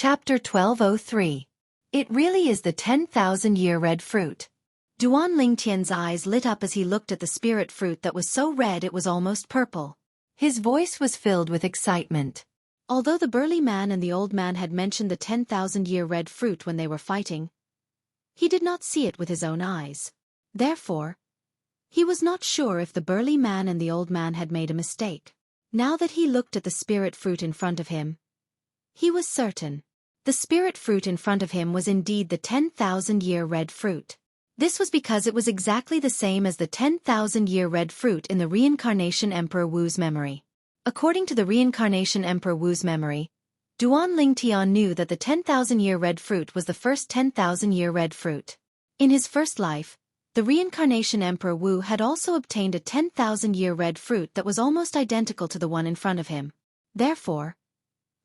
Chapter 1203. It really is the 10,000-year red fruit. Duan Lingtian's eyes lit up as he looked at the spirit fruit that was so red it was almost purple. His voice was filled with excitement. Although the burly man and the old man had mentioned the 10,000-year red fruit when they were fighting, he did not see it with his own eyes. Therefore, he was not sure if the burly man and the old man had made a mistake. Now that he looked at the spirit fruit in front of him, he was certain. The spirit fruit in front of him was indeed the 10,000-year red fruit. This was because it was exactly the same as the 10,000-year red fruit in the Reincarnation Emperor Wu's memory. According to the Reincarnation Emperor Wu's memory, Duan Lingtian knew that the 10,000-year red fruit was the first 10,000-year red fruit. In his first life, the Reincarnation Emperor Wu had also obtained a 10,000-year red fruit that was almost identical to the one in front of him. Therefore,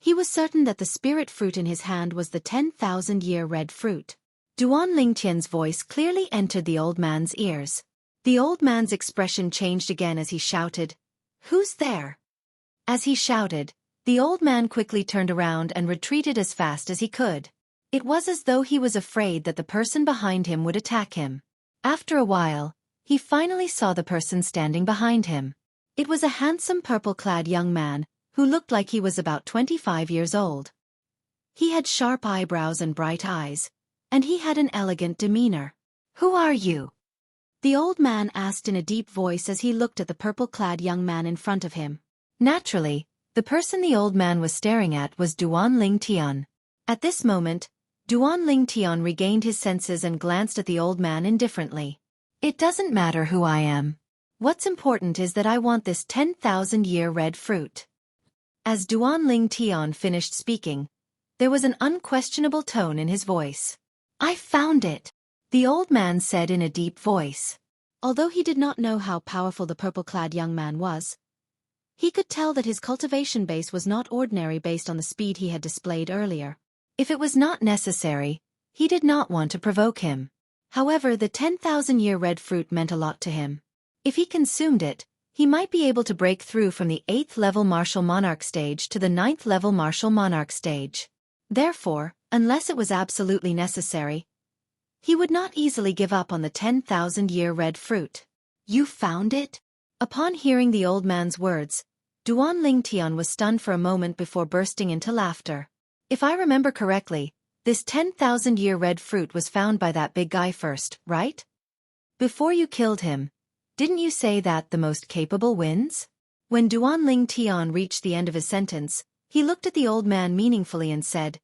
he was certain that the spirit fruit in his hand was the 10,000-year red fruit. Duan Lingtian's voice clearly entered the old man's ears. The old man's expression changed again as he shouted, "Who's there?" As he shouted, the old man quickly turned around and retreated as fast as he could. It was as though he was afraid that the person behind him would attack him. After a while, he finally saw the person standing behind him. It was a handsome purple-clad young man, who looked like he was about 25 years old. He had sharp eyebrows and bright eyes, and he had an elegant demeanor. "Who are you?" the old man asked in a deep voice as he looked at the purple-clad young man in front of him. Naturally, the person the old man was staring at was Duan Lingtian. At this moment, Duan Lingtian regained his senses and glanced at the old man indifferently. "It doesn't matter who I am. What's important is that I want this 10,000-year red fruit." As Duan Lingtian finished speaking, there was an unquestionable tone in his voice. "I found it," the old man said in a deep voice. Although he did not know how powerful the purple-clad young man was, he could tell that his cultivation base was not ordinary based on the speed he had displayed earlier. If it was not necessary, he did not want to provoke him. However, the 10,000-year red fruit meant a lot to him. If he consumed it, he might be able to break through from the 8th-level martial monarch stage to the 9th-level martial monarch stage. Therefore, unless it was absolutely necessary, he would not easily give up on the 10,000-year red fruit. "You found it?" Upon hearing the old man's words, Duan Lingtian was stunned for a moment before bursting into laughter. "If I remember correctly, this 10,000-year red fruit was found by that big guy first, right? Before you killed him, didn't you say that the most capable wins?" When Duan Lingtian reached the end of his sentence, he looked at the old man meaningfully and said,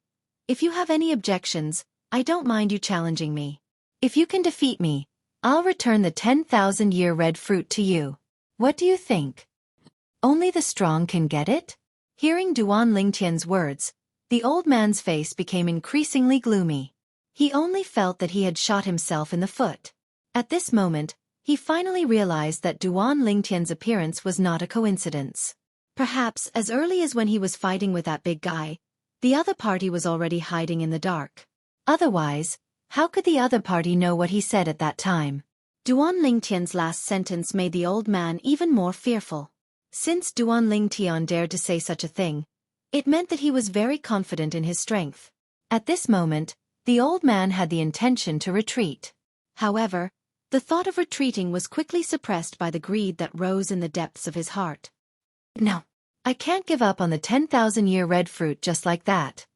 "If you have any objections, I don't mind you challenging me. If you can defeat me, I'll return the 10,000-year red fruit to you. What do you think? Only the strong can get it?" Hearing Duan Lingtian's words, the old man's face became increasingly gloomy. He only felt that he had shot himself in the foot. At this moment, he finally realized that Duan Lingtian's appearance was not a coincidence. Perhaps as early as when he was fighting with that big guy, the other party was already hiding in the dark. Otherwise, how could the other party know what he said at that time? Duan Lingtian's last sentence made the old man even more fearful. Since Duan Lingtian dared to say such a thing, it meant that he was very confident in his strength. At this moment, the old man had the intention to retreat. However, the thought of retreating was quickly suppressed by the greed that rose in the depths of his heart. "No, I can't give up on the 10,000-year red fruit just like that."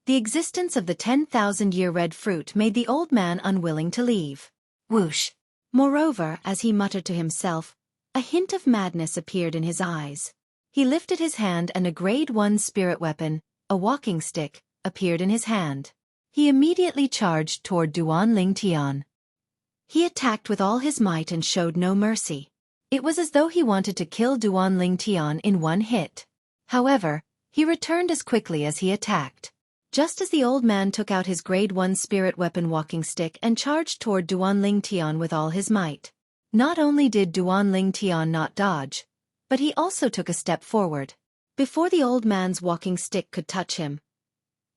The existence of the 10,000-year red fruit made the old man unwilling to leave. Whoosh! Moreover, as he muttered to himself, a hint of madness appeared in his eyes. He lifted his hand and a grade 1 spirit weapon, a walking stick, appeared in his hand. He immediately charged toward Duan Lingtian. He attacked with all his might and showed no mercy. It was as though he wanted to kill Duan Lingtian in one hit. However, he returned as quickly as he attacked. Just as the old man took out his grade 1 spirit weapon walking stick and charged toward Duan Lingtian with all his might. Not only did Duan Lingtian not dodge, but he also took a step forward. Before the old man's walking stick could touch him,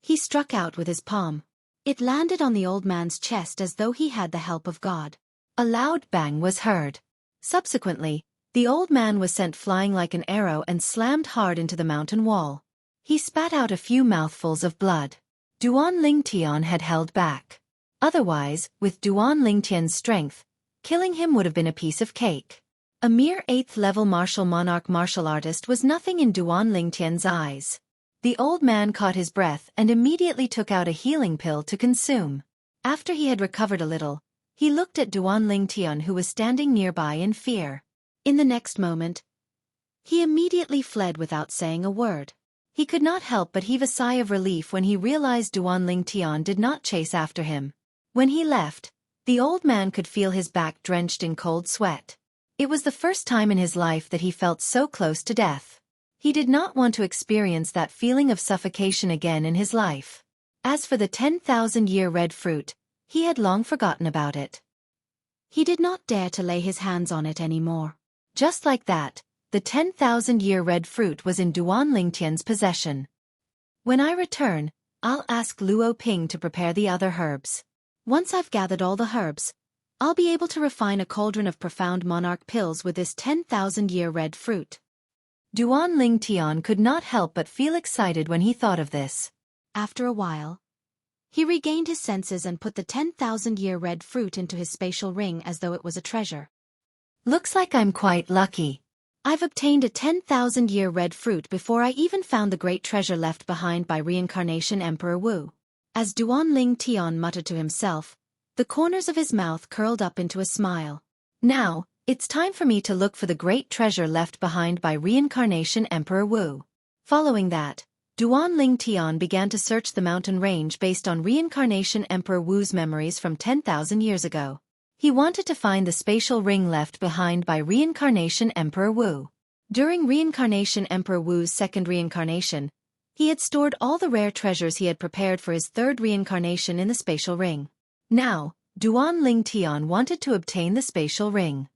he struck out with his palm. It landed on the old man's chest as though he had the help of God. A loud bang was heard. Subsequently, the old man was sent flying like an arrow and slammed hard into the mountain wall. He spat out a few mouthfuls of blood. Duan Lingtian had held back. Otherwise, with Duan Lingtian's strength, killing him would have been a piece of cake. A mere 8th-level martial martial artist was nothing in Duan Lingtian's eyes. The old man caught his breath and immediately took out a healing pill to consume. After he had recovered a little, he looked at Duan Lingtian, who was standing nearby, in fear. In the next moment, he immediately fled without saying a word. He could not help but heave a sigh of relief when he realized Duan Lingtian did not chase after him. When he left, the old man could feel his back drenched in cold sweat. It was the first time in his life that he felt so close to death. He did not want to experience that feeling of suffocation again in his life. As for the 10,000-year red fruit, he had long forgotten about it. He did not dare to lay his hands on it anymore. Just like that, the 10,000-year red fruit was in Duan Lingtian's possession. When I return, I'll ask Luo Ping to prepare the other herbs. Once I've gathered all the herbs, I'll be able to refine a cauldron of profound monarch pills with this 10,000-year red fruit. Duan Lingtian could not help but feel excited when he thought of this. After a while, he regained his senses and put the 10,000-year red fruit into his spatial ring as though it was a treasure. Looks like I'm quite lucky. I've obtained a 10,000-year red fruit before I even found the great treasure left behind by reincarnation Emperor Wu. As Duan Lingtian muttered to himself, the corners of his mouth curled up into a smile. Now, it's time for me to look for the great treasure left behind by reincarnation Emperor Wu. Following that, Duan Lingtian began to search the mountain range based on reincarnation Emperor Wu's memories from 10,000 years ago. He wanted to find the spatial ring left behind by reincarnation Emperor Wu. During reincarnation Emperor Wu's second reincarnation, he had stored all the rare treasures he had prepared for his third reincarnation in the spatial ring. Now, Duan Lingtian wanted to obtain the spatial ring.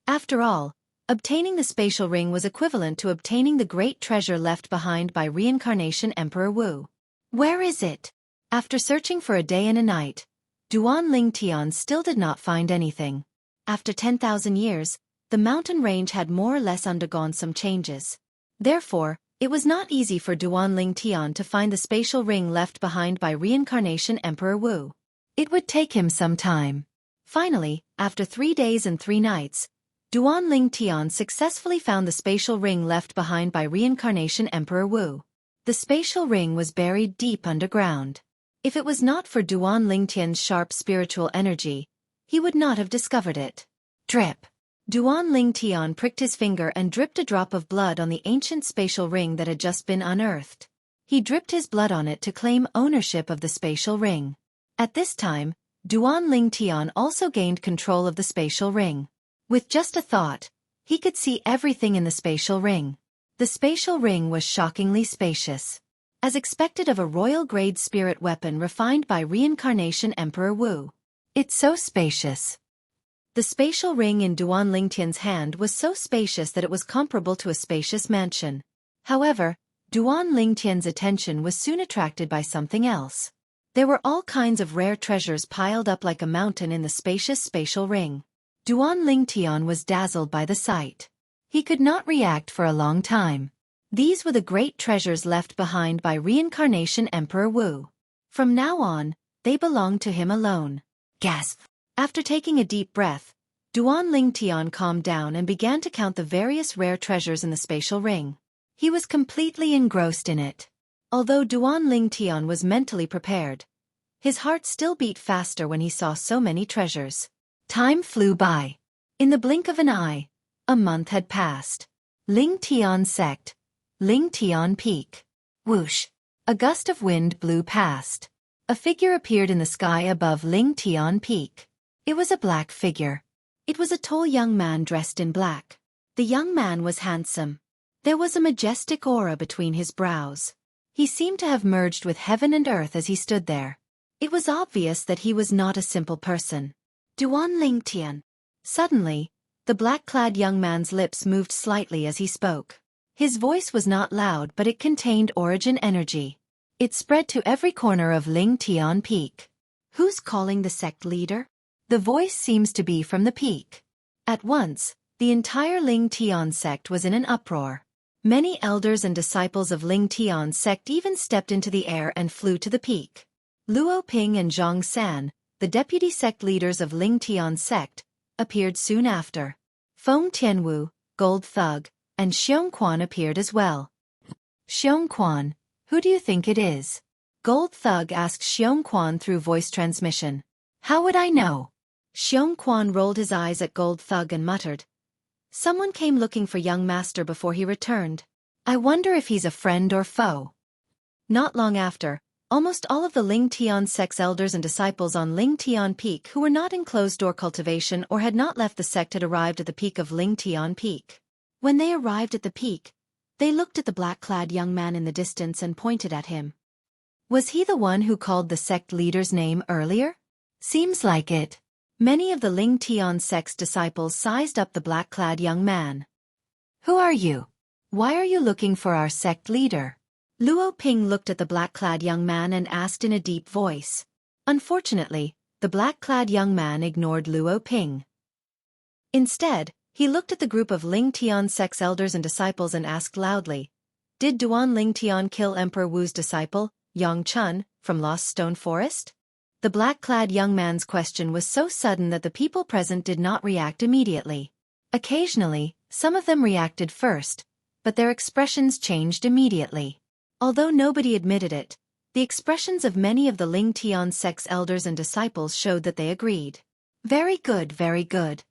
After all, obtaining the spatial ring was equivalent to obtaining the great treasure left behind by reincarnation Emperor Wu. Where is it? After searching for a day and a night, Duan Lingtian still did not find anything. After 10,000 years, the mountain range had more or less undergone some changes. Therefore, it was not easy for Duan Lingtian to find the spatial ring left behind by reincarnation Emperor Wu. It would take him some time. Finally, after 3 days and 3 nights, Duan Lingtian successfully found the spatial ring left behind by reincarnation Emperor Wu. The spatial ring was buried deep underground. If it was not for Duan Lingtian's sharp spiritual energy, he would not have discovered it. Drip. Duan Lingtian pricked his finger and dripped a drop of blood on the ancient spatial ring that had just been unearthed. He dripped his blood on it to claim ownership of the spatial ring. At this time, Duan Lingtian also gained control of the spatial ring. With just a thought, he could see everything in the spatial ring. The spatial ring was shockingly spacious. As expected of a royal-grade spirit weapon refined by reincarnation Emperor Wu. It's so spacious. The spatial ring in Duan Lingtian's hand was so spacious that it was comparable to a spacious mansion. However, Duan Lingtian's attention was soon attracted by something else. There were all kinds of rare treasures piled up like a mountain in the spacious spatial ring. Duan Lingtian was dazzled by the sight. He could not react for a long time. These were the great treasures left behind by reincarnation Emperor Wu. From now on, they belonged to him alone. Gasp! After taking a deep breath, Duan Lingtian calmed down and began to count the various rare treasures in the spatial ring. He was completely engrossed in it. Although Duan Lingtian was mentally prepared, his heart still beat faster when he saw so many treasures. Time flew by. In the blink of an eye, a month had passed. Lingtian sect. Lingtian peak. Whoosh! A gust of wind blew past. A figure appeared in the sky above Lingtian peak. It was a black figure. It was a tall young man dressed in black. The young man was handsome. There was a majestic aura between his brows. He seemed to have merged with heaven and earth as he stood there. It was obvious that he was not a simple person. Duan Lingtian. Suddenly, the black-clad young man's lips moved slightly as he spoke. His voice was not loud, but it contained origin energy. It spread to every corner of Lingtian peak. Who's calling the sect leader? The voice seems to be from the peak. At once, the entire Lingtian sect was in an uproar. Many elders and disciples of Ling Tian's sect even stepped into the air and flew to the peak. Luo Ping and Zhang San, the deputy sect leaders of Ling Tian's sect, appeared soon after. Feng Tianwu, Gold Thug, and Xiong Quan appeared as well. Xiong Quan, who do you think it is? Gold Thug asked Xiong Quan through voice transmission. How would I know? Xiong Quan rolled his eyes at Gold Thug and muttered. Someone came looking for young master before he returned. I wonder if he's a friend or foe. Not long after, almost all of the Ling Tian sect's elders and disciples on Ling Tian Peak who were not in closed-door cultivation or had not left the sect had arrived at the peak of Ling Tian Peak. When they arrived at the peak, they looked at the black-clad young man in the distance and pointed at him. Was he the one who called the sect leader's name earlier? Seems like it. Many of the Ling Tian sect's disciples sized up the black-clad young man. Who are you? Why are you looking for our sect leader? Luo Ping looked at the black-clad young man and asked in a deep voice. Unfortunately, the black-clad young man ignored Luo Ping. Instead, he looked at the group of Ling Tian sect's elders and disciples and asked loudly, Did Duan Ling Tian kill Emperor Wu's disciple, Yang Chun, from Lost Stone Forest? The black-clad young man's question was so sudden that the people present did not react immediately. Occasionally, some of them reacted first, but their expressions changed immediately. Although nobody admitted it, the expressions of many of the Ling Tian sect's elders and disciples showed that they agreed. Very good, very good.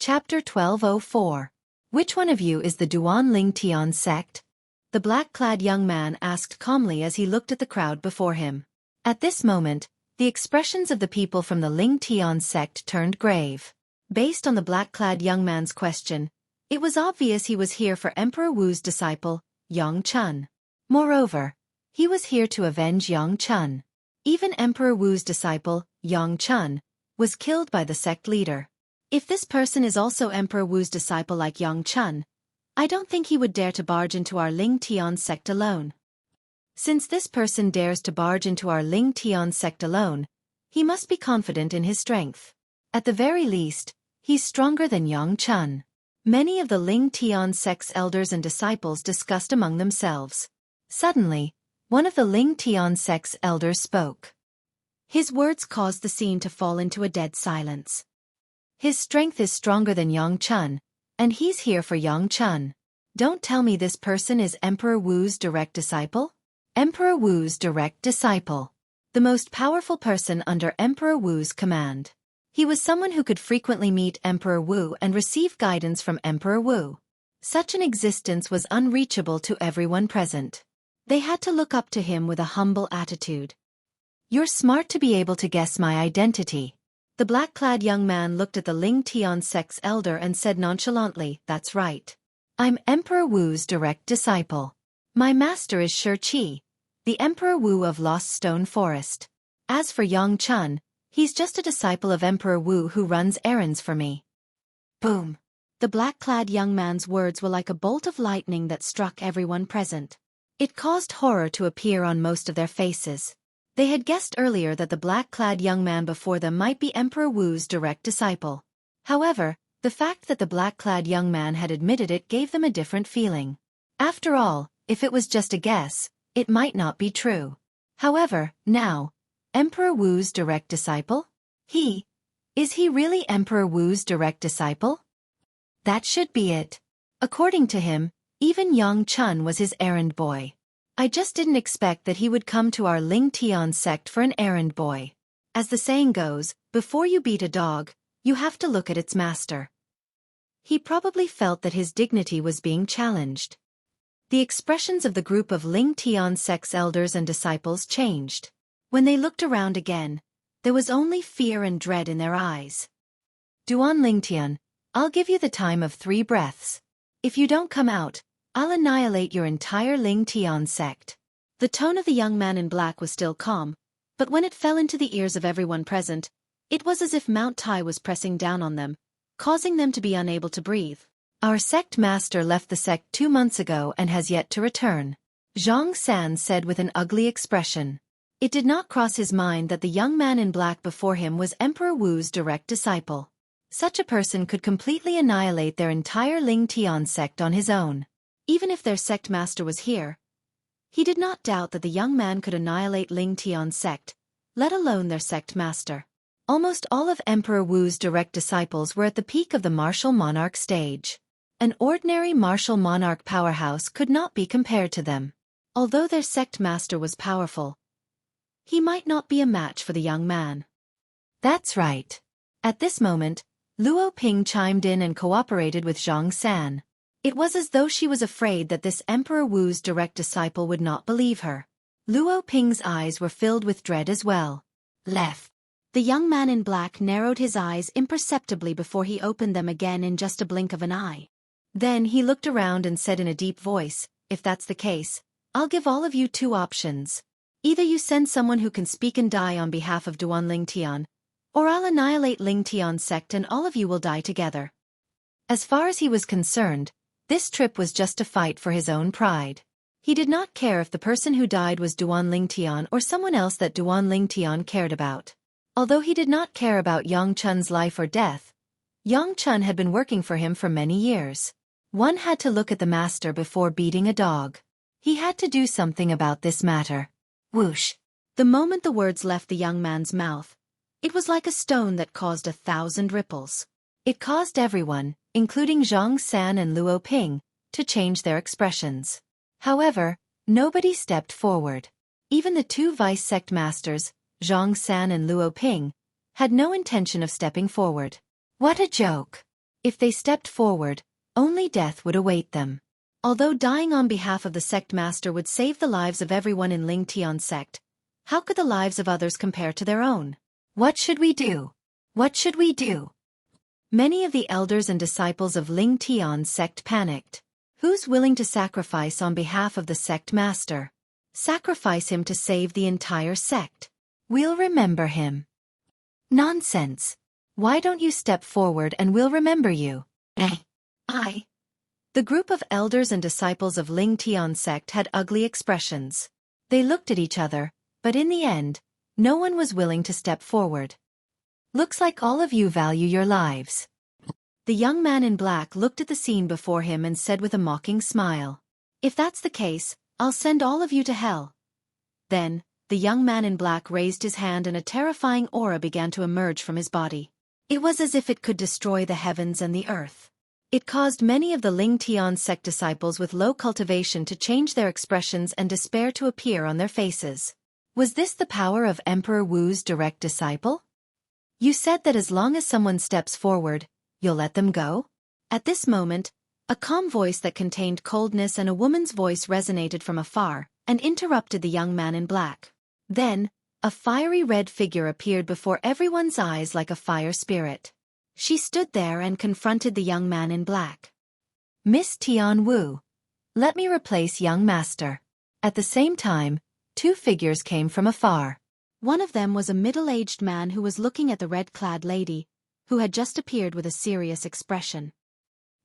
Chapter 1204. Which one of you is the Duan Ling Tian sect? The black-clad young man asked calmly as he looked at the crowd before him. At this moment, the expressions of the people from the Ling Tian sect turned grave. Based on the black-clad young man's question, it was obvious he was here for Emperor Wu's disciple, Yang Chun. Moreover, he was here to avenge Yang Chun. Even Emperor Wu's disciple, Yang Chun, was killed by the sect leader. If this person is also Emperor Wu's disciple like Yang Chun, I don't think he would dare to barge into our Ling Tian sect alone. Since this person dares to barge into our Ling Tian sect alone, he must be confident in his strength. At the very least, he's stronger than Yang Chun. Many of the Ling Tian sect's elders and disciples discussed among themselves. Suddenly, one of the Ling Tian sect's elders spoke. His words caused the scene to fall into a dead silence. His strength is stronger than Yang Chun, and he's here for Yang Chun. Don't tell me this person is Emperor Wu's direct disciple? Emperor Wu's direct disciple. The most powerful person under Emperor Wu's command. He was someone who could frequently meet Emperor Wu and receive guidance from Emperor Wu. Such an existence was unreachable to everyone present. They had to look up to him with a humble attitude. You're smart to be able to guess my identity. The black-clad young man looked at the Ling Tian sect's elder and said nonchalantly, That's right. I'm Emperor Wu's direct disciple. My master is Xueqi, the Emperor Wu of Lost Stone Forest. As for Yang Chun, he's just a disciple of Emperor Wu who runs errands for me. Boom! The black-clad young man's words were like a bolt of lightning that struck everyone present. It caused horror to appear on most of their faces. They had guessed earlier that the black-clad young man before them might be Emperor Wu's direct disciple. However, the fact that the black-clad young man had admitted it gave them a different feeling. After all, if it was just a guess, it might not be true. However, now, Emperor Wu's direct disciple? Is he really Emperor Wu's direct disciple? That should be it. According to him, even Yang Chun was his errand boy. I just didn't expect that he would come to our Ling Tian sect for an errand boy. As the saying goes, before you beat a dog, you have to look at its master. He probably felt that his dignity was being challenged. The expressions of the group of Ling Tian sect's elders and disciples changed. When they looked around again, there was only fear and dread in their eyes. Duan Ling Tian, I'll give you the time of 3 breaths. If you don't come out, I'll annihilate your entire Ling Tian sect. The tone of the young man in black was still calm, but when it fell into the ears of everyone present, it was as if Mount Tai was pressing down on them, causing them to be unable to breathe. Our sect master left the sect 2 months ago and has yet to return, Zhang San said with an ugly expression. It did not cross his mind that the young man in black before him was Emperor Wu's direct disciple. Such a person could completely annihilate their entire Ling Tian sect on his own. Even if their sect master was here, he did not doubt that the young man could annihilate Ling Tian's sect, let alone their sect master. Almost all of Emperor Wu's direct disciples were at the peak of the martial monarch stage. An ordinary martial monarch powerhouse could not be compared to them. Although their sect master was powerful, he might not be a match for the young man. That's right. At this moment, Luo Ping chimed in and cooperated with Zhang San. It was as though she was afraid that this Emperor Wu's direct disciple would not believe her. Luo Ping's eyes were filled with dread as well. Left. The young man in black narrowed his eyes imperceptibly before he opened them again in just a blink of an eye. Then he looked around and said in a deep voice, "If that's the case, I'll give all of you two options. Either you send someone who can speak and die on behalf of Duan Ling Tian, or I'll annihilate Ling Tian's sect and all of you will die together." As far as he was concerned, this trip was just a fight for his own pride. He did not care if the person who died was Duan Ling Tian or someone else that Duan Ling Tian cared about. Although he did not care about Yang Chun's life or death, Yang Chun had been working for him for many years. One had to look at the master before beating a dog. He had to do something about this matter. Whoosh! The moment the words left the young man's mouth, it was like a stone that caused 1,000 ripples. It caused everyone, including Zhang San and Luo Ping, to change their expressions. However, nobody stepped forward. Even the two vice-sect masters, Zhang San and Luo Ping, had no intention of stepping forward. What a joke! If they stepped forward, only death would await them. Although dying on behalf of the sect master would save the lives of everyone in Ling Tian's sect, how could the lives of others compare to their own? What should we do? What should we do? Many of the elders and disciples of Ling Tian's sect panicked. Who's willing to sacrifice on behalf of the sect master? Sacrifice him to save the entire sect. We'll remember him. Nonsense. Why don't you step forward and we'll remember you? The group of elders and disciples of Ling Tian's sect had ugly expressions. They looked at each other, but in the end, no one was willing to step forward. Looks like all of you value your lives. The young man in black looked at the scene before him and said with a mocking smile, "If that's the case, I'll send all of you to hell." Then, the young man in black raised his hand and a terrifying aura began to emerge from his body. It was as if it could destroy the heavens and the earth. It caused many of the Ling Tian sect disciples with low cultivation to change their expressions and despair to appear on their faces. Was this the power of Emperor Wu's direct disciple? You said that as long as someone steps forward, you'll let them go? At this moment, a calm voice that contained coldness and a woman's voice resonated from afar, and interrupted the young man in black. Then, a fiery red figure appeared before everyone's eyes like a fire spirit. She stood there and confronted the young man in black. "Miss Tian Wu, let me replace young master." At the same time, two figures came from afar. One of them was a middle-aged man who was looking at the red-clad lady, who had just appeared with a serious expression.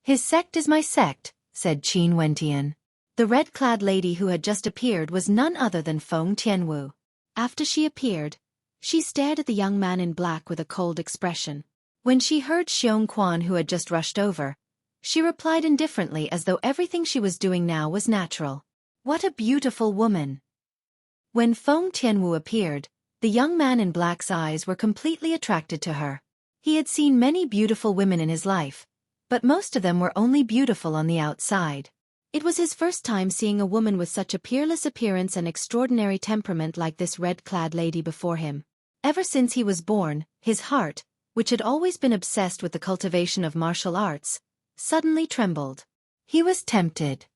"His sect is my sect," said Qin Wentian. The red-clad lady who had just appeared was none other than Feng Tianwu. After she appeared, she stared at the young man in black with a cold expression. When she heard Xueqi who had just rushed over, she replied indifferently as though everything she was doing now was natural. What a beautiful woman! When Feng Tianwu appeared, the young man in black's eyes were completely attracted to her. He had seen many beautiful women in his life, but most of them were only beautiful on the outside. It was his first time seeing a woman with such a peerless appearance and extraordinary temperament like this red-clad lady before him. Ever since he was born, his heart, which had always been obsessed with the cultivation of martial arts, suddenly trembled. He was tempted.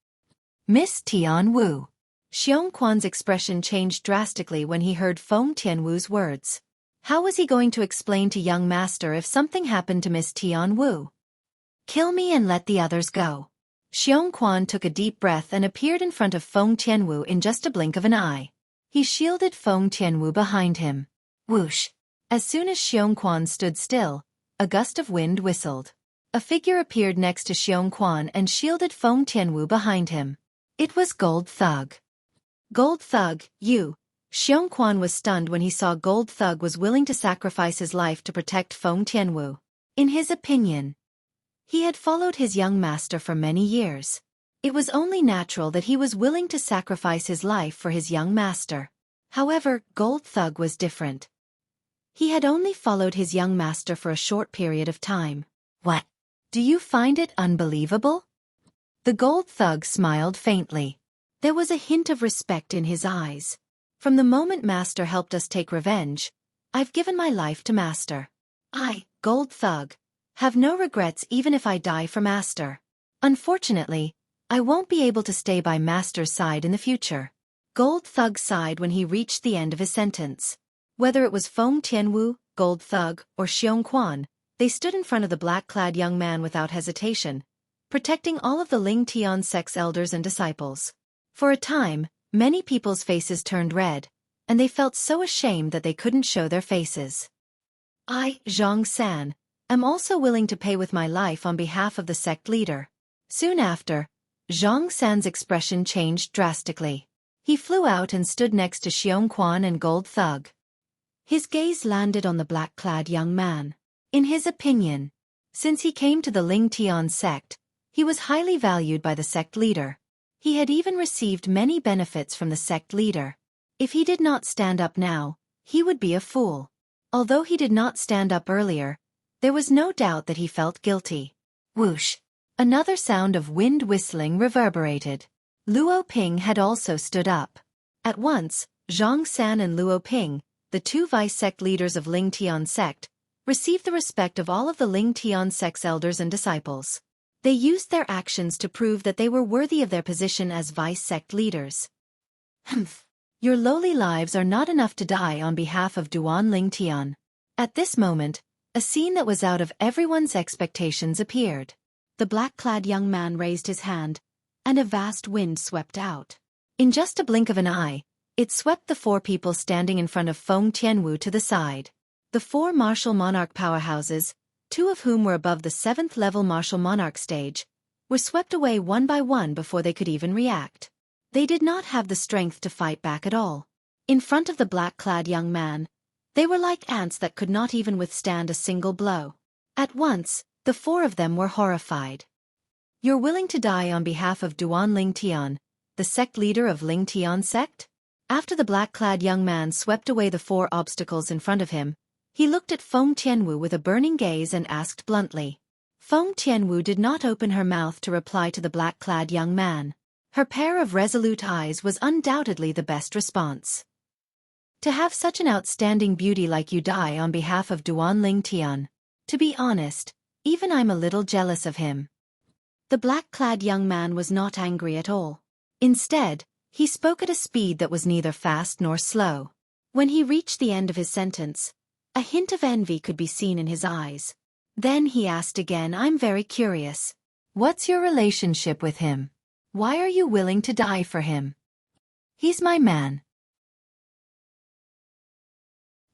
"Miss Tian Wu." Xueqi's expression changed drastically when he heard Feng Tianwu's words. How was he going to explain to young master if something happened to Miss Tian Wu? "Kill me and let the others go." Xueqi took a deep breath and appeared in front of Feng Tianwu in just a blink of an eye. He shielded Feng Tianwu behind him. Whoosh! As soon as Xueqi stood still, a gust of wind whistled. A figure appeared next to Xueqi and shielded Feng Tianwu behind him. It was Gold Thug. "Gold Thug, you." Xueqi was stunned when he saw Gold Thug was willing to sacrifice his life to protect Feng Tianwu. In his opinion, he had followed his young master for many years. It was only natural that he was willing to sacrifice his life for his young master. However, Gold Thug was different. He had only followed his young master for a short period of time. What? Do you find it unbelievable? The Gold Thug smiled faintly. There was a hint of respect in his eyes. From the moment Master helped us take revenge, I've given my life to Master. I, Gold Thug, have no regrets even if I die for Master. Unfortunately, I won't be able to stay by Master's side in the future. Gold Thug sighed when he reached the end of his sentence. Whether it was Feng Tianwu, Gold Thug, or Xueqi, they stood in front of the black-clad young man without hesitation, protecting all of the Ling Tian sect's elders and disciples. For a time, many people's faces turned red, and they felt so ashamed that they couldn't show their faces. I, Zhang San, am also willing to pay with my life on behalf of the sect leader. Soon after, Zhang San's expression changed drastically. He flew out and stood next to Xueqi and Gold Thug. His gaze landed on the black-clad young man. In his opinion, since he came to the Ling Tian sect, he was highly valued by the sect leader. He had even received many benefits from the sect leader. If he did not stand up now, he would be a fool. Although he did not stand up earlier, there was no doubt that he felt guilty. Whoosh! Another sound of wind whistling reverberated. Luo Ping had also stood up. At once, Zhang San and Luo Ping, the two vice-sect leaders of Ling Tian sect, received the respect of all of the Ling Tian sect's elders and disciples. They used their actions to prove that they were worthy of their position as vice-sect leaders. Humph! Your lowly lives are not enough to die on behalf of Duan Ling Tian. At this moment, a scene that was out of everyone's expectations appeared. The black-clad young man raised his hand, and a vast wind swept out. In just a blink of an eye, it swept the four people standing in front of Feng Tianwu to the side. The four martial monarch powerhouses, two of whom were above the 7th level martial monarch stage, were swept away one by one before they could even react. They did not have the strength to fight back at all. In front of the black-clad young man, they were like ants that could not even withstand a single blow. At once, the four of them were horrified. You're willing to die on behalf of Duan Ling Tian, the sect leader of Ling Tian sect? After the black-clad young man swept away the four obstacles in front of him, he looked at Feng Tianwu with a burning gaze and asked bluntly. Feng Tianwu did not open her mouth to reply to the black-clad young man. Her pair of resolute eyes was undoubtedly the best response. To have such an outstanding beauty like you die on behalf of Duan Ling Tian. To be honest, even I'm a little jealous of him. The black-clad young man was not angry at all. Instead, he spoke at a speed that was neither fast nor slow. When he reached the end of his sentence, a hint of envy could be seen in his eyes. Then he asked again, I'm very curious. What's your relationship with him? Why are you willing to die for him? He's my man.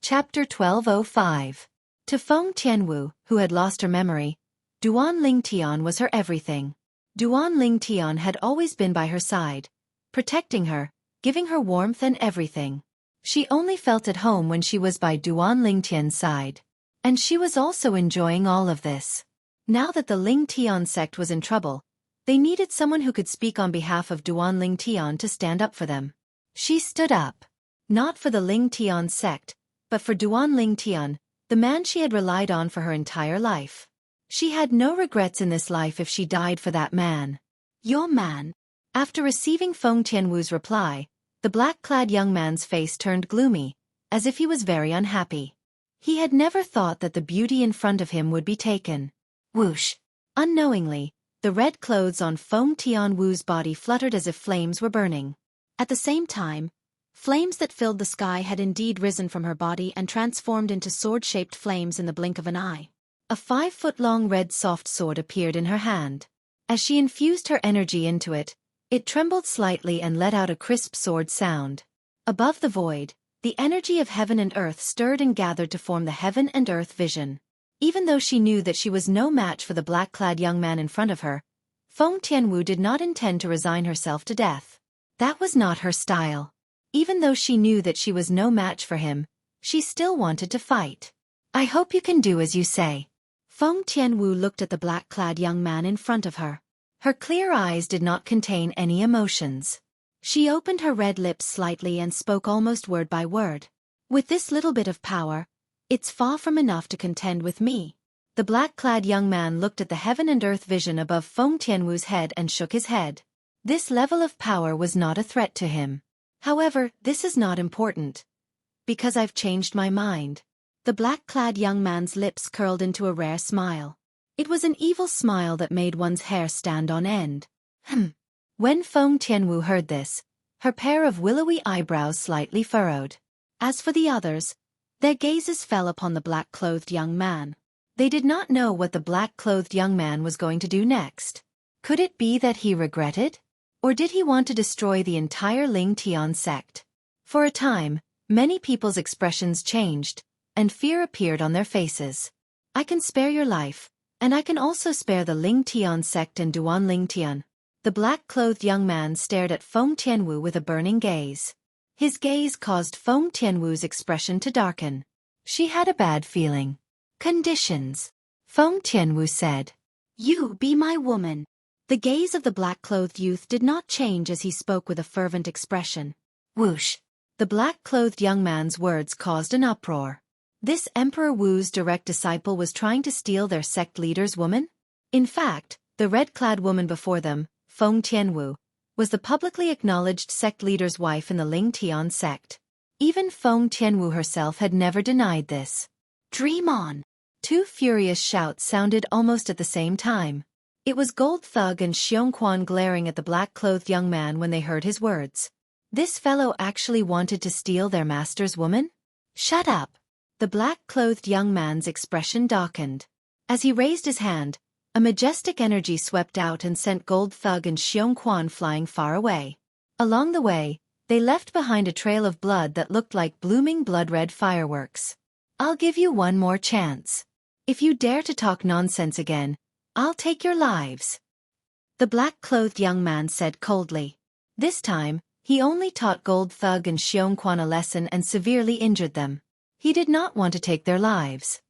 Chapter 1205. To Feng Tianwu, who had lost her memory, Duan Ling Tian was her everything. Duan Ling Tian had always been by her side, protecting her, giving her warmth and everything. She only felt at home when she was by Duan Ling Tian's side. And she was also enjoying all of this. Now that the Ling Tian sect was in trouble, they needed someone who could speak on behalf of Duan Ling Tian to stand up for them. She stood up. Not for the Ling Tian sect, but for Duan Ling Tian, the man she had relied on for her entire life. She had no regrets in this life if she died for that man. Your man. After receiving Feng Tianwu's reply, the black-clad young man's face turned gloomy, as if he was very unhappy. He had never thought that the beauty in front of him would be taken. Whoosh! Unknowingly, the red clothes on Feng Tianwu's body fluttered as if flames were burning. At the same time, flames that filled the sky had indeed risen from her body and transformed into sword-shaped flames in the blink of an eye. A 5-foot-long red soft sword appeared in her hand. As she infused her energy into it, it trembled slightly and let out a crisp sword sound. Above the void, the energy of heaven and earth stirred and gathered to form the heaven and earth vision. Even though she knew that she was no match for the black-clad young man in front of her, Feng Tianwu did not intend to resign herself to death. That was not her style. Even though she knew that she was no match for him, she still wanted to fight. I hope you can do as you say. Feng Tianwu looked at the black-clad young man in front of her. Her clear eyes did not contain any emotions. She opened her red lips slightly and spoke almost word by word. With this little bit of power, it's far from enough to contend with me. The black-clad young man looked at the heaven and earth vision above Feng Tianwu's head and shook his head. This level of power was not a threat to him. However, this is not important. Because I've changed my mind. The black-clad young man's lips curled into a rare smile. It was an evil smile that made one's hair stand on end. When Feng Tianwu heard this, her pair of willowy eyebrows slightly furrowed. As for the others, their gazes fell upon the black-clothed young man. They did not know what the black-clothed young man was going to do next. Could it be that he regretted? Or did he want to destroy the entire Ling Tian sect? For a time, many people's expressions changed, and fear appeared on their faces. I can spare your life, and I can also spare the Ling Tian sect and Duan Ling Tian. The black-clothed young man stared at Feng Tianwu with a burning gaze. His gaze caused Feng Tianwu's expression to darken. She had a bad feeling. Conditions. Feng Tianwu said. You be my woman. The gaze of the black-clothed youth did not change as he spoke with a fervent expression. Whoosh. The black-clothed young man's words caused an uproar. This Emperor Wu's direct disciple was trying to steal their sect leader's woman? In fact, the red-clad woman before them, Feng Tianwu, was the publicly acknowledged sect leader's wife in the Ling Tian sect. Even Feng Tianwu herself had never denied this. Dream on! Two furious shouts sounded almost at the same time. It was Gold Thug and Xueqi glaring at the black-clothed young man when they heard his words. This fellow actually wanted to steal their master's woman? Shut up! The black-clothed young man's expression darkened. As he raised his hand, a majestic energy swept out and sent Gold Thug and Xueqi flying far away. Along the way, they left behind a trail of blood that looked like blooming blood-red fireworks. I'll give you one more chance. If you dare to talk nonsense again, I'll take your lives. The black-clothed young man said coldly. This time, he only taught Gold Thug and Xueqi a lesson and severely injured them. He did not want to take their lives.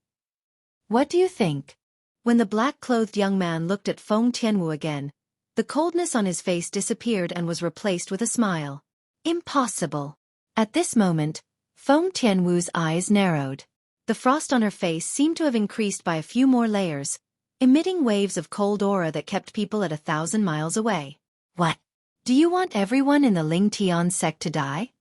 What do you think? When the black-clothed young man looked at Feng Tianwu again, the coldness on his face disappeared and was replaced with a smile. Impossible. At this moment, Feng Tianwu's eyes narrowed. The frost on her face seemed to have increased by a few more layers, emitting waves of cold aura that kept people at 1,000 miles away. What? Do you want everyone in the Ling Tian sect to die?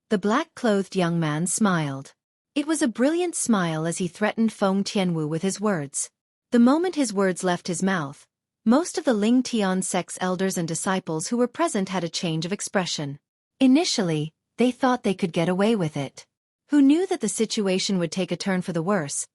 The black-clothed young man smiled. It was a brilliant smile as he threatened Feng Tianwu with his words. The moment his words left his mouth, most of the Ling Tian sect's elders and disciples who were present had a change of expression. Initially, they thought they could get away with it. Who knew that the situation would take a turn for the worse,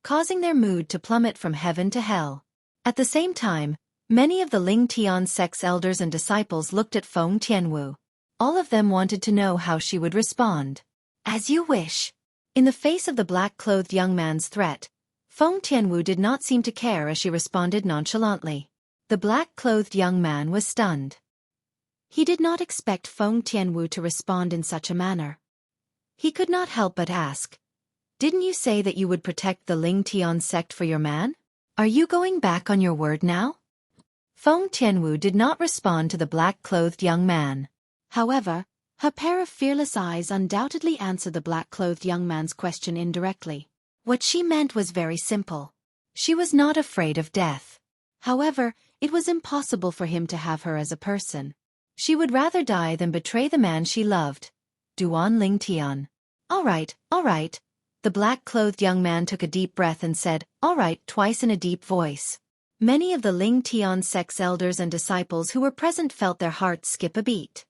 causing their mood to plummet from heaven to hell. At the same time, many of the Ling Tian sect's elders and disciples looked at Feng Tianwu. All of them wanted to know how she would respond. As you wish. In the face of the black-clothed young man's threat, Feng Tianwu did not seem to care as she responded nonchalantly. The black-clothed young man was stunned. He did not expect Feng Tianwu to respond in such a manner. He could not help but ask, "Didn't you say that you would protect the Ling Tian sect for your man? Are you going back on your word now?" Feng Tianwu did not respond to the black-clothed young man. However, her pair of fearless eyes undoubtedly answered the black-clothed young man's question indirectly. What she meant was very simple. She was not afraid of death. However, it was impossible for him to have her as a person. She would rather die than betray the man she loved. Duan Ling Tian. All right. The black-clothed young man took a deep breath and said, "All right," twice in a deep voice. Many of the Ling Tian sect's elders and disciples who were present felt their hearts skip a beat.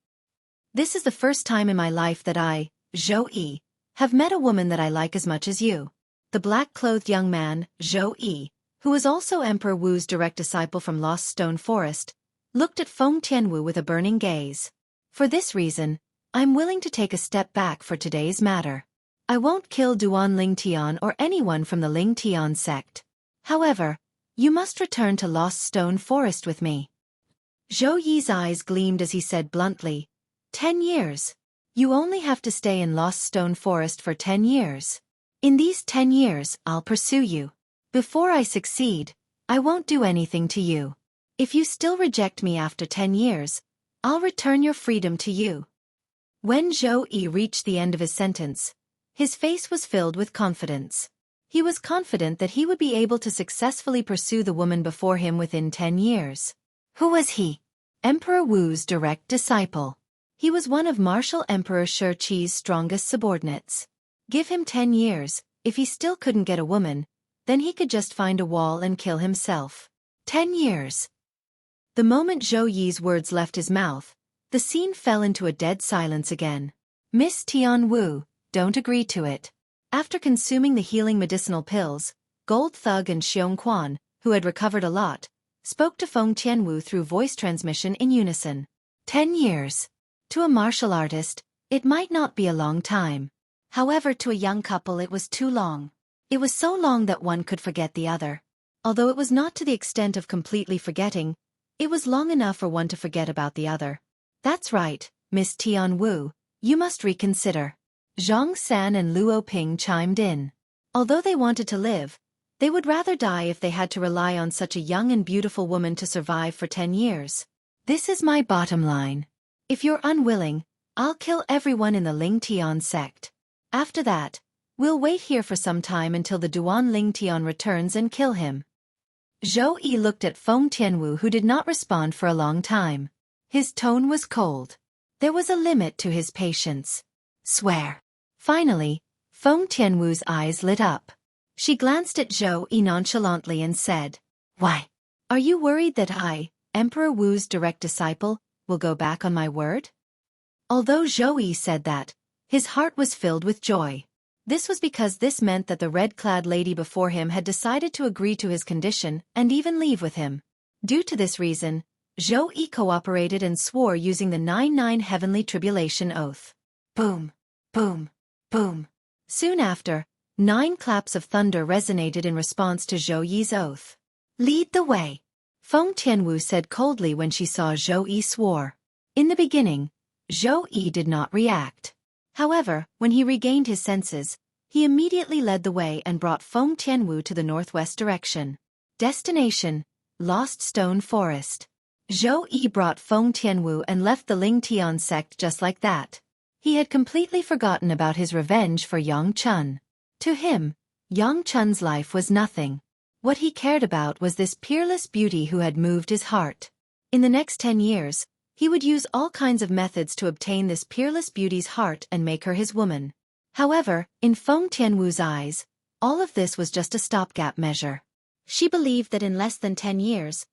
This is the first time in my life that I, Xueqi, have met a woman that I like as much as you. The black-clothed young man, Xueqi, who was also Emperor Wu's direct disciple from Lost Stone Forest, looked at Feng Tianwu with a burning gaze. For this reason, I'm willing to take a step back for today's matter. I won't kill Duan Ling Tian or anyone from the Ling Tian sect. However, you must return to Lost Stone Forest with me. Xueqi's eyes gleamed as he said bluntly, 10 years. You only have to stay in Lost Stone Forest for 10 years. In these 10 years, I'll pursue you. Before I succeed, I won't do anything to you. If you still reject me after 10 years, I'll return your freedom to you." When Xueqi reached the end of his sentence, his face was filled with confidence. He was confident that he would be able to successfully pursue the woman before him within 10 years. Who was he? Emperor Wu's direct disciple. He was one of Martial Emperor Xueqi's strongest subordinates. Give him 10 years, if he still couldn't get a woman, then he could just find a wall and kill himself. 10 years. The moment Zhou Yi's words left his mouth, the scene fell into a dead silence again. Miss Tian Wu, don't agree to it. After consuming the healing medicinal pills, Gold Thug and Xueqi, who had recovered a lot, spoke to Feng Tianwu through voice transmission in unison. 10 years. To a martial artist, it might not be a long time. However, to a young couple it was too long. It was so long that one could forget the other. Although it was not to the extent of completely forgetting, it was long enough for one to forget about the other. That's right, Miss Tian Wu, you must reconsider. Zhang San and Luo Ping chimed in. Although they wanted to live, they would rather die if they had to rely on such a young and beautiful woman to survive for 10 years. This is my bottom line. If you're unwilling, I'll kill everyone in the Lingtian sect. After that, we'll wait here for some time until the Duan Lingtian returns and kill him. Zhou Yi looked at Feng Tianwu, who did not respond for a long time. His tone was cold. There was a limit to his patience. Swear. Finally, Feng Tianwu's eyes lit up. She glanced at Zhou Yi nonchalantly and said, "Why? Are you worried that I, Emperor Wu's direct disciple, will go back on my word?" Although Zhou Yi said that, his heart was filled with joy. This was because this meant that the red-clad lady before him had decided to agree to his condition and even leave with him. Due to this reason, Zhou Yi cooperated and swore using the 99 heavenly tribulation oath. Boom, boom, boom. Soon after, 9 claps of thunder resonated in response to Zhou Yi's oath. "Lead the way," Feng Tianwu said coldly when she saw Zhou Yi swore. In the beginning, Zhou Yi did not react. However, when he regained his senses, he immediately led the way and brought Feng Tianwu to the northwest direction. Destination: Lost Stone Forest. Zhou Yi brought Feng Tianwu and left the Lingtian sect just like that. He had completely forgotten about his revenge for Yang Chun. To him, Yang Chun's life was nothing. What he cared about was this peerless beauty who had moved his heart. In the next 10 years, he would use all kinds of methods to obtain this peerless beauty's heart and make her his woman. However, in Feng Tianwu's eyes, all of this was just a stopgap measure. She believed that in less than 10 years,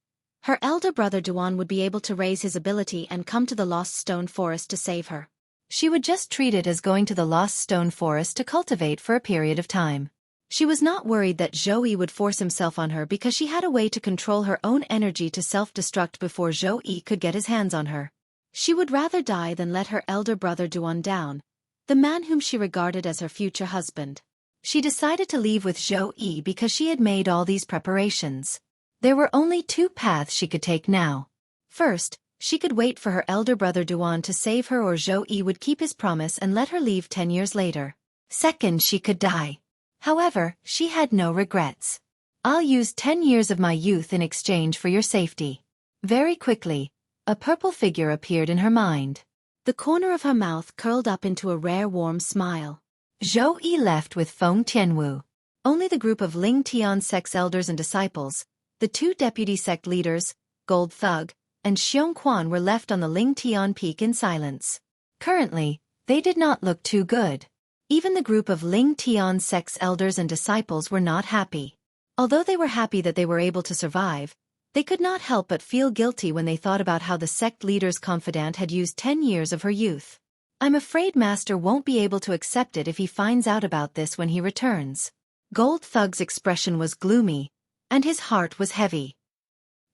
her elder brother Duan would be able to raise his ability and come to the Lost Stone Forest to save her. She would just treat it as going to the Lost Stone Forest to cultivate for a period of time. She was not worried that Zhou Yi would force himself on her because she had a way to control her own energy to self-destruct before Zhou Yi could get his hands on her. She would rather die than let her elder brother Duan down, the man whom she regarded as her future husband. She decided to leave with Zhou Yi because she had made all these preparations. There were only 2 paths she could take now. First, she could wait for her elder brother Duan to save her, or Zhou Yi would keep his promise and let her leave 10 years later. Second, she could die. However, she had no regrets. "I'll use 10 years of my youth in exchange for your safety." Very quickly, a purple figure appeared in her mind. The corner of her mouth curled up into a rare warm smile. Zhou Yi left with Feng Tianwu. Only the group of Lingtian sect's elders and disciples, the 2 deputy sect leaders, Gold Thug, and Xueqi were left on the Lingtian peak in silence. Currently, they did not look too good. Even the group of Lingtian sect's elders and disciples were not happy. Although they were happy that they were able to survive, they could not help but feel guilty when they thought about how the sect leader's confidant had used 10 years of her youth. "I'm afraid Master won't be able to accept it if he finds out about this when he returns." Gold Thug's expression was gloomy, and his heart was heavy.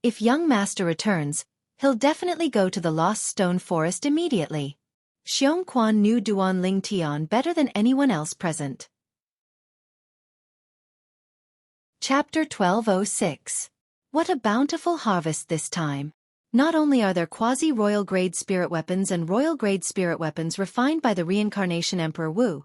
If young Master returns, he'll definitely go to the Lost Stone Forest immediately. Xueqi knew Duan Lingtian better than anyone else present. Chapter 1206. What a bountiful harvest this time. Not only are there quasi-royal grade spirit weapons and royal grade spirit weapons refined by the reincarnation Emperor Wu,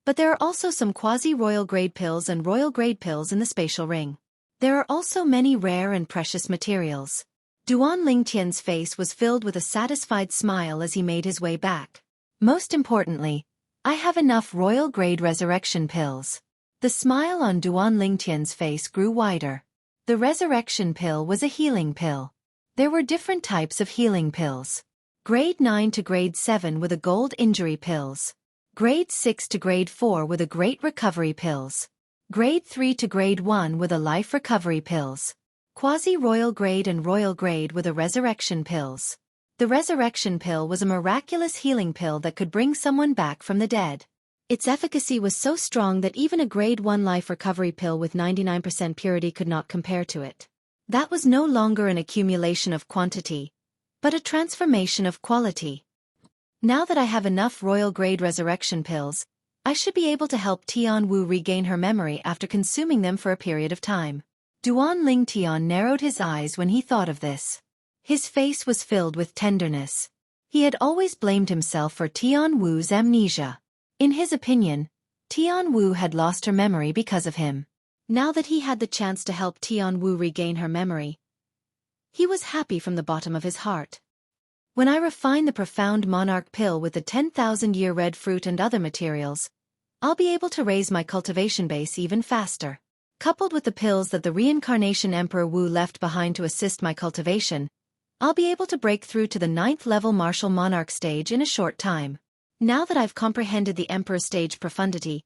But there are also some quasi-royal grade pills and royal grade pills in the spatial ring. There are also many rare and precious materials. Duan Lingtian's face was filled with a satisfied smile as he made his way back. Most importantly, I have enough royal grade resurrection pills. The smile on Duan Lingtian's face grew wider. The resurrection pill was a healing pill. There were different types of healing pills. Grade 9 to Grade 7 were the gold injury pills. Grade 6 to Grade 4 were the great recovery pills. Grade 3 to Grade 1 were the life recovery pills. Quasi-royal grade and royal grade were the resurrection pills. The resurrection pill was a miraculous healing pill that could bring someone back from the dead. Its efficacy was so strong that even a Grade 1 life recovery pill with 99% purity could not compare to it. That was no longer an accumulation of quantity, but a transformation of quality. Now that I have enough royal grade resurrection pills, I should be able to help Tian Wu regain her memory after consuming them for a period of time. Duan Lingtian narrowed his eyes when he thought of this. His face was filled with tenderness. He had always blamed himself for Tian Wu's amnesia. In his opinion, Tian Wu had lost her memory because of him. Now that he had the chance to help Tian Wu regain her memory, he was happy from the bottom of his heart. When I refine the profound monarch pill with the 10,000-year red fruit and other materials, I'll be able to raise my cultivation base even faster. Coupled with the pills that the reincarnation Emperor Wu left behind to assist my cultivation, I'll be able to break through to the 9th level martial monarch stage in a short time. Now that I've comprehended the Emperor stage profundity,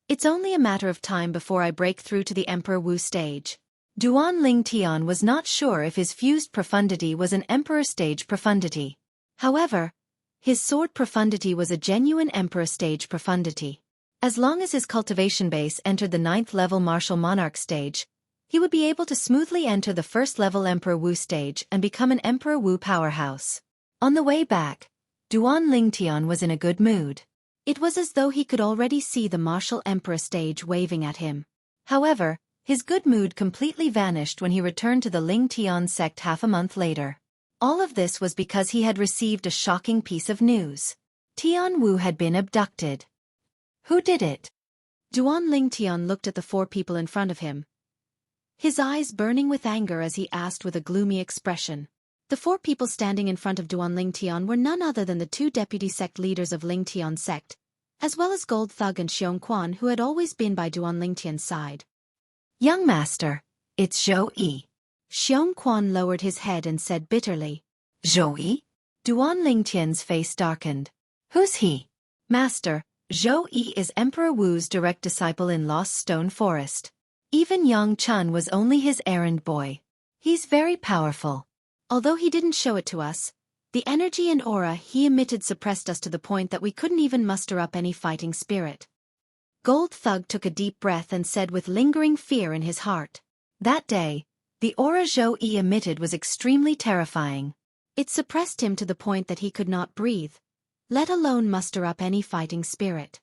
it's only a matter of time before I break through to the Emperor Wu stage. Duan Lingtian was not sure if his fused profundity was an Emperor stage profundity. However, his sword profundity was a genuine Emperor stage profundity. As long as his cultivation base entered the 9th level martial monarch stage, he would be able to smoothly enter the 1st level Emperor Wu stage and become an Emperor Wu powerhouse. On the way back, Duan Lingtian was in a good mood. It was as though he could already see the martial emperor stage waving at him. However, his good mood completely vanished when he returned to the Lingtian sect half a month later. All of this was because he had received a shocking piece of news. Tian Wu had been abducted. Who did it? Duan Lingtian looked at the 4 people in front of him, his eyes burning with anger as he asked with a gloomy expression. The 4 people standing in front of Duan Lingtian were none other than the 2 deputy sect leaders of Lingtian sect, as well as Gold Thug and Xueqi, who had always been by Duan Lingtian's side. Young master, it's Xueqi. Xueqi lowered his head and said bitterly. Xueqi? Duan Lingtian's face darkened. Who's he? Master, Xueqi is Emperor Wu's direct disciple in Lost Stone Forest. Even Yang Chun was only his errand boy. He's very powerful. Although he didn't show it to us, the energy and aura he emitted suppressed us to the point that we couldn't even muster up any fighting spirit. Gold Thug took a deep breath and said with lingering fear in his heart. That day, the aura Xueqi emitted was extremely terrifying. It suppressed him to the point that he could not breathe, let alone muster up any fighting spirit.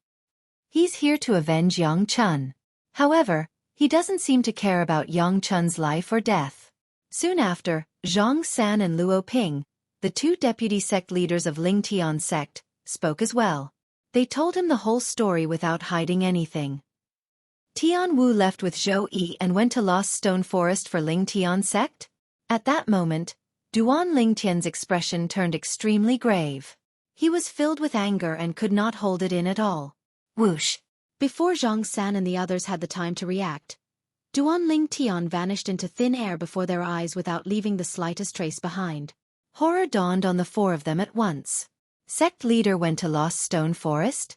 He's here to avenge Yang Chun. However, he doesn't seem to care about Yang Chun's life or death. Soon after, Zhang San and Luo Ping, the 2 deputy sect leaders of Lingtian sect, spoke as well. They told him the whole story without hiding anything. Tian Wu left with Xueqi and went to Lost Stone Forest for Lingtian sect? At that moment, Duan Lingtian's expression turned extremely grave. He was filled with anger and could not hold it in at all. Whoosh! Before Zhang San and the others had the time to react, Duan Lingtian vanished into thin air before their eyes without leaving the slightest trace behind. Horror dawned on the 4 of them at once. Sect leader went to Lost Stone Forest?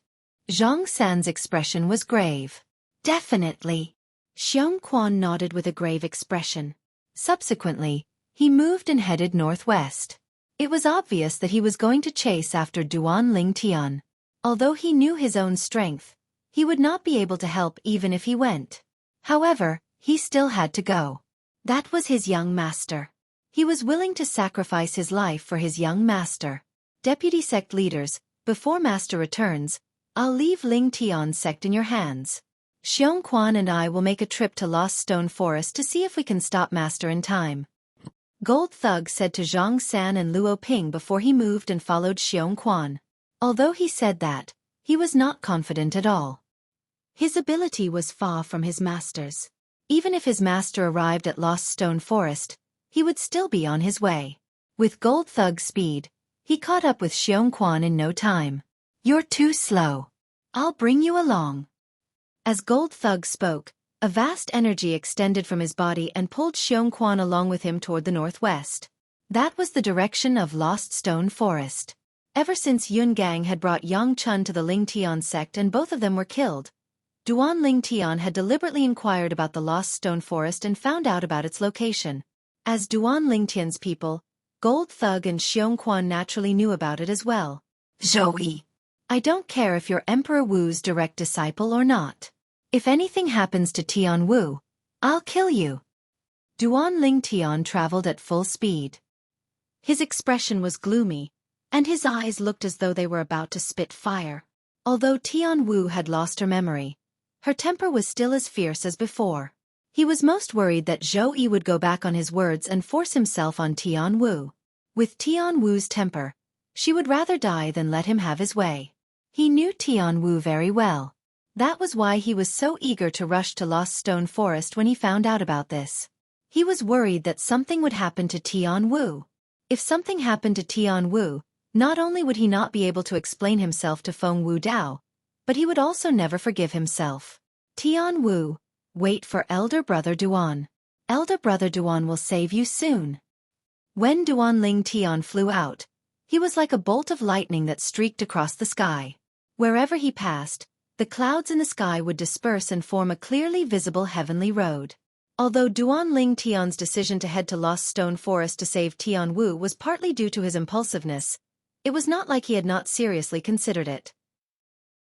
Zhang San's expression was grave. Definitely. Xueqi nodded with a grave expression. Subsequently, he moved and headed northwest. It was obvious that he was going to chase after Duan Lingtian. Although he knew his own strength, he would not be able to help even if he went. However, he still had to go. That was his young master. He was willing to sacrifice his life for his young master. Deputy sect leaders, before master returns, I'll leave Lingtian sect in your hands. Xueqi and I will make a trip to Lost Stone Forest to see if we can stop master in time. Gold Thug said to Zhang San and Luo Ping before he moved and followed Xueqi. Although he said that, he was not confident at all. His ability was far from his master's. Even if his master arrived at Lost Stone Forest, he would still be on his way. With Gold Thug's speed, he caught up with Xueqi in no time. "You're too slow. I'll bring you along." As Gold Thug spoke, a vast energy extended from his body and pulled Xueqi along with him toward the northwest. That was the direction of Lost Stone Forest. Ever since Yun Gang had brought Yang Chun to the Ling Tian sect and both of them were killed, Duan Ling Tian had deliberately inquired about the Lost Stone Forest and found out about its location. As Duan Ling Tian's people, Gold Thug and Xueqi naturally knew about it as well. "Xueqi, I don't care if you're Emperor Wu's direct disciple or not. If anything happens to Tian Wu, I'll kill you." Duan Ling Tian traveled at full speed. His expression was gloomy, and his eyes looked as though they were about to spit fire. Although Tian Wu had lost her memory, her temper was still as fierce as before. He was most worried that Xueqi would go back on his words and force himself on Tian Wu. With Tian Wu's temper, she would rather die than let him have his way. He knew Tian Wu very well. That was why he was so eager to rush to Lost Stone Forest when he found out about this. He was worried that something would happen to Tian Wu. If something happened to Tian Wu, not only would he not be able to explain himself to Feng Wu Dao, but he would also never forgive himself. "Tian Wu, wait for elder brother Duan. Elder brother Duan will save you soon." When Duan Ling Tian flew out, he was like a bolt of lightning that streaked across the sky. Wherever he passed, the clouds in the sky would disperse and form a clearly visible heavenly road. Although Duan Ling Tian's decision to head to Lost Stone Forest to save Tian Wu was partly due to his impulsiveness, it was not like he had not seriously considered it.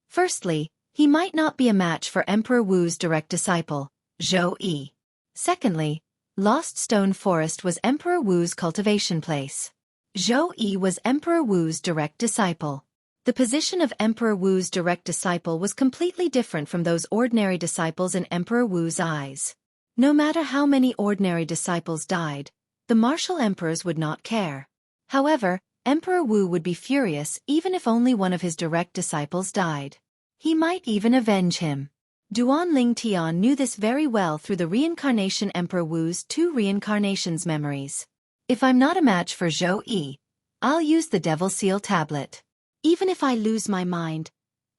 Firstly, he might not be a match for Emperor Wu's direct disciple, Xueqi. Secondly, Lost Stone Forest was Emperor Wu's cultivation place. Xueqi was Emperor Wu's direct disciple. The position of Emperor Wu's direct disciple was completely different from those ordinary disciples in Emperor Wu's eyes. No matter how many ordinary disciples died, the martial emperors would not care. However, Emperor Wu would be furious even if only one of his direct disciples died. He might even avenge him. Duan Ling Tian knew this very well through the reincarnation Emperor Wu's 2 reincarnations memories. "If I'm not a match for Xueqi, I'll use the Devil Seal tablet. Even if I lose my mind,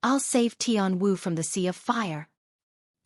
I'll save Tian Wu from the Sea of Fire."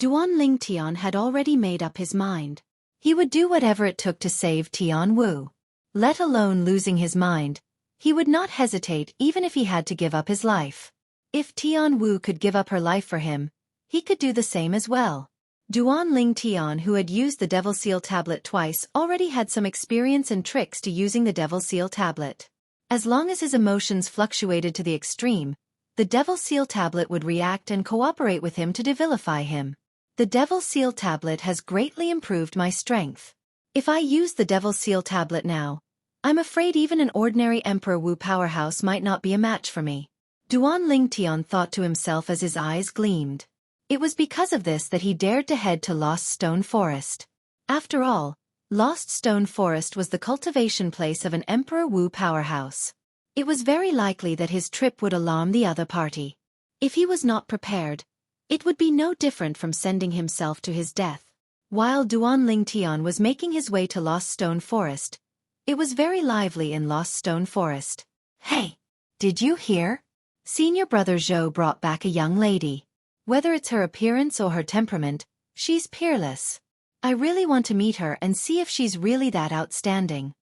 Duan Ling Tian had already made up his mind. He would do whatever it took to save Tian Wu. Let alone losing his mind, he would not hesitate even if he had to give up his life. If Tian Wu could give up her life for him, he could do the same as well. Duan Ling Tian, who had used the Devil Seal tablet twice, already had some experience and tricks to using the Devil Seal tablet. As long as his emotions fluctuated to the extreme, the Devil Seal tablet would react and cooperate with him to devilify him. The Devil Seal tablet has greatly improved my strength. If I use the Devil Seal tablet now, I'm afraid even an ordinary Emperor Wu powerhouse might not be a match for me. Duan Ling Tian thought to himself as his eyes gleamed. It was because of this that he dared to head to Lost Stone Forest. After all, Lost Stone Forest was the cultivation place of an Emperor Wu powerhouse. It was very likely that his trip would alarm the other party. If he was not prepared, it would be no different from sending himself to his death. While Duan Ling Tian was making his way to Lost Stone Forest, it was very lively in Lost Stone Forest. "Hey, did you hear? Senior brother Zhou brought back a young lady. Whether it's her appearance or her temperament, she's peerless. I really want to meet her and see if she's really that outstanding."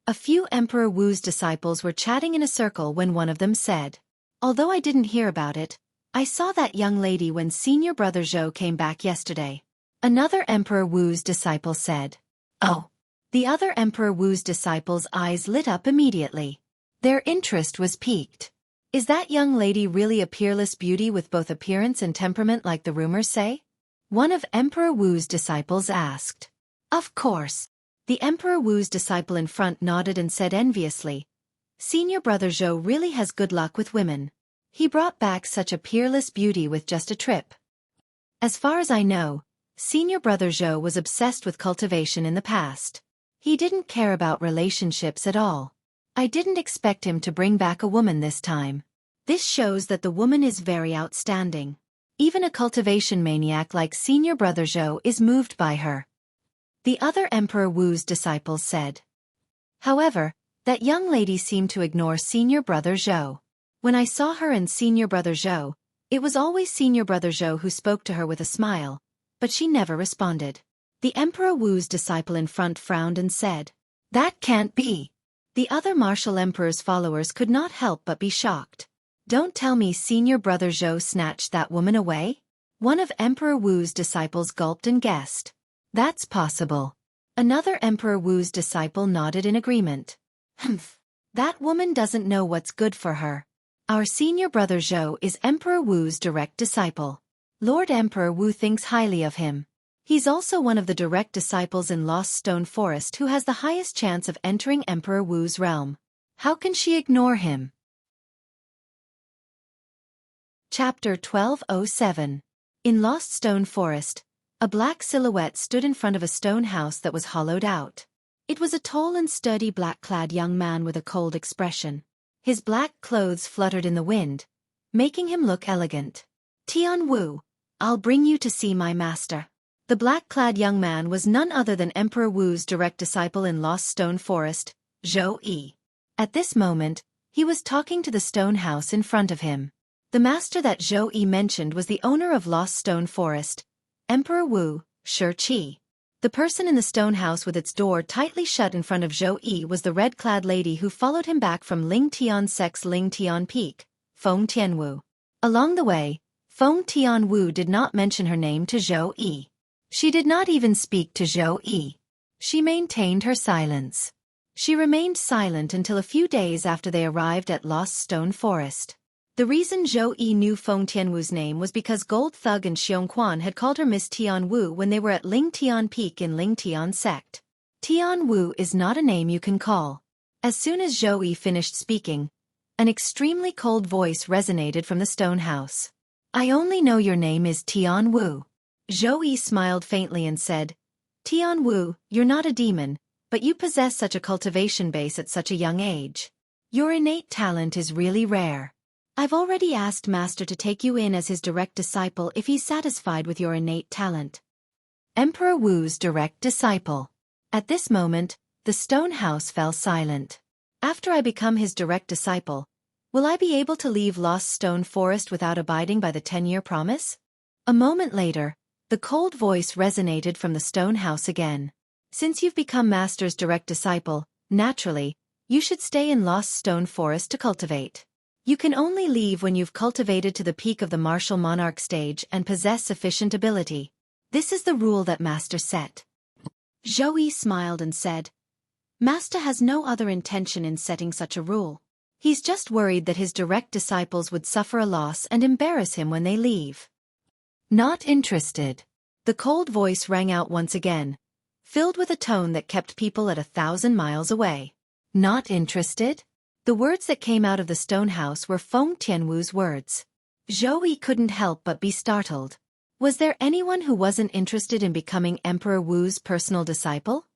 A few Emperor Wu's disciples were chatting in a circle when one of them said, "Although I didn't hear about it, I saw that young lady when senior brother Zhou came back yesterday." Another Emperor Wu's disciple said, "Oh." The other Emperor Wu's disciples' eyes lit up immediately. Their interest was piqued. Is that young lady really a peerless beauty with both appearance and temperament like the rumors say? One of Emperor Wu's disciples asked. Of course. The Emperor Wu's disciple in front nodded and said enviously, "Senior brother Zhou really has good luck with women. He brought back such a peerless beauty with just a trip." As far as I know, senior brother Zhou was obsessed with cultivation in the past. He didn't care about relationships at all. I didn't expect him to bring back a woman this time. This shows that the woman is very outstanding. Even a cultivation maniac like Senior Brother Zhou is moved by her. The other Emperor Wu's disciples said. However, that young lady seemed to ignore Senior Brother Zhou. When I saw her and Senior Brother Zhou, it was always Senior Brother Zhou who spoke to her with a smile, but she never responded. The Emperor Wu's disciple in front frowned and said, "That can't be." The other martial emperor's followers could not help but be shocked. "Don't tell me Senior Brother Zhou snatched that woman away?" One of Emperor Wu's disciples gulped and guessed. "That's possible." Another Emperor Wu's disciple nodded in agreement. "Humph. That woman doesn't know what's good for her. Our Senior Brother Zhou is Emperor Wu's direct disciple. Lord Emperor Wu thinks highly of him. He's also one of the direct disciples in Lost Stone Forest who has the highest chance of entering Emperor Wu's realm. How can she ignore him?" Chapter 1207. In Lost Stone Forest, a black silhouette stood in front of a stone house that was hollowed out. It was a tall and sturdy black-clad young man with a cold expression. His black clothes fluttered in the wind, making him look elegant. "Tian Wu, I'll bring you to see my master." The black-clad young man was none other than Emperor Wu's direct disciple in Lost Stone Forest, Xueqi. At this moment, he was talking to the stone house in front of him. The master that Xueqi mentioned was the owner of Lost Stone Forest, Emperor Wu, Xueqi. The person in the stone house with its door tightly shut in front of Xueqi was the red-clad lady who followed him back from Ling Tian Sec's Ling Tian Peak, Feng Tianwu. Along the way, Feng Tianwu did not mention her name to Xueqi. She did not even speak to Xueqi. She maintained her silence. She remained silent until a few days after they arrived at Lost Stone Forest. The reason Xueqi knew Feng Tianwu's name was because Gold Thug and Xiongquan had called her Miss Tianwu when they were at Ling Tian Peak in Ling Tian Sect. Tianwu is not a name you can call. As soon as Xueqi finished speaking, an extremely cold voice resonated from the stone house. "I only know your name is Tianwu." Xueqi smiled faintly and said, "Tianwu, you're not a demon, but you possess such a cultivation base at such a young age. Your innate talent is really rare. I've already asked Master to take you in as his direct disciple if he's satisfied with your innate talent." Emperor Wu's direct disciple. At this moment, the stone house fell silent. "After I become his direct disciple, will I be able to leave Lost Stone Forest without abiding by the 10-year promise?" A moment later, the cold voice resonated from the stone house again. "Since you've become Master's direct disciple, naturally, you should stay in Lost Stone Forest to cultivate. You can only leave when you've cultivated to the peak of the martial monarch stage and possess sufficient ability. This is the rule that Master set." Xueqi smiled and said, "Master has no other intention in setting such a rule. He's just worried that his direct disciples would suffer a loss and embarrass him when they leave." "Not interested." The cold voice rang out once again, filled with a tone that kept people at 1,000 miles away. "Not interested?" The words that came out of the stone house were Feng Tianwu's words. Xueqi couldn't help but be startled. Was there anyone who wasn't interested in becoming Emperor Wu's personal disciple?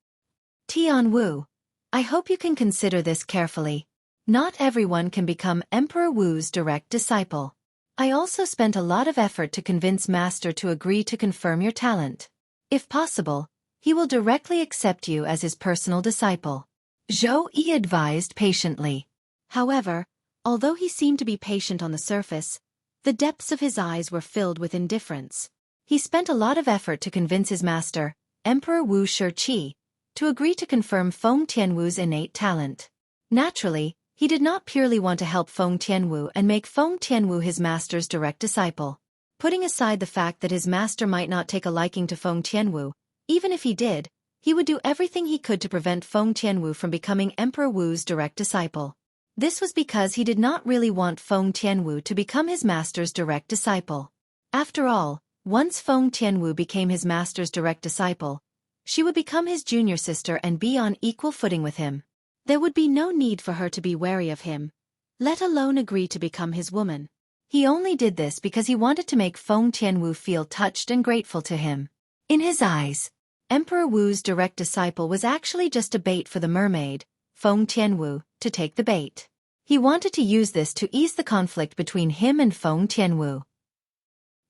"Tianwu, I hope you can consider this carefully. Not everyone can become Emperor Wu's direct disciple. I also spent a lot of effort to convince Master to agree to confirm your talent. If possible, he will directly accept you as his personal disciple," Xueqi advised patiently. However, although he seemed to be patient on the surface, the depths of his eyes were filled with indifference. He spent a lot of effort to convince his master, Emperor Wu Xueqi, to agree to confirm Feng Tianwu's innate talent. Naturally, he did not purely want to help Feng Tianwu and make Feng Tianwu his master's direct disciple. Putting aside the fact that his master might not take a liking to Feng Tianwu, even if he did, he would do everything he could to prevent Feng Tianwu from becoming Emperor Wu's direct disciple. This was because he did not really want Feng Tianwu to become his master's direct disciple. After all, once Feng Tianwu became his master's direct disciple, she would become his junior sister and be on equal footing with him. There would be no need for her to be wary of him, let alone agree to become his woman. He only did this because he wanted to make Feng Tianwu feel touched and grateful to him. In his eyes, Emperor Wu's direct disciple was actually just a bait for the mermaid, Feng Tianwu, to take the bait. He wanted to use this to ease the conflict between him and Feng Tianwu.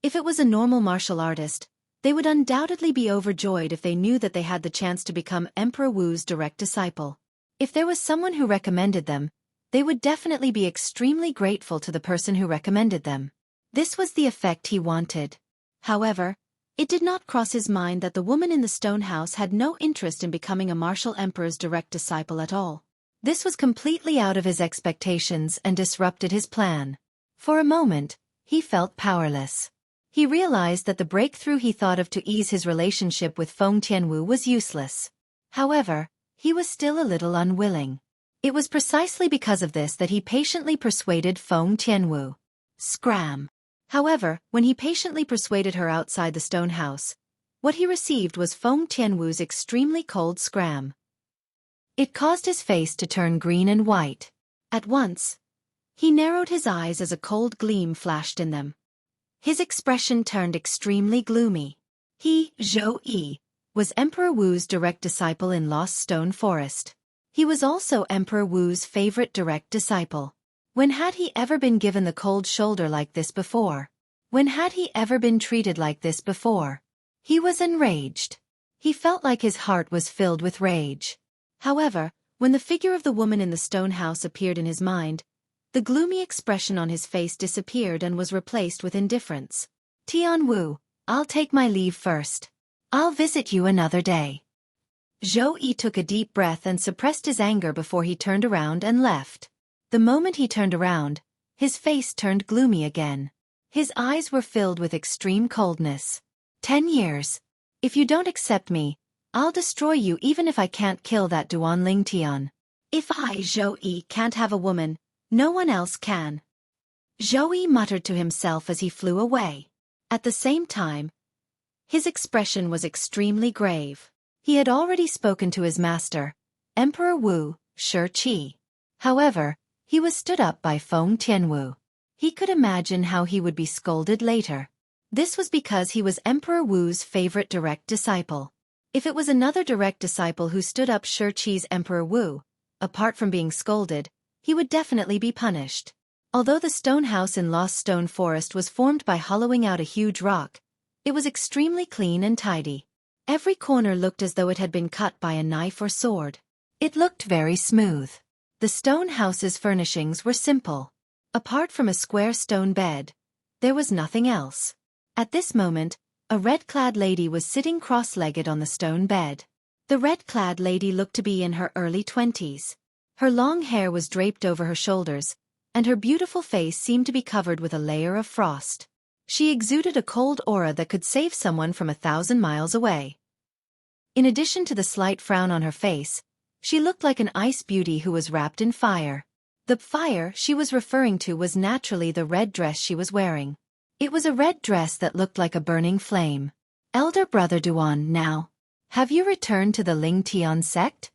If it was a normal martial artist, they would undoubtedly be overjoyed if they knew that they had the chance to become Emperor Wu's direct disciple. If there was someone who recommended them, they would definitely be extremely grateful to the person who recommended them. This was the effect he wanted. However, it did not cross his mind that the woman in the stone house had no interest in becoming a martial emperor's direct disciple at all. This was completely out of his expectations and disrupted his plan. For a moment, he felt powerless. He realized that the breakthrough he thought of to ease his relationship with Feng Tianwu was useless. However, he was still a little unwilling. It was precisely because of this that he patiently persuaded Feng Tianwu. Scram. However, when he patiently persuaded her outside the stone house, what he received was Feng Tianwu's extremely cold scram. It caused his face to turn green and white. At once, he narrowed his eyes as a cold gleam flashed in them. His expression turned extremely gloomy. He, Xueqi, was Emperor Wu's direct disciple in Lost Stone Forest. He was also Emperor Wu's favorite direct disciple. When had he ever been given the cold shoulder like this before? When had he ever been treated like this before? He was enraged. He felt like his heart was filled with rage. However, when the figure of the woman in the stone house appeared in his mind, the gloomy expression on his face disappeared and was replaced with indifference. Tianwu, I'll take my leave first. I'll visit you another day. Xueqi took a deep breath and suppressed his anger before he turned around and left. The moment he turned around, his face turned gloomy again. His eyes were filled with extreme coldness. 10 years. If you don't accept me, I'll destroy you even if I can't kill that Duan Tian. If I, Xueqi, can't have a woman, no one else can. Xueqi muttered to himself as he flew away. At the same time, his expression was extremely grave. He had already spoken to his master, Emperor Wu, Xueqi. However, he was stood up by Feng Tianwu. He could imagine how he would be scolded later. This was because he was Emperor Wu's favorite direct disciple. If it was another direct disciple who stood up Xueqi's Emperor Wu, apart from being scolded, he would definitely be punished. Although the stone house in Lost Stone Forest was formed by hollowing out a huge rock, it was extremely clean and tidy. Every corner looked as though it had been cut by a knife or sword. It looked very smooth. The stone house's furnishings were simple. Apart from a square stone bed, there was nothing else. At this moment, a red-clad lady was sitting cross-legged on the stone bed. The red-clad lady looked to be in her early 20s. Her long hair was draped over her shoulders, and her beautiful face seemed to be covered with a layer of frost. She exuded a cold aura that could save someone from 1,000 miles away. In addition to the slight frown on her face, she looked like an ice beauty who was wrapped in fire. The fire she was referring to was naturally the red dress she was wearing. It was a red dress that looked like a burning flame. Elder Brother Duan, now, have you returned to the Ling Tian sect?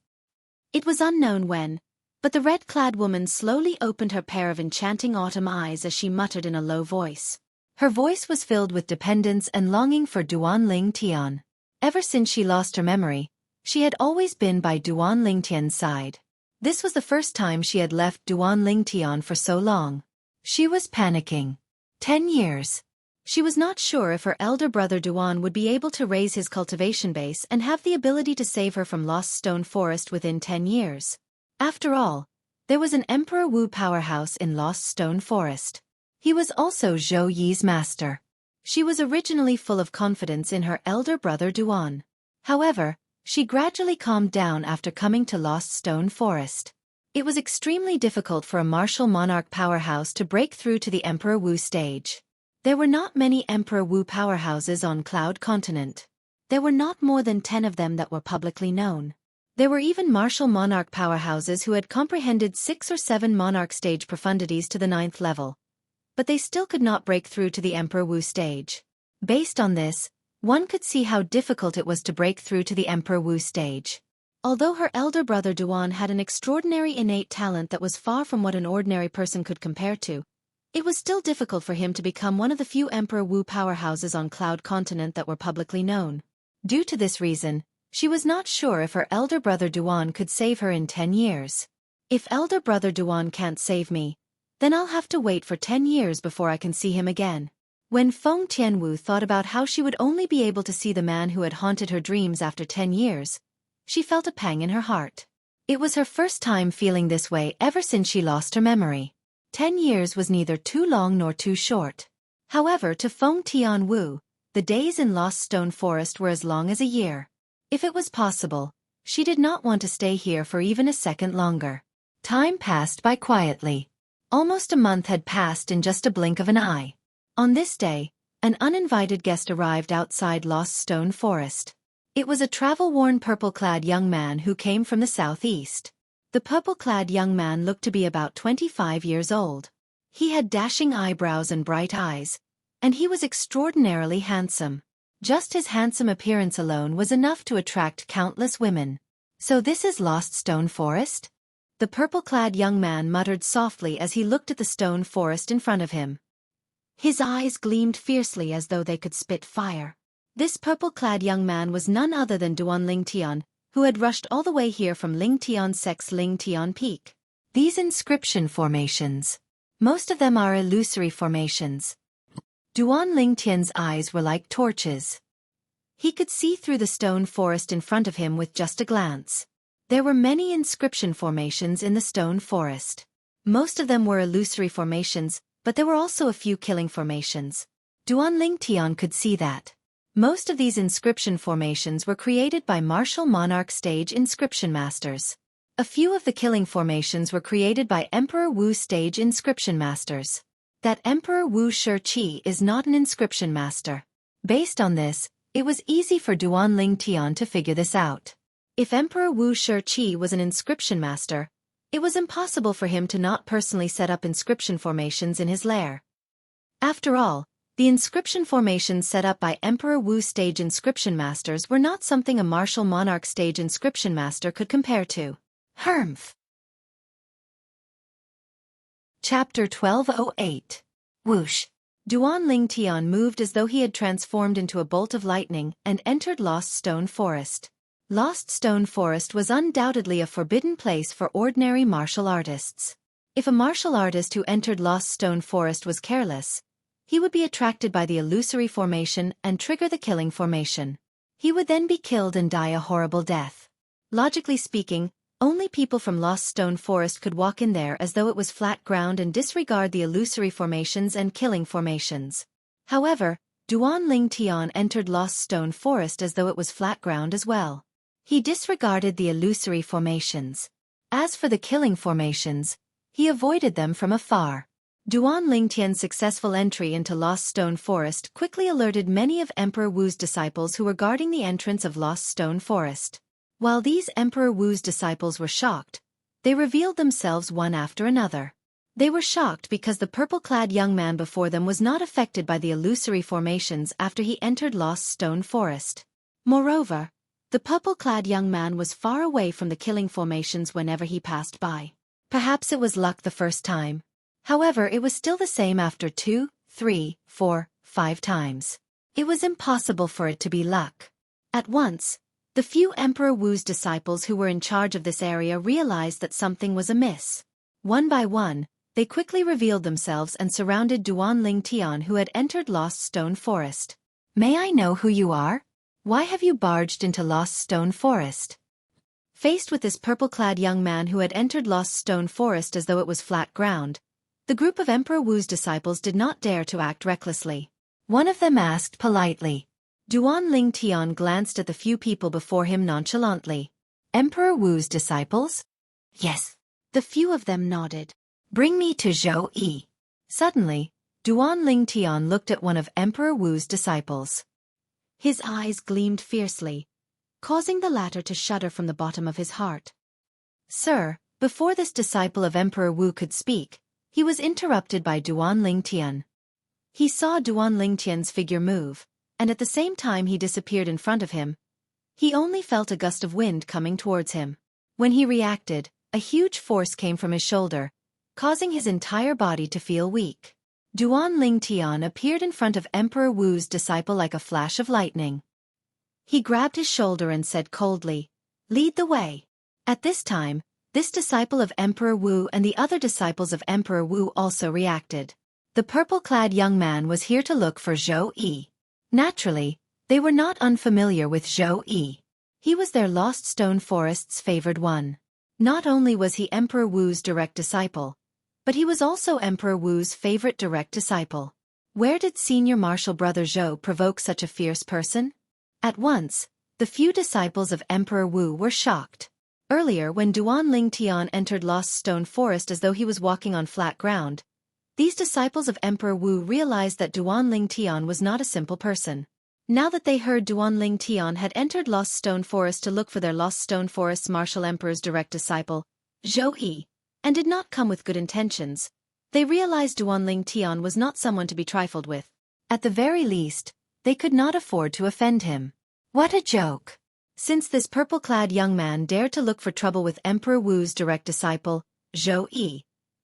It was unknown when, but the red-clad woman slowly opened her pair of enchanting autumn eyes as she muttered in a low voice. Her voice was filled with dependence and longing for Duan Ling Tian. Ever since she lost her memory, she had always been by Duan Ling Tian's side. This was the first time she had left Duan Ling Tian for so long. She was panicking. 10 years. She was not sure if her elder brother Duan would be able to raise his cultivation base and have the ability to save her from Lost Stone Forest within 10 years. After all, there was an Emperor Wu powerhouse in Lost Stone Forest. He was also Zhou Yi's master. She was originally full of confidence in her elder brother Duan. However, she gradually calmed down after coming to Lost Stone Forest. It was extremely difficult for a martial monarch powerhouse to break through to the Emperor Wu stage. There were not many Emperor Wu powerhouses on Cloud Continent. There were not more than 10 of them that were publicly known. There were even martial monarch powerhouses who had comprehended 6 or 7 monarch stage profundities to the 9th level. But they still could not break through to the Emperor Wu stage. Based on this, one could see how difficult it was to break through to the Emperor Wu stage. Although her elder brother Duan had an extraordinary innate talent that was far from what an ordinary person could compare to, it was still difficult for him to become one of the few Emperor Wu powerhouses on Cloud Continent that were publicly known. Due to this reason, she was not sure if her elder brother Duan could save her in 10 years. If elder brother Duan can't save me, then I'll have to wait for 10 years before I can see him again. When Feng Tianwu thought about how she would only be able to see the man who had haunted her dreams after 10 years, she felt a pang in her heart. It was her first time feeling this way ever since she lost her memory. 10 years was neither too long nor too short. However, to Feng Tianwu, the days in Lost Stone Forest were as long as a year. If it was possible, she did not want to stay here for even a second longer. Time passed by quietly. Almost a month had passed in just a blink of an eye. On this day, an uninvited guest arrived outside Lost Stone Forest. It was a travel-worn purple-clad young man who came from the southeast. The purple-clad young man looked to be about 25 years old. He had dashing eyebrows and bright eyes, and he was extraordinarily handsome. Just his handsome appearance alone was enough to attract countless women. "So this is Lost Stone Forest?" The purple-clad young man muttered softly as he looked at the stone forest in front of him. His eyes gleamed fiercely as though they could spit fire. This purple-clad young man was none other than Duan Lingtian, who had rushed all the way here from Lingtian Sec's Lingtian Peak. These inscription formations. Most of them are illusory formations. Duan Lingtian's eyes were like torches. He could see through the stone forest in front of him with just a glance. There were many inscription formations in the stone forest. Most of them were illusory formations, but there were also a few killing formations. Duan Lingtian could see that. Most of these inscription formations were created by martial monarch stage inscription masters. A few of the killing formations were created by Emperor Wu stage inscription masters. That Emperor Wu Xueqi is not an inscription master. Based on this, it was easy for Duan Lingtian to figure this out. If Emperor Wu Xueqi was an inscription master, it was impossible for him to not personally set up inscription formations in his lair. After all, the inscription formations set up by Emperor Wu stage inscription masters were not something a martial monarch stage inscription master could compare to. Humph. Chapter 1208. Whoosh. Duan Lingtian moved as though he had transformed into a bolt of lightning and entered Lost Stone Forest. Lost Stone Forest was undoubtedly a forbidden place for ordinary martial artists. If a martial artist who entered Lost Stone Forest was careless, he would be attracted by the illusory formation and trigger the killing formation. He would then be killed and die a horrible death. Logically speaking, only people from Lost Stone Forest could walk in there as though it was flat ground and disregard the illusory formations and killing formations. However, Duan Lingtian entered Lost Stone Forest as though it was flat ground as well. He disregarded the illusory formations. As for the killing formations, he avoided them from afar. Duan Lingtian's successful entry into Lost Stone Forest quickly alerted many of Emperor Wu's disciples who were guarding the entrance of Lost Stone Forest. While these Emperor Wu's disciples were shocked, they revealed themselves one after another. They were shocked because the purple-clad young man before them was not affected by the illusory formations after he entered Lost Stone Forest. Moreover, the purple-clad young man was far away from the killing formations whenever he passed by. Perhaps it was luck the first time. However, it was still the same after 2, 3, 4, 5 times. It was impossible for it to be luck. At once, the few Emperor Wu's disciples who were in charge of this area realized that something was amiss. One by one, they quickly revealed themselves and surrounded Duan Lingtian, who had entered Lost Stone Forest. "May I know who you are? Why have you barged into Lost Stone Forest?" Faced with this purple-clad young man who had entered Lost Stone Forest as though it was flat ground, the group of Emperor Wu's disciples did not dare to act recklessly. One of them asked politely. Duan Lingtian glanced at the few people before him nonchalantly. "Emperor Wu's disciples?" "Yes." The few of them nodded. "Bring me to Xueqi." Suddenly, Duan Lingtian looked at one of Emperor Wu's disciples. His eyes gleamed fiercely, causing the latter to shudder from the bottom of his heart. "Sir," before this disciple of Emperor Wu could speak, he was interrupted by Duan Lingtian. He saw Duan Lingtian's figure move, and at the same time he disappeared in front of him. He only felt a gust of wind coming towards him. When he reacted, a huge force came from his shoulder, causing his entire body to feel weak. Duan Lingtian appeared in front of Emperor Wu's disciple like a flash of lightning. He grabbed his shoulder and said coldly, "Lead the way." At this time, this disciple of Emperor Wu and the other disciples of Emperor Wu also reacted. The purple-clad young man was here to look for Xueqi. Naturally, they were not unfamiliar with Xueqi. He was their Lost Stone Forest's favored one. Not only was he Emperor Wu's direct disciple, but he was also Emperor Wu's favorite direct disciple. Where did Senior Martial Brother Zhou provoke such a fierce person? At once, the few disciples of Emperor Wu were shocked. Earlier, when Duan Lingtian entered Lost Stone Forest as though he was walking on flat ground, these disciples of Emperor Wu realized that Duan Lingtian was not a simple person. Now that they heard Duan Lingtian had entered Lost Stone Forest to look for their Lost Stone Forest's martial emperor's direct disciple, Xueqi, and did not come with good intentions, they realized Duan Lingtian was not someone to be trifled with. At the very least, they could not afford to offend him. What a joke! Since this purple-clad young man dared to look for trouble with Emperor Wu's direct disciple, Xueqi,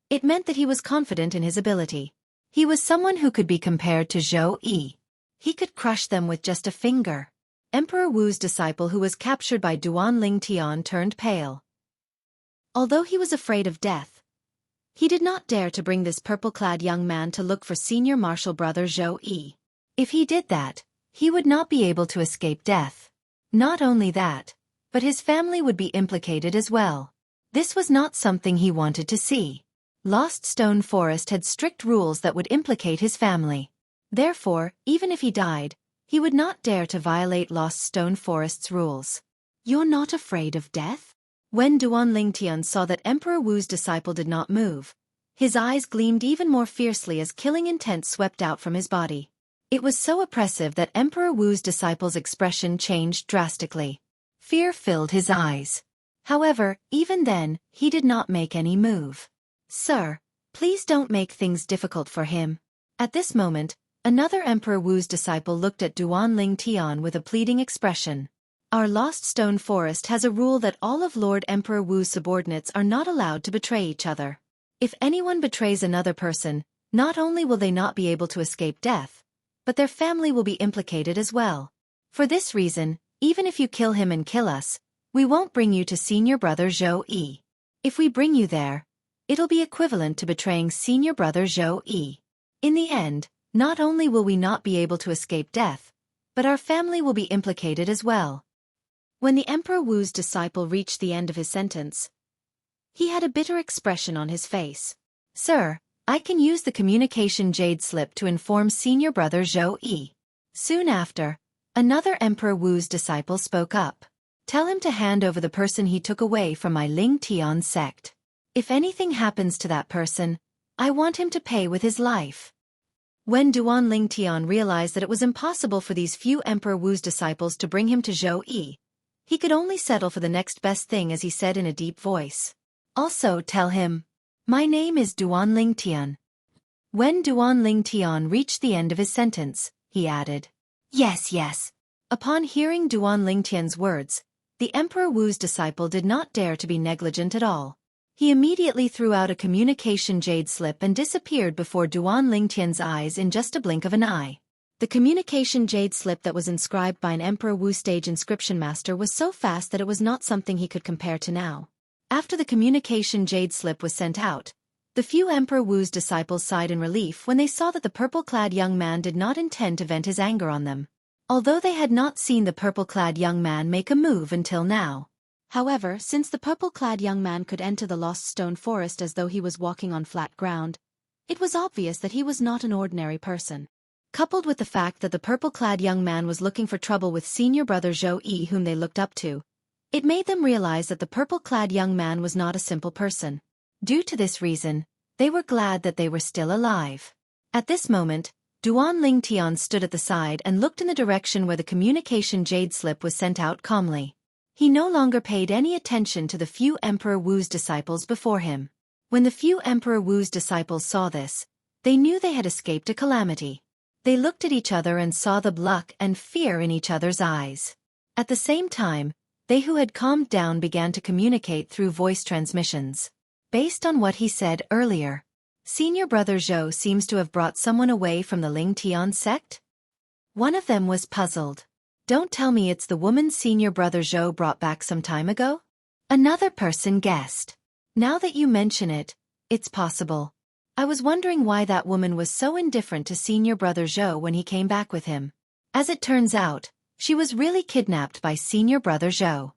it meant that he was confident in his ability. He was someone who could be compared to Xueqi. He could crush them with just a finger. Emperor Wu's disciple who was captured by Duan Lingtian turned pale. Although he was afraid of death, he did not dare to bring this purple-clad young man to look for Senior Martial Brother Xueqi. If he did that, he would not be able to escape death. Not only that, but his family would be implicated as well. This was not something he wanted to see. Lost Stone Forest had strict rules that would implicate his family. Therefore, even if he died, he would not dare to violate Lost Stone Forest's rules. You're not afraid of death? When Duan Lingtian saw that Emperor Wu's disciple did not move, his eyes gleamed even more fiercely as killing intent swept out from his body. It was so oppressive that Emperor Wu's disciple's expression changed drastically. Fear filled his eyes. However, even then, he did not make any move. Sir, please don't make things difficult for him. At this moment, another Emperor Wu's disciple looked at Duan Lingtian with a pleading expression. Our Lost Stone Forest has a rule that all of Lord Emperor Wu's subordinates are not allowed to betray each other. If anyone betrays another person, not only will they not be able to escape death, but their family will be implicated as well. For this reason, even if you kill him and kill us, we won't bring you to Senior Brother Xueqi. If we bring you there, it'll be equivalent to betraying Senior Brother Xueqi. In the end, not only will we not be able to escape death, but our family will be implicated as well. When the Emperor Wu's disciple reached the end of his sentence, he had a bitter expression on his face. Sir, I can use the communication jade slip to inform Senior Brother Xueqi. Soon after, another Emperor Wu's disciple spoke up. Tell him to hand over the person he took away from my Lingtian sect. If anything happens to that person, I want him to pay with his life. When Duan Lingtian realized that it was impossible for these few Emperor Wu's disciples to bring him to Xueqi, he could only settle for the next best thing as he said in a deep voice. Also tell him, my name is Duan Lingtian. When Duan Lingtian reached the end of his sentence, he added, yes, yes. Upon hearing Duan Lingtian's words, the Emperor Wu's disciple did not dare to be negligent at all. He immediately threw out a communication jade slip and disappeared before Duan Lingtian's eyes in just a blink of an eye. The communication jade slip that was inscribed by an Emperor Wu stage inscription master was so fast that it was not something he could compare to now. After the communication jade slip was sent out, the few Emperor Wu's disciples sighed in relief when they saw that the purple-clad young man did not intend to vent his anger on them, although they had not seen the purple-clad young man make a move until now. However, since the purple-clad young man could enter the Lost Stone Forest as though he was walking on flat ground, it was obvious that he was not an ordinary person. Coupled with the fact that the purple-clad young man was looking for trouble with Senior Brother Xueqi whom they looked up to, it made them realize that the purple-clad young man was not a simple person. Due to this reason, they were glad that they were still alive. At this moment, Duan Lingtian stood at the side and looked in the direction where the communication jade slip was sent out calmly. He no longer paid any attention to the few Emperor Wu's disciples before him. When the few Emperor Wu's disciples saw this, they knew they had escaped a calamity. They looked at each other and saw the luck and fear in each other's eyes. At the same time, they who had calmed down began to communicate through voice transmissions. Based on what he said earlier, Senior Brother Zhou seems to have brought someone away from the Lingtian sect? One of them was puzzled. Don't tell me it's the woman Senior Brother Zhou brought back some time ago? Another person guessed. Now that you mention it, it's possible. I was wondering why that woman was so indifferent to senior brother Zhou when he came back with him. As it turns out, she was really kidnapped by senior brother Zhou.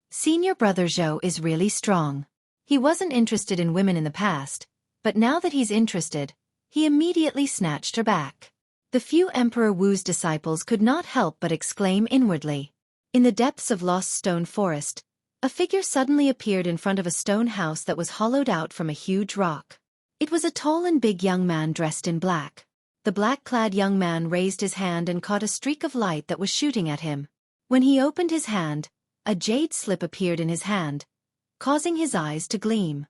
Senior brother Zhou is really strong. He wasn't interested in women in the past, but now that he's interested, he immediately snatched her back. The few Emperor Wu's disciples could not help but exclaim inwardly. In the depths of Lost Stone Forest, a figure suddenly appeared in front of a stone house that was hollowed out from a huge rock. It was a tall and big young man dressed in black. The black-clad young man raised his hand and caught a streak of light that was shooting at him. When he opened his hand, a jade slip appeared in his hand, causing his eyes to gleam.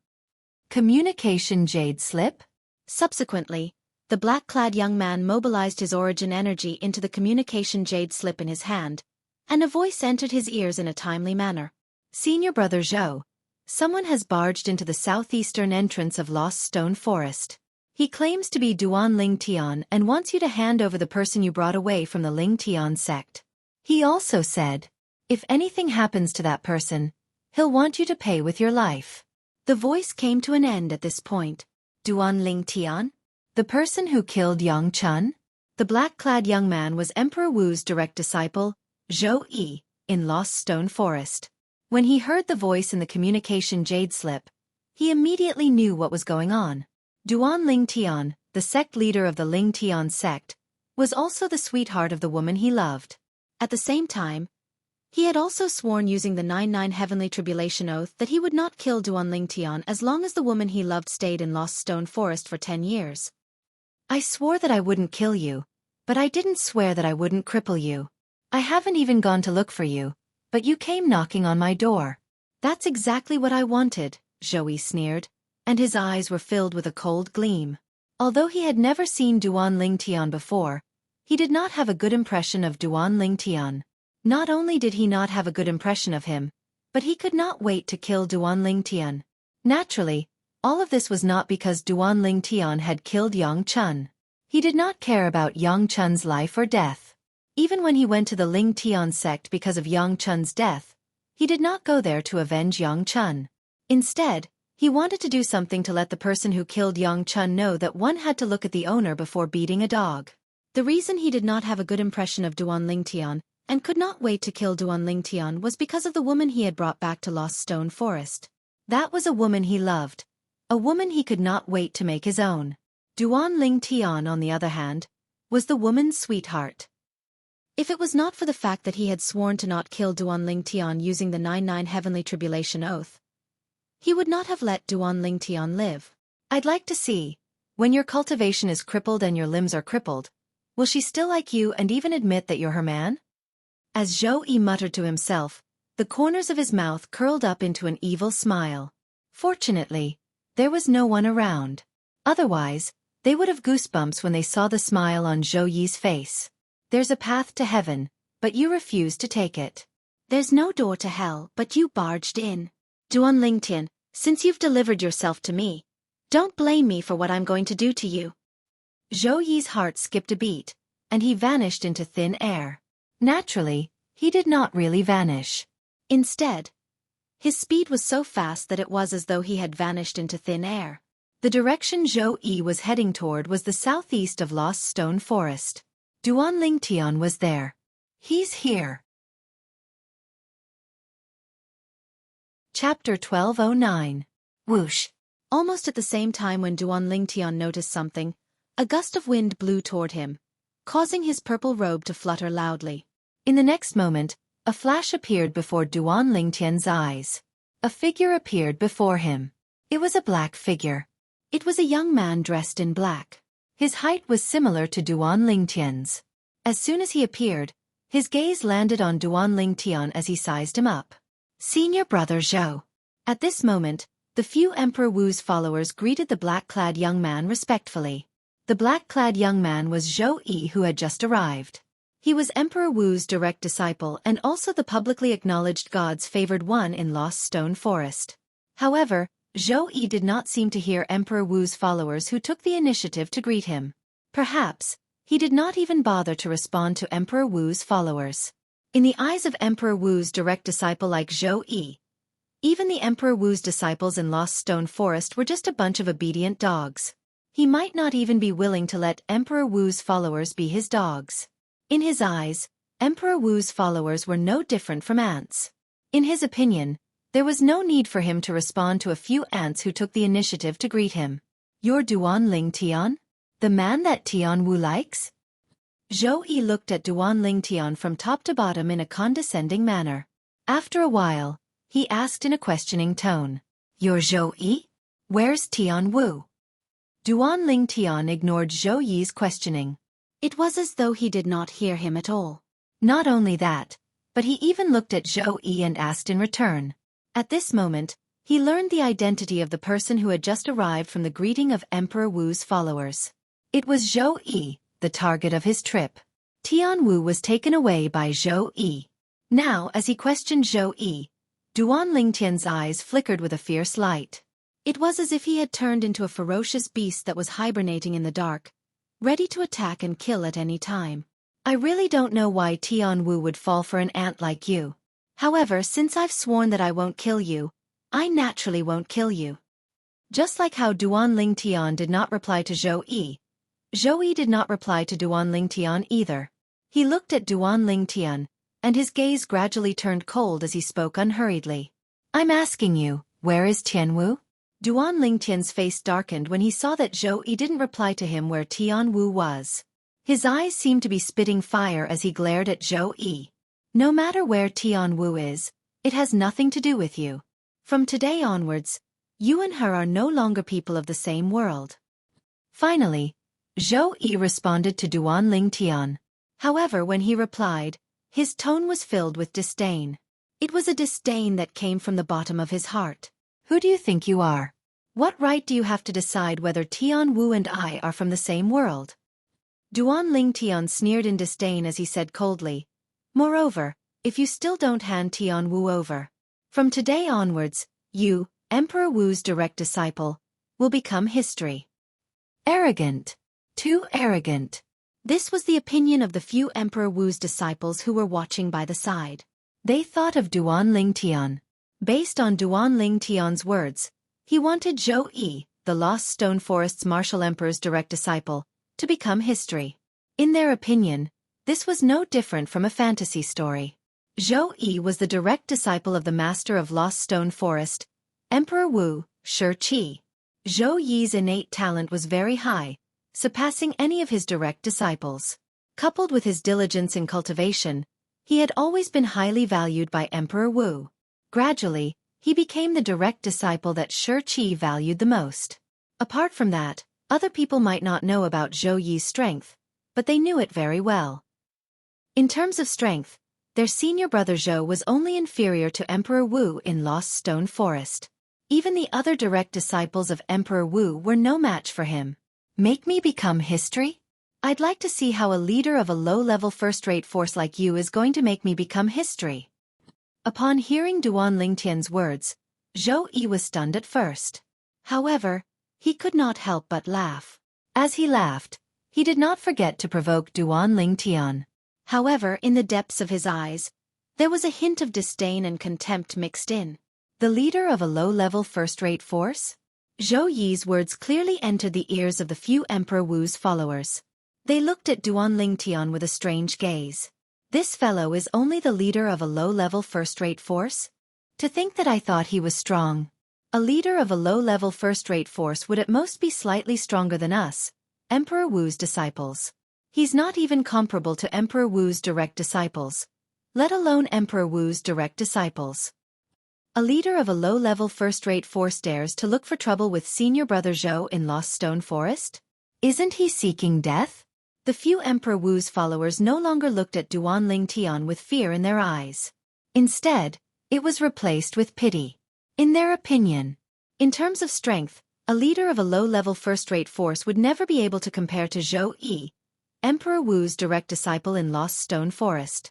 Communication jade slip? Subsequently, the black-clad young man mobilized his origin energy into the communication jade slip in his hand, and a voice entered his ears in a timely manner. Senior brother Zhou, someone has barged into the southeastern entrance of Lost Stone Forest. He claims to be Duan Ling Tian and wants you to hand over the person you brought away from the Ling Tian sect. He also said, if anything happens to that person, he'll want you to pay with your life. The voice came to an end at this point. Duan Ling Tian? The person who killed Yang Chun? The black-clad young man was Emperor Wu's direct disciple, Xueqi, in Lost Stone Forest. When he heard the voice in the communication jade slip, he immediately knew what was going on. Duan Ling Tian, the sect leader of the Ling Tian sect, was also the sweetheart of the woman he loved. At the same time, he had also sworn using the 99 Heavenly Tribulation Oath that he would not kill Duan Ling Tian as long as the woman he loved stayed in Lost Stone Forest for 10 years. I swore that I wouldn't kill you, but I didn't swear that I wouldn't cripple you. I haven't even gone to look for you, but you came knocking on my door. That's exactly what I wanted, Xueqi sneered, and his eyes were filled with a cold gleam. Although he had never seen Duan Ling Tian before, he did not have a good impression of Duan Ling Tian. Not only did he not have a good impression of him, but he could not wait to kill Duan Ling Tian. Naturally, all of this was not because Duan Ling Tian had killed Yang Chun. He did not care about Yang Chun's life or death. Even when he went to the Ling Tian sect because of Yang Chun's death, he did not go there to avenge Yang Chun. Instead, he wanted to do something to let the person who killed Yang Chun know that one had to look at the owner before beating a dog. The reason he did not have a good impression of Duan Ling Tian and could not wait to kill Duan Ling Tian was because of the woman he had brought back to Lost Stone Forest. That was a woman he loved, a woman he could not wait to make his own. Duan Ling Tian, on the other hand, was the woman's sweetheart. If it was not for the fact that he had sworn to not kill Duan Ling Tian using the 99 Heavenly Tribulation Oath, he would not have let Duan Ling Tian live. I'd like to see, when your cultivation is crippled and your limbs are crippled, will she still like you and even admit that you're her man? As Xueqi muttered to himself, the corners of his mouth curled up into an evil smile. Fortunately, there was no one around. Otherwise, they would have goosebumps when they saw the smile on Xueqi's face. There's a path to heaven, but you refused to take it. There's no door to hell, but you barged in. Duan Ling Tian, since you've delivered yourself to me, don't blame me for what I'm going to do to you. Xueqi's heart skipped a beat, and he vanished into thin air. Naturally, he did not really vanish. Instead, his speed was so fast that it was as though he had vanished into thin air. The direction Xueqi was heading toward was the southeast of Lost Stone Forest. Duan Ling Tian was there. He's here. Chapter 1209. Whoosh. Almost at the same time when Duan Ling Tian noticed something, a gust of wind blew toward him, causing his purple robe to flutter loudly. In the next moment, a flash appeared before Duan Ling Tian's eyes. A figure appeared before him. It was a black figure. It was a young man dressed in black. His height was similar to Duan Ling Tian's. As soon as he appeared, his gaze landed on Duan Ling Tian as he sized him up. Senior brother Zhou. At this moment, the few Emperor Wu's followers greeted the black-clad young man respectfully. The black-clad young man was Xueqi, who had just arrived. He was Emperor Wu's direct disciple and also the publicly acknowledged God's favored one in Lost Stone Forest. However, Xueqi did not seem to hear Emperor Wu's followers who took the initiative to greet him. Perhaps, he did not even bother to respond to Emperor Wu's followers. In the eyes of Emperor Wu's direct disciple like Xueqi, even the Emperor Wu's disciples in Lost Stone Forest were just a bunch of obedient dogs. He might not even be willing to let Emperor Wu's followers be his dogs. In his eyes, Emperor Wu's followers were no different from ants. In his opinion, there was no need for him to respond to a few ants who took the initiative to greet him. "You're Duan Ling Tian? The man that Tian Wu likes?" Xueqi looked at Duan Ling Tian from top to bottom in a condescending manner. After a while, he asked in a questioning tone, "You're Xueqi? Where's Tian Wu?" Duan Ling Tian ignored Zhou Yi's questioning. It was as though he did not hear him at all. Not only that, but he even looked at Zhou Yi and asked in return. At this moment, he learned the identity of the person who had just arrived from the greeting of Emperor Wu's followers. It was Zhou Yi, the target of his trip. Tian Wu was taken away by Zhou Yi. Now, as he questioned Zhou Yi, Duan Lingtian's eyes flickered with a fierce light. It was as if he had turned into a ferocious beast that was hibernating in the dark, ready to attack and kill at any time. "I really don't know why Tian Wu would fall for an ant like you. However, since I've sworn that I won't kill you, I naturally won't kill you." Just like how Duan Lingtian did not reply to Zhou Yi did not reply to Duan Lingtian either. He looked at Duan Lingtian, and his gaze gradually turned cold as he spoke unhurriedly. "I'm asking you, where is Tian Wu?" Duan Lingtian's face darkened when he saw that Zhou Yi didn't reply to him where Tian Wu was. His eyes seemed to be spitting fire as he glared at Zhou Yi. "No matter where Tian Wu is, it has nothing to do with you. From today onwards, you and her are no longer people of the same world." Finally, Zhou Yi responded to Duan Lingtian. However, when he replied, his tone was filled with disdain. It was a disdain that came from the bottom of his heart. "Who do you think you are? What right do you have to decide whether Tian Wu and I are from the same world?" Duan Lingtian sneered in disdain as he said coldly, "Moreover, if you still don't hand Tian Wu over, from today onwards, you, Emperor Wu's direct disciple, will become history." Arrogant. Too arrogant. This was the opinion of the few Emperor Wu's disciples who were watching by the side. They thought of Duan Lingtian. Based on Duan Lingtian's words, he wanted Zhou Yi, the Lost Stone Forest's martial emperor's direct disciple, to become history. In their opinion, this was no different from a fantasy story. Zhou Yi was the direct disciple of the master of Lost Stone Forest, Emperor Wu, Xueqi. Zhou Yi's innate talent was very high, surpassing any of his direct disciples. Coupled with his diligence in cultivation, he had always been highly valued by Emperor Wu. Gradually, he became the direct disciple that Xueqi valued the most. Apart from that, other people might not know about Zhou Yi's strength, but they knew it very well. In terms of strength, their senior brother Zhou was only inferior to Emperor Wu in Lost Stone Forest. Even the other direct disciples of Emperor Wu were no match for him. "Make me become history? I'd like to see how a leader of a low-level first-rate force like you is going to make me become history." Upon hearing Duan Lingtian's words, Zhou Yi was stunned at first. However, he could not help but laugh. As he laughed, he did not forget to provoke Duan Lingtian. However, in the depths of his eyes, there was a hint of disdain and contempt mixed in. The leader of a low-level first-rate force? Zhou Yi's words clearly entered the ears of the few Emperor Wu's followers. They looked at Duan Lingtian with a strange gaze. "This fellow is only the leader of a low-level first-rate force? To think that I thought he was strong. A leader of a low-level first-rate force would at most be slightly stronger than us, Emperor Wu's disciples. He's not even comparable to Emperor Wu's direct disciples, let alone Emperor Wu's direct disciples. A leader of a low-level first-rate force dares to look for trouble with senior brother Zhou in Lost Stone Forest? Isn't he seeking death?" The few Emperor Wu's followers no longer looked at Duan Lingtian with fear in their eyes. Instead, it was replaced with pity. In their opinion, in terms of strength, a leader of a low-level first-rate force would never be able to compare to Zhou Yi, Emperor Wu's direct disciple in Lost Stone Forest.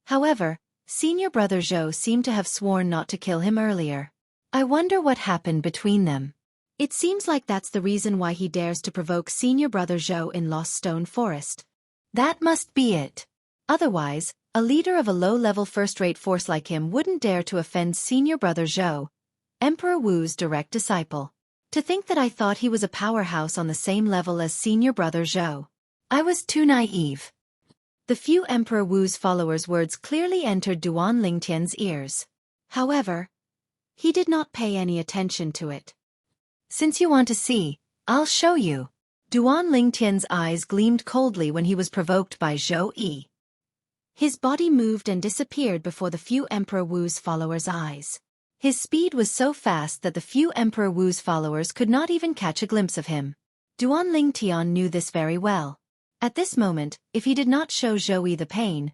However, senior brother Zhou seemed to have sworn not to kill him earlier. I wonder what happened between them. It seems like that's the reason why he dares to provoke senior brother Zhou in Lost Stone Forest. That must be it. Otherwise, a leader of a low-level first-rate force like him wouldn't dare to offend senior brother Zhou, Emperor Wu's direct disciple. To think that I thought he was a powerhouse on the same level as senior brother Zhou. I was too naive. The few Emperor Wu's followers' words clearly entered Duan Lingtian's ears. However, he did not pay any attention to it. Since you want to see, I'll show you. Duan Lingtian's eyes gleamed coldly when he was provoked by Xueqi. His body moved and disappeared before the few Emperor Wu's followers' eyes. His speed was so fast that the few Emperor Wu's followers could not even catch a glimpse of him. Duan Lingtian knew this very well. At this moment, if he did not show Xueqi the pain,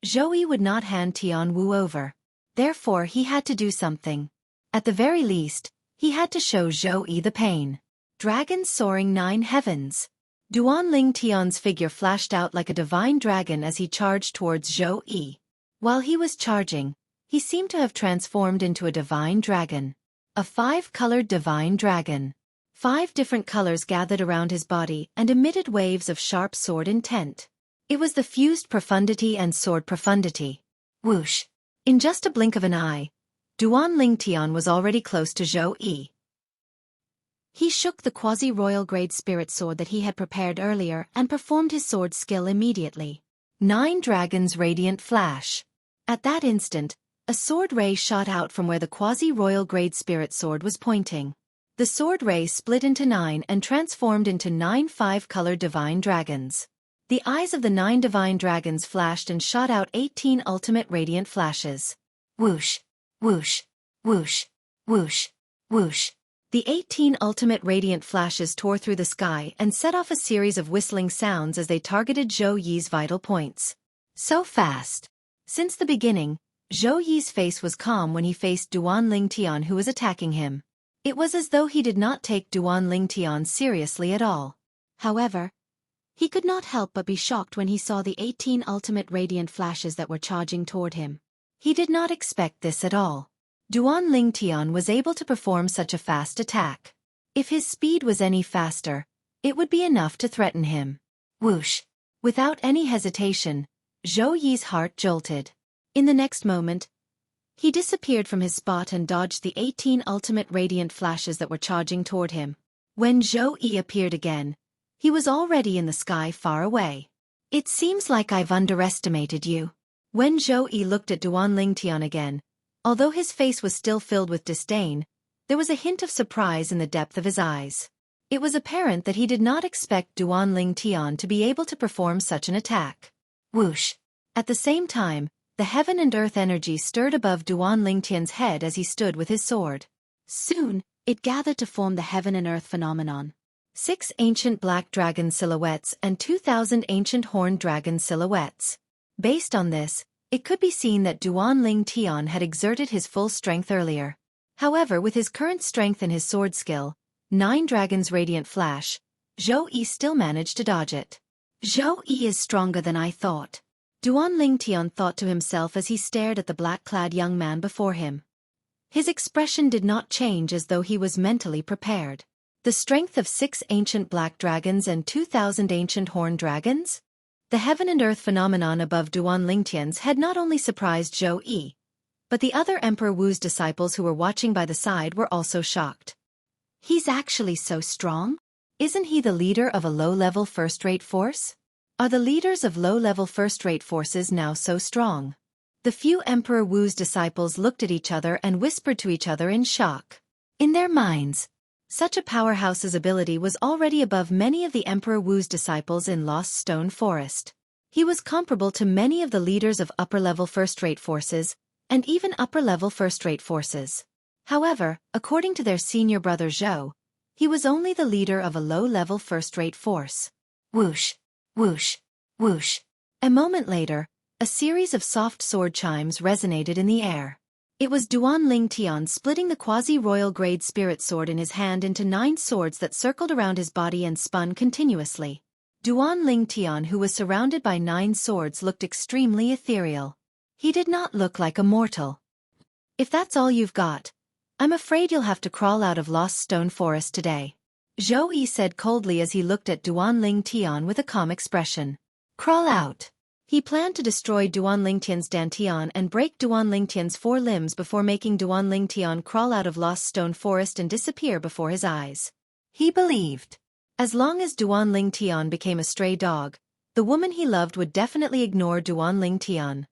Xueqi would not hand Tian Wu over. Therefore he had to do something. At the very least, he had to show Xueqi the pain. Dragon soaring 9 heavens. Duan Lingtian's figure flashed out like a divine dragon as he charged towards Xueqi. While he was charging, he seemed to have transformed into a divine dragon. A 5-colored divine dragon. 5 different colors gathered around his body and emitted waves of sharp sword intent. It was the fused profundity and sword profundity. Whoosh! In just a blink of an eye, Duan Lingtian was already close to Xueqi. He shook the quasi-royal grade spirit sword that he had prepared earlier and performed his sword skill immediately. 9 dragons radiant flash. At that instant, a sword ray shot out from where the quasi-royal grade spirit sword was pointing. The sword ray split into 9 and transformed into 9 5-colored divine dragons. The eyes of the 9 divine dragons flashed and shot out 18 ultimate radiant flashes. Whoosh, whoosh, whoosh, whoosh, whoosh. The 18 ultimate radiant flashes tore through the sky and set off a series of whistling sounds as they targeted Zhou Yi's vital points. So fast. Since the beginning, Zhou Yi's face was calm when he faced Duan Lingtian, who was attacking him. It was as though he did not take Duan Lingtian seriously at all. However, he could not help but be shocked when he saw the 18 ultimate radiant flashes that were charging toward him. He did not expect this at all. Duan Lingtian was able to perform such a fast attack. If his speed was any faster, it would be enough to threaten him. Whoosh! Without any hesitation, Zhou Yi's heart jolted. In the next moment, he disappeared from his spot and dodged the 18 ultimate radiant flashes that were charging toward him. When Zhou Yi appeared again, he was already in the sky far away. It seems like I've underestimated you. When Zhou Yi looked at Duan Lingtian again, although his face was still filled with disdain, there was a hint of surprise in the depth of his eyes. It was apparent that he did not expect Duan Lingtian to be able to perform such an attack. Whoosh! At the same time, the heaven and earth energy stirred above Duan Lingtian's head as he stood with his sword. Soon, it gathered to form the heaven and earth phenomenon. 6 ancient black dragon silhouettes and 2,000 ancient horned dragon silhouettes. Based on this, it could be seen that Duan Lingtian had exerted his full strength earlier. However, with his current strength and his sword skill, 9 dragons radiant flash, Zhou Yi still managed to dodge it. Zhou Yi is stronger than I thought. Duan Lingtian thought to himself as he stared at the black-clad young man before him. His expression did not change, as though he was mentally prepared. The strength of 6 ancient black dragons and 2,000 ancient horned dragons? The heaven and earth phenomenon above Duan Lingtian's head not only surprised Zhou Yi, but the other Emperor Wu's disciples who were watching by the side were also shocked. He's actually so strong? Isn't he the leader of a low-level first-rate force? Are the leaders of low-level first-rate forces now so strong? The few Emperor Wu's disciples looked at each other and whispered to each other in shock. In their minds, such a powerhouse's ability was already above many of the Emperor Wu's disciples in Lost Stone Forest. He was comparable to many of the leaders of upper-level first-rate forces, and even upper-level first-rate forces. However, according to their senior brother Zhou, he was only the leader of a low-level first-rate force. Whoosh! Whoosh! Whoosh! A moment later, a series of soft sword chimes resonated in the air. It was Duan Lingtian splitting the quasi-royal grade spirit sword in his hand into 9 swords that circled around his body and spun continuously. Duan Lingtian, who was surrounded by 9 swords, looked extremely ethereal. He did not look like a mortal. If that's all you've got, I'm afraid you'll have to crawl out of Lost Stone Forest today. Zhou Yi said coldly as he looked at Duan Lingtian with a calm expression. Crawl out. He planned to destroy Duan Lingtian's dantian and break Duan Lingtian's 4 limbs before making Duan Lingtian crawl out of Lost Stone Forest and disappear before his eyes. He believed, as long as Duan Lingtian became a stray dog, the woman he loved would definitely ignore Duan Lingtian.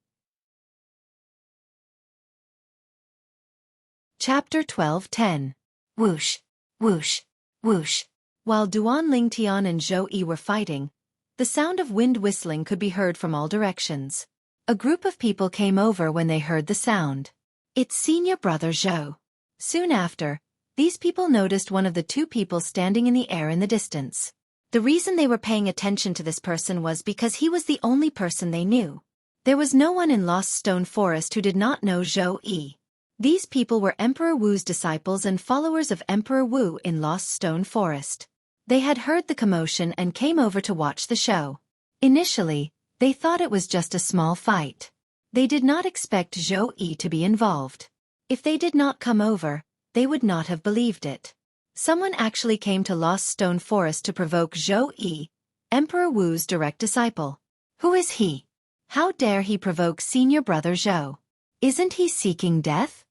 Chapter 12:10. Whoosh, whoosh, whoosh. While Duan Lingtian and Xueqi were fighting, the sound of wind whistling could be heard from all directions. A group of people came over when they heard the sound. It's senior brother Zhou. Soon after, these people noticed one of the 2 people standing in the air in the distance. The reason they were paying attention to this person was because he was the only person they knew. There was no one in Lost Stone Forest who did not know Xueqi. These people were Emperor Wu's disciples and followers of Emperor Wu in Lost Stone Forest. They had heard the commotion and came over to watch the show. Initially, they thought it was just a small fight. They did not expect Xueqi to be involved. If they did not come over, they would not have believed it. Someone actually came to Lost Stone Forest to provoke Xueqi, Emperor Wu's direct disciple. Who is he? How dare he provoke senior brother Zhou? Isn't he seeking death?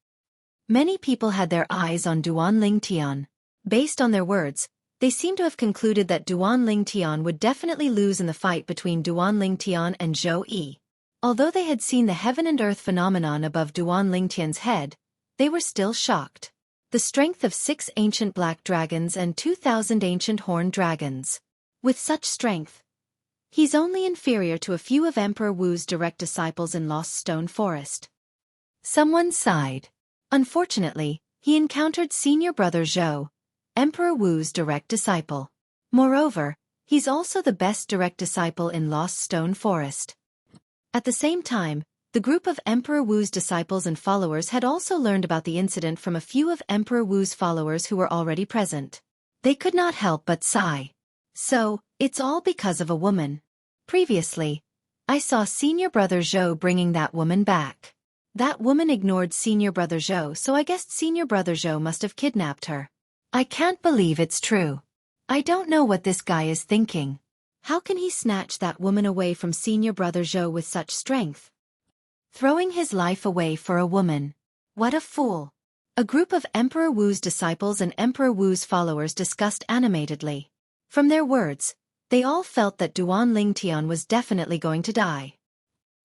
Many people had their eyes on Duan Lingtian. Based on their words, they seemed to have concluded that Duan Lingtian would definitely lose in the fight between Duan Lingtian and Xueqi. Although they had seen the heaven and earth phenomenon above Duan Lingtian's head, they were still shocked. The strength of 6 ancient black dragons and 2,000 ancient horned dragons. With such strength, he's only inferior to a few of Emperor Wu's direct disciples in Lost Stone Forest. Someone sighed. Unfortunately, he encountered senior brother Zhou, Emperor Wu's direct disciple. Moreover, he's also the best direct disciple in Lost Stone Forest. At the same time, the group of Emperor Wu's disciples and followers had also learned about the incident from a few of Emperor Wu's followers who were already present. They could not help but sigh. So, it's all because of a woman. Previously, I saw senior brother Zhou bringing that woman back. That woman ignored senior brother Zhou, so I guessed senior brother Zhou must have kidnapped her. I can't believe it's true. I don't know what this guy is thinking. How can he snatch that woman away from senior brother Zhou with such strength? Throwing his life away for a woman. What a fool. A group of Emperor Wu's disciples and Emperor Wu's followers discussed animatedly. From their words, they all felt that Duan Lingtian was definitely going to die.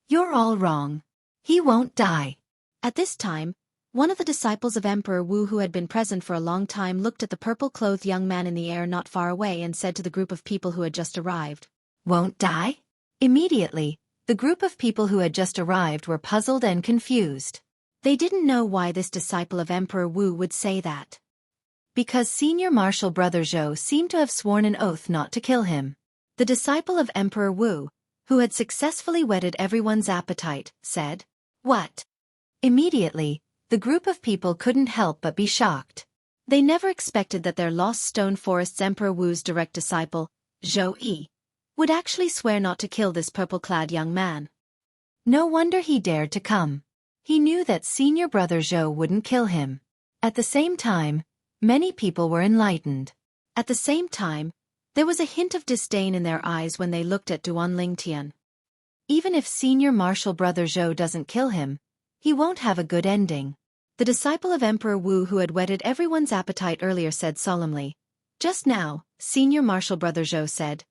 You're all wrong. He won't die. At this time, one of the disciples of Emperor Wu who had been present for a long time looked at the purple-clothed young man in the air not far away and said to the group of people who had just arrived, "Won't die?" Immediately, the group of people who had just arrived were puzzled and confused. They didn't know why this disciple of Emperor Wu would say that. Because senior martial brother Zhou seemed to have sworn an oath not to kill him. The disciple of Emperor Wu, who had successfully whetted everyone's appetite, said, "What?" Immediately, the group of people couldn't help but be shocked. They never expected that their Lost Stone Forest's Emperor Wu's direct disciple, Xueqi, would actually swear not to kill this purple-clad young man. No wonder he dared to come. He knew that senior brother Zhou wouldn't kill him. At the same time, many people were enlightened. At the same time, there was a hint of disdain in their eyes when they looked at Duan Lingtian. Even if senior martial brother Zhou doesn't kill him, he won't have a good ending. The disciple of Emperor Wu who had whetted everyone's appetite earlier said solemnly, "Just now, senior martial brother Zhou said,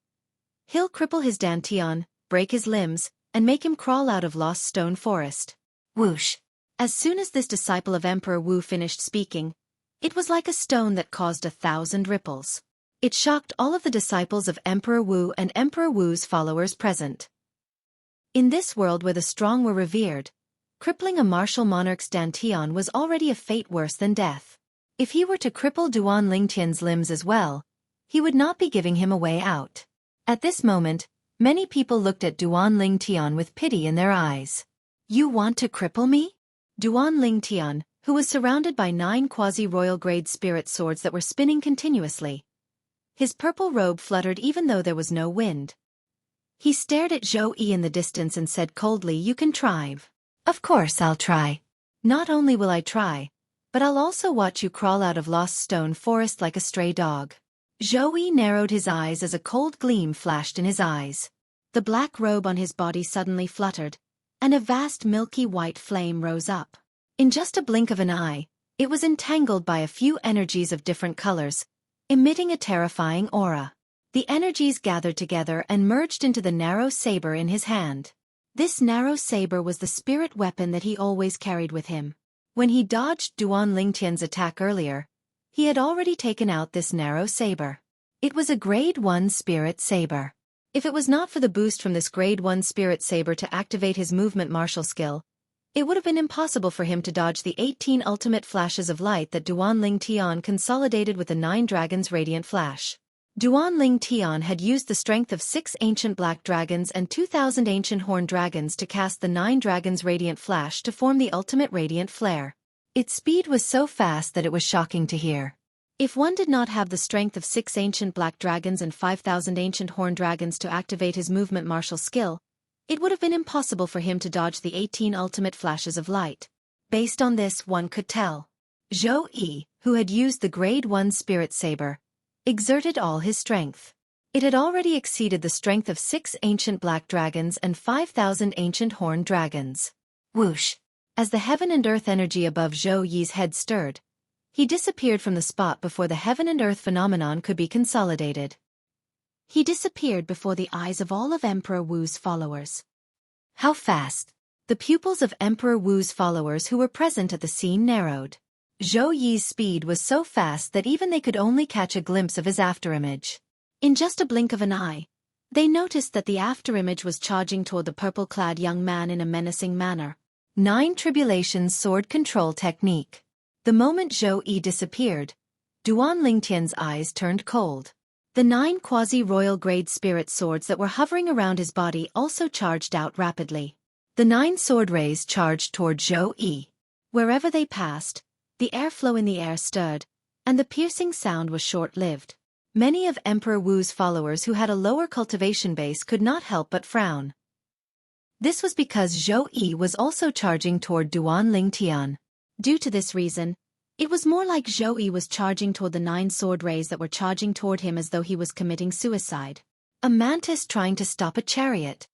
he'll cripple his dantian, break his limbs, and make him crawl out of Lost Stone Forest." Whoosh! As soon as this disciple of Emperor Wu finished speaking, it was like a stone that caused 1,000 ripples. It shocked all of the disciples of Emperor Wu and Emperor Wu's followers present. In this world where the strong were revered, crippling a martial monarch's dantian was already a fate worse than death. If he were to cripple Duan Lingtian's limbs as well, he would not be giving him a way out. At this moment, many people looked at Duan Lingtian with pity in their eyes. "You want to cripple me?" Duan Lingtian, who was surrounded by 9 quasi-royal grade spirit swords that were spinning continuously. His purple robe fluttered even though there was no wind. He stared at Xueqi in the distance and said coldly, "You can try." "Of course I'll try. Not only will I try, but I'll also watch you crawl out of Lost Stone Forest like a stray dog." Xueqi narrowed his eyes as a cold gleam flashed in his eyes. The black robe on his body suddenly fluttered, and a vast milky white flame rose up. In just a blink of an eye, it was entangled by a few energies of different colors, emitting a terrifying aura. The energies gathered together and merged into the narrow saber in his hand. This narrow saber was the spirit weapon that he always carried with him. When he dodged Duan Lingtian's attack earlier, he had already taken out this narrow saber. It was a Grade 1 spirit saber. If it was not for the boost from this Grade 1 spirit saber to activate his movement martial skill, it would have been impossible for him to dodge the 18 ultimate flashes of light that Duan Lingtian consolidated with the 9 dragons' radiant flash. Duan Lingtian had used the strength of 6 ancient black dragons and 2,000 ancient horned dragons to cast the 9 dragons' radiant flash to form the ultimate radiant flare. Its speed was so fast that it was shocking to hear. If one did not have the strength of 6 ancient black dragons and 5,000 ancient horned dragons to activate his movement martial skill, it would have been impossible for him to dodge the 18 ultimate flashes of light. Based on this, one could tell. Xueqi, who had used the Grade 1 spirit saber, exerted all his strength. It had already exceeded the strength of 6 ancient black dragons and 5,000 ancient horned dragons. Whoosh! As the heaven and earth energy above Xueqi's head stirred, he disappeared from the spot before the heaven and earth phenomenon could be consolidated. He disappeared before the eyes of all of Emperor Wu's followers. How fast! The pupils of Emperor Wu's followers who were present at the scene narrowed. Xueqi's speed was so fast that even they could only catch a glimpse of his afterimage. In just a blink of an eye, they noticed that the afterimage was charging toward the purple-clad young man in a menacing manner. 9 Tribulations Sword Control Technique. The moment Xueqi disappeared, Duan Lingtian's eyes turned cold. The 9 quasi-royal grade spirit swords that were hovering around his body also charged out rapidly. The 9 sword rays charged toward Xueqi. Wherever they passed, the airflow in the air stirred, and the piercing sound was short-lived. Many of Emperor Wu's followers who had a lower cultivation base could not help but frown. This was because Xueqi was also charging toward Duan Lingtian. Due to this reason, it was more like Xueqi was charging toward the 9 sword rays that were charging toward him as though he was committing suicide. A mantis trying to stop a chariot.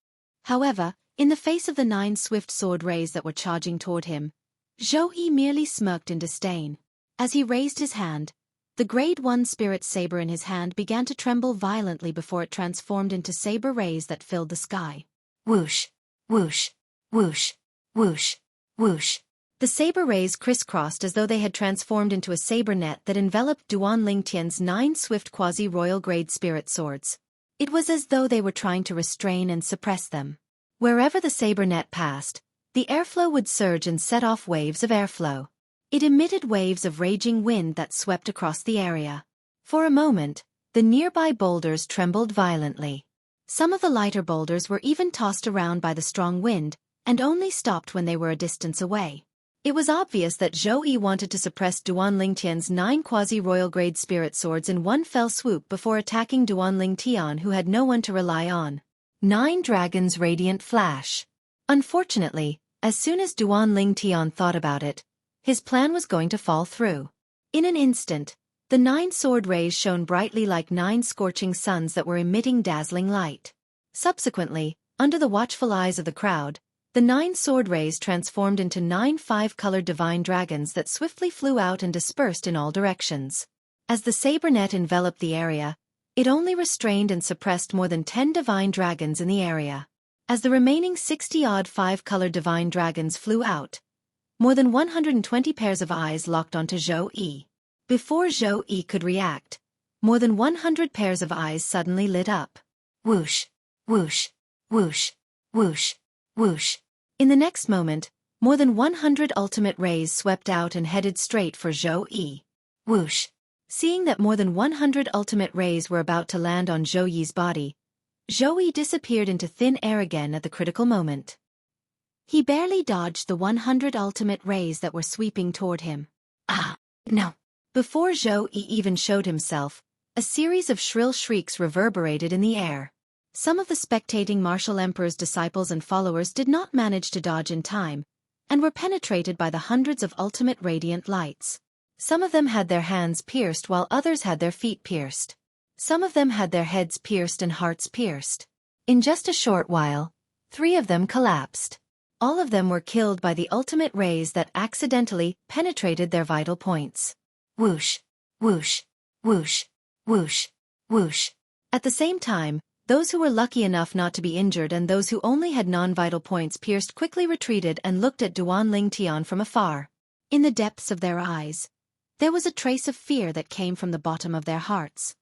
However, in the face of the 9 swift sword rays that were charging toward him, Xueqi merely smirked in disdain. As he raised his hand, the Grade 1 spirit saber in his hand began to tremble violently before it transformed into saber rays that filled the sky. Whoosh! Whoosh! Whoosh! Whoosh! Whoosh! The saber rays crisscrossed as though they had transformed into a saber net that enveloped Duan Lingtian's 9 swift quasi-royal grade spirit swords. It was as though they were trying to restrain and suppress them. Wherever the saber net passed, the airflow would surge and set off waves of airflow. It emitted waves of raging wind that swept across the area. For a moment, the nearby boulders trembled violently. Some of the lighter boulders were even tossed around by the strong wind, and only stopped when they were a distance away. It was obvious that Xueqi wanted to suppress Duan Lingtian's 9 quasi-royal grade spirit swords in one fell swoop before attacking Duan Lingtian, who had no one to rely on. 9 Dragons' Radiant Flash. Unfortunately, as soon as Duan Lingtian thought about it, his plan was going to fall through. In an instant, the 9 sword rays shone brightly like 9 scorching suns that were emitting dazzling light. Subsequently, under the watchful eyes of the crowd, the 9 sword rays transformed into 9 5-colored divine dragons that swiftly flew out and dispersed in all directions. As the saber net enveloped the area, it only restrained and suppressed more than 10 divine dragons in the area. As the remaining 60-odd 5-colored divine dragons flew out, more than 120 pairs of eyes locked onto Xueqi. Before Xueqi could react, more than 100 pairs of eyes suddenly lit up. Whoosh! Whoosh! Whoosh! Whoosh! Whoosh! In the next moment, more than 100 ultimate rays swept out and headed straight for Xueqi. Whoosh! Seeing that more than 100 ultimate rays were about to land on Xueqi's body, Xueqi disappeared into thin air again at the critical moment. He barely dodged the 100 ultimate rays that were sweeping toward him. Ah, no! Before Xueqi even showed himself, a series of shrill shrieks reverberated in the air. Some of the spectating martial emperor's disciples and followers did not manage to dodge in time, and were penetrated by the hundreds of ultimate radiant lights. Some of them had their hands pierced while others had their feet pierced. Some of them had their heads pierced and hearts pierced. In just a short while, 3 of them collapsed. All of them were killed by the ultimate rays that accidentally penetrated their vital points. Whoosh, whoosh, whoosh, whoosh, whoosh. At the same time, those who were lucky enough not to be injured and those who only had non-vital points pierced quickly retreated and looked at Duan Lingtian from afar. In the depths of their eyes, there was a trace of fear that came from the bottom of their hearts.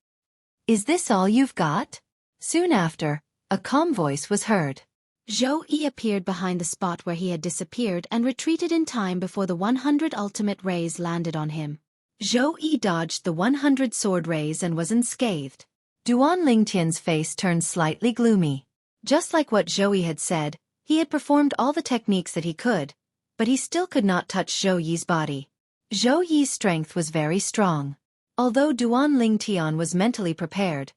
Is this all you've got? Soon after, a calm voice was heard. Xueqi appeared behind the spot where he had disappeared and retreated in time before the 100 ultimate rays landed on him. Xueqi dodged the 100 sword rays and was unscathed. Duan Lingtian's face turned slightly gloomy. Just like what Xueqi had said, he had performed all the techniques that he could, but he still could not touch Zhou Yi's body. Zhou Yi's strength was very strong. Although Duan Lingtian was mentally prepared,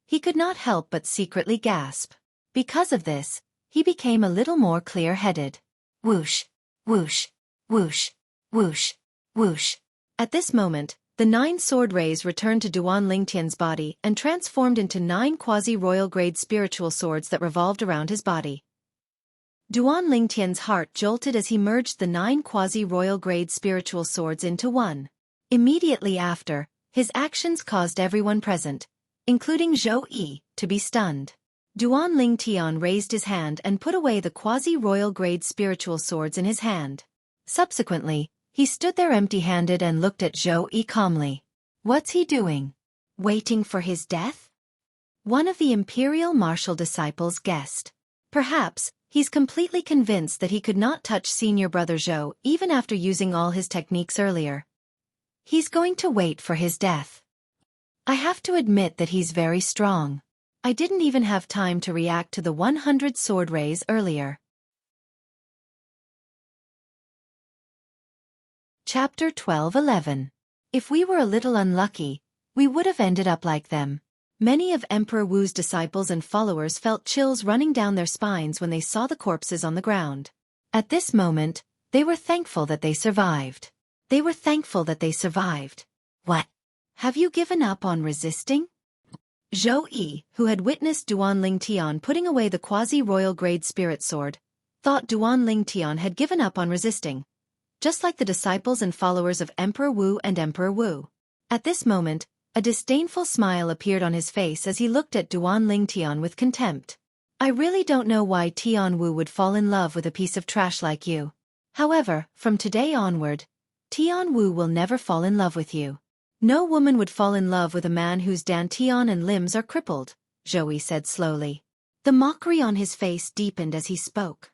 he could not help but secretly gasp. Because of this, he became a little more clear-headed. Whoosh, whoosh, whoosh, whoosh, whoosh. At this moment, the 9 sword rays returned to Duan Lingtian's body and transformed into 9 quasi-royal grade spiritual swords that revolved around his body. Duan Lingtian's heart jolted as he merged the 9 quasi-royal grade spiritual swords into one. Immediately after, his actions caused everyone present, including Xueqi, to be stunned. Duan Lingtian raised his hand and put away the quasi-royal grade spiritual swords in his hand. Subsequently, he stood there empty-handed and looked at Xueqi calmly. What's he doing? Waiting for his death? One of the imperial martial disciples guessed. Perhaps, he's completely convinced that he could not touch senior brother Zhou even after using all his techniques earlier. He's going to wait for his death. I have to admit that he's very strong. I didn't even have time to react to the 100 sword rays earlier. Chapter 12:11. If we were a little unlucky, we would have ended up like them. Many of Emperor Wu's disciples and followers felt chills running down their spines when they saw the corpses on the ground. At this moment, they were thankful that they survived. They were thankful that they survived. What? Have you given up on resisting? Xueqi, who had witnessed Duan Lingtian putting away the quasi-royal grade spirit sword, thought Duan Lingtian had given up on resisting, just like the disciples and followers of Emperor Wu and Emperor Wu. At this moment, a disdainful smile appeared on his face as he looked at Duan Lingtian with contempt. I really don't know why Tian Wu would fall in love with a piece of trash like you. However, from today onward, Tian Wu will never fall in love with you. No woman would fall in love with a man whose dantian and limbs are crippled, Xueqi said slowly. The mockery on his face deepened as he spoke.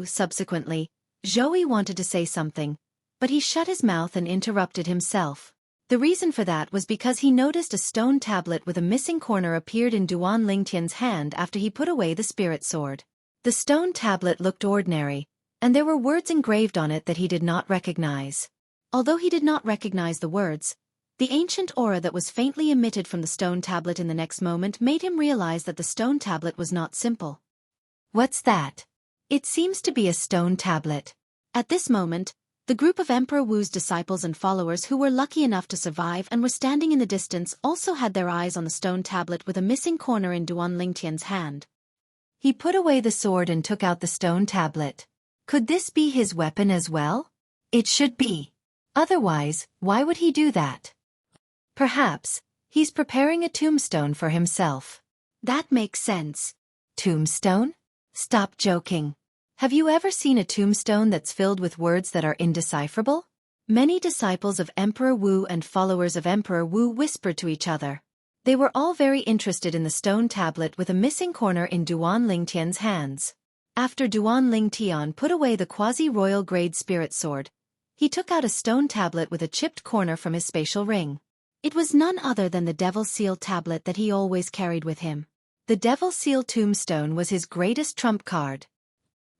Subsequently, Xueqi wanted to say something, but he shut his mouth and interrupted himself. The reason for that was because he noticed a stone tablet with a missing corner appeared in Duan Lingtian's hand after he put away the spirit sword. The stone tablet looked ordinary, and there were words engraved on it that he did not recognize. Although he did not recognize the words, the ancient aura that was faintly emitted from the stone tablet in the next moment made him realize that the stone tablet was not simple. What's that? It seems to be a stone tablet. At this moment, the group of Emperor Wu's disciples and followers who were lucky enough to survive and were standing in the distance also had their eyes on the stone tablet with a missing corner in Duan Lingtian's hand. He put away the sword and took out the stone tablet. Could this be his weapon as well? It should be. Otherwise, why would he do that? Perhaps, he's preparing a tombstone for himself. That makes sense. Tombstone? Stop joking. Have you ever seen a tombstone that's filled with words that are indecipherable? Many disciples of Emperor Wu and followers of Emperor Wu whispered to each other. They were all very interested in the stone tablet with a missing corner in Duan Lingtian's hands. After Duan Lingtian put away the quasi-royal grade spirit sword, he took out a stone tablet with a chipped corner from his spatial ring. It was none other than the Devil Seal tablet that he always carried with him. The Devil Seal tombstone was his greatest trump card.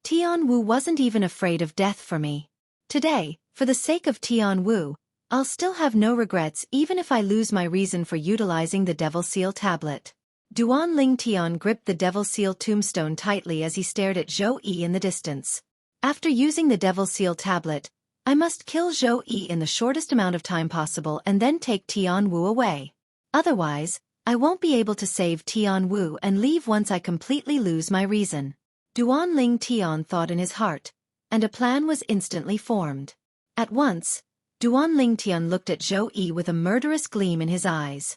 Tian Wu wasn't even afraid of death for me. Today, for the sake of Tian Wu, I'll still have no regrets even if I lose my reason for utilizing the Devil Seal tablet. Duan Lingtian gripped the Devil Seal tombstone tightly as he stared at Xueqi in the distance. After using the Devil Seal tablet, I must kill Xueqi in the shortest amount of time possible and then take Tian Wu away. Otherwise, I won't be able to save Tian Wu and leave once I completely lose my reason. Duan Ling Tian thought in his heart, and a plan was instantly formed. At once, Duan Ling Tian looked at Xueqi with a murderous gleam in his eyes.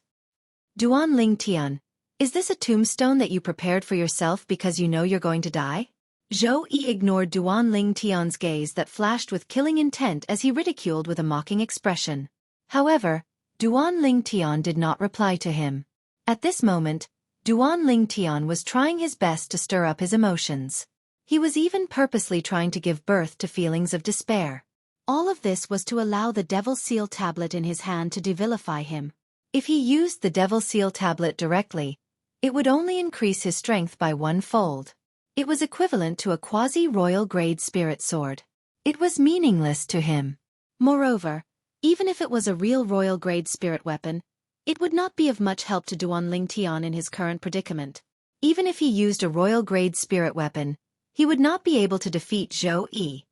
Duan Ling Tian, is this a tombstone that you prepared for yourself because you know you're going to die? Xueqi ignored Duan Ling Tian's gaze that flashed with killing intent as he ridiculed with a mocking expression. However, Duan Ling Tian did not reply to him. At this moment, Duan Ling Tian was trying his best to stir up his emotions. He was even purposely trying to give birth to feelings of despair. All of this was to allow the Devil Seal tablet in his hand to devilify him. If he used the Devil Seal tablet directly, it would only increase his strength by 1-fold. It was equivalent to a quasi-royal grade spirit sword. It was meaningless to him. Moreover, even if it was a real royal grade spirit weapon, it would not be of much help to Duan Ling Tian in his current predicament. Even if he used a royal grade spirit weapon, he would not be able to defeat Xueqi.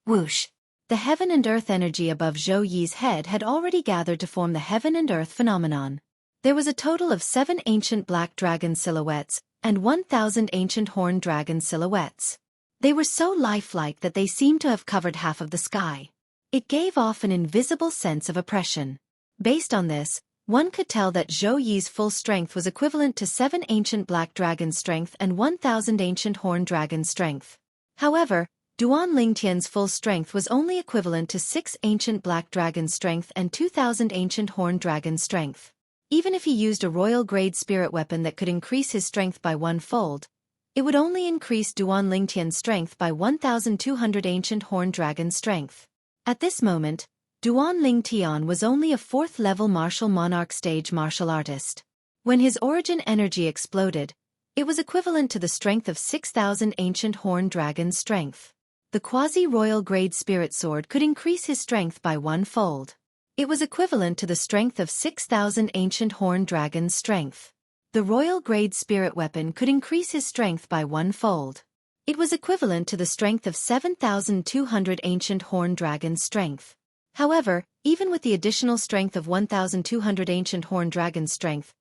Whoosh! The heaven and earth energy above Xueqi's head had already gathered to form the heaven and earth phenomenon. There was a total of 7 ancient black dragon silhouettes and 1,000 ancient horned dragon silhouettes. They were so lifelike that they seemed to have covered half of the sky. It gave off an invisible sense of oppression. Based on this, one could tell that Xueqi's full strength was equivalent to 7 ancient black dragon strength and 1,000 ancient horned dragon strength. However, Duan Ling Tian's full strength was only equivalent to 6 ancient black dragon strength and 2,000 ancient horned dragon strength. Even if he used a royal grade spirit weapon that could increase his strength by 1-fold, it would only increase Duan Ling Tian's strength by 1,200 ancient horned dragon strength. At this moment, Duan Ling Tian was only a 4th-level martial monarch stage martial artist. When his origin energy exploded, it was equivalent to the strength of 6,000 ancient horned dragon strength. The quasi-royal grade spirit sword could increase his strength by 1-fold. It was equivalent to the strength of 6,000 ancient horned dragon strength. The royal grade spirit weapon could increase his strength by 1-fold. It was equivalent to the strength of 7,200 ancient horned dragon strength. However, even with the additional strength of 1,200 ancient horned dragon strength,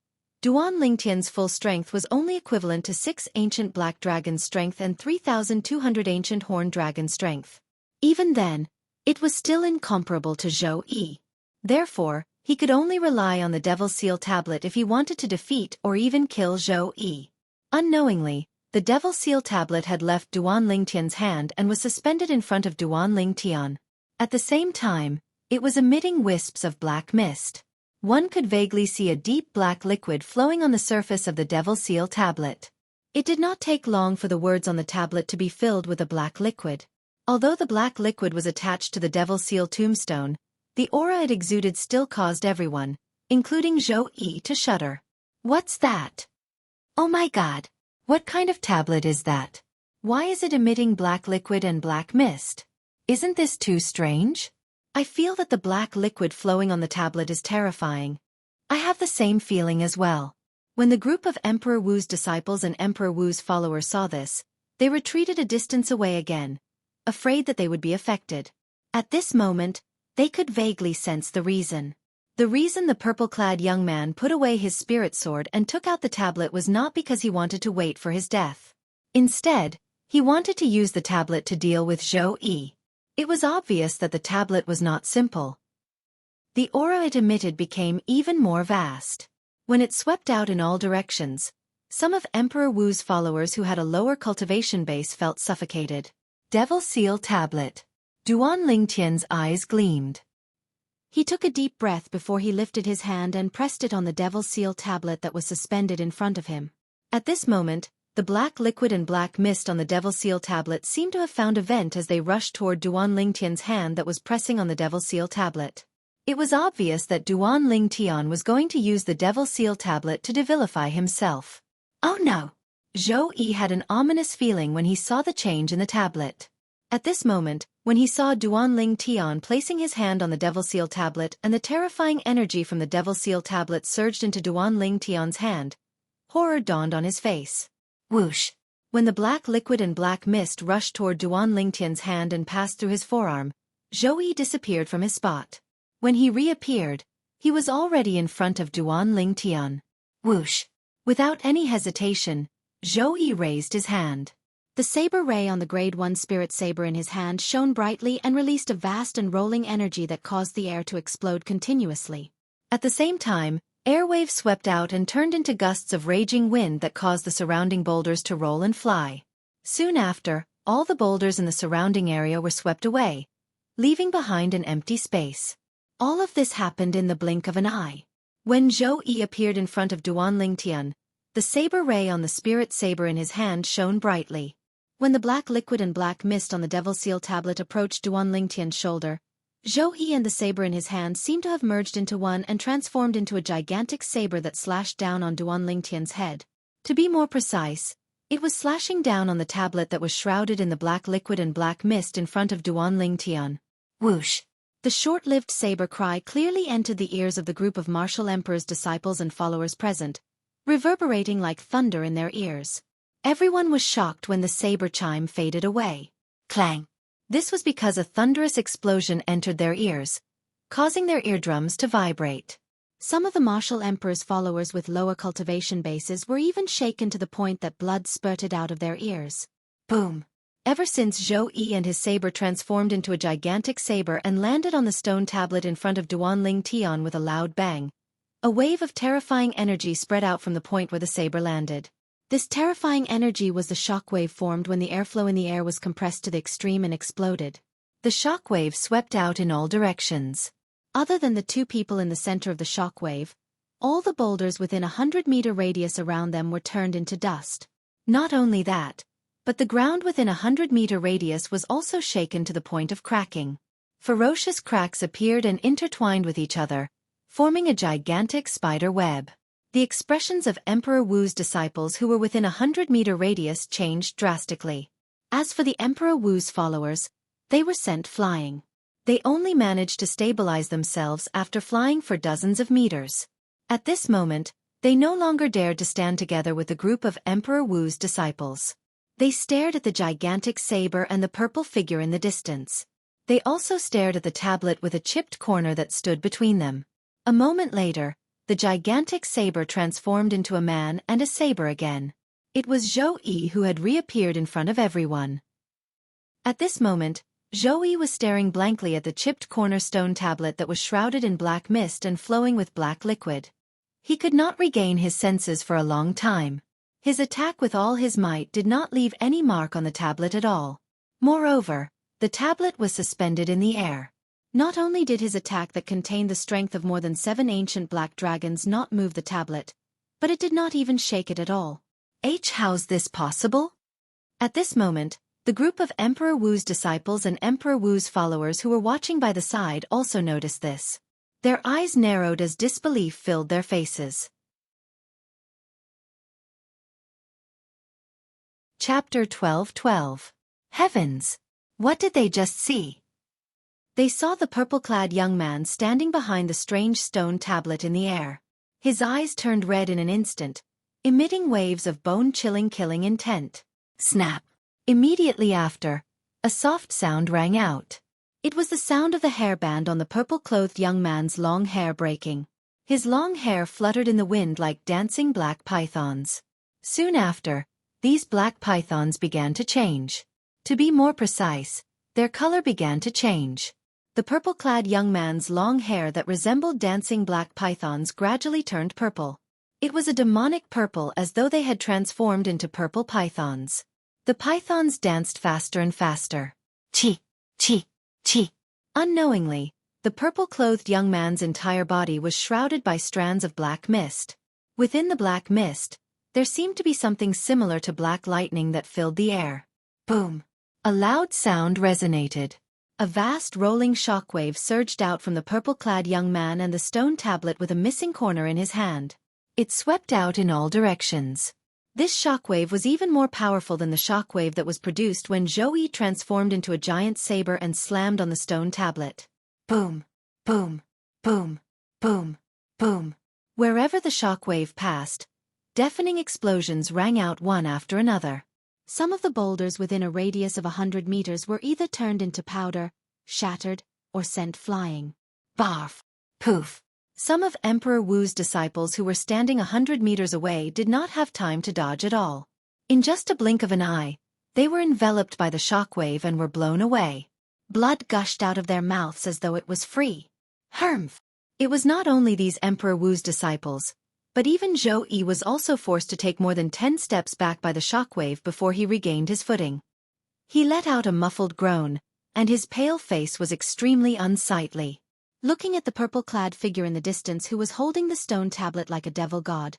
Duan Ling Tian's full strength was only equivalent to 6 ancient black dragon strength and 3,200 ancient horned dragon strength. Even then, it was still incomparable to Xueqi. Therefore, he could only rely on the Devil Seal tablet if he wanted to defeat or even kill Xueqi. Unknowingly, the Devil Seal tablet had left Duan Ling Tian's hand and was suspended in front of Duan Ling Tian. At the same time, it was emitting wisps of black mist. One could vaguely see a deep black liquid flowing on the surface of the Devil Seal tablet. It did not take long for the words on the tablet to be filled with a black liquid. Although the black liquid was attached to the Devil Seal tombstone, the aura it exuded still caused everyone, including Xueqi, to shudder. What's that? Oh my god! What kind of tablet is that? Why is it emitting black liquid and black mist? Isn't this too strange? I feel that the black liquid flowing on the tablet is terrifying. I have the same feeling as well. When the group of Emperor Wu's disciples and Emperor Wu's followers saw this, they retreated a distance away again, afraid that they would be affected. At this moment, they could vaguely sense the reason. The reason the purple-clad young man put away his spirit sword and took out the tablet was not because he wanted to wait for his death. Instead, he wanted to use the tablet to deal with Xueqi. It was obvious that the tablet was not simple. The aura it emitted became even more vast. When it swept out in all directions, some of Emperor Wu's followers who had a lower cultivation base felt suffocated. Devil Seal Tablet. Duan Ling Tian's eyes gleamed. He took a deep breath before he lifted his hand and pressed it on the Devil Seal tablet that was suspended in front of him. At this moment, the black liquid and black mist on the Devil Seal tablet seemed to have found a vent as they rushed toward Duan Ling Tian's hand that was pressing on the Devil Seal tablet. It was obvious that Duan Ling Tian was going to use the Devil Seal tablet to devilify himself. Oh no! Xueqi had an ominous feeling when he saw the change in the tablet. At this moment, when he saw Duan Ling Tian placing his hand on the Devil Seal tablet and the terrifying energy from the Devil Seal tablet surged into Duan Ling Tian's hand, horror dawned on his face. Whoosh! When the black liquid and black mist rushed toward Duan Ling Tian's hand and passed through his forearm, Xueqi disappeared from his spot. When he reappeared, he was already in front of Duan Ling Tian. Whoosh! Without any hesitation, Xueqi raised his hand. The saber ray on the Grade 1 spirit saber in his hand shone brightly and released a vast and rolling energy that caused the air to explode continuously. At the same time, airwaves swept out and turned into gusts of raging wind that caused the surrounding boulders to roll and fly. Soon after, all the boulders in the surrounding area were swept away, leaving behind an empty space. All of this happened in the blink of an eye. When Xueqi appeared in front of Duan Lingtian, the saber ray on the spirit saber in his hand shone brightly. When the black liquid and black mist on the Devil Seal tablet approached Duan Lingtian's shoulder, Xueqi and the saber in his hand seemed to have merged into one and transformed into a gigantic saber that slashed down on Duan Lingtian's head. To be more precise, it was slashing down on the tablet that was shrouded in the black liquid and black mist in front of Duan Lingtian. Whoosh! The short-lived saber cry clearly entered the ears of the group of martial emperor's disciples and followers present, reverberating like thunder in their ears. Everyone was shocked when the saber chime faded away. Clang! This was because a thunderous explosion entered their ears, causing their eardrums to vibrate. Some of the martial emperor's followers with lower cultivation bases were even shaken to the point that blood spurted out of their ears. Boom! Ever since Xueqi and his saber transformed into a gigantic saber and landed on the stone tablet in front of Duan Lingtian with a loud bang, a wave of terrifying energy spread out from the point where the saber landed. This terrifying energy was the shockwave formed when the airflow in the air was compressed to the extreme and exploded. The shockwave swept out in all directions. Other than the two people in the center of the shockwave, all the boulders within a 100-meter radius around them were turned into dust. Not only that, but the ground within a 100-meter radius was also shaken to the point of cracking. Ferocious cracks appeared and intertwined with each other, forming a gigantic spider web. The expressions of Emperor Wu's disciples who were within a 100-meter radius changed drastically. As for the Emperor Wu's followers, they were sent flying. They only managed to stabilize themselves after flying for dozens of meters. At this moment, they no longer dared to stand together with the group of Emperor Wu's disciples. They stared at the gigantic saber and the purple figure in the distance. They also stared at the tablet with a chipped corner that stood between them. A moment later, the gigantic saber transformed into a man and a saber again. It was Xueqi who had reappeared in front of everyone. At this moment, Xueqi was staring blankly at the chipped cornerstone tablet that was shrouded in black mist and flowing with black liquid. He could not regain his senses for a long time. His attack with all his might did not leave any mark on the tablet at all. Moreover, the tablet was suspended in the air. Not only did his attack that contained the strength of more than 7 ancient black dragons not move the tablet, but it did not even shake it at all. How's this possible? At this moment, the group of Emperor Wu's disciples and Emperor Wu's followers who were watching by the side also noticed this. Their eyes narrowed as disbelief filled their faces. Chapter 12:12. Heavens! What did they just see? They saw the purple-clad young man standing behind the strange stone tablet in the air. His eyes turned red in an instant, emitting waves of bone-chilling killing intent. Snap! Immediately after, a soft sound rang out. It was the sound of the hairband on the purple-clothed young man's long hair breaking. His long hair fluttered in the wind like dancing black pythons. Soon after, these black pythons began to change. To be more precise, their color began to change. The purple-clad young man's long hair that resembled dancing black pythons gradually turned purple. It was a demonic purple as though they had transformed into purple pythons. The pythons danced faster and faster. Chi, chi, chi. Unknowingly, the purple-clothed young man's entire body was shrouded by strands of black mist. Within the black mist, there seemed to be something similar to black lightning that filled the air. Boom! A loud sound resonated. A vast rolling shockwave surged out from the purple-clad young man and the stone tablet with a missing corner in his hand. It swept out in all directions. This shockwave was even more powerful than the shockwave that was produced when Xueqi transformed into a giant saber and slammed on the stone tablet. Boom! Boom! Boom! Boom! Boom! Wherever the shockwave passed, deafening explosions rang out one after another. Some of the boulders within a radius of 100 meters were either turned into powder, shattered, or sent flying. Barf! Poof! Some of Emperor Wu's disciples who were standing 100 meters away did not have time to dodge at all. In just a blink of an eye, they were enveloped by the shockwave and were blown away. Blood gushed out of their mouths as though it was free. Humph! It was not only these Emperor Wu's disciples, but even Xueqi was also forced to take more than 10 steps back by the shockwave before he regained his footing. He let out a muffled groan, and his pale face was extremely unsightly. Looking at the purple-clad figure in the distance who was holding the stone tablet like a devil god,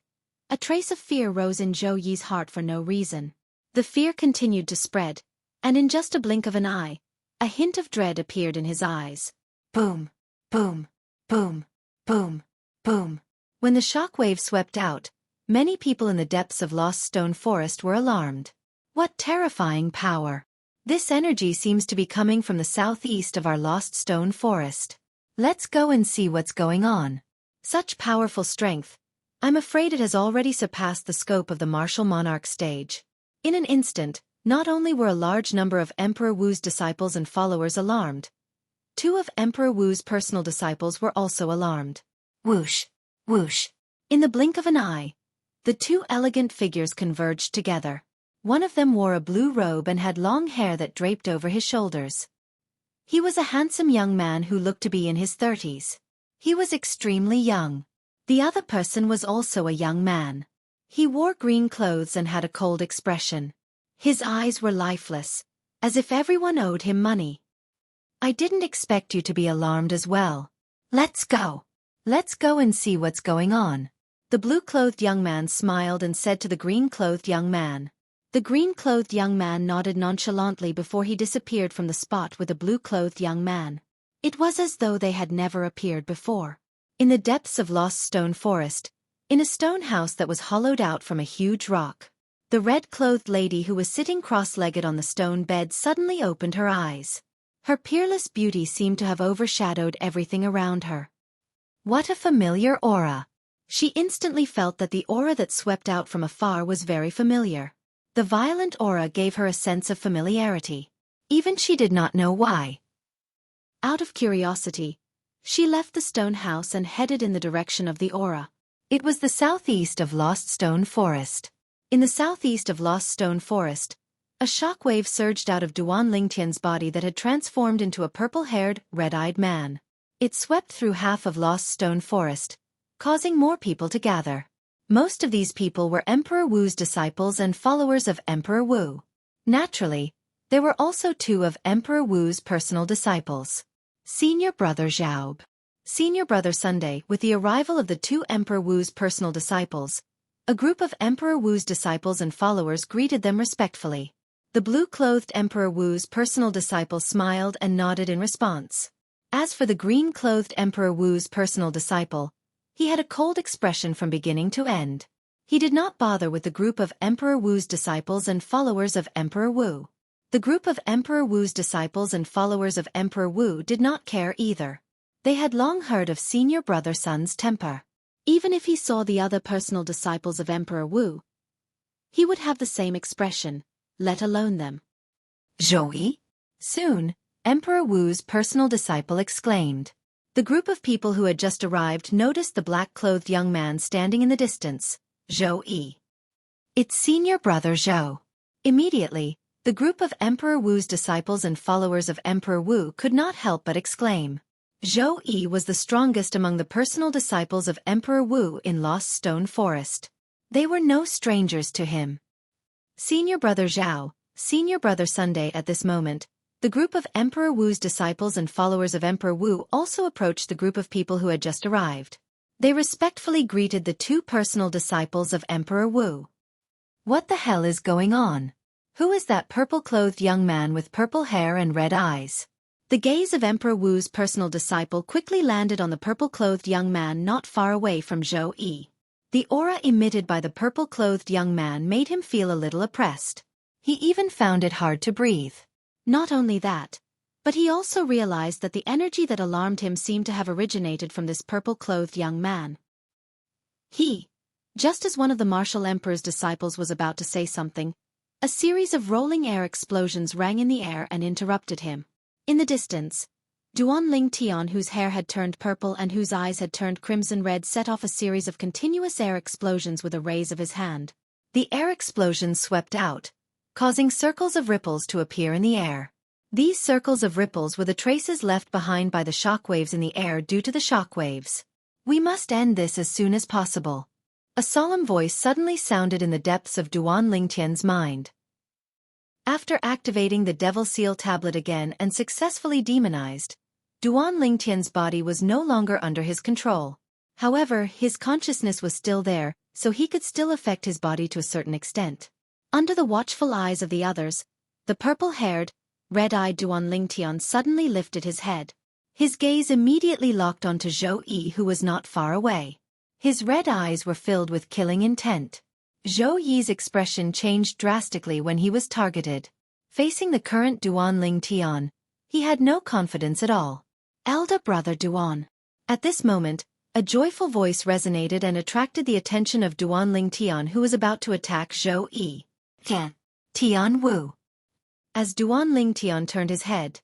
a trace of fear rose in Xueqi's heart for no reason. The fear continued to spread, and in just a blink of an eye, a hint of dread appeared in his eyes. Boom, boom, boom, boom, boom. When the shockwave swept out, many people in the depths of Lost Stone Forest were alarmed. What terrifying power! This energy seems to be coming from the southeast of our Lost Stone Forest. Let's go and see what's going on. Such powerful strength. I'm afraid it has already surpassed the scope of the martial monarch stage. In an instant, not only were a large number of Emperor Wu's disciples and followers alarmed, 2 of Emperor Wu's personal disciples were also alarmed. Whoosh, whoosh. In the blink of an eye, the 2 elegant figures converged together. One of them wore a blue robe and had long hair that draped over his shoulders. He was a handsome young man who looked to be in his 30s. He was extremely young. The other person was also a young man. He wore green clothes and had a cold expression. His eyes were lifeless, as if everyone owed him money. I didn't expect you to be alarmed as well. Let's go. Let's go and see what's going on. The blue-clothed young man smiled and said to the green-clothed young man. The green-clothed young man nodded nonchalantly before he disappeared from the spot with the blue-clothed young man. It was as though they had never appeared before. In the depths of Lost Stone Forest, in a stone house that was hollowed out from a huge rock, the red-clothed lady who was sitting cross-legged on the stone bed suddenly opened her eyes. Her peerless beauty seemed to have overshadowed everything around her. What a familiar aura! She instantly felt that the aura that swept out from afar was very familiar. The violent aura gave her a sense of familiarity. Even she did not know why. Out of curiosity, she left the stone house and headed in the direction of the aura. It was the southeast of Lost Stone Forest. In the southeast of Lost Stone Forest, a shockwave surged out of Duan Lingtian's body that had transformed into a purple-haired, red-eyed man. It swept through half of Lost Stone Forest, causing more people to gather. Most of these people were Emperor Wu's disciples and followers of Emperor Wu. Naturally, there were also 2 of Emperor Wu's personal disciples. Senior Brother Zhaob. Senior Brother Sunday. With the arrival of the 2 Emperor Wu's personal disciples, a group of Emperor Wu's disciples and followers greeted them respectfully. The blue-clothed Emperor Wu's personal disciple smiled and nodded in response. As for the green-clothed Emperor Wu's personal disciple, he had a cold expression from beginning to end. He did not bother with the group of Emperor Wu's disciples and followers of Emperor Wu. The group of Emperor Wu's disciples and followers of Emperor Wu did not care either. They had long heard of Senior Brother Sun's temper. Even if he saw the other personal disciples of Emperor Wu, he would have the same expression, let alone them. Xueqi? Soon, Emperor Wu's personal disciple exclaimed. The group of people who had just arrived noticed the black-clothed young man standing in the distance. Xueqi. It's Senior Brother Zhou. Immediately, the group of Emperor Wu's disciples and followers of Emperor Wu could not help but exclaim. Xueqi was the strongest among the personal disciples of Emperor Wu in Lost Stone Forest. They were no strangers to him. Senior Brother Zhao, Senior Brother Sunday. At this moment, the group of Emperor Wu's disciples and followers of Emperor Wu also approached the group of people who had just arrived. They respectfully greeted the 2 personal disciples of Emperor Wu. What the hell is going on? Who is that purple-clothed young man with purple hair and red eyes? The gaze of Emperor Wu's personal disciple quickly landed on the purple-clothed young man not far away from Xueqi. The aura emitted by the purple-clothed young man made him feel a little oppressed. He even found it hard to breathe. Not only that, but he also realized that the energy that alarmed him seemed to have originated from this purple-clothed young man. Just as one of the martial emperor's disciples was about to say something, a series of rolling air explosions rang in the air and interrupted him. In the distance, Duan Ling Tian, whose hair had turned purple and whose eyes had turned crimson red, set off a series of continuous air explosions with a raise of his hand. The air explosions swept out, causing circles of ripples to appear in the air. These circles of ripples were the traces left behind by the shockwaves in the air due to the shockwaves. We must end this as soon as possible. A solemn voice suddenly sounded in the depths of Duan Lingtian's mind. After activating the Devil Seal tablet again and successfully demonized, Duan Lingtian's body was no longer under his control. However, his consciousness was still there, so he could still affect his body to a certain extent. Under the watchful eyes of the others, the purple-haired, red-eyed Duan Lingtian suddenly lifted his head. His gaze immediately locked onto Xueqi, who was not far away. His red eyes were filled with killing intent. Xueqi's expression changed drastically when he was targeted. Facing the current Duan Lingtian, he had no confidence at all. Elder brother Duan. At this moment, a joyful voice resonated and attracted the attention of Duan Lingtian, who was about to attack Xueqi. Tian Wu. As Duan Lingtian turned his head,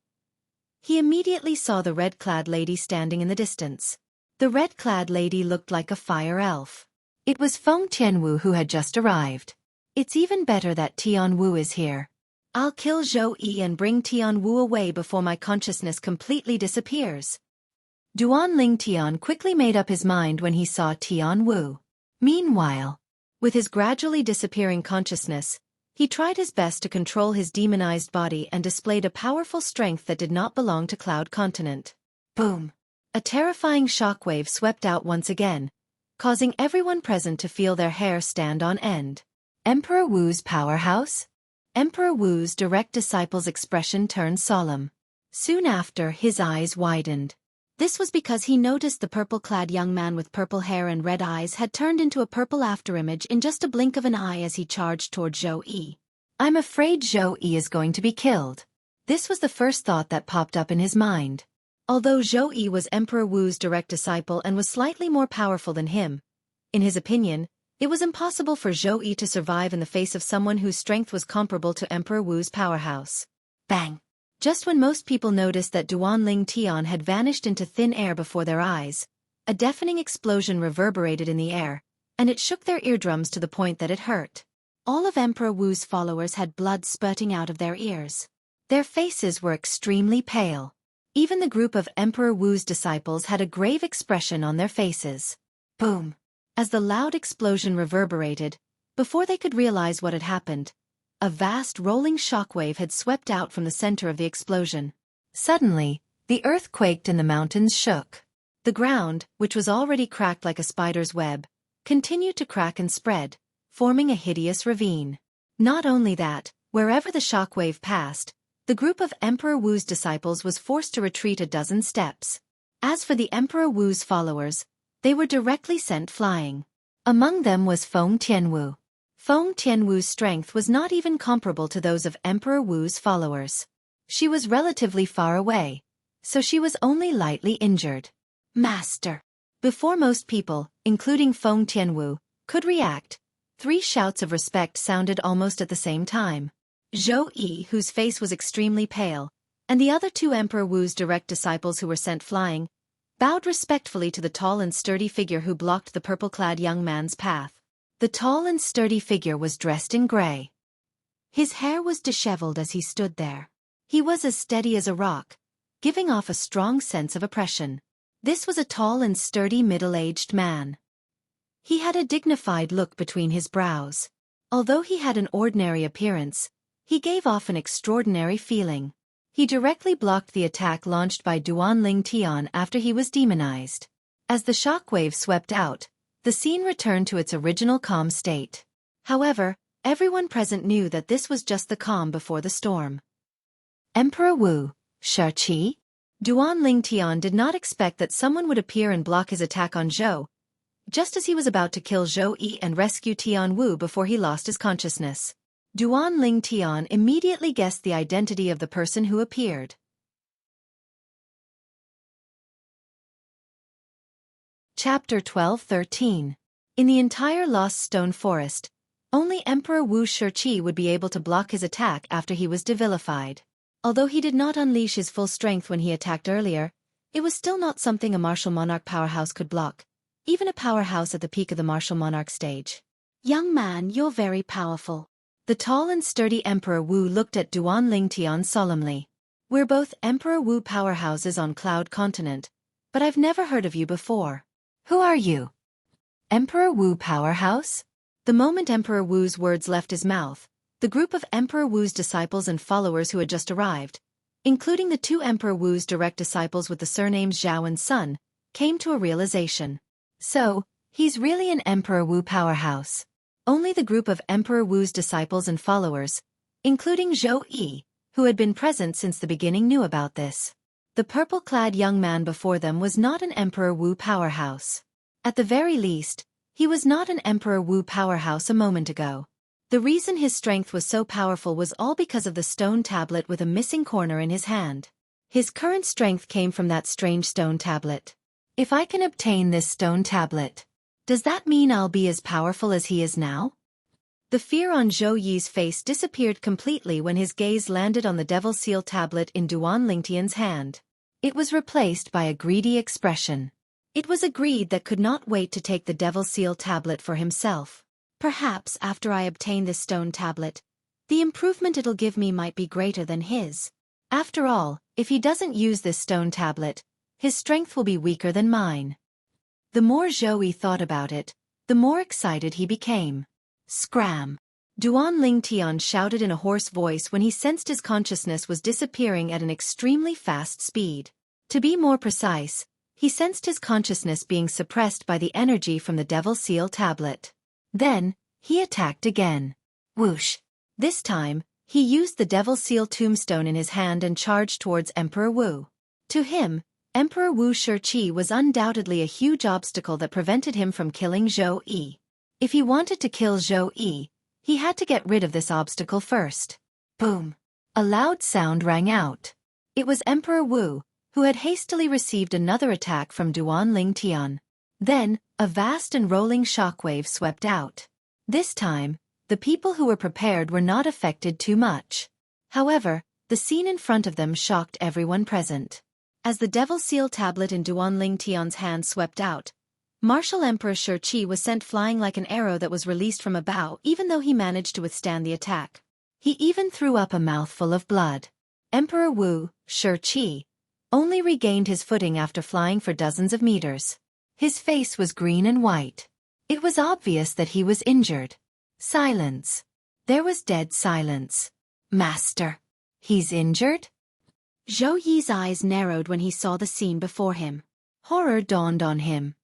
he immediately saw the red-clad lady standing in the distance. The red-clad lady looked like a fire elf. It was Feng Tianwu who had just arrived. It's even better that Tian Wu is here. I'll kill Xueqi and bring Tian Wu away before my consciousness completely disappears. Duan Lingtian quickly made up his mind when he saw Tian Wu. Meanwhile, with his gradually disappearing consciousness, he tried his best to control his demonized body and displayed a powerful strength that did not belong to Cloud Continent. Boom! A terrifying shockwave swept out once again, causing everyone present to feel their hair stand on end. Emperor Wu's powerhouse? Emperor Wu's direct disciple's expression turned solemn. Soon after, his eyes widened. This was because he noticed the purple-clad young man with purple hair and red eyes had turned into a purple afterimage in just a blink of an eye as he charged toward Xueqi. I'm afraid Xueqi is going to be killed. This was the first thought that popped up in his mind. Although Xueqi was Emperor Wu's direct disciple and was slightly more powerful than him, in his opinion, it was impossible for Xueqi to survive in the face of someone whose strength was comparable to Emperor Wu's powerhouse. Bang! Just when most people noticed that Duan Lingtian had vanished into thin air before their eyes, a deafening explosion reverberated in the air, and it shook their eardrums to the point that it hurt. All of Emperor Wu's followers had blood spurting out of their ears. Their faces were extremely pale. Even the group of Emperor Wu's disciples had a grave expression on their faces. Boom! As the loud explosion reverberated, before they could realize what had happened, a vast rolling shockwave had swept out from the center of the explosion. Suddenly, the earth quaked and the mountains shook. The ground, which was already cracked like a spider's web, continued to crack and spread, forming a hideous ravine. Not only that, wherever the shockwave passed, the group of Emperor Wu's disciples was forced to retreat a dozen steps. As for the Emperor Wu's followers, they were directly sent flying. Among them was Feng Tianwu. Feng Tianwu's strength was not even comparable to those of Emperor Wu's followers. She was relatively far away, so she was only lightly injured. Master! Before most people, including Feng Tianwu, could react, 3 shouts of respect sounded almost at the same time. Xueqi, whose face was extremely pale, and the other 2 Emperor Wu's direct disciples who were sent flying, bowed respectfully to the tall and sturdy figure who blocked the purple-clad young man's path. The tall and sturdy figure was dressed in gray. His hair was disheveled as he stood there. He was as steady as a rock, giving off a strong sense of oppression. This was a tall and sturdy middle-aged man. He had a dignified look between his brows. Although he had an ordinary appearance, he gave off an extraordinary feeling. He directly blocked the attack launched by Duan Lingtian after he was demonized. As the shockwave swept out, the scene returned to its original calm state. However, everyone present knew that this was just the calm before the storm. Emperor Wu, Xueqi? Duan Lingtian did not expect that someone would appear and block his attack on Zhou, just as he was about to kill Xueqi and rescue Tian Wu before he lost his consciousness. Duan Lingtian immediately guessed the identity of the person who appeared. Chapter 12-13. In the entire Lost Stone Forest, only Emperor Wu Xueqi would be able to block his attack after he was devilified. Although he did not unleash his full strength when he attacked earlier, it was still not something a martial monarch powerhouse could block, even a powerhouse at the peak of the martial monarch stage. Young man, you're very powerful. The tall and sturdy Emperor Wu looked at Duan Lingtian solemnly. We're both Emperor Wu powerhouses on Cloud Continent, but I've never heard of you before. Who are you? Emperor Wu powerhouse? The moment Emperor Wu's words left his mouth, the group of Emperor Wu's disciples and followers who had just arrived, including the two Emperor Wu's direct disciples with the surnames Zhao and Sun, came to a realization. So, he's really an Emperor Wu powerhouse. Only the group of Emperor Wu's disciples and followers, including Xueqi, who had been present since the beginning, knew about this. The purple-clad young man before them was not an Emperor Wu powerhouse. At the very least, he was not an Emperor Wu powerhouse a moment ago. The reason his strength was so powerful was all because of the stone tablet with a missing corner in his hand. His current strength came from that strange stone tablet. If I can obtain this stone tablet, does that mean I'll be as powerful as he is now? The fear on Zhou Yi's face disappeared completely when his gaze landed on the Devil Seal tablet in Duan Lingtian's hand. It was replaced by a greedy expression. It was a greed that could not wait to take the Devil Seal tablet for himself. Perhaps after I obtain this stone tablet, the improvement it'll give me might be greater than his. After all, if he doesn't use this stone tablet, his strength will be weaker than mine. The more Zhou Yi thought about it, the more excited he became. Scram! Duan Lingtian shouted in a hoarse voice when he sensed his consciousness was disappearing at an extremely fast speed. To be more precise, he sensed his consciousness being suppressed by the energy from the Devil Seal tablet. Then, he attacked again. Whoosh! This time, he used the Devil Seal tombstone in his hand and charged towards Emperor Wu. To him, Emperor Wu Xueqi was undoubtedly a huge obstacle that prevented him from killing Zhou Yi. If he wanted to kill Zhou Yi, he had to get rid of this obstacle first. Boom! A loud sound rang out. It was Emperor Wu, who had hastily received another attack from Duan Lingtian. Then, a vast and rolling shockwave swept out. This time, the people who were prepared were not affected too much. However, the scene in front of them shocked everyone present. As the Devil Seal tablet in Duan Lingtian's hand swept out, Martial Emperor Xueqi was sent flying like an arrow that was released from a bow, even though he managed to withstand the attack. He even threw up a mouthful of blood. Emperor Wu, Xueqi, only regained his footing after flying for dozens of meters. His face was green and white. It was obvious that he was injured. Silence. There was dead silence. Master. He's injured? Zhou Yi's eyes narrowed when he saw the scene before him. Horror dawned on him.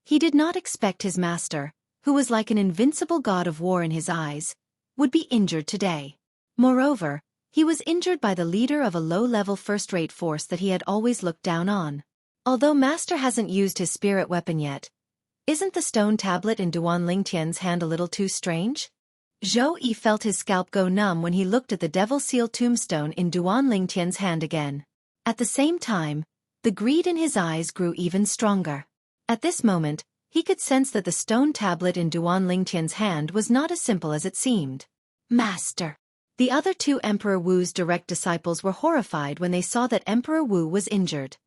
He did not expect his master, who was like an invincible god of war in his eyes, would be injured today. Moreover, he was injured by the leader of a low-level first-rate force that he had always looked down on. Although Master hasn't used his spirit weapon yet, isn't the stone tablet in Duan Lingtian's hand a little too strange? Zhou Yi felt his scalp go numb when he looked at the Devil Seal tombstone in Duan Lingtian's hand again. At the same time, the greed in his eyes grew even stronger. At this moment, he could sense that the stone tablet in Duan Lingtian's hand was not as simple as it seemed. Master! The other two Emperor Wu's direct disciples were horrified when they saw that Emperor Wu was injured.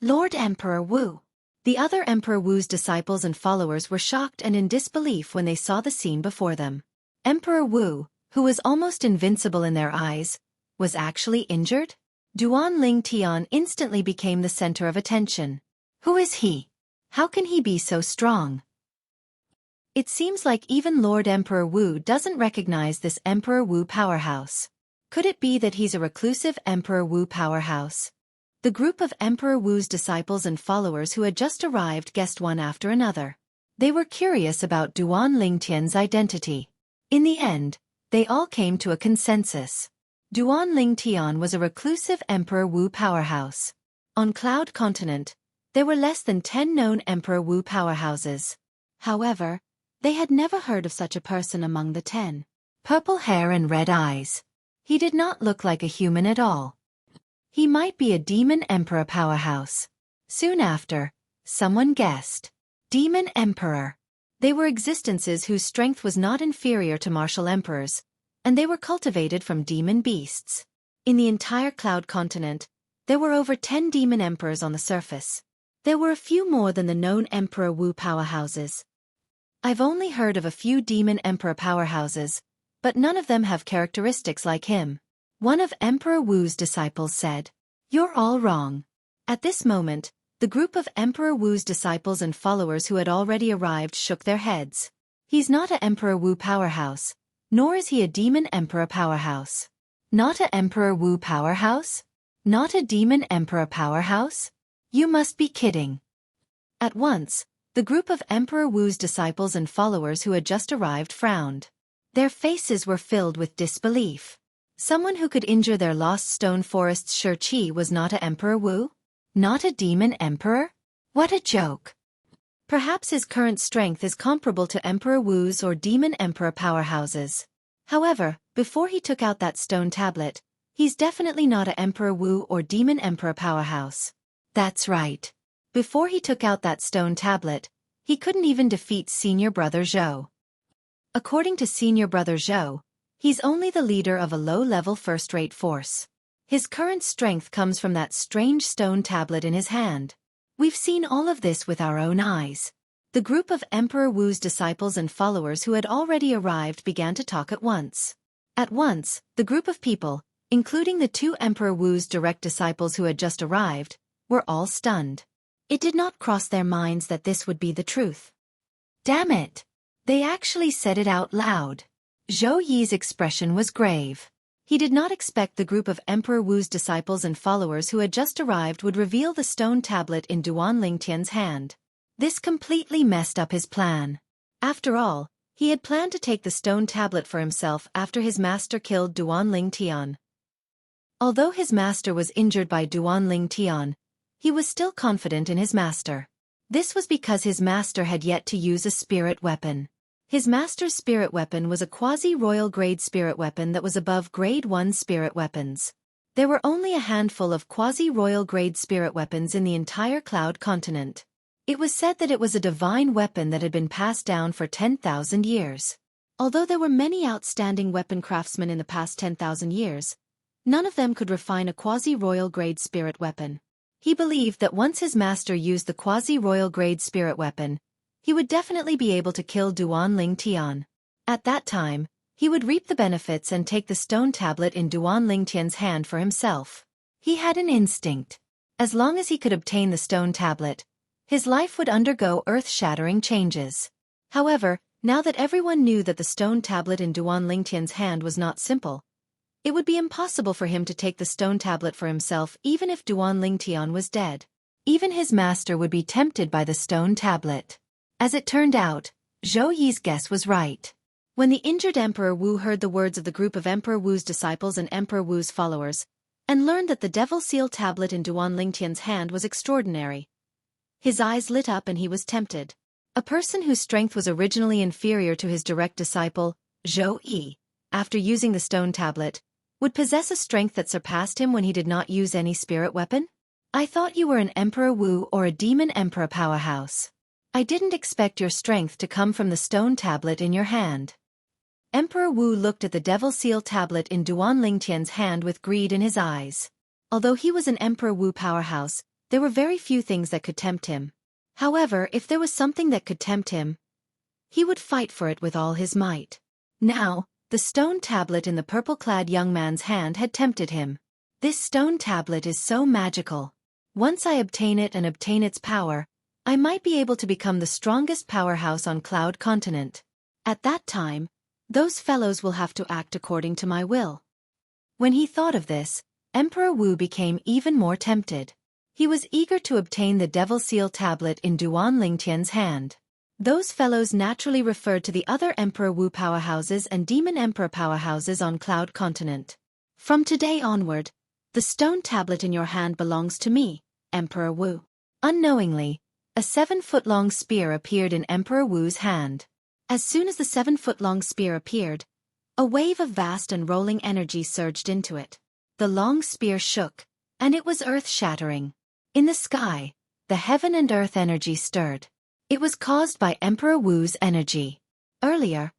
Lord Emperor Wu! The other Emperor Wu's disciples and followers were shocked and in disbelief when they saw the scene before them. Emperor Wu, who was almost invincible in their eyes, was actually injured? Duan Lingtian instantly became the center of attention. Who is he? How can he be so strong? It seems like even Lord Emperor Wu doesn't recognize this Emperor Wu powerhouse. Could it be that he's a reclusive Emperor Wu powerhouse? The group of Emperor Wu's disciples and followers who had just arrived guessed one after another. They were curious about Duan Lingtian's identity. In the end, they all came to a consensus. Duan Lingtian was a reclusive Emperor Wu powerhouse. On Cloud Continent, there were less than 10 known Emperor Wu powerhouses. However, they had never heard of such a person among the 10. Purple hair and red eyes. He did not look like a human at all. He might be a demon emperor powerhouse. Soon after, someone guessed. Demon Emperor. They were existences whose strength was not inferior to martial emperors, and they were cultivated from demon beasts. In the entire Cloud continent, there were over 10 demon emperors on the surface. There were a few more than the known Emperor Wu powerhouses. I've only heard of a few demon emperor powerhouses, but none of them have characteristics like him. One of Emperor Wu's disciples said. You're all wrong. At this moment, the group of Emperor Wu's disciples and followers who had already arrived shook their heads. He's not a Emperor Wu powerhouse, nor is he a demon emperor powerhouse. Not a Emperor Wu powerhouse? Not a demon emperor powerhouse? You must be kidding. At once, the group of Emperor Wu's disciples and followers who had just arrived frowned. Their faces were filled with disbelief. Someone who could injure their lost stone forest's Xueqi was not a Emperor Wu? Not a demon emperor? What a joke. Perhaps his current strength is comparable to Emperor Wu's or demon emperor powerhouses. However, before he took out that stone tablet, he's definitely not a Emperor Wu or demon emperor powerhouse. That's right. Before he took out that stone tablet, he couldn't even defeat Senior Brother Zhou. According to Senior Brother Zhou, he's only the leader of a low-level first-rate force. His current strength comes from that strange stone tablet in his hand. We've seen all of this with our own eyes. The group of Emperor Wu's disciples and followers who had already arrived began to talk at once. At once, the group of people, including the two Emperor Wu's direct disciples who had just arrived, were all stunned. It did not cross their minds that this would be the truth. Damn it! They actually said it out loud. Zhou Yi's expression was grave. He did not expect the group of Emperor Wu's disciples and followers who had just arrived would reveal the stone tablet in Duan Lingtian's hand. This completely messed up his plan. After all, he had planned to take the stone tablet for himself after his master killed Duan Lingtian. Although his master was injured by Duan Lingtian, he was still confident in his master. This was because his master had yet to use a spirit weapon. His master's spirit weapon was a quasi-royal grade spirit weapon that was above grade 1 spirit weapons. There were only a handful of quasi-royal grade spirit weapons in the entire Cloud continent. It was said that it was a divine weapon that had been passed down for 10,000 years. Although there were many outstanding weapon craftsmen in the past 10,000 years, none of them could refine a quasi-royal grade spirit weapon. He believed that once his master used the quasi-royal grade spirit weapon, he would definitely be able to kill Duan Lingtian. At that time, he would reap the benefits and take the stone tablet in Duan Lingtian's hand for himself. He had an instinct. As long as he could obtain the stone tablet, his life would undergo earth-shattering changes. However, now that everyone knew that the stone tablet in Duan Lingtian's hand was not simple, it would be impossible for him to take the stone tablet for himself even if Duan Lingtian was dead. Even his master would be tempted by the stone tablet. As it turned out, Zhou Yi's guess was right. When the injured Emperor Wu heard the words of the group of Emperor Wu's disciples and Emperor Wu's followers, and learned that the Devil Seal tablet in Duan Lingtian's hand was extraordinary, his eyes lit up and he was tempted. A person whose strength was originally inferior to his direct disciple, Zhou Yi, after using the stone tablet, would possess a strength that surpassed him when he did not use any spirit weapon? I thought you were an Emperor Wu or a demon emperor powerhouse. I didn't expect your strength to come from the stone tablet in your hand. Emperor Wu looked at the Devil Seal tablet in Duan Lingtian's hand with greed in his eyes. Although he was an Emperor Wu powerhouse, there were very few things that could tempt him. However, if there was something that could tempt him, he would fight for it with all his might. Now, the stone tablet in the purple-clad young man's hand had tempted him. This stone tablet is so magical. Once I obtain it and obtain its power, I might be able to become the strongest powerhouse on Cloud Continent. At that time, those fellows will have to act according to my will. When he thought of this, Emperor Wu became even more tempted. He was eager to obtain the Devil Seal tablet in Duan Lingtian's hand. Those fellows naturally referred to the other Emperor Wu powerhouses and Demon Emperor powerhouses on Cloud Continent. From today onward, the stone tablet in your hand belongs to me, Emperor Wu. Unknowingly, a 7-foot-long spear appeared in Emperor Wu's hand. As soon as the 7-foot-long spear appeared, a wave of vast and rolling energy surged into it. The long spear shook, and it was earth-shattering. In the sky, the heaven and earth energy stirred. It was caused by Emperor Wu's energy. Earlier,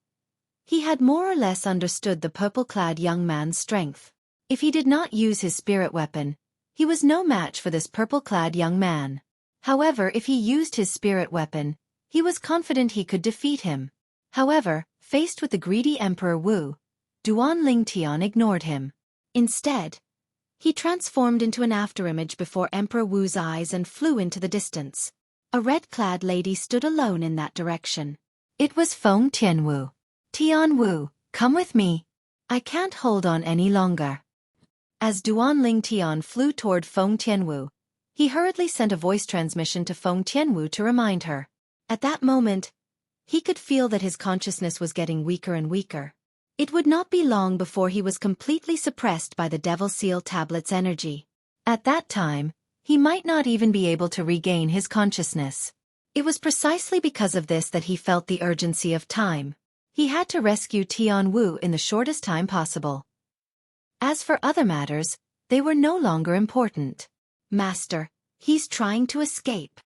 he had more or less understood the purple-clad young man's strength. If he did not use his spirit weapon, he was no match for this purple-clad young man. However, if he used his spirit weapon, he was confident he could defeat him. However, faced with the greedy Emperor Wu, Duan Lingtian ignored him. Instead, he transformed into an afterimage before Emperor Wu's eyes and flew into the distance. A red-clad lady stood alone in that direction. It was Feng Tianwu. "Tian Wu, come with me. I can't hold on any longer." As Duan Lingtian flew toward Feng Tianwu, he hurriedly sent a voice transmission to Feng Tianwu to remind her. At that moment, he could feel that his consciousness was getting weaker and weaker. It would not be long before he was completely suppressed by the Devil Seal Tablet's energy. At that time, he might not even be able to regain his consciousness. It was precisely because of this that he felt the urgency of time. He had to rescue Tian Wu in the shortest time possible. As for other matters, they were no longer important. "Master, he's trying to escape."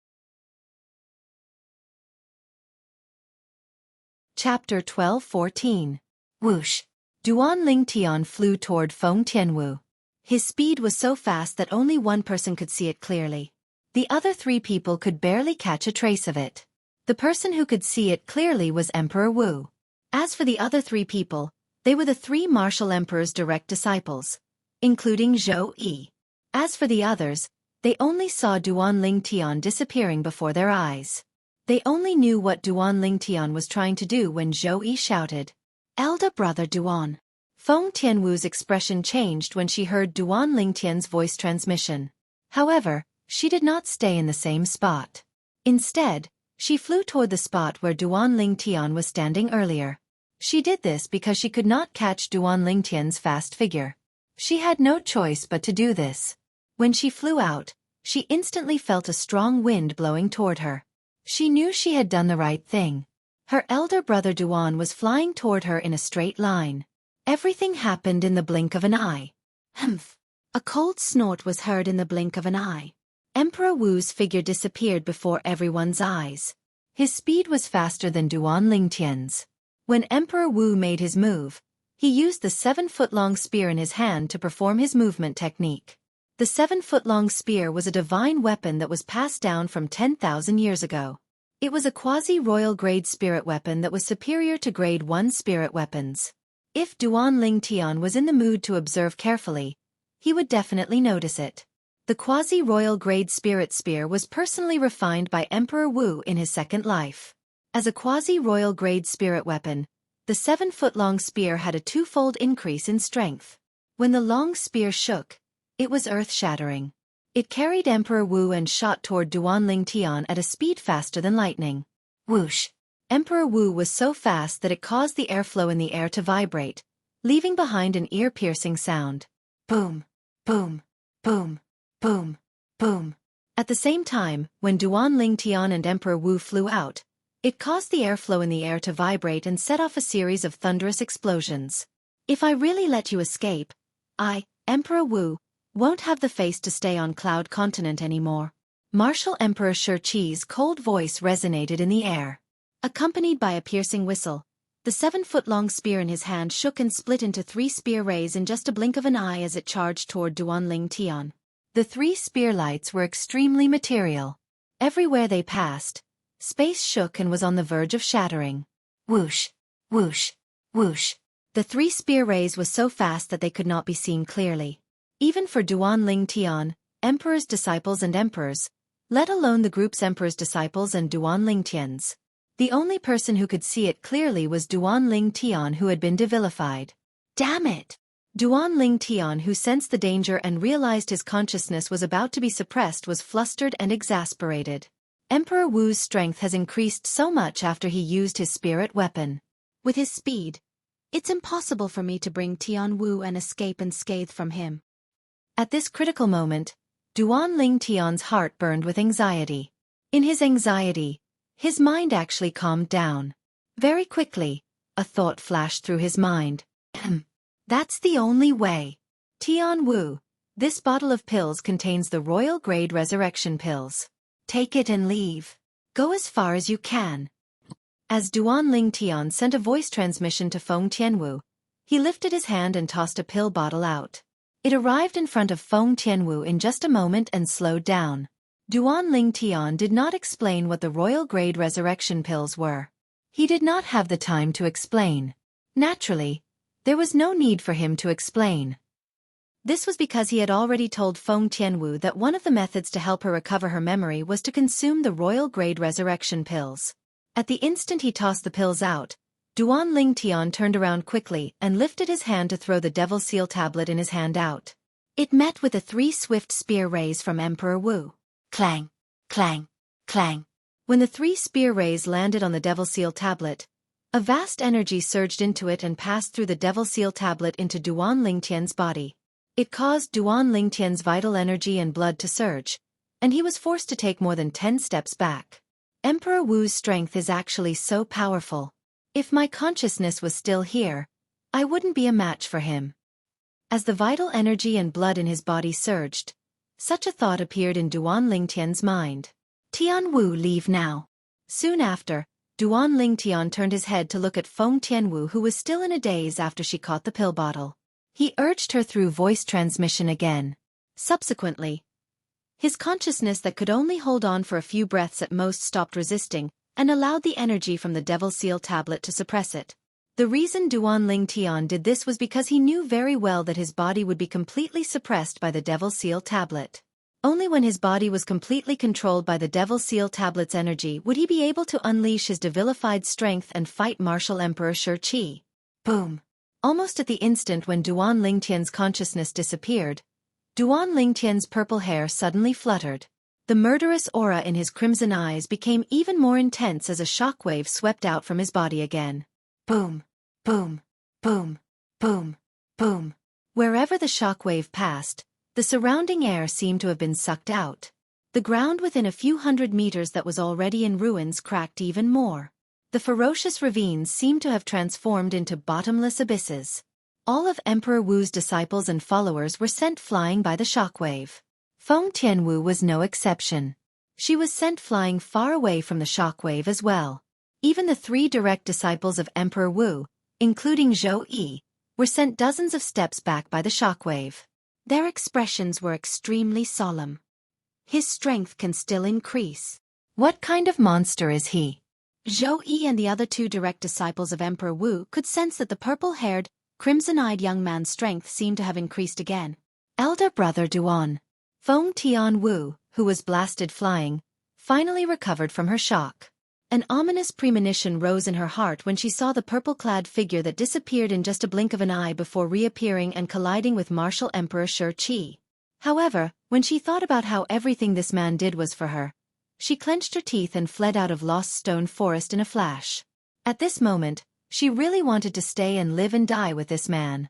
Chapter 12:14. Whoosh! Duan Lingtian flew toward Feng Tianwu. His speed was so fast that only one person could see it clearly. The other three people could barely catch a trace of it. The person who could see it clearly was Emperor Wu. As for the other three people, they were the three martial emperor's direct disciples, including Xueqi. As for the others, they only saw Duan Lingtian disappearing before their eyes. They only knew what Duan Lingtian was trying to do when Xueqi shouted, "Elder brother Duan." Feng Tianwu's expression changed when she heard Duan Lingtian's voice transmission. However, she did not stay in the same spot. Instead, she flew toward the spot where Duan Lingtian was standing earlier. She did this because she could not catch Duan Lingtian's fast figure. She had no choice but to do this. When she flew out, she instantly felt a strong wind blowing toward her. She knew she had done the right thing. Her elder brother Duan was flying toward her in a straight line. Everything happened in the blink of an eye. Humph! A cold snort was heard in the blink of an eye. Emperor Wu's figure disappeared before everyone's eyes. His speed was faster than Duan Lingtian's. When Emperor Wu made his move, he used the 7-foot-long spear in his hand to perform his movement technique. The 7-foot-long spear was a divine weapon that was passed down from 10,000 years ago. It was a quasi-royal grade spirit weapon that was superior to grade 1 spirit weapons. If Duan Lingtian was in the mood to observe carefully, he would definitely notice it. The quasi-royal grade spirit spear was personally refined by Emperor Wu in his second life. As a quasi-royal grade spirit weapon, the 7-foot-long spear had a 2-fold increase in strength. When the long spear shook, it was earth-shattering. It carried Emperor Wu and shot toward Duan Lingtian at a speed faster than lightning. Whoosh! Emperor Wu was so fast that it caused the airflow in the air to vibrate, leaving behind an ear-piercing sound. Boom! Boom! Boom! Boom! Boom! At the same time, when Duan Lingtian and Emperor Wu flew out, it caused the airflow in the air to vibrate and set off a series of thunderous explosions. "If I really let you escape, I, Emperor Wu, won't have the face to stay on Cloud Continent anymore." Martial Emperor Xueqi's cold voice resonated in the air. Accompanied by a piercing whistle, the 7-foot-long spear in his hand shook and split into 3 spear rays in just a blink of an eye as it charged toward Duan Lingtian. The 3 spear lights were extremely material. Everywhere they passed, space shook and was on the verge of shattering. Whoosh! Whoosh! Whoosh! The 3 spear rays was so fast that they could not be seen clearly. Even for Duan Lingtian, Emperor's disciples and emperors, let alone the group's Emperor's disciples and Duan Lingtian's. The only person who could see it clearly was Duan Lingtian, who had been devilified. Damn it! Duan Lingtian, who sensed the danger and realized his consciousness was about to be suppressed, was flustered and exasperated. Emperor Wu's strength has increased so much after he used his spirit weapon. With his speed, it's impossible for me to bring Tian Wu and escape unscathed from him. At this critical moment, Duan Lingtian's heart burned with anxiety. In his anxiety, his mind actually calmed down. Very quickly, a thought flashed through his mind. That's the only way. Tian Wu, this bottle of pills contains the royal grade resurrection pills. Take it and leave. Go as far as you can. As Duan Lingtian sent a voice transmission to Feng Tianwu, he lifted his hand and tossed a pill bottle out. It arrived in front of Feng Tianwu in just a moment and slowed down. Duan Ling Tian did not explain what the royal-grade resurrection pills were. He did not have the time to explain. Naturally, there was no need for him to explain. This was because he had already told Feng Tianwu that one of the methods to help her recover her memory was to consume the royal-grade resurrection pills. At the instant he tossed the pills out, Duan Ling Tian turned around quickly and lifted his hand to throw the Devil Seal tablet in his hand out. It met with the 3 swift spear rays from Emperor Wu. Clang, clang, clang. When the 3 spear rays landed on the Devil Seal tablet, a vast energy surged into it and passed through the Devil Seal tablet into Duan Lingtian's body. It caused Duan Lingtian's vital energy and blood to surge, and he was forced to take more than 10 steps back. Emperor Wu's strength is actually so powerful. If my consciousness was still here, I wouldn't be a match for him. As the vital energy and blood in his body surged, such a thought appeared in Duan Lingtian's mind. Tian Wu, leave now. Soon after, Duan Lingtian turned his head to look at Feng Tianwu, who was still in a daze after she caught the pill bottle. He urged her through voice transmission again. Subsequently, his consciousness that could only hold on for a few breaths at most stopped resisting, and allowed the energy from the Devil Seal tablet to suppress it. The reason Duan Lingtian did this was because he knew very well that his body would be completely suppressed by the Devil Seal tablet. Only when his body was completely controlled by the Devil Seal tablet's energy would he be able to unleash his devilified strength and fight martial Emperor Xueqi. Boom! Almost at the instant when Duan Lingtian's consciousness disappeared, Duan Lingtian's purple hair suddenly fluttered. The murderous aura in his crimson eyes became even more intense as a shockwave swept out from his body again. Boom, boom, boom, boom, boom. Wherever the shockwave passed, the surrounding air seemed to have been sucked out. The ground within a few hundred meters that was already in ruins cracked even more. The ferocious ravines seemed to have transformed into bottomless abysses. All of Emperor Wu's disciples and followers were sent flying by the shockwave. Feng Tianwu was no exception. She was sent flying far away from the shockwave as well. Even the 3 direct disciples of Emperor Wu, including Xueqi, were sent dozens of steps back by the shockwave. Their expressions were extremely solemn. His strength can still increase. What kind of monster is he? Xueqi and the other 2 direct disciples of Emperor Wu could sense that the purple-haired, crimson-eyed young man's strength seemed to have increased again. Elder brother Duan. Feng Tianwu, who was blasted flying, finally recovered from her shock. An ominous premonition rose in her heart when she saw the purple-clad figure that disappeared in just a blink of an eye before reappearing and colliding with martial Emperor Xueqi. However, when she thought about how everything this man did was for her, she clenched her teeth and fled out of Lost Stone Forest in a flash. At this moment, she really wanted to stay and live and die with this man.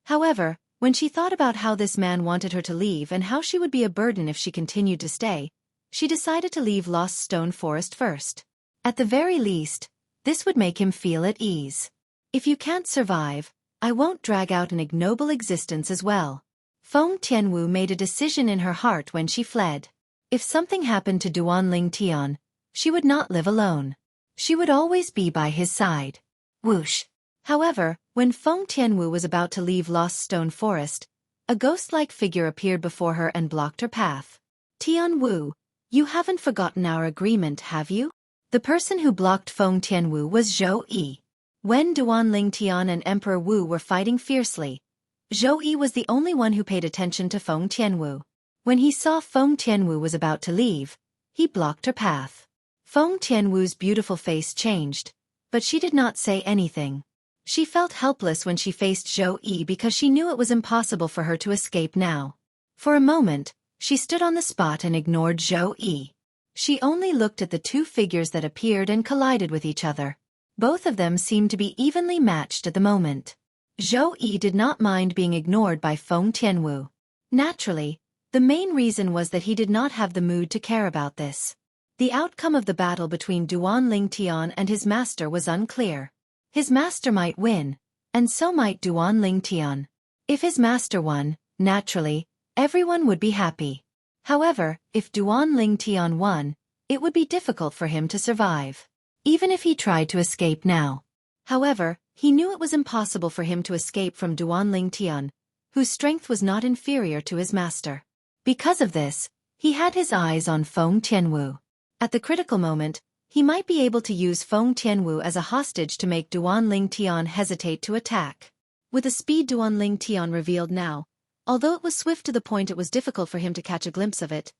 However, when she thought about how this man wanted her to leave and how she would be a burden if she continued to stay, she decided to leave Lost Stone Forest first. At the very least, this would make him feel at ease. If you can't survive, I won't drag out an ignoble existence as well. Feng Tianwu made a decision in her heart when she fled. If something happened to Duan Lingtian, she would not live alone. She would always be by his side. Whoosh! However, when Feng Tianwu was about to leave Lost Stone Forest, a ghost-like figure appeared before her and blocked her path. Tianwu, you haven't forgotten our agreement, have you? The person who blocked Feng Tianwu was Xueqi. When Duan Lingtian and Emperor Wu were fighting fiercely, Xueqi was the only one who paid attention to Feng Tianwu. When he saw Feng Tianwu was about to leave, he blocked her path. Feng Tianwu's beautiful face changed, but she did not say anything. She felt helpless when she faced Xueqi because she knew it was impossible for her to escape now. For a moment, she stood on the spot and ignored Xueqi. She only looked at the 2 figures that appeared and collided with each other. Both of them seemed to be evenly matched at the moment. Xueqi did not mind being ignored by Feng Tianwu. Naturally, the main reason was that he did not have the mood to care about this. The outcome of the battle between Duan Lingtian and his master was unclear. His master might win, and so might Duan Lingtian. If his master won, naturally, everyone would be happy. However, if Duan Lingtian won, it would be difficult for him to survive. Even if he tried to escape now. However, he knew it was impossible for him to escape from Duan Lingtian, whose strength was not inferior to his master. Because of this, he had his eyes on Feng Tianwu. At the critical moment, he might be able to use Feng Tianwu as a hostage to make Duanling Tian hesitate to attack. With the speed Duanling Tian revealed now, although it was swift to the point it was difficult for him to catch a glimpse of it,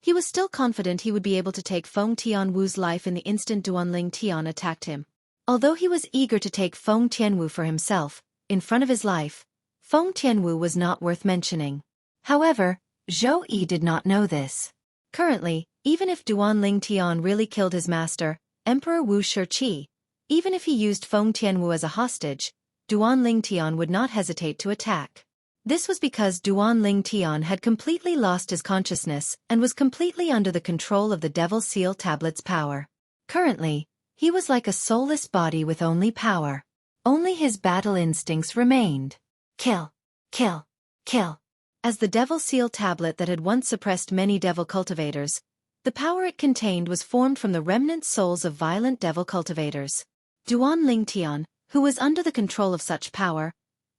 he was still confident he would be able to take Feng Tianwu's life in the instant Duanling Tian attacked him. Although he was eager to take Feng Tianwu for himself, in front of his life, Feng Tianwu was not worth mentioning. However, Xueqi did not know this. Currently, even if Duanling Tian really killed his master, Emperor Wu Xueqi, even if he used Feng Tianwu as a hostage, Duanling Tian would not hesitate to attack. This was because Duanling Tian had completely lost his consciousness and was completely under the control of the Devil Seal Tablet's power. Currently, he was like a soulless body with only power. Only his battle instincts remained. Kill, kill, kill. As the Devil Seal Tablet that had once suppressed many devil cultivators, the power it contained was formed from the remnant souls of violent devil cultivators. Duanling Tian, who was under the control of such power,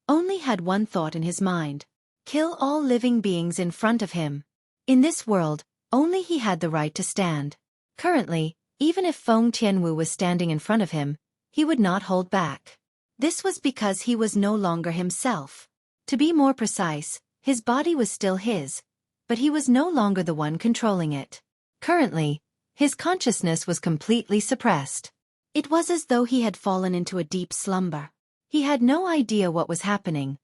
only had one thought in his mind: kill all living beings in front of him. In this world, only he had the right to stand. Currently, even if Feng Tianwu was standing in front of him, he would not hold back. This was because he was no longer himself. To be more precise, his body was still his, but he was no longer the one controlling it. Currently, his consciousness was completely suppressed. It was as though he had fallen into a deep slumber. He had no idea what was happening,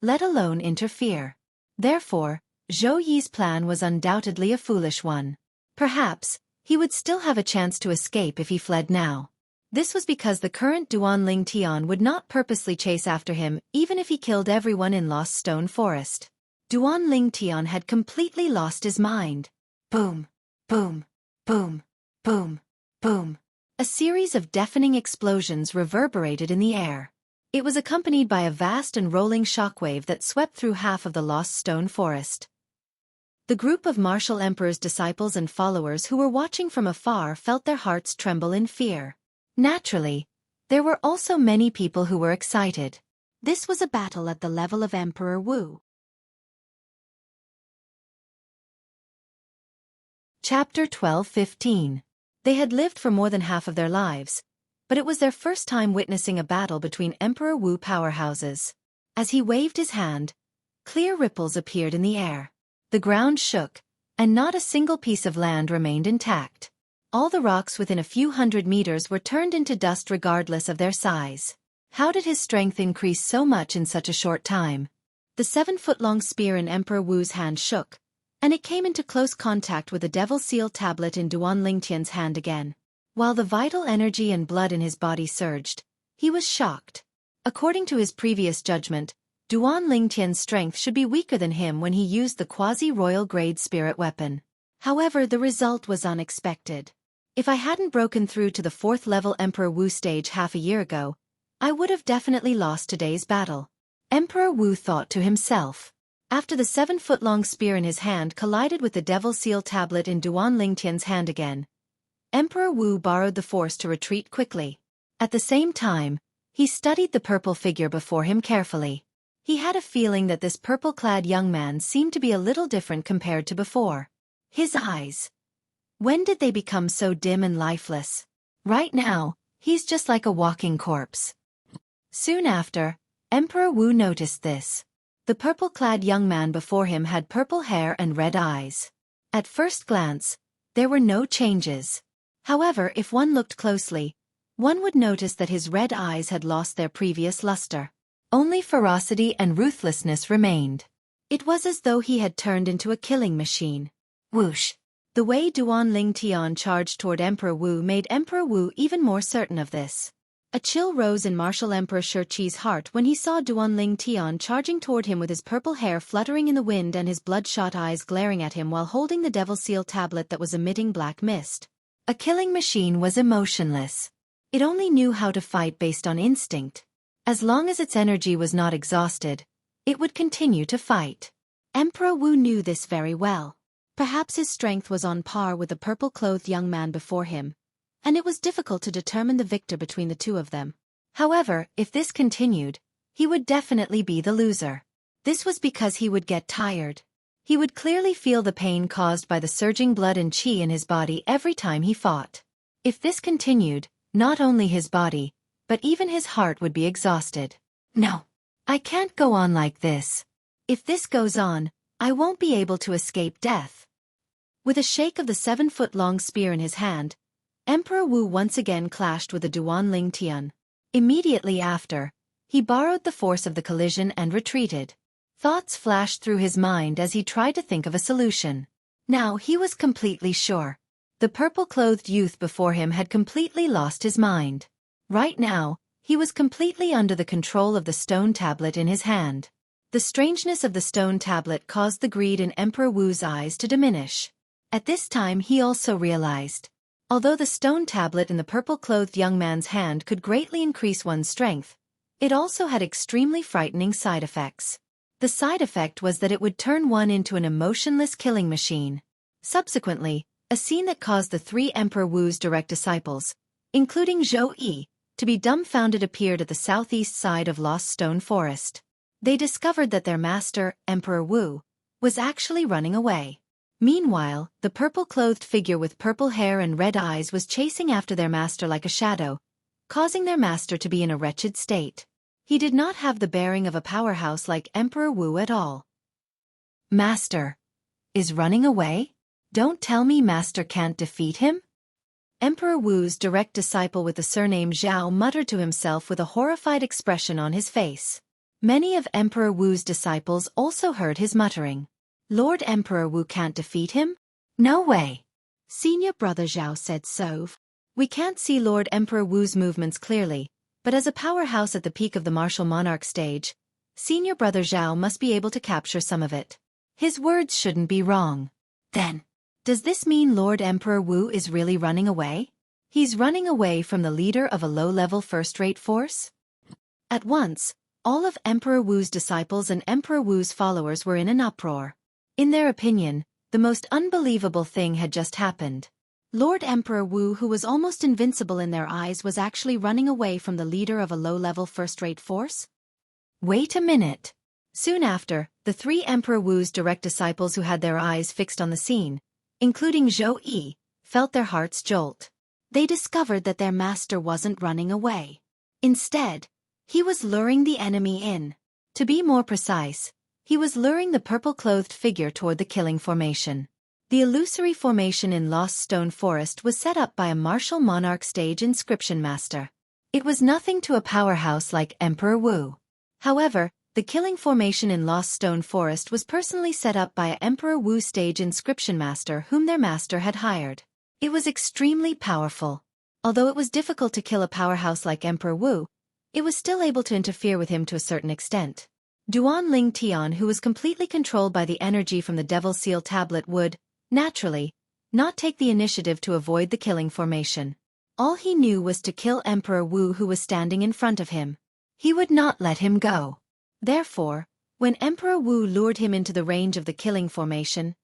let alone interfere. Therefore, Xueqi's plan was undoubtedly a foolish one. Perhaps, he would still have a chance to escape if he fled now. This was because the current Duanling Tian would not purposely chase after him even if he killed everyone in Lost Stone Forest. Duanling Tian had completely lost his mind. Boom, boom, boom, boom, boom. A series of deafening explosions reverberated in the air. It was accompanied by a vast and rolling shockwave that swept through half of the Lost Stone Forest. The group of Martial Emperor's disciples and followers who were watching from afar felt their hearts tremble in fear. Naturally, there were also many people who were excited. This was a battle at the level of Emperor Wu. Chapter 12-15. They had lived for more than half of their lives, but it was their first time witnessing a battle between Emperor Wu powerhouses. As he waved his hand, clear ripples appeared in the air. The ground shook, and not a single piece of land remained intact. All the rocks within a few hundred meters were turned into dust regardless of their size. How did his strength increase so much in such a short time? The 7-foot-long spear in Emperor Wu's hand shook, and it came into close contact with the Devil Seal Tablet in Duanling Tian's hand again. While the vital energy and blood in his body surged, he was shocked. According to his previous judgment, Duanling Tian's strength should be weaker than him when he used the quasi-royal grade spirit weapon. However, the result was unexpected. If I hadn't broken through to the 4th level Emperor Wu stage half a year ago, I would have definitely lost today's battle. Emperor Wu thought to himself. After the 7-foot-long spear in his hand collided with the Devil Seal Tablet in Duanling Tian's hand again, Emperor Wu borrowed the force to retreat quickly. At the same time, he studied the purple figure before him carefully. He had a feeling that this purple-clad young man seemed to be a little different compared to before. His eyes. When did they become so dim and lifeless? Right now, he's just like a walking corpse. Soon after, Emperor Wu noticed this. The purple-clad young man before him had purple hair and red eyes. At first glance, there were no changes. However, if one looked closely, one would notice that his red eyes had lost their previous luster. Only ferocity and ruthlessness remained. It was as though he had turned into a killing machine. Whoosh! The way Duanling Tian charged toward Emperor Wu made Emperor Wu even more certain of this. A chill rose in Martial Emperor Xueqi's heart when he saw Duanling Tian charging toward him with his purple hair fluttering in the wind and his bloodshot eyes glaring at him while holding the Devil Seal Tablet that was emitting black mist. A killing machine was emotionless. It only knew how to fight based on instinct. As long as its energy was not exhausted, it would continue to fight. Emperor Wu knew this very well. Perhaps his strength was on par with the purple-clothed young man before him, and it was difficult to determine the victor between the two of them. However, if this continued, he would definitely be the loser. This was because he would get tired. He would clearly feel the pain caused by the surging blood and qi in his body every time he fought. If this continued, not only his body, but even his heart would be exhausted. No. I can't go on like this. If this goes on, I won't be able to escape death. With a shake of the 7-foot-long spear in his hand, Emperor Wu once again clashed with the Duan Ling Tian. Immediately after, he borrowed the force of the collision and retreated. Thoughts flashed through his mind as he tried to think of a solution. Now he was completely sure. The purple-clothed youth before him had completely lost his mind. Right now, he was completely under the control of the stone tablet in his hand. The strangeness of the stone tablet caused the greed in Emperor Wu's eyes to diminish. At this time he also realized. Although the stone tablet in the purple-clothed young man's hand could greatly increase one's strength, it also had extremely frightening side effects. The side effect was that it would turn one into an emotionless killing machine. Subsequently, a scene that caused the 3 Emperor Wu's direct disciples, including Xueqi, to be dumbfounded appeared at the southeast side of Lost Stone Forest. They discovered that their master, Emperor Wu, was actually running away. Meanwhile, the purple-clothed figure with purple hair and red eyes was chasing after their master like a shadow, causing their master to be in a wretched state. He did not have the bearing of a powerhouse like Emperor Wu at all. Master is running away? Don't tell me Master can't defeat him? Emperor Wu's direct disciple with the surname Zhao muttered to himself with a horrified expression on his face. Many of Emperor Wu's disciples also heard his muttering. Lord Emperor Wu can't defeat him? No way. Senior brother Zhao said so. We can't see Lord Emperor Wu's movements clearly, but as a powerhouse at the peak of the martial monarch stage, Senior brother Zhao must be able to capture some of it. His words shouldn't be wrong. Then, does this mean Lord Emperor Wu is really running away? He's running away from the leader of a low-level first-rate force? At once, all of Emperor Wu's disciples and Emperor Wu's followers were in an uproar. In their opinion, the most unbelievable thing had just happened. Lord Emperor Wu, who was almost invincible in their eyes, was actually running away from the leader of a low-level first-rate force? Wait a minute. Soon after, the 3 Emperor Wu's direct disciples who had their eyes fixed on the scene, including Xueqi, felt their hearts jolt. They discovered that their master wasn't running away. Instead, he was luring the enemy in. To be more precise, he was luring the purple-clothed figure toward the killing formation. The illusory formation in Lost Stone Forest was set up by a martial monarch stage inscription master. It was nothing to a powerhouse like Emperor Wu. However, the killing formation in Lost Stone Forest was personally set up by a Emperor Wu stage inscription master whom their master had hired. It was extremely powerful. Although it was difficult to kill a powerhouse like Emperor Wu, it was still able to interfere with him to a certain extent. Duan Ling Tian, who was completely controlled by the energy from the Devil Seal tablet, would, naturally, not take the initiative to avoid the killing formation. All he knew was to kill Emperor Wu, who was standing in front of him. He would not let him go. Therefore, when Emperor Wu lured him into the range of the killing formation,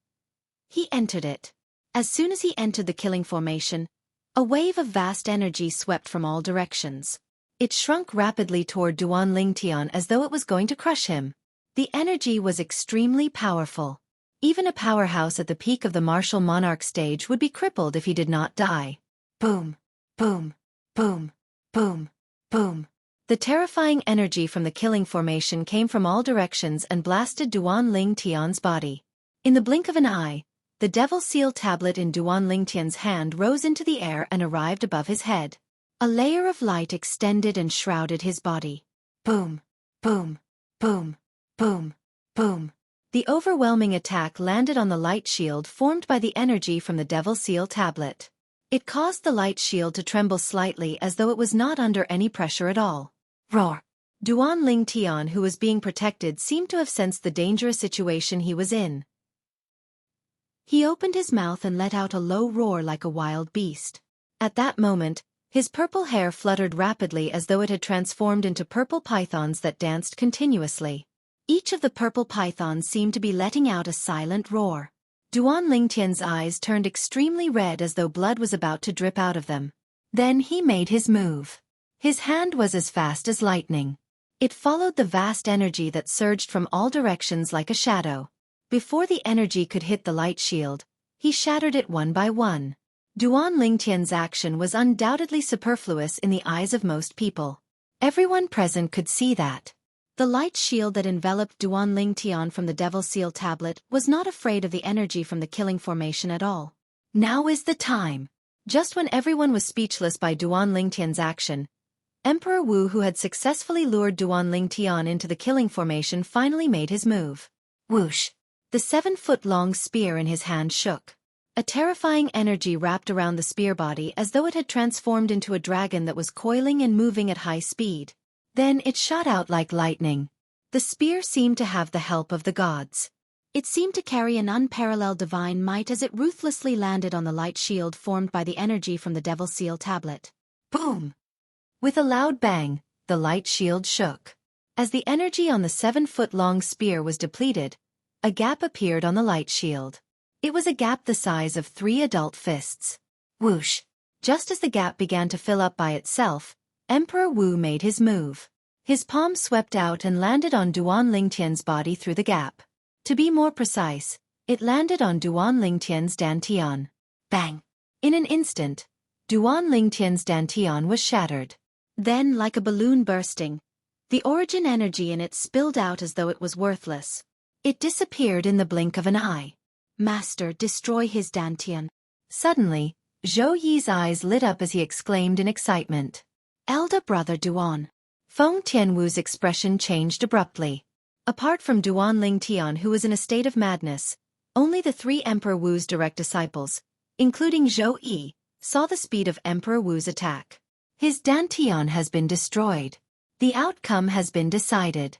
he entered it. As soon as he entered the killing formation, a wave of vast energy swept from all directions. It shrunk rapidly toward Duan Ling Tian as though it was going to crush him. The energy was extremely powerful. Even a powerhouse at the peak of the martial monarch stage would be crippled if he did not die. Boom, boom, boom, boom, boom. The terrifying energy from the killing formation came from all directions and blasted Duan Ling Tian's body. In the blink of an eye, the Devil Seal tablet in Duan Ling Tian's hand rose into the air and arrived above his head. A layer of light extended and shrouded his body. Boom, boom, boom, boom, boom. The overwhelming attack landed on the light shield formed by the energy from the Devil Seal tablet. It caused the light shield to tremble slightly as though it was not under any pressure at all. Roar! Duan Ling Tian, who was being protected, seemed to have sensed the dangerous situation he was in. He opened his mouth and let out a low roar like a wild beast. At that moment, his purple hair fluttered rapidly as though it had transformed into purple pythons that danced continuously. Each of the purple pythons seemed to be letting out a silent roar. Duan Ling Tian's eyes turned extremely red as though blood was about to drip out of them. Then he made his move. His hand was as fast as lightning. It followed the vast energy that surged from all directions like a shadow. Before the energy could hit the light shield, he shattered it one by one. Duan Lingtian's action was undoubtedly superfluous in the eyes of most people. Everyone present could see that. The light shield that enveloped Duan Lingtian from the Devil Seal tablet was not afraid of the energy from the killing formation at all. Now is the time. Just when everyone was speechless by Duan Lingtian's action, Emperor Wu, who had successfully lured Duan Lingtian into the killing formation, finally made his move. Whoosh! The 7-foot-long spear in his hand shook. A terrifying energy wrapped around the spear body as though it had transformed into a dragon that was coiling and moving at high speed. Then it shot out like lightning. The spear seemed to have the help of the gods. It seemed to carry an unparalleled divine might as it ruthlessly landed on the light shield formed by the energy from the Devil Seal tablet. Boom! With a loud bang, the light shield shook. As the energy on the 7-foot-long spear was depleted, a gap appeared on the light shield. It was a gap the size of 3 adult fists. Whoosh! Just as the gap began to fill up by itself, Emperor Wu made his move. His palm swept out and landed on Duan Lingtian's body through the gap. To be more precise, it landed on Duan Lingtian's dantian. Bang! In an instant, Duan Lingtian's dantian was shattered. Then, like a balloon bursting, the origin energy in it spilled out as though it was worthless. It disappeared in the blink of an eye. Master, destroy his dantian. Suddenly, Xueqi's eyes lit up as he exclaimed in excitement. Elder brother Duan. Feng Tianwu's expression changed abruptly. Apart from Duan Lingtian, who was in a state of madness, only the 3 Emperor Wu's direct disciples, including Xueqi, saw the speed of Emperor Wu's attack. His dantian has been destroyed. The outcome has been decided.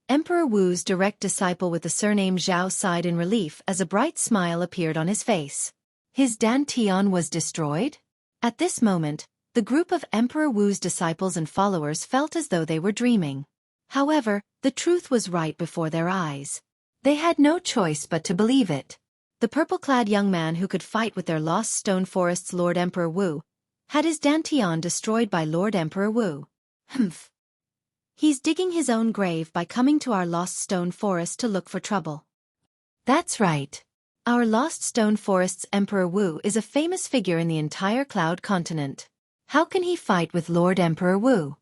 Emperor Wu's direct disciple with the surname Zhao sighed in relief as a bright smile appeared on his face. His dantian was destroyed? At this moment, the group of Emperor Wu's disciples and followers felt as though they were dreaming. However, the truth was right before their eyes. They had no choice but to believe it. The purple-clad young man who could fight with their Lost Stone Forest's Lord Emperor Wu had his dantian destroyed by Lord Emperor Wu. Humph. He's digging his own grave by coming to our Lost Stone Forest to look for trouble. That's right. Our Lost Stone Forest's Emperor Wu is a famous figure in the entire Cloud Continent. How can he fight with Lord Emperor Wu?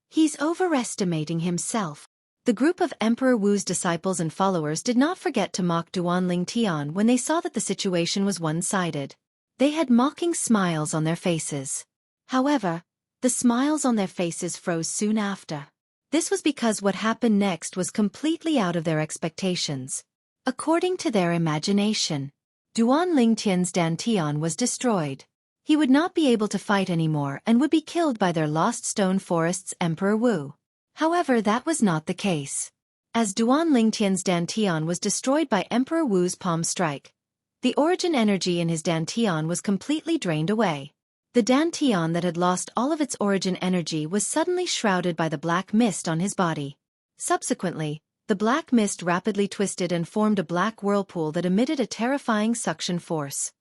He's overestimating himself. The group of Emperor Wu's disciples and followers did not forget to mock Duan Lingtian when they saw that the situation was one-sided. They had mocking smiles on their faces. However, the smiles on their faces froze soon after. This was because what happened next was completely out of their expectations. According to their imagination, Duan Lingtian's dantian was destroyed. He would not be able to fight anymore and would be killed by their Lost Stone Forest's Emperor Wu. However, that was not the case. As Duan Lingtian's dantian was destroyed by Emperor Wu's palm strike, the origin energy in his dantian was completely drained away. The dantian that had lost all of its origin energy was suddenly shrouded by the black mist on his body. Subsequently, the black mist rapidly twisted and formed a black whirlpool that emitted a terrifying suction force.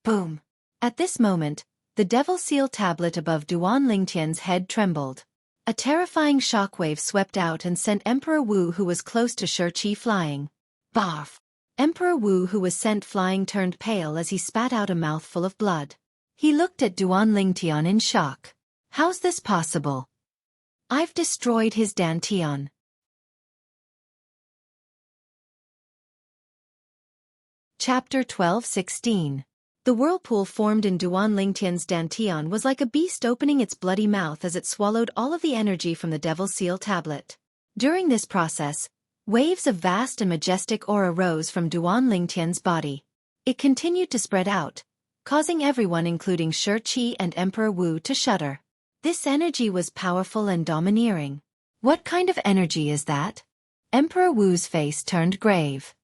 Boom! At this moment, the Devil Seal tablet above Duan Lingtian's head trembled. A terrifying shockwave swept out and sent Emperor Wu, who was close to Xueqi, flying. Barf! Emperor Wu, who was sent flying, turned pale as he spat out a mouthful of blood. He looked at Duan Lingtian in shock. How's this possible? I've destroyed his dantian. Chapter 12:16. The whirlpool formed in Duan Lingtian's dantian was like a beast opening its bloody mouth as it swallowed all of the energy from the Devil Seal tablet. During this process, waves of vast and majestic aura rose from Duan Lingtian's body. It continued to spread out, causing everyone, including Xueqi and Emperor Wu, to shudder. This energy was powerful and domineering. What kind of energy is that? Emperor Wu's face turned grave.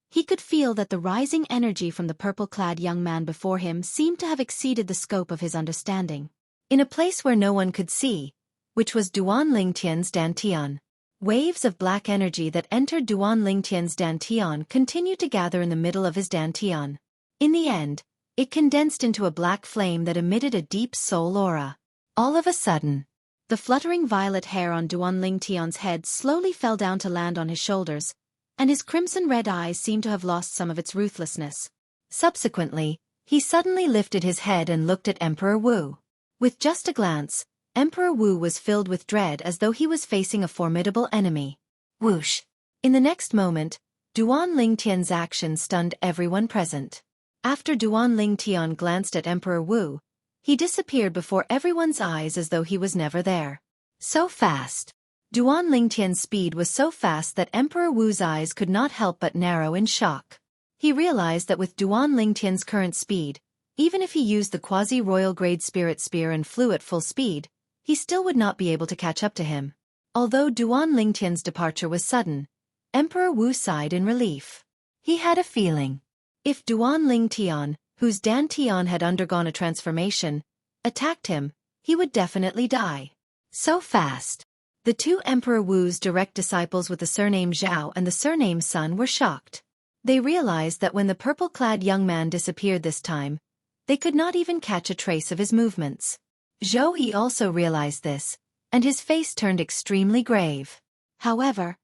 He could feel that the rising energy from the purple-clad young man before him seemed to have exceeded the scope of his understanding. In a place where no one could see, which was Duan Lingtian's dantian, waves of black energy that entered Duan Lingtian's dantian continued to gather in the middle of his dantian. In the end, it condensed into a black flame that emitted a deep soul aura. All of a sudden, The fluttering violet hair on Duan Lingtian's head slowly fell down to land on his shoulders, and his crimson-red eyes seemed to have lost some of its ruthlessness. Subsequently, he suddenly lifted his head and looked at Emperor Wu. With just a glance, Emperor Wu was filled with dread as though he was facing a formidable enemy. Whoosh! In the next moment, Duan Lingtian's action stunned everyone present. After Duan Lingtian glanced at Emperor Wu, he disappeared before everyone's eyes as though he was never there. So fast. Duan Lingtian's speed was so fast that Emperor Wu's eyes could not help but narrow in shock. He realized that with Duan Lingtian's current speed, even if he used the quasi-royal grade spirit spear and flew at full speed, he still would not be able to catch up to him. Although Duan Lingtian's departure was sudden, Emperor Wu sighed in relief. He had a feeling. If Duan Lingtian, whose Dantian had undergone a transformation, attacked him, he would definitely die. So fast. The two Emperor Wu's direct disciples with the surname Zhao and the surname Sun were shocked. They realized that when the purple-clad young man disappeared this time, they could not even catch a trace of his movements. Xueqi also realized this, and his face turned extremely grave. However,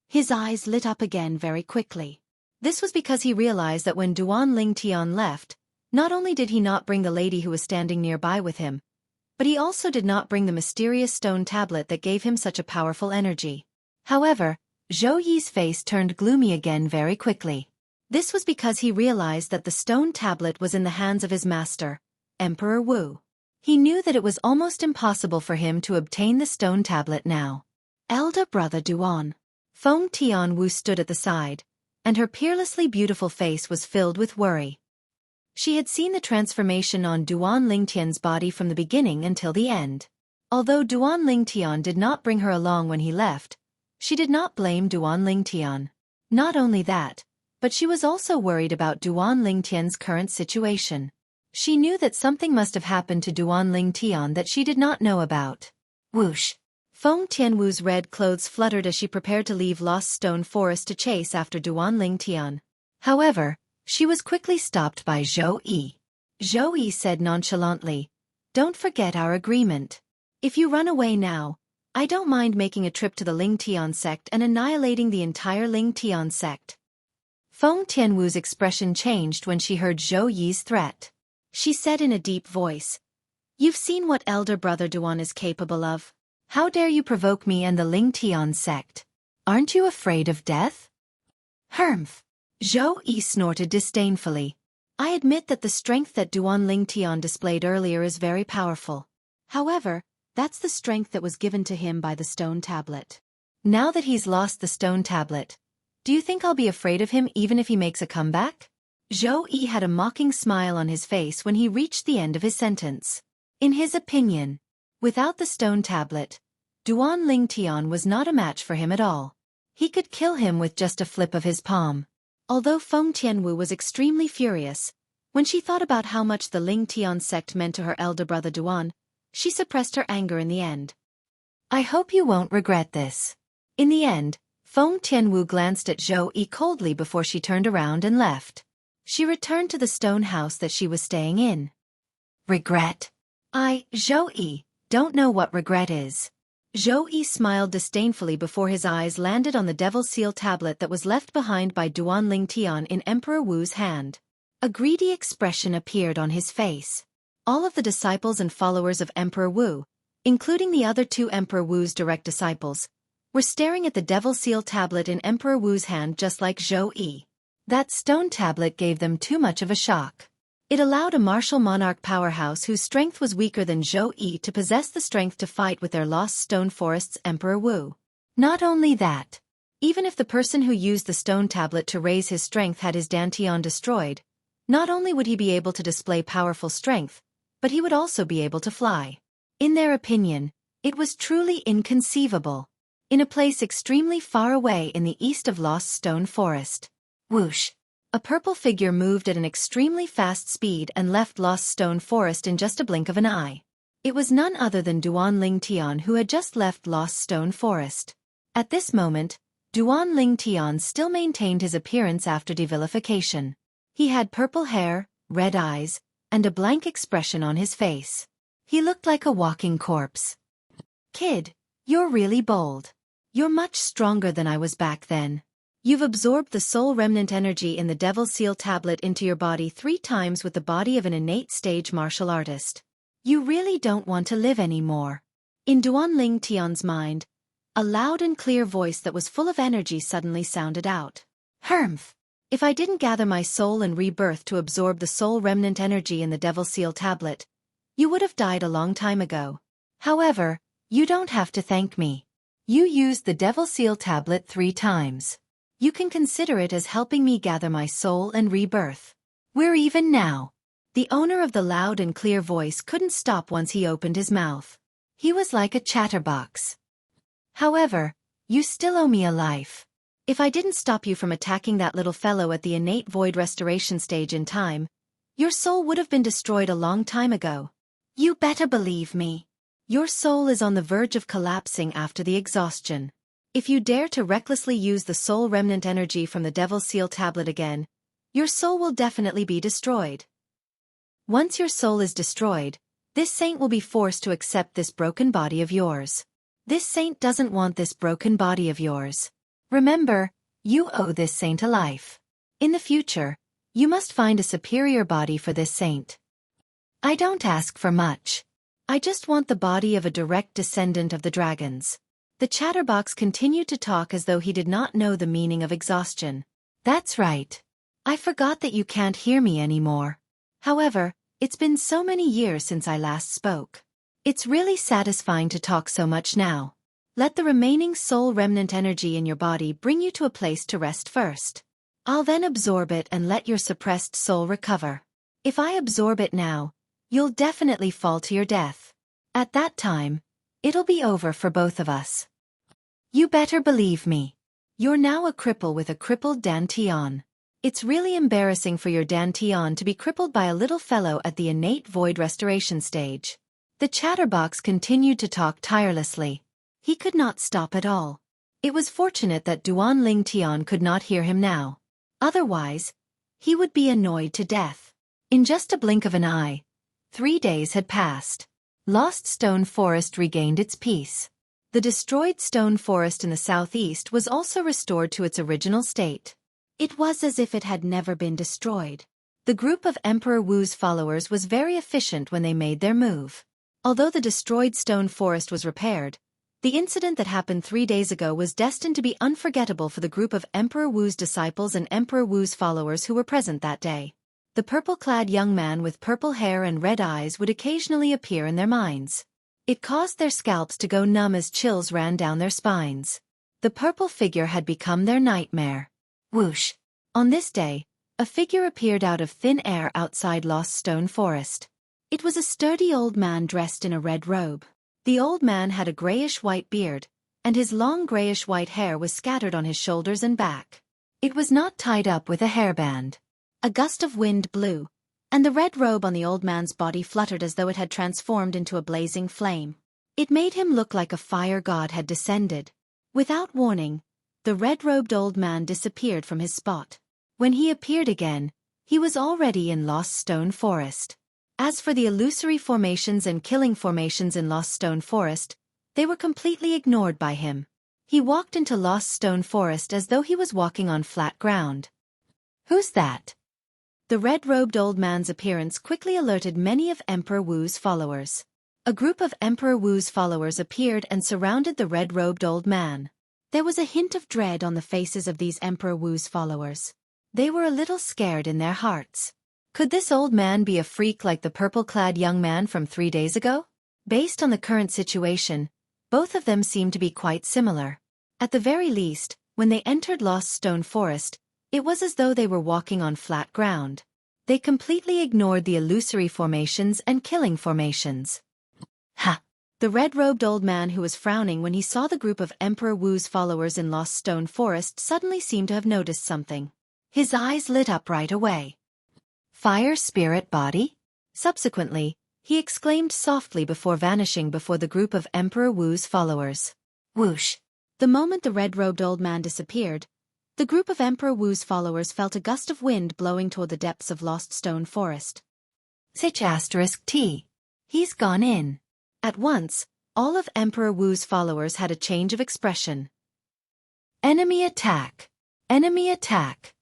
his eyes lit up again very quickly. This was because he realized that when Duan Lingtian left, not only did he not bring the lady who was standing nearby with him, but he also did not bring the mysterious stone tablet that gave him such a powerful energy. However, Xueqi's face turned gloomy again very quickly. This was because he realized that the stone tablet was in the hands of his master, Emperor Wu. He knew that it was almost impossible for him to obtain the stone tablet now. Elder brother Duan. Feng Tian Wu stood at the side, and her peerlessly beautiful face was filled with worry. She had seen the transformation on Duan Lingtian's body from the beginning until the end. Although Duan Lingtian did not bring her along when he left, she did not blame Duan Lingtian. Not only that, but she was also worried about Duan Lingtian's current situation. She knew that something must have happened to Duan Lingtian that she did not know about. Whoosh! Feng Tianwu's red clothes fluttered as she prepared to leave Lost Stone Forest to chase after Duan Lingtian. However, she was quickly stopped by Xueqi. Xueqi said nonchalantly, "Don't forget our agreement. If you run away now, I don't mind making a trip to the Lingtian sect and annihilating the entire Lingtian sect." Feng Tianwu's expression changed when she heard Xueqi's threat. She said in a deep voice, "You've seen what elder brother Duan is capable of. How dare you provoke me and the Lingtian sect? Aren't you afraid of death?" "Humph!" Xueqi snorted disdainfully. "I admit that the strength that Duan Lingtian displayed earlier is very powerful. However, that's the strength that was given to him by the stone tablet. Now that he's lost the stone tablet, do you think I'll be afraid of him even if he makes a comeback?" Xueqi had a mocking smile on his face when he reached the end of his sentence. In his opinion, without the stone tablet, Duan Lingtian was not a match for him at all. He could kill him with just a flip of his palm. Although Feng Tianwu was extremely furious, when she thought about how much the Lingtian sect meant to her elder brother Duan, she suppressed her anger in the end. "I hope you won't regret this." In the end, Feng Tianwu glanced at Xueqi coldly before she turned around and left. She returned to the stone house that she was staying in. "Regret? Xueqi, don't know what regret is." Xueqi smiled disdainfully before his eyes landed on the Devil Seal tablet that was left behind by Duan Lingtian in Emperor Wu's hand. A greedy expression appeared on his face. All of the disciples and followers of Emperor Wu, including the other two Emperor Wu's direct disciples, were staring at the Devil Seal tablet in Emperor Wu's hand just like Xueqi. That stone tablet gave them too much of a shock. It allowed a martial monarch powerhouse whose strength was weaker than Xueqi to possess the strength to fight with their Lost Stone Forest's Emperor Wu. Not only that, even if the person who used the stone tablet to raise his strength had his Dantian destroyed, not only would he be able to display powerful strength, but he would also be able to fly. In their opinion, it was truly inconceivable. In a place extremely far away in the east of Lost Stone Forest. Whoosh! A purple figure moved at an extremely fast speed and left Lost Stone Forest in just a blink of an eye. It was none other than Duan Lingtian who had just left Lost Stone Forest. At this moment, Duan Lingtian still maintained his appearance after devilification. He had purple hair, red eyes, and a blank expression on his face. He looked like a walking corpse. Kid, you're really bold. You're much stronger than I was back then. You've absorbed the soul remnant energy in the Devil Seal tablet into your body 3 times with the body of an innate stage martial artist. You really don't want to live anymore. In Duanling Tian's mind, a loud and clear voice that was full of energy suddenly sounded out. Hermf! If I didn't gather my soul and rebirth to absorb the soul remnant energy in the Devil Seal tablet, you would have died a long time ago. However, you don't have to thank me. You used the Devil Seal tablet 3 times. You can consider it as helping me gather my soul and rebirth. We're even now. The owner of the loud and clear voice couldn't stop once he opened his mouth. He was like a chatterbox. However, you still owe me a life. If I didn't stop you from attacking that little fellow at the innate void restoration stage in time, your soul would have been destroyed a long time ago. You better believe me. Your soul is on the verge of collapsing after the exhaustion. If you dare to recklessly use the soul remnant energy from the Devil Seal tablet again, your soul will definitely be destroyed. Once your soul is destroyed, this saint will be forced to accept this broken body of yours. This saint doesn't want this broken body of yours. Remember, you owe this saint a life. In the future, you must find a superior body for this saint. I don't ask for much. I just want the body of a direct descendant of the dragons. The chatterbox continued to talk as though he did not know the meaning of exhaustion. That's right. I forgot that you can't hear me anymore. However, it's been so many years since I last spoke. It's really satisfying to talk so much now. Let the remaining soul remnant energy in your body bring you to a place to rest first. I'll then absorb it and let your suppressed soul recover. If I absorb it now, you'll definitely fall to your death. At that time, it'll be over for both of us. You better believe me. You're now a cripple with a crippled dantian. It's really embarrassing for your dantian to be crippled by a little fellow at the innate void restoration stage. The chatterbox continued to talk tirelessly. He could not stop at all. It was fortunate that Duanling Tian could not hear him now. Otherwise, he would be annoyed to death. In just a blink of an eye, 3 days had passed. Lost Stone Forest regained its peace. The destroyed stone forest in the southeast was also restored to its original state. It was as if it had never been destroyed. The group of Emperor Wu's followers was very efficient when they made their move. Although the destroyed stone forest was repaired, the incident that happened 3 days ago was destined to be unforgettable for the group of Emperor Wu's disciples and Emperor Wu's followers who were present that day. The purple-clad young man with purple hair and red eyes would occasionally appear in their minds. It caused their scalps to go numb as chills ran down their spines. The purple figure had become their nightmare. Whoosh! On this day, a figure appeared out of thin air outside Lost Stone Forest. It was a sturdy old man dressed in a red robe. The old man had a grayish-white beard, and his long grayish-white hair was scattered on his shoulders and back. It was not tied up with a hairband. A gust of wind blew, and the red robe on the old man's body fluttered as though it had transformed into a blazing flame. It made him look like a fire god had descended. Without warning, the red-robed old man disappeared from his spot. When he appeared again, he was already in Lost Stone Forest. As for the illusory formations and killing formations in Lost Stone Forest, they were completely ignored by him. He walked into Lost Stone Forest as though he was walking on flat ground. Who's that? The red-robed old man's appearance quickly alerted many of Emperor Wu's followers. A group of Emperor Wu's followers appeared and surrounded the red-robed old man. There was a hint of dread on the faces of these Emperor Wu's followers. They were a little scared in their hearts. Could this old man be a freak like the purple-clad young man from 3 days ago? Based on the current situation, both of them seemed to be quite similar. At the very least, when they entered Lost Stone Forest, it was as though they were walking on flat ground. They completely ignored the illusory formations and killing formations. Ha! The red-robed old man who was frowning when he saw the group of Emperor Wu's followers in Lost Stone Forest suddenly seemed to have noticed something. His eyes lit up right away. Fire spirit body? Subsequently, he exclaimed softly before vanishing before the group of Emperor Wu's followers. Whoosh! The moment the red-robed old man disappeared, the group of Emperor Wu's followers felt a gust of wind blowing toward the depths of Lost Stone Forest. Sich*T. He's gone in. At once, all of Emperor Wu's followers had a change of expression. Enemy attack! Enemy attack!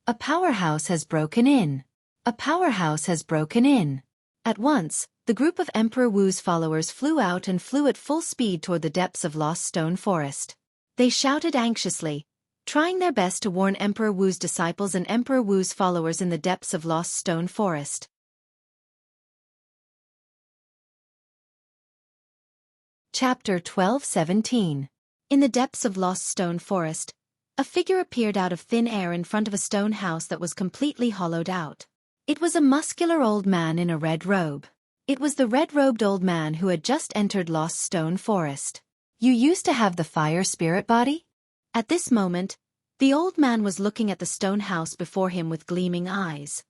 A powerhouse has broken in! A powerhouse has broken in! At once, the group of Emperor Wu's followers flew out and flew at full speed toward the depths of Lost Stone Forest. They shouted anxiously, trying their best to warn Emperor Wu's disciples and Emperor Wu's followers in the depths of Lost Stone Forest. Chapter 12:17. In the depths of Lost Stone Forest, a figure appeared out of thin air in front of a stone house that was completely hollowed out. It was a muscular old man in a red robe. It was the red-robed old man who had just entered Lost Stone Forest. You used to have the fire spirit body? At this moment, the old man was looking at the stone house before him with gleaming eyes.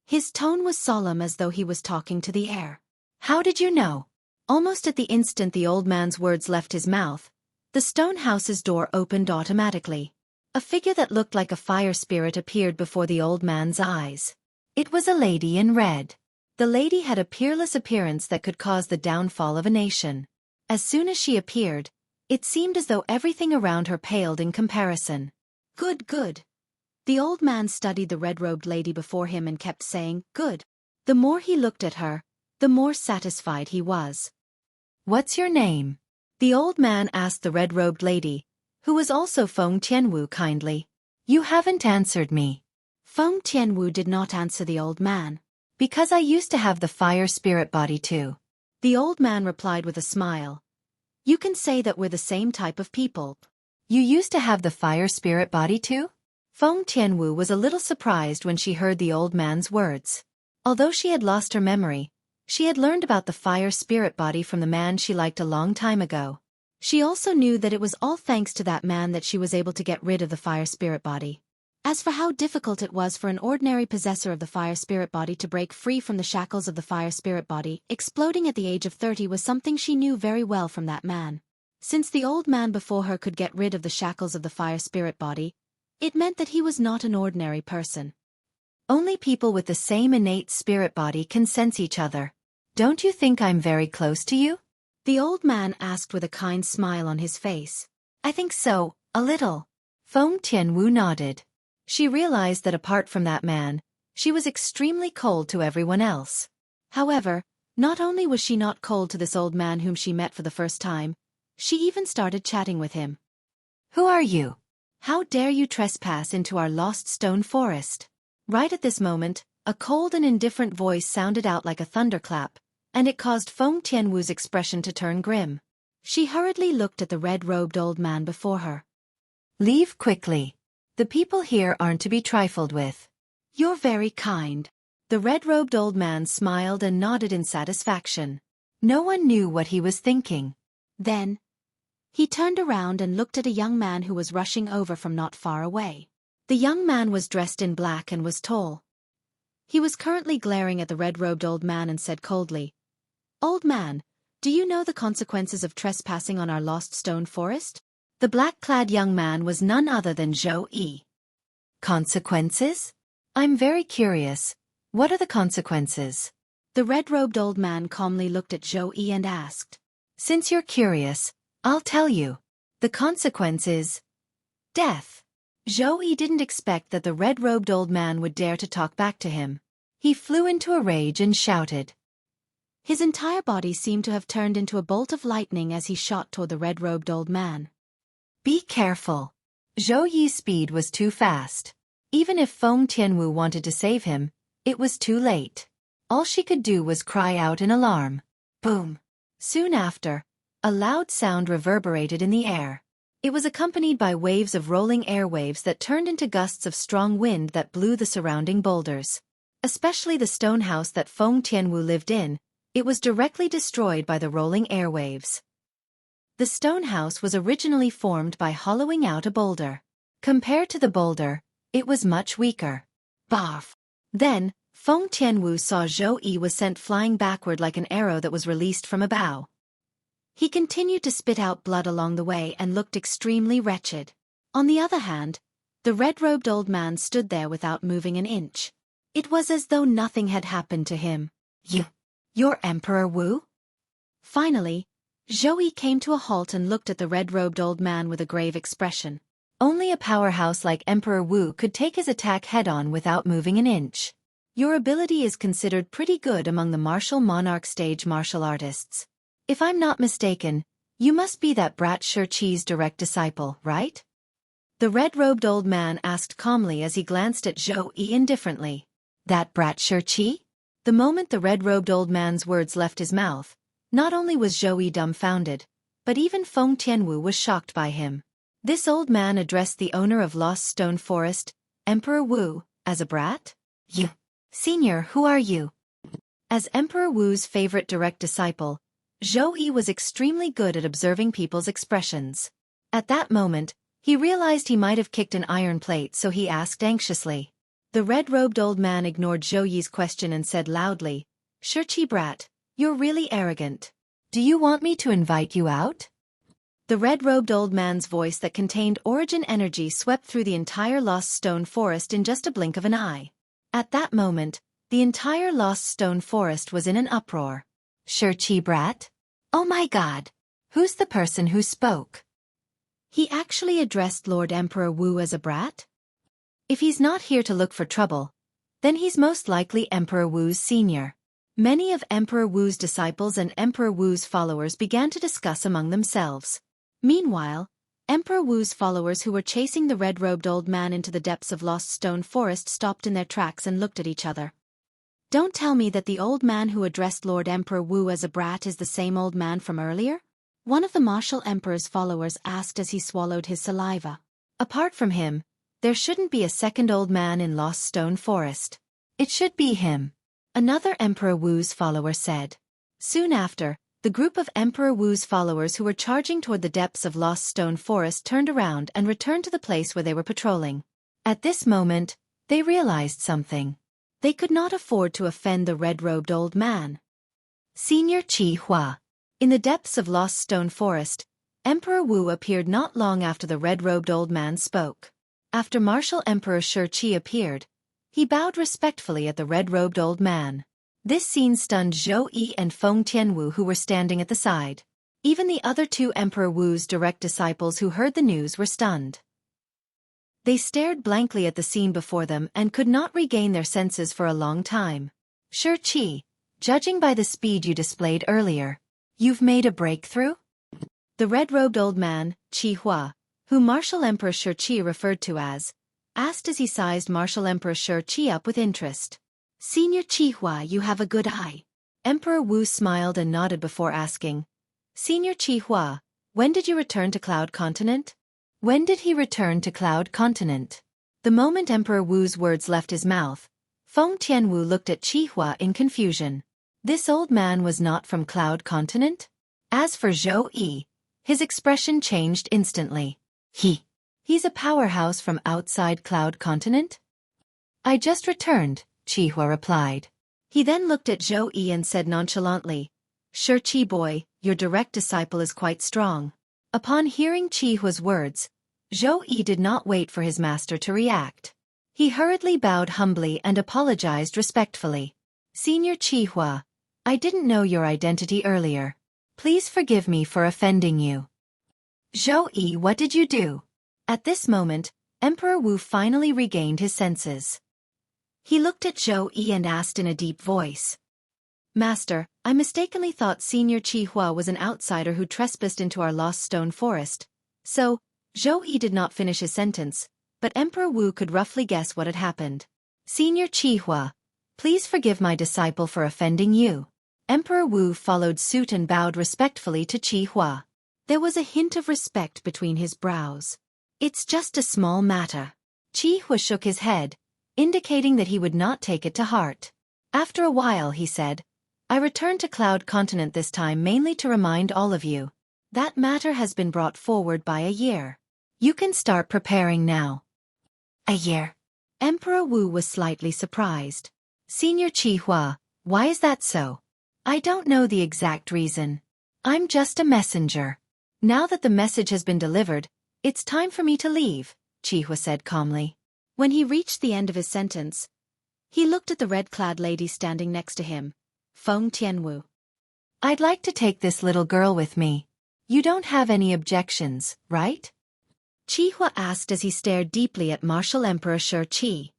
His tone was solemn as though he was talking to the air. How did you know? Almost at the instant the old man's words left his mouth, the stone house's door opened automatically. A figure that looked like a fire spirit appeared before the old man's eyes. It was a lady in red. The lady had a peerless appearance that could cause the downfall of a nation. As soon as she appeared, it seemed as though everything around her paled in comparison. Good, good. The old man studied the red-robed lady before him and kept saying, good. The more he looked at her, the more satisfied he was. What's your name? The old man asked the red-robed lady, who was also Feng Tianwu, kindly. You haven't answered me. Feng Tianwu did not answer the old man. Because I used to have the fire spirit body too. The old man replied with a smile. You can say that we're the same type of people. You used to have the fire spirit body too? Feng Tianwu was a little surprised when she heard the old man's words. Although she had lost her memory, she had learned about the fire spirit body from the man she liked a long time ago. She also knew that it was all thanks to that man that she was able to get rid of the fire spirit body. As for how difficult it was for an ordinary possessor of the fire spirit body to break free from the shackles of the fire spirit body, exploding at the age of 30 was something she knew very well from that man. Since the old man before her could get rid of the shackles of the fire spirit body, it meant that he was not an ordinary person. Only people with the same innate spirit body can sense each other. Don't you think I'm very close to you? The old man asked with a kind smile on his face. I think so, a little. Feng Tianwu nodded. She realized that apart from that man, she was extremely cold to everyone else. However, not only was she not cold to this old man whom she met for the first time, she even started chatting with him. Who are you? How dare you trespass into our Lost Stone Forest? Right at this moment, a cold and indifferent voice sounded out like a thunderclap, and it caused Feng Tianwu's expression to turn grim. She hurriedly looked at the red-robed old man before her. Leave quickly. The people here aren't to be trifled with. You're very kind. The red-robed old man smiled and nodded in satisfaction. No one knew what he was thinking. Then, he turned around and looked at a young man who was rushing over from not far away. The young man was dressed in black and was tall. He was currently glaring at the red-robed old man and said coldly, Old man, do you know the consequences of trespassing on our Lost Stone Forest? The black-clad young man was none other than Xueqi. Consequences? I'm very curious. What are the consequences? The red-robed old man calmly looked at Xueqi and asked. Since you're curious, I'll tell you. The consequence is death. Xueqi didn't expect that the red-robed old man would dare to talk back to him. He flew into a rage and shouted. His entire body seemed to have turned into a bolt of lightning as he shot toward the red-robed old man. Be careful. Xueqi's speed was too fast. Even if Feng Tianwu wanted to save him, it was too late. All she could do was cry out in alarm. Boom. Soon after, a loud sound reverberated in the air. It was accompanied by waves of rolling airwaves that turned into gusts of strong wind that blew the surrounding boulders. Especially the stone house that Feng Tianwu lived in, it was directly destroyed by the rolling airwaves. The stone house was originally formed by hollowing out a boulder. Compared to the boulder, it was much weaker. Barf! Then, Feng Tianwu saw Xueqi was sent flying backward like an arrow that was released from a bow. He continued to spit out blood along the way and looked extremely wretched. On the other hand, the red-robed old man stood there without moving an inch. It was as though nothing had happened to him. You're Emperor Wu? Finally, Xueqi came to a halt and looked at the red-robed old man with a grave expression. Only a powerhouse like Emperor Wu could take his attack head-on without moving an inch. Your ability is considered pretty good among the martial monarch stage martial artists. If I'm not mistaken, you must be that brat Xueqi's direct disciple, right? The red-robed old man asked calmly as he glanced at Xueqi indifferently. That brat Xueqi? The moment the red-robed old man's words left his mouth, not only was Xueqi dumbfounded, but even Feng Tianwu was shocked by him. This old man addressed the owner of Lost Stone Forest, Emperor Wu, as a brat? You. Senior, who are you? As Emperor Wu's favorite direct disciple, Xueqi was extremely good at observing people's expressions. At that moment, he realized he might have kicked an iron plate, so he asked anxiously. The red-robed old man ignored Xueqi's question and said loudly, Xueqi brat, you're really arrogant. Do you want me to invite you out? The red-robed old man's voice that contained origin energy swept through the entire Lost Stone Forest in just a blink of an eye. At that moment, the entire Lost Stone Forest was in an uproar. Xueqi brat? Oh my god! Who's the person who spoke? He actually addressed Lord Emperor Wu as a brat? If he's not here to look for trouble, then he's most likely Emperor Wu's senior. Many of Emperor Wu's disciples and Emperor Wu's followers began to discuss among themselves. Meanwhile, Emperor Wu's followers who were chasing the red-robed old man into the depths of Lost Stone Forest stopped in their tracks and looked at each other. Don't tell me that the old man who addressed Lord Emperor Wu as a brat is the same old man from earlier? One of the martial emperor's followers asked as he swallowed his saliva. Apart from him, there shouldn't be a second old man in Lost Stone Forest. It should be him. Another Emperor Wu's follower said. Soon after, the group of Emperor Wu's followers who were charging toward the depths of Lost Stone Forest turned around and returned to the place where they were patrolling. At this moment, they realized something. They could not afford to offend the red-robed old man. Senior Qi Hua. In the depths of Lost Stone Forest, Emperor Wu appeared not long after the red-robed old man spoke. After Martial Emperor Xueqi appeared, he bowed respectfully at the red-robed old man. This scene stunned Xueqi and Feng Tianwu who were standing at the side. Even the other two Emperor Wu's direct disciples who heard the news were stunned. They stared blankly at the scene before them and could not regain their senses for a long time. Xueqi, judging by the speed you displayed earlier, you've made a breakthrough? The red-robed old man, Qi Hua, whom Martial Emperor Xueqi referred to as, asked as he sized Martial Emperor Xueqi up with interest. Senior Qi Hua, you have a good eye. Emperor Wu smiled and nodded before asking. Senior Qi Hua, when did you return to Cloud Continent? When did he return to Cloud Continent? The moment Emperor Wu's words left his mouth, Feng Tianwu looked at Qi Hua in confusion. This old man was not from Cloud Continent? As for Xueqi, his expression changed instantly. He's a powerhouse from outside Cloud Continent? I just returned, Qi Hua replied. He then looked at Xueqi and said nonchalantly, Xueqi boy, your direct disciple is quite strong. Upon hearing Qi Hua's words, Xueqi did not wait for his master to react. He hurriedly bowed humbly and apologized respectfully. Senior Qi Hua, I didn't know your identity earlier. Please forgive me for offending you. Xueqi, what did you do? At this moment, Emperor Wu finally regained his senses. He looked at Xueqi and asked in a deep voice. Master, I mistakenly thought Senior Qi Hua was an outsider who trespassed into our Lost Stone Forest. So, Xueqi did not finish his sentence, but Emperor Wu could roughly guess what had happened. Senior Qi Hua, please forgive my disciple for offending you. Emperor Wu followed suit and bowed respectfully to Qi Hua. There was a hint of respect between his brows. It's just a small matter. Qi Hua shook his head, indicating that he would not take it to heart. After a while he said, I returned to Cloud Continent this time mainly to remind all of you. That matter has been brought forward by a year. You can start preparing now. A year? Emperor Wu was slightly surprised. Senior Qi Hua, why is that so? I don't know the exact reason. I'm just a messenger. Now that the message has been delivered, it's time for me to leave, Qi Hua said calmly. When he reached the end of his sentence, he looked at the red-clad lady standing next to him, Feng Tianwu. I'd like to take this little girl with me. You don't have any objections, right? Qihua asked as he stared deeply at Martial Emperor Xueqi.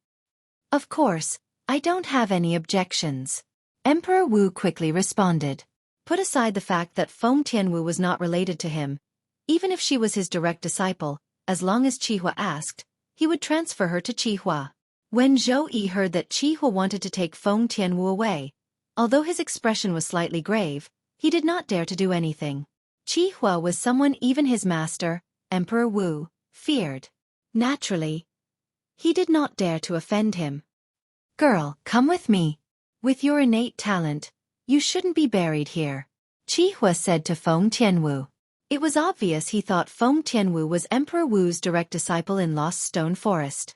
Of course, I don't have any objections. Emperor Wu quickly responded. Put aside the fact that Feng Tianwu was not related to him, even if she was his direct disciple, as long as Qihua asked, he would transfer her to Qihua. When Xueqi heard that Qihua wanted to take Feng Tianwu away, although his expression was slightly grave, he did not dare to do anything. Qihua was someone even his master, Emperor Wu, feared. Naturally, he did not dare to offend him. Girl, come with me. With your innate talent, you shouldn't be buried here, Qihua said to Feng Tianwu. It was obvious he thought Feng Tianwu was Emperor Wu's direct disciple in Lost Stone Forest.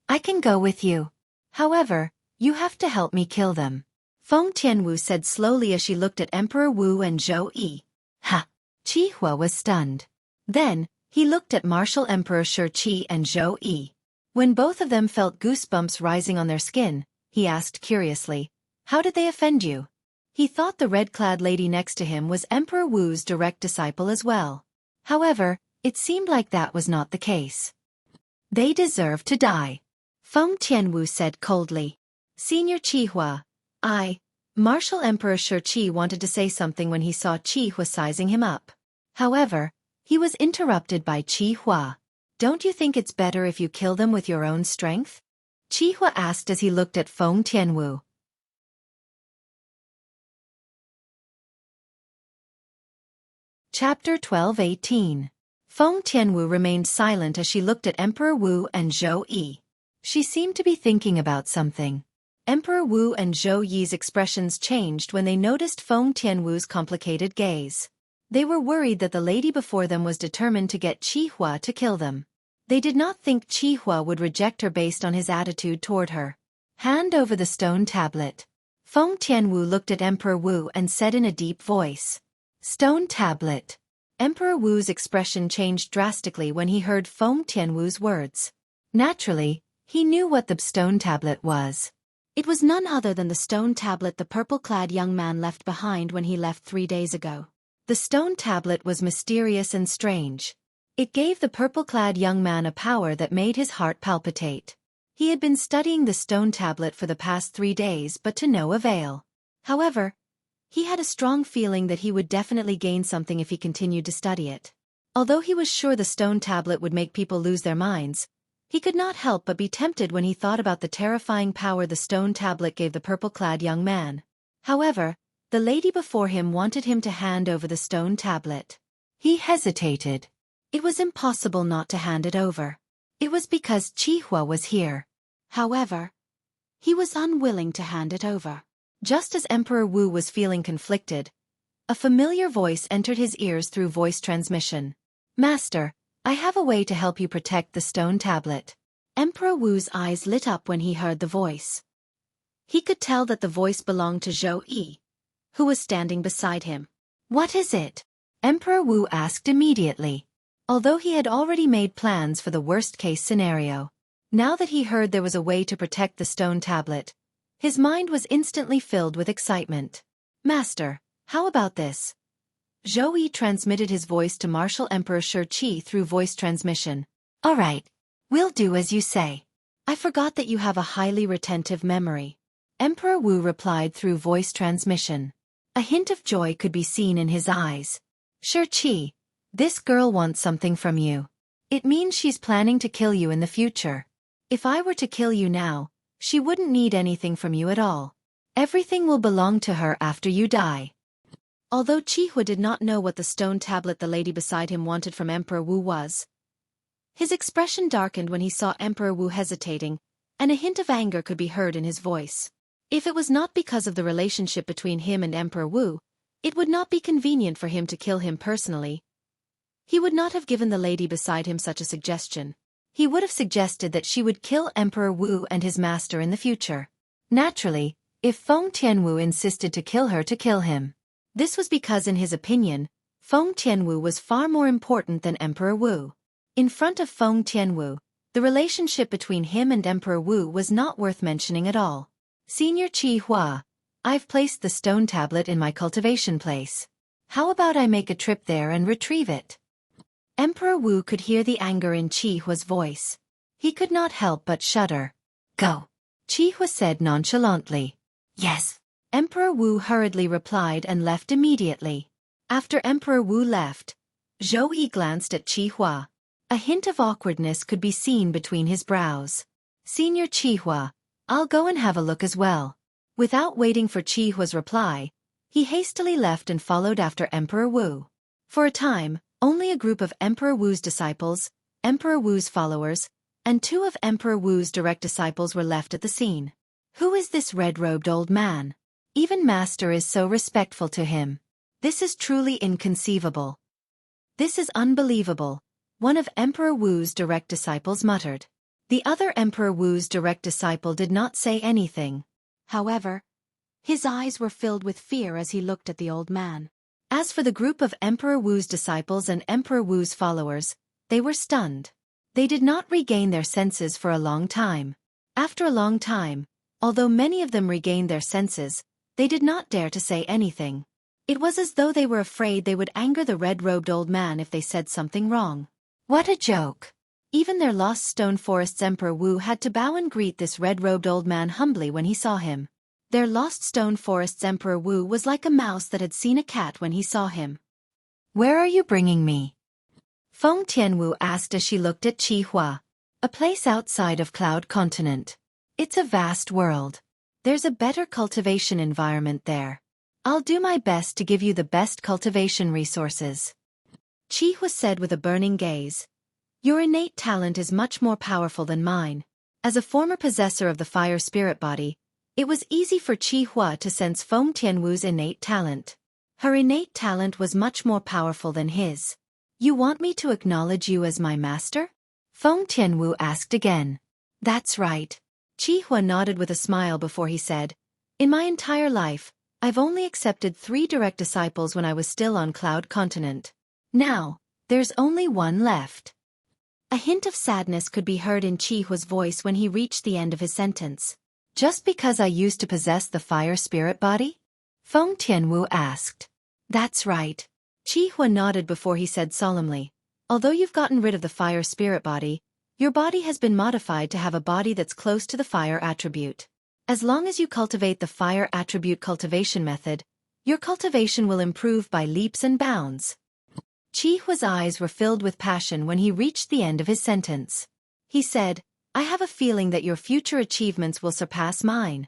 I can go with you. However, you have to help me kill them, Feng Tianwu said slowly as she looked at Emperor Wu and Xueqi. Ha! Qihua was stunned. Then, he looked at Martial Emperor Xueqi and Xueqi. When both of them felt goosebumps rising on their skin, he asked curiously, how did they offend you? He thought the red-clad lady next to him was Emperor Wu's direct disciple as well. However, it seemed like that was not the case. They deserve to die, Feng Tianwu said coldly. Senior Qihua, Martial Emperor Xueqi wanted to say something when he saw Qihua sizing him up. However, he was interrupted by Qihua. Don't you think it's better if you kill them with your own strength? Qihua asked as he looked at Feng Tianwu. Chapter 12:18. Feng Tianwu remained silent as she looked at Emperor Wu and Xueqi. She seemed to be thinking about something. Emperor Wu and Xueqi's expressions changed when they noticed Feng Tianwu's complicated gaze. They were worried that the lady before them was determined to get Qihua to kill them. They did not think Qihua would reject her based on his attitude toward her. Hand over the stone tablet. Feng Tianwu looked at Emperor Wu and said in a deep voice. Stone tablet. Emperor Wu's expression changed drastically when he heard Feng Tianwu's words. Naturally, he knew what the stone tablet was. It was none other than the stone tablet the purple-clad young man left behind when he left 3 days ago. The stone tablet was mysterious and strange. It gave the purple-clad young man a power that made his heart palpitate. He had been studying the stone tablet for the past 3 days but to no avail. However, he had a strong feeling that he would definitely gain something if he continued to study it. Although he was sure the stone tablet would make people lose their minds, he could not help but be tempted when he thought about the terrifying power the stone tablet gave the purple-clad young man. However, the lady before him wanted him to hand over the stone tablet. He hesitated. It was impossible not to hand it over. It was because Qihua was here. However, he was unwilling to hand it over. Just as Emperor Wu was feeling conflicted, a familiar voice entered his ears through voice transmission. Master, I have a way to help you protect the stone tablet. Emperor Wu's eyes lit up when he heard the voice. He could tell that the voice belonged to Xueqi, who was standing beside him. What is it? Emperor Wu asked immediately. Although he had already made plans for the worst-case scenario, now that he heard there was a way to protect the stone tablet, his mind was instantly filled with excitement. Master, how about this? Xueqi transmitted his voice to Martial Emperor Xueqi through voice transmission. All right, we'll do as you say. I forgot that you have a highly retentive memory. Emperor Wu replied through voice transmission. A hint of joy could be seen in his eyes. Xueqi, this girl wants something from you. It means she's planning to kill you in the future. If I were to kill you now, she wouldn't need anything from you at all. Everything will belong to her after you die. Although Qihua did not know what the stone tablet the lady beside him wanted from Emperor Wu was, his expression darkened when he saw Emperor Wu hesitating, and a hint of anger could be heard in his voice. If it was not because of the relationship between him and Emperor Wu, it would not be convenient for him to kill him personally. He would not have given the lady beside him such a suggestion. He would have suggested that she would kill Emperor Wu and his master in the future. Naturally, if Feng Tianwu insisted to kill her to kill him. This was because in his opinion, Feng Tianwu was far more important than Emperor Wu. In front of Feng Tianwu, the relationship between him and Emperor Wu was not worth mentioning at all. Senior Qihua, I've placed the stone tablet in my cultivation place. How about I make a trip there and retrieve it? Emperor Wu could hear the anger in Xueqi's voice. He could not help but shudder. Go, Xueqi said nonchalantly. Yes. Emperor Wu hurriedly replied and left immediately. After Emperor Wu left, Xueqi glanced at Xueqi. A hint of awkwardness could be seen between his brows. Senior Xueqi, I'll go and have a look as well. Without waiting for Xueqi's reply, he hastily left and followed after Emperor Wu. For a time, only a group of Emperor Wu's disciples, Emperor Wu's followers, and 2 of Emperor Wu's direct disciples were left at the scene. Who is this red-robed old man? Even Master is so respectful to him. This is truly inconceivable. This is unbelievable, one of Emperor Wu's direct disciples muttered. The other Emperor Wu's direct disciple did not say anything. However, his eyes were filled with fear as he looked at the old man. As for the group of Emperor Wu's disciples and Emperor Wu's followers, they were stunned. They did not regain their senses for a long time. After a long time, although many of them regained their senses, they did not dare to say anything. It was as though they were afraid they would anger the red-robed old man if they said something wrong. What a joke! Even their Lost Stone Forest's Emperor Wu had to bow and greet this red-robed old man humbly when he saw him. Their Lost Stone Forest's Emperor Wu was like a mouse that had seen a cat when he saw him. Where are you bringing me? Feng Tianwu asked as she looked at Xueqi. A place outside of Cloud Continent. It's a vast world. There's a better cultivation environment there. I'll do my best to give you the best cultivation resources. Xueqi said with a burning gaze. Your innate talent is much more powerful than mine. As a former possessor of the fire spirit body, it was easy for Xueqi to sense Feng Tianwu's innate talent. Her innate talent was much more powerful than his. You want me to acknowledge you as my master? Feng Tianwu asked again. That's right. Xueqi nodded with a smile before he said, in my entire life, I've only accepted 3 direct disciples when I was still on Cloud Continent. Now, there's only 1 left. A hint of sadness could be heard in Xueqi's voice when he reached the end of his sentence. Just because I used to possess the fire spirit body? Feng Tianwu asked. That's right. Xueqi nodded before he said solemnly, although you've gotten rid of the fire spirit body, your body has been modified to have a body that's close to the fire attribute. As long as you cultivate the fire attribute cultivation method, your cultivation will improve by leaps and bounds. Xueqi's eyes were filled with passion when he reached the end of his sentence. He said, I have a feeling that your future achievements will surpass mine.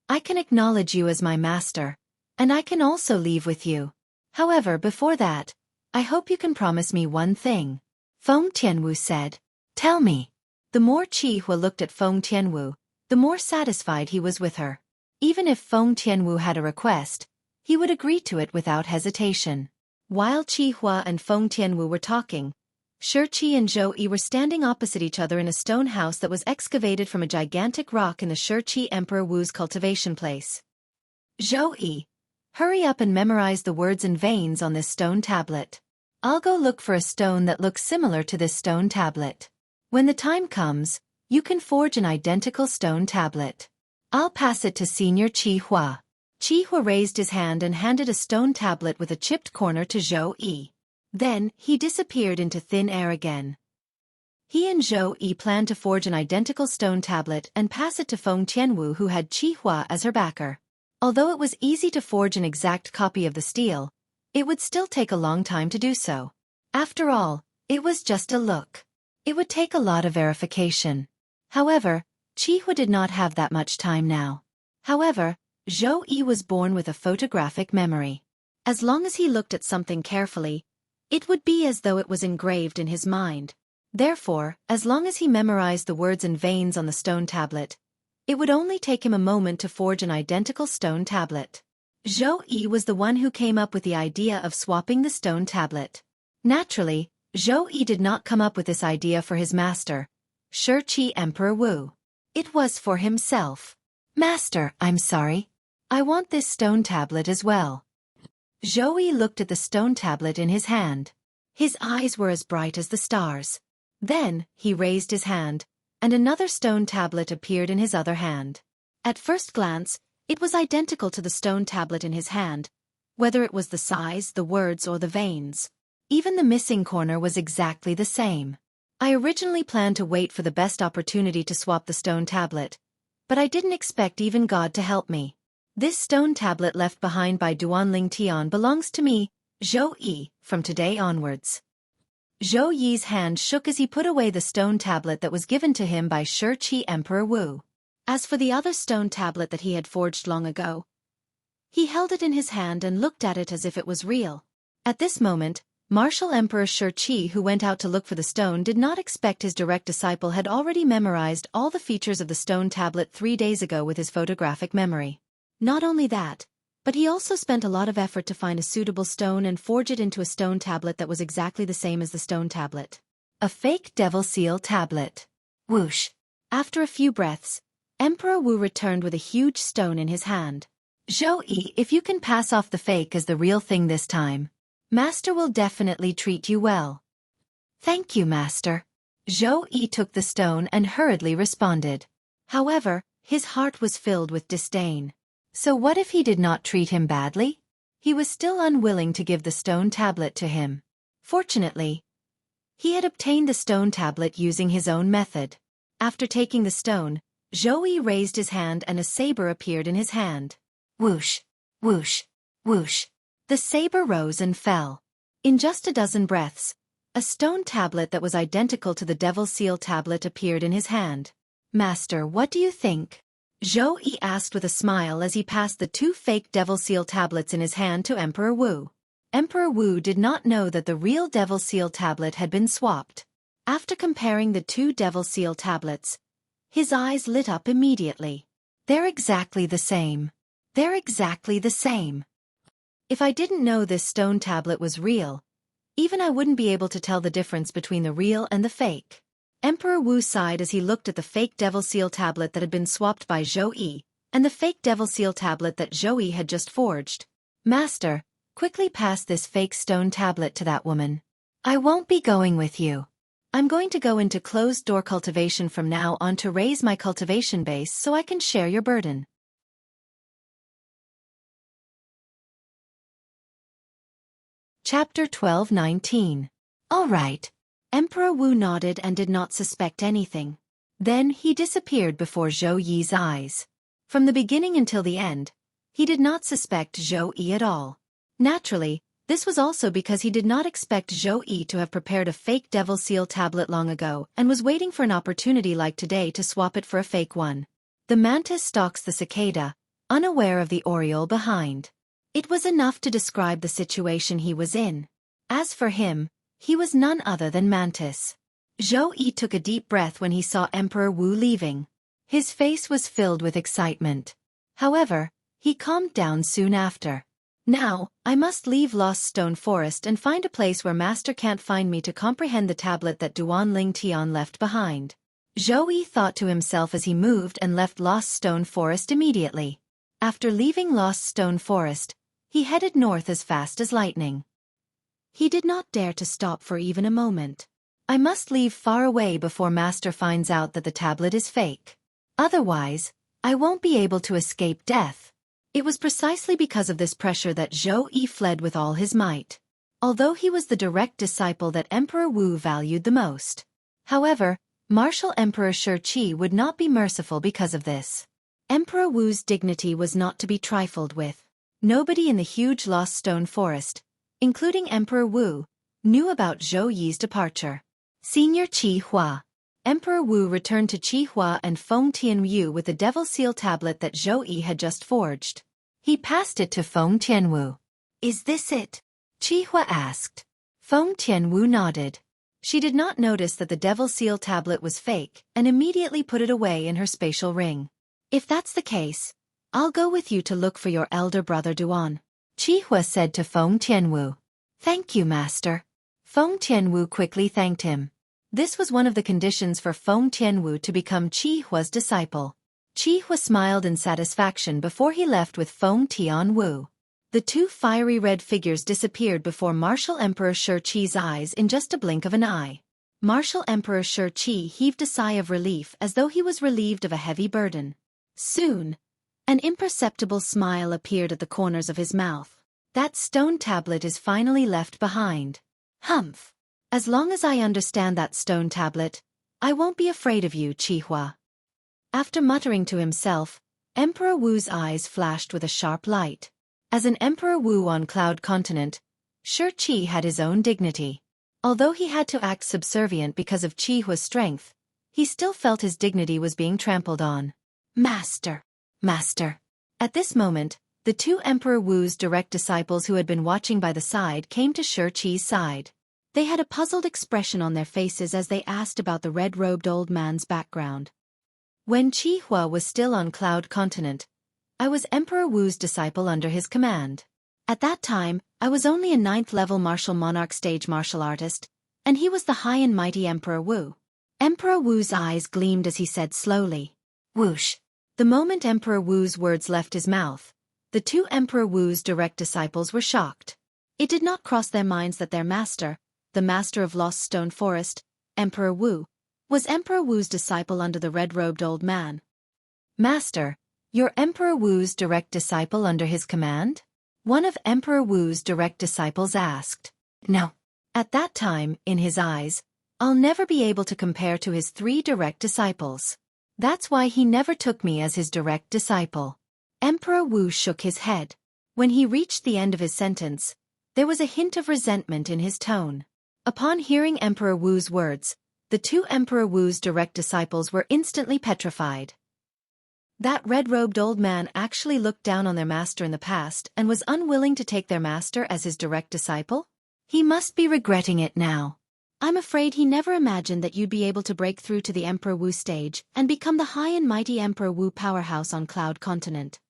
I can acknowledge you as my master, and I can also leave with you. However, before that, I hope you can promise me one thing. Feng Tianwu said. Tell me. The more Xueqi looked at Feng Tianwu, the more satisfied he was with her. Even if Feng Tianwu had a request, he would agree to it without hesitation. While Xueqi and Feng Tianwu were talking, Xueqi and Xueqi were standing opposite each other in a stone house that was excavated from a gigantic rock in the Xueqi Emperor Wu's cultivation place. Xueqi, hurry up and memorize the words and veins on this stone tablet. I'll go look for a stone that looks similar to this stone tablet. When the time comes, you can forge an identical stone tablet. I'll pass it to Senior Xueqi. Xueqi raised his hand and handed a stone tablet with a chipped corner to Xueqi. Then, he disappeared into thin air again. He and Xueqi planned to forge an identical stone tablet and pass it to Feng Tianwu, who had Xueqi as her backer. Although it was easy to forge an exact copy of the stele, it would still take a long time to do so. After all, it was just a look. It would take a lot of verification. However, Xueqi did not have that much time now. However, Xueqi was born with a photographic memory. As long as he looked at something carefully, it would be as though it was engraved in his mind. Therefore, as long as he memorized the words and veins on the stone tablet, it would only take him a moment to forge an identical stone tablet. Xueqi was the one who came up with the idea of swapping the stone tablet. Naturally, Xueqi did not come up with this idea for his master, Xueqi Emperor Wu. It was for himself. Master, I'm sorry. I want this stone tablet as well. Xueqi looked at the stone tablet in his hand. His eyes were as bright as the stars. Then, he raised his hand, and another stone tablet appeared in his other hand. At first glance, It was identical to the stone tablet in his hand, whether it was the size, the words, or the veins. Even the missing corner was exactly the same. I originally planned to wait for the best opportunity to swap the stone tablet, but I didn't expect even God to help me. This stone tablet left behind by Duanling Tian belongs to me, Xueqi, from today onwards. Zhou Yi's hand shook as he put away the stone tablet that was given to him by Xueqi Emperor Wu. As for the other stone tablet that he had forged long ago, he held it in his hand and looked at it as if it was real. At this moment, Martial Emperor Xueqi, who went out to look for the stone, did not expect his direct disciple had already memorized all the features of the stone tablet 3 days ago with his photographic memory. Not only that, but he also spent a lot of effort to find a suitable stone and forge it into a stone tablet that was exactly the same as the stone tablet. A fake devil seal tablet. Whoosh! After a few breaths, Emperor Wu returned with a huge stone in his hand. Xueqi, if you can pass off the fake as the real thing this time, Master will definitely treat you well. Thank you, Master. Xueqi took the stone and hurriedly responded. However, his heart was filled with disdain. So what if he did not treat him badly? He was still unwilling to give the stone tablet to him. Fortunately, he had obtained the stone tablet using his own method. After taking the stone, Xueqi raised his hand and a saber appeared in his hand. Whoosh! Whoosh! Whoosh! The saber rose and fell. In just a dozen breaths, a stone tablet that was identical to the devil seal tablet appeared in his hand. Master, what do you think? Xueqi asked with a smile as he passed the 2 fake devil seal tablets in his hand to Emperor Wu. Emperor Wu did not know that the real devil seal tablet had been swapped. After comparing the 2 devil seal tablets, his eyes lit up immediately. They're exactly the same. They're exactly the same. If I didn't know this stone tablet was real, even I wouldn't be able to tell the difference between the real and the fake. Emperor Wu sighed as he looked at the fake devil seal tablet that had been swapped by Xueqi, and the fake devil seal tablet that Xueqi had just forged. Master, quickly pass this fake stone tablet to that woman. I won't be going with you. I'm going to go into closed-door cultivation from now on to raise my cultivation base so I can share your burden. Chapter 12:19. All right. Emperor Wu nodded and did not suspect anything. Then he disappeared before Zhou Yi's eyes. From the beginning until the end, he did not suspect Zhou Yi at all. Naturally, this was also because he did not expect Zhou Yi to have prepared a fake devil seal tablet long ago and was waiting for an opportunity like today to swap it for a fake one. The mantis stalks the cicada, unaware of the oriole behind. It was enough to describe the situation he was in. As for him, he was none other than Mantis. Zhou Yi took a deep breath when he saw Emperor Wu leaving. His face was filled with excitement. However, he calmed down soon after. Now, I must leave Lost Stone Forest and find a place where Master can't find me to comprehend the tablet that Duanling Tian left behind. Zhou Yi thought to himself as he moved and left Lost Stone Forest immediately. After leaving Lost Stone Forest, he headed north as fast as lightning. He did not dare to stop for even a moment. I must leave far away before Master finds out that the tablet is fake. Otherwise, I won't be able to escape death. It was precisely because of this pressure that Zhou Yi fled with all his might. Although he was the direct disciple that Emperor Wu valued the most. However, Martial Emperor Xueqi would not be merciful because of this. Emperor Wu's dignity was not to be trifled with. Nobody in the huge Lost Stone Forest, including Emperor Wu, knew about Zhou Yi's departure. Senior Qi Hua. Emperor Wu returned to Qi Hua and Feng Tianwu with the devil seal tablet that Zhou Yi had just forged. He passed it to Feng Tianwu. Is this it? Qi Hua asked. Feng Tianwu nodded. She did not notice that the devil seal tablet was fake and immediately put it away in her spatial ring. If that's the case, I'll go with you to look for your elder brother Duan, Qi Hua said to Feng Tianwu. Thank you, Master. Feng Tianwu quickly thanked him. This was one of the conditions for Feng Tianwu to become Qi Hua's disciple. Qi Hua smiled in satisfaction before he left with Feng Tianwu. The 2 fiery red figures disappeared before Martial Emperor Xueqi's eyes in just a blink of an eye. Martial Emperor Xueqi heaved a sigh of relief as though he was relieved of a heavy burden. Soon, An imperceptible smile appeared at the corners of his mouth. That stone tablet is finally left behind. Humph. As long as I understand that stone tablet, I won't be afraid of you, Xueqi. After muttering to himself, Emperor Wu's eyes flashed with a sharp light. As an Emperor Wu on Cloud Continent, Xueqi had his own dignity. Although he had to act subservient because of Xueqi's strength, he still felt his dignity was being trampled on. Master! Master! At this moment, the two Emperor Wu's direct disciples who had been watching by the side came to Xueqi's side. They had a puzzled expression on their faces as they asked about the red-robed old man's background. When Xueqi was still on Cloud Continent, I was Emperor Wu's disciple under his command. At that time, I was only a 9th-level martial monarch stage martial artist, and he was the high and mighty Emperor Wu. Emperor Wu's eyes gleamed as he said slowly, "Whoosh." The moment Emperor Wu's words left his mouth, the two Emperor Wu's direct disciples were shocked. It did not cross their minds that their master, the master of Lost Stone Forest, Emperor Wu, was Emperor Wu's disciple under the red-robed old man. Master, you're Emperor Wu's direct disciple under his command? One of Emperor Wu's direct disciples asked. No. At that time, in his eyes, I'll never be able to compare to his 3 direct disciples. That's why he never took me as his direct disciple. Emperor Wu shook his head. When he reached the end of his sentence, there was a hint of resentment in his tone. Upon hearing Emperor Wu's words, the two Emperor Wu's direct disciples were instantly petrified. That red-robed old man actually looked down on their master in the past and was unwilling to take their master as his direct disciple? He must be regretting it now. I'm afraid he never imagined that you'd be able to break through to the Emperor Wu stage and become the high and mighty Emperor Wu powerhouse on Cloud Continent.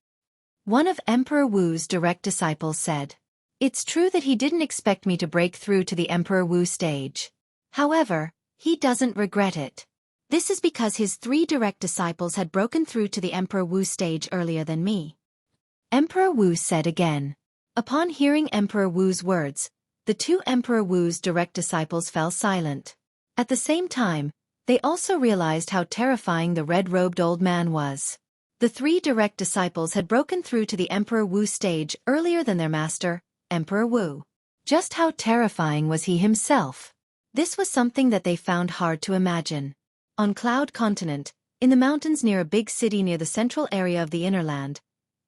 One of Emperor Wu's direct disciples said. It's true that he didn't expect me to break through to the Emperor Wu stage. However, he doesn't regret it. This is because his 3 direct disciples had broken through to the Emperor Wu stage earlier than me. Emperor Wu said again. Upon hearing Emperor Wu's words, the two Emperor Wu's direct disciples fell silent. At the same time, they also realized how terrifying the red-robed old man was. The 3 direct disciples had broken through to the Emperor Wu stage earlier than their master, Emperor Wu. Just how terrifying was he himself? This was something that they found hard to imagine. On Cloud Continent, in the mountains near a big city near the central area of the Inner Land,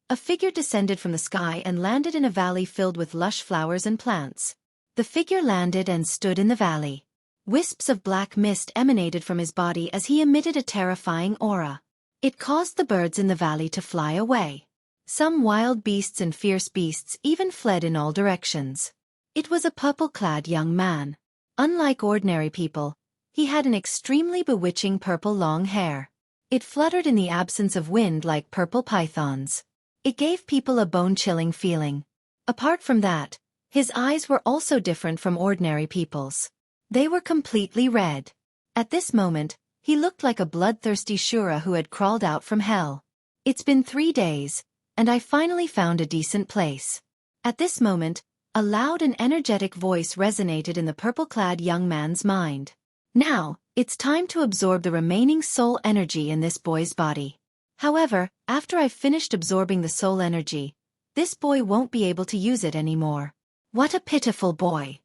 a figure descended from the sky and landed in a valley filled with lush flowers and plants. The figure landed and stood in the valley. Wisps of black mist emanated from his body as he emitted a terrifying aura. It caused the birds in the valley to fly away. Some wild beasts and fierce beasts even fled in all directions. It was a purple-clad young man. Unlike ordinary people, he had an extremely bewitching purple long hair. It fluttered in the absence of wind like purple pythons. It gave people a bone-chilling feeling. Apart from that, his eyes were also different from ordinary people's. They were completely red. At this moment, he looked like a bloodthirsty Shura who had crawled out from hell. It's been 3 days, and I finally found a decent place. At this moment, a loud and energetic voice resonated in the purple-clad young man's mind. Now, it's time to absorb the remaining soul energy in this boy's body. However, after I've finished absorbing the soul energy, this boy won't be able to use it anymore. What a pitiful boy.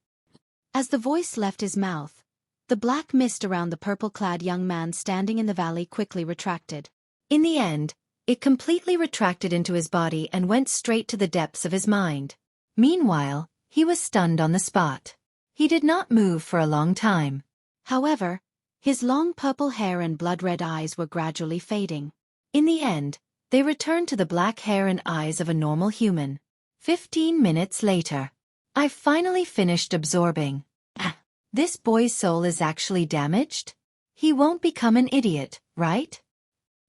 As the voice left his mouth, the black mist around the purple-clad young man standing in the valley quickly retracted. In the end, it completely retracted into his body and went straight to the depths of his mind. Meanwhile, he was stunned on the spot. He did not move for a long time. However, his long purple hair and blood-red eyes were gradually fading. In the end, they returned to the black hair and eyes of a normal human. 15 minutes later. I've finally finished absorbing. This boy's soul is actually damaged? He won't become an idiot, right?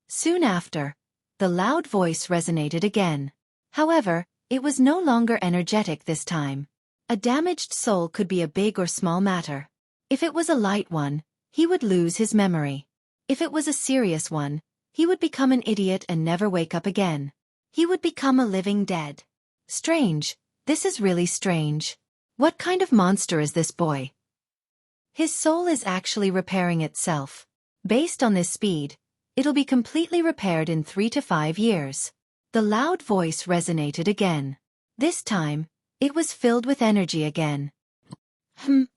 Soon after, the loud voice resonated again. However, it was no longer energetic this time. A damaged soul could be a big or small matter. If it was a light one, he would lose his memory. If it was a serious one, he would become an idiot and never wake up again. He would become a living dead. Strange. This is really strange. What kind of monster is this boy? His soul is actually repairing itself. Based on this speed, it'll be completely repaired in 3 to 5 years. The loud voice resonated again. This time, it was filled with energy again.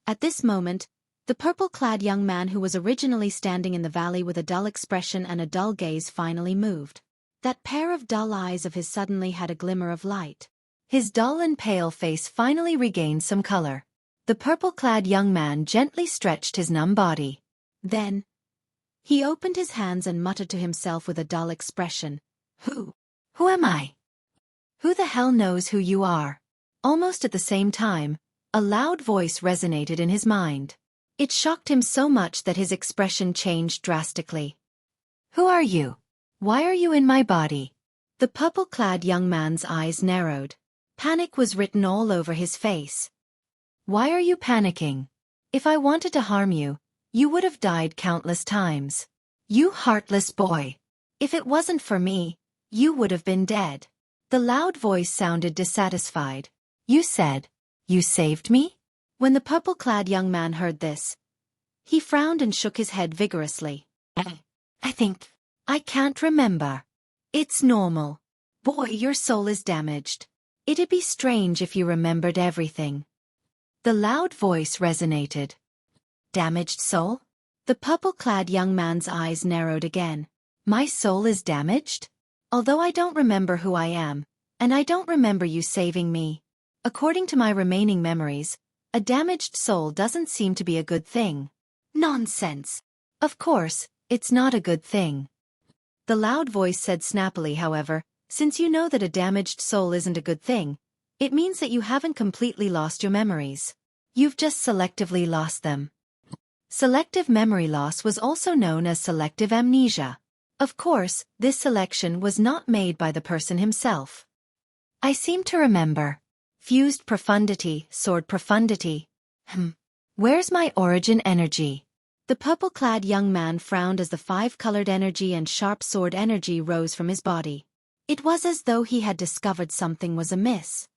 At this moment, the purple-clad young man who was originally standing in the valley with a dull expression and a dull gaze finally moved. That pair of dull eyes of his suddenly had a glimmer of light. His dull and pale face finally regained some color. The purple-clad young man gently stretched his numb body. Then, he opened his hands and muttered to himself with a dull expression. Who am I? Who the hell knows who you are? Almost at the same time, a loud voice resonated in his mind. It shocked him so much that his expression changed drastically. Who are you? Why are you in my body? The purple-clad young man's eyes narrowed. Panic was written all over his face. Why are you panicking? If I wanted to harm you, you would have died countless times. You heartless boy. If it wasn't for me, you would have been dead. The loud voice sounded dissatisfied. You said, you saved me? When the purple-clad young man heard this, he frowned and shook his head vigorously. I can't remember. It's normal. Boy, your soul is damaged. It'd be strange if you remembered everything. The loud voice resonated. Damaged soul? The purple-clad young man's eyes narrowed again. My soul is damaged? Although I don't remember who I am, and I don't remember you saving me. According to my remaining memories, a damaged soul doesn't seem to be a good thing. Nonsense. Of course, it's not a good thing. The loud voice said snappily, however, since you know that a damaged soul isn't a good thing, it means that you haven't completely lost your memories. You've just selectively lost them. Selective memory loss was also known as selective amnesia. Of course, this selection was not made by the person himself. I seem to remember. Fused profundity, sword profundity. Where's my origin energy? The purple-clad young man frowned as the five-colored energy and sharp sword energy rose from his body. It was as though he had discovered something was amiss.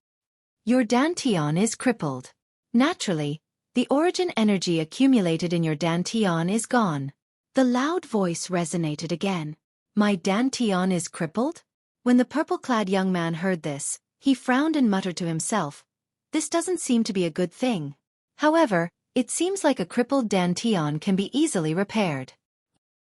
Your dantian is crippled. Naturally, the origin energy accumulated in your dantian is gone. The loud voice resonated again. My dantian is crippled? When the purple-clad young man heard this, he frowned and muttered to himself. This doesn't seem to be a good thing. However, it seems like a crippled dantian can be easily repaired.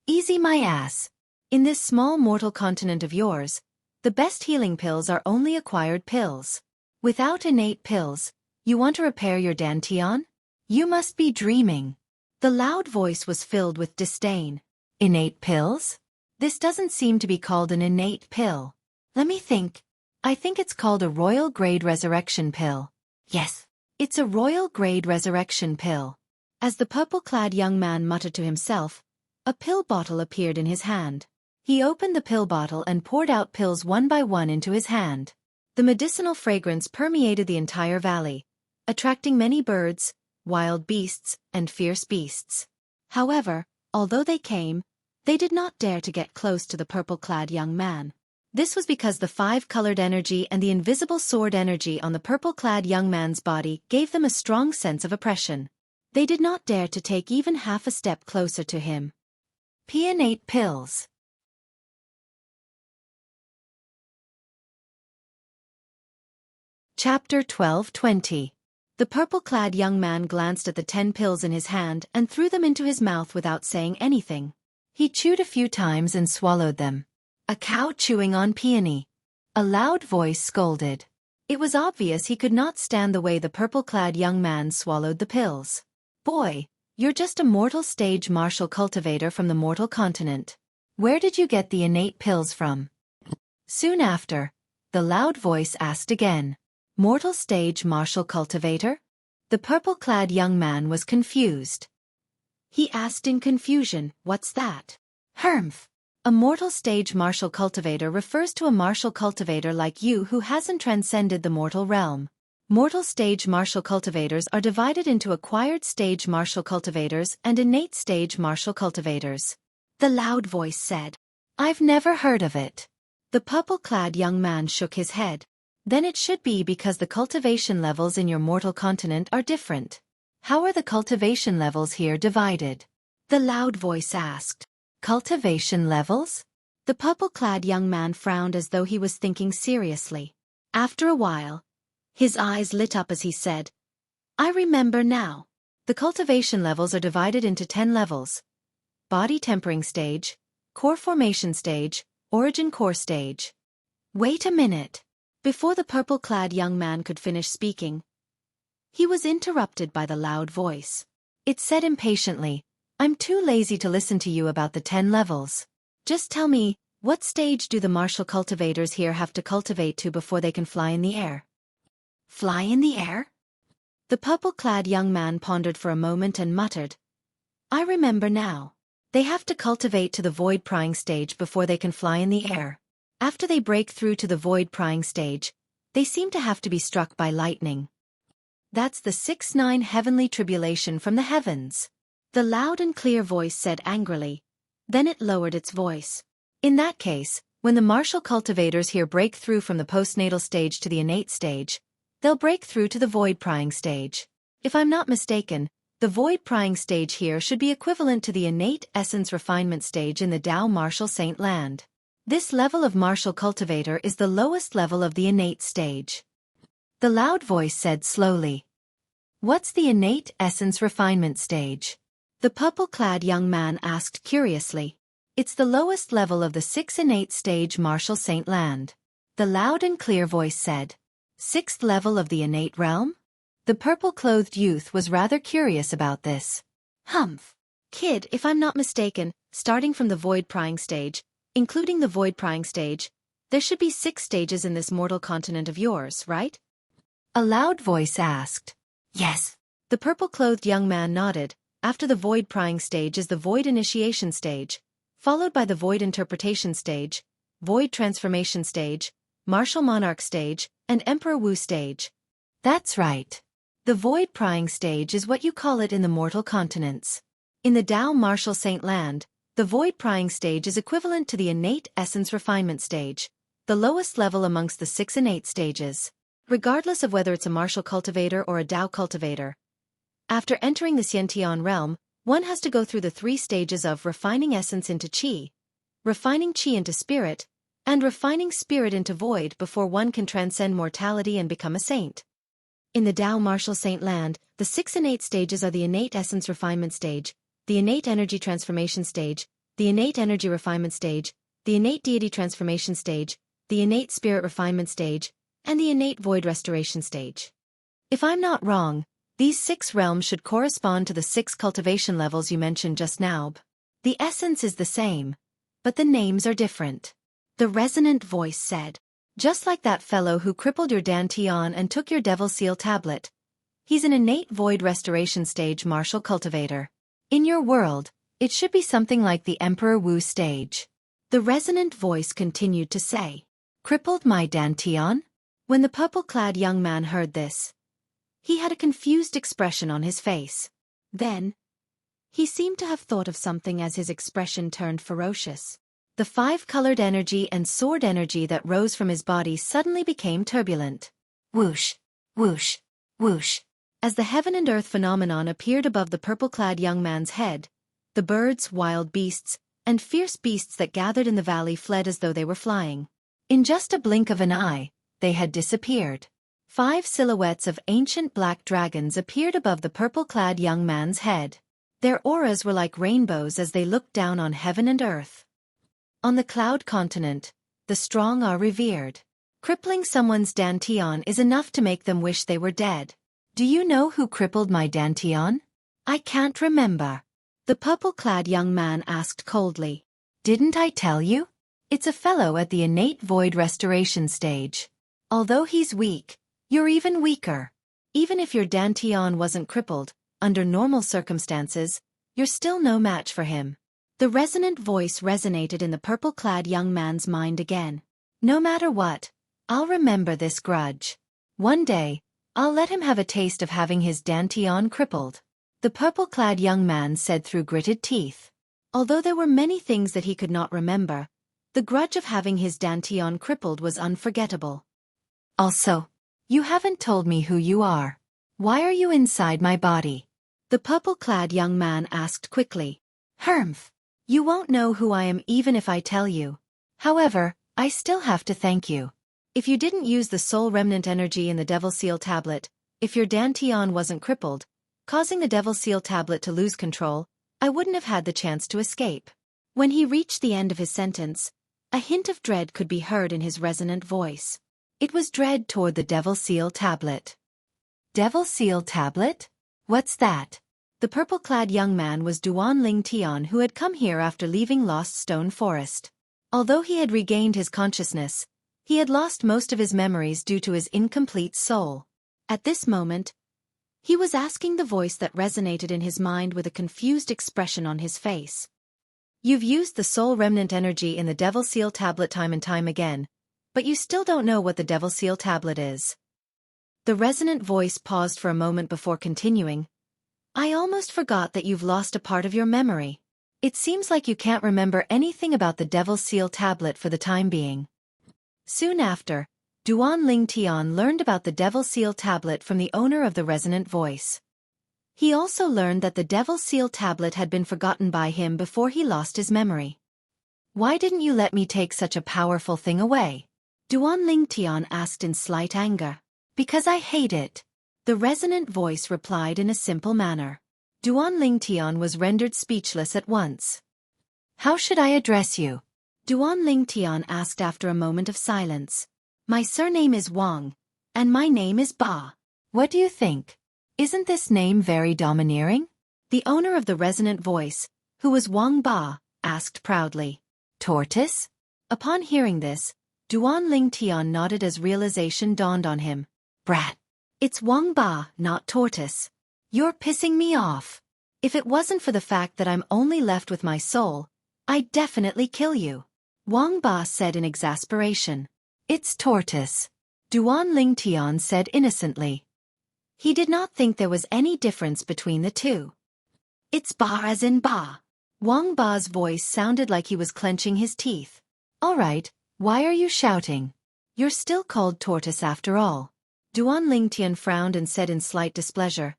Easy my ass. In this small mortal continent of yours, the best healing pills are only acquired pills. Without innate pills, you want to repair your dantian? You must be dreaming. The loud voice was filled with disdain. Innate pills? This doesn't seem to be called an innate pill. Let me think. I think it's called a royal grade resurrection pill. Yes, it's a royal grade resurrection pill. As the purple-clad young man muttered to himself, a pill bottle appeared in his hand. He opened the pill bottle and poured out pills one by one into his hand. The medicinal fragrance permeated the entire valley, attracting many birds, wild beasts, and fierce beasts. However, although they came, they did not dare to get close to the purple-clad young man. This was because the five-colored energy and the invisible sword energy on the purple-clad young man's body gave them a strong sense of oppression. They did not dare to take even half a step closer to him. Innate pills. Chapter 12:20. The purple-clad young man glanced at the 10 pills in his hand and threw them into his mouth without saying anything. He chewed a few times and swallowed them. A cow chewing on peony. A loud voice scolded. It was obvious he could not stand the way the purple-clad young man swallowed the pills. Boy, you're just a mortal stage martial cultivator from the mortal continent. Where did you get the innate pills from? Soon after, the loud voice asked again. Mortal stage martial cultivator? The purple-clad young man was confused. He asked in confusion, what's that? Hermf. A mortal stage martial cultivator refers to a martial cultivator like you who hasn't transcended the mortal realm. Mortal stage martial cultivators are divided into acquired stage martial cultivators and innate stage martial cultivators. The loud voice said, I've never heard of it. The purple-clad young man shook his head. Then it should be because the cultivation levels in your mortal continent are different. How are the cultivation levels here divided? The loud voice asked. Cultivation levels? The purple-clad young man frowned as though he was thinking seriously. After a while, his eyes lit up as he said, I remember now. The cultivation levels are divided into 10 levels. Body tempering stage, core formation stage, origin core stage. Wait a minute. Before the purple-clad young man could finish speaking, he was interrupted by the loud voice. It said impatiently, I'm too lazy to listen to you about the 10 levels. Just tell me, what stage do the martial cultivators here have to cultivate to before they can fly in the air? Fly in the air? The purple-clad young man pondered for a moment and muttered, I remember now. They have to cultivate to the void prying stage before they can fly in the air. After they break through to the void prying stage, they seem to have to be struck by lightning. That's the 6-9 heavenly tribulation from the heavens. The loud and clear voice said angrily. Then it lowered its voice. In that case, when the martial cultivators here break through from the postnatal stage to the innate stage, they'll break through to the void prying stage. If I'm not mistaken, the void prying stage here should be equivalent to the innate essence refinement stage in the Tao martial saint land. This level of martial cultivator is the lowest level of the innate stage. The loud voice said slowly. What's the innate essence refinement stage? The purple-clad young man asked curiously. It's the lowest level of the 6 innate stage martial saint land. The loud and clear voice said. 6th level of the innate realm? The purple-clothed youth was rather curious about this. Humph. Kid, if I'm not mistaken, starting from the void prying stage, including the void prying stage, there should be 6 stages in this mortal continent of yours, right? A loud voice asked. Yes. The purple-clothed young man nodded. After the void prying stage is the void initiation stage, followed by the void interpretation stage, void transformation stage, martial monarch stage, and emperor Wu stage. That's right. The void prying stage is what you call it in the mortal continents. In the Tao martial saint land, the void prying stage is equivalent to the innate essence refinement stage, the lowest level amongst the 6 innate stages. Regardless of whether it's a martial cultivator or a Tao cultivator, after entering the Xiantian realm, one has to go through the 3 stages of refining essence into qi, refining qi into spirit, and refining spirit into void before one can transcend mortality and become a saint. In the Tao martial saint land, the 6 innate stages are the innate essence refinement stage, the innate energy transformation stage, the innate energy refinement stage, the innate deity transformation stage, the innate spirit refinement stage, and the innate void restoration stage. If I'm not wrong, these 6 realms should correspond to the 6 cultivation levels you mentioned just now. The essence is the same, but the names are different. The resonant voice said. Just like that fellow who crippled your Dantian and took your Devil Seal tablet. He's an innate void restoration stage martial cultivator. In your world, it should be something like the Emperor Wu stage. The resonant voice continued to say. Crippled my Dantian? When the purple-clad young man heard this, he had a confused expression on his face. Then, he seemed to have thought of something as his expression turned ferocious. The 5-colored energy and sword energy that rose from his body suddenly became turbulent. Whoosh, whoosh, whoosh. As the heaven and earth phenomenon appeared above the purple-clad young man's head, the birds, wild beasts, and fierce beasts that gathered in the valley fled as though they were flying. In just a blink of an eye, they had disappeared. 5 silhouettes of ancient black dragons appeared above the purple-clad young man's head. Their auras were like rainbows as they looked down on heaven and earth. On the cloud continent, the strong are revered. Crippling someone's Dantian is enough to make them wish they were dead. Do you know who crippled my Dantian? I can't remember. The purple-clad young man asked coldly. Didn't I tell you? It's a fellow at the innate void restoration stage. Although he's weak, you're even weaker. Even if your Dantian wasn't crippled, under normal circumstances, you're still no match for him. The resonant voice resonated in the purple-clad young man's mind again. No matter what, I'll remember this grudge. One day, I'll let him have a taste of having his Dantian crippled. The purple-clad young man said through gritted teeth. Although there were many things that he could not remember, the grudge of having his Dantian crippled was unforgettable. Also, you haven't told me who you are. Why are you inside my body? The purple-clad young man asked quickly. Humph. You won't know who I am even if I tell you. However, I still have to thank you. If you didn't use the soul remnant energy in the Devil Seal tablet, if your Dantian wasn't crippled, causing the Devil Seal tablet to lose control, I wouldn't have had the chance to escape. When he reached the end of his sentence, a hint of dread could be heard in his resonant voice. It was dread toward the Devil Seal tablet. Devil Seal tablet? What's that? The purple-clad young man was Duan Ling Tian, who had come here after leaving Lost Stone Forest. Although he had regained his consciousness, he had lost most of his memories due to his incomplete soul. At this moment, he was asking the voice that resonated in his mind with a confused expression on his face. You've used the soul remnant energy in the Devil Seal tablet time and time again, but you still don't know what the Devil Seal tablet is. The resonant voice paused for a moment before continuing. I almost forgot that you've lost a part of your memory. It seems like you can't remember anything about the Devil Seal tablet for the time being. Soon after, Duan Ling Tian learned about the Devil Seal tablet from the owner of the resonant voice. He also learned that the Devil Seal tablet had been forgotten by him before he lost his memory. Why didn't you let me take such a powerful thing away? Duan Ling Tian asked in slight anger. Because I hate it. The resonant voice replied in a simple manner. Duan Ling Tian was rendered speechless at once. How should I address you? Duan Ling Tian asked after a moment of silence. My surname is Wang, and my name is Ba. What do you think? Isn't this name very domineering? The owner of the resonant voice, who was Wang Ba, asked proudly. Tortoise? Upon hearing this, Duan Ling Tian nodded as realization dawned on him. Brat. It's Wang Ba, not Tortoise. You're pissing me off. If it wasn't for the fact that I'm only left with my soul, I'd definitely kill you. Wang Ba said in exasperation. It's Tortoise. Duan Ling Tian said innocently. He did not think there was any difference between the two. It's Ba as in Ba. Wang Ba's voice sounded like he was clenching his teeth. All right, why are you shouting? You're still called Tortoise after all. Duan Ling Tian frowned and said in slight displeasure.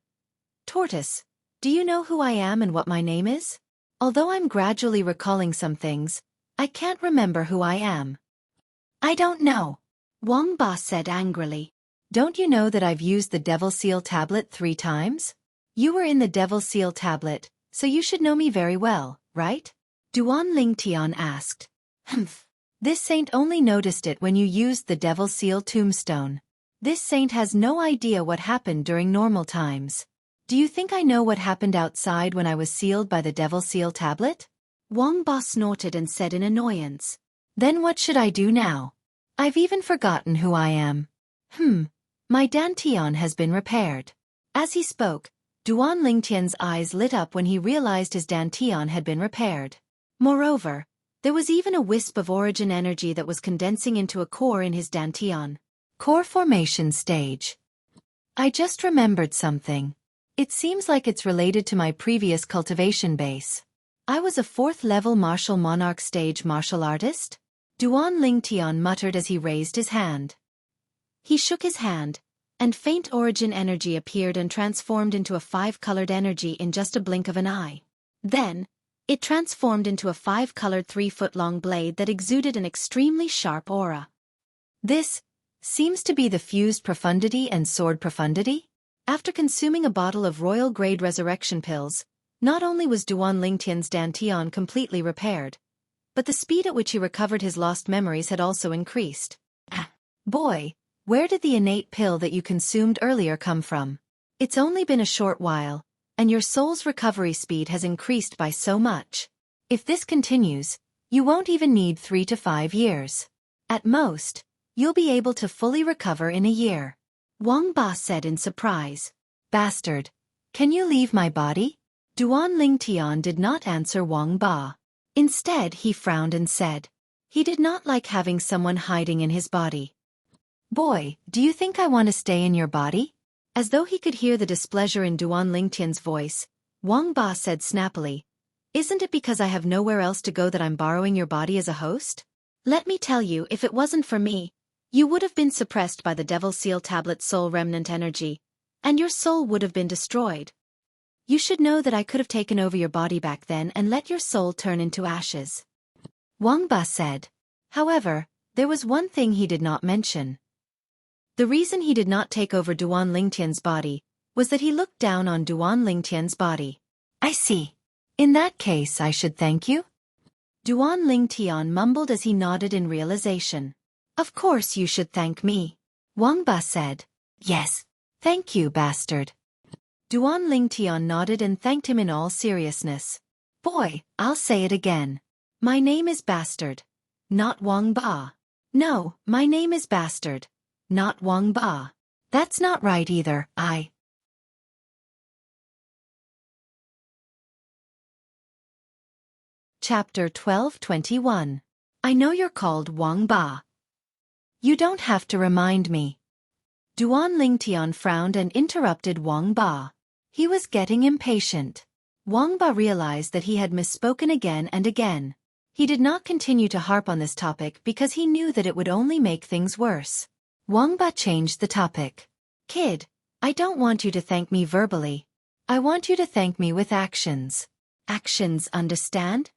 Tortoise, do you know who I am and what my name is? Although I'm gradually recalling some things, I can't remember who I am. I don't know. Wang Ba said angrily. Don't you know that I've used the Devil Seal tablet 3 times? You were in the Devil Seal tablet, so you should know me very well, right? Duan Ling Tian asked. Humph. This saint only noticed it when you used the Devil Seal tombstone. This saint has no idea what happened during normal times. Do you think I know what happened outside when I was sealed by the Devil Seal tablet? Wang Ba snorted and said in annoyance. Then what should I do now? I've even forgotten who I am. My Dantian has been repaired. As he spoke, Duan Ling Tian's eyes lit up when he realized his Dantian had been repaired. Moreover, there was even a wisp of origin energy that was condensing into a core in his Dantian. Core formation stage. I just remembered something. It seems like it's related to my previous cultivation base. I was a 4th level martial monarch stage martial artist? Duan Ling Tian muttered as he raised his hand. He shook his hand, and faint origin energy appeared and transformed into a 5-colored energy in just a blink of an eye. Then, it transformed into a 5-colored 3-foot-long blade that exuded an extremely sharp aura. This seems to be the fused profundity and sword profundity? After consuming a bottle of royal-grade resurrection pills, not only was Duan Ling Tian's Dantian completely repaired, but the speed at which he recovered his lost memories had also increased. Boy, where did the innate pill that you consumed earlier come from? It's only been a short while, and your soul's recovery speed has increased by so much. If this continues, you won't even need 3 to 5 years. At most, you'll be able to fully recover in a year. Wang Ba said in surprise. Bastard, can you leave my body? Duan Ling Tian did not answer Wang Ba. Instead, he frowned and said. He did not like having someone hiding in his body. Boy, do you think I want to stay in your body? As though he could hear the displeasure in Duan Ling Tian's voice, Wang Ba said snappily. Isn't it because I have nowhere else to go that I'm borrowing your body as a host? Let me tell you, if it wasn't for me, you would have been suppressed by the Devil Seal tablet's soul remnant energy, and your soul would have been destroyed. You should know that I could have taken over your body back then and let your soul turn into ashes. Wang Ba said. However, there was one thing he did not mention. The reason he did not take over Duan Lingtian's body was that he looked down on Duan Lingtian's body. I see. In that case I should thank you? Duan Lingtian mumbled as he nodded in realization. Of course you should thank me. Wang Ba said. Yes. Thank you, bastard. Duan Lingtian nodded and thanked him in all seriousness. Boy, I'll say it again. My name is Bastard. Not Wang Ba. No, my name is Bastard. Not Wang Ba. That's not right either, Chapter 12:21. I know you're called Wang Ba. You don't have to remind me. Duan Lingtian frowned and interrupted Wang Ba. He was getting impatient. Wang Ba realized that he had misspoken again and again. He did not continue to harp on this topic because he knew that it would only make things worse. Wang Ba changed the topic. Kid, I don't want you to thank me verbally. I want you to thank me with actions. Actions, understand?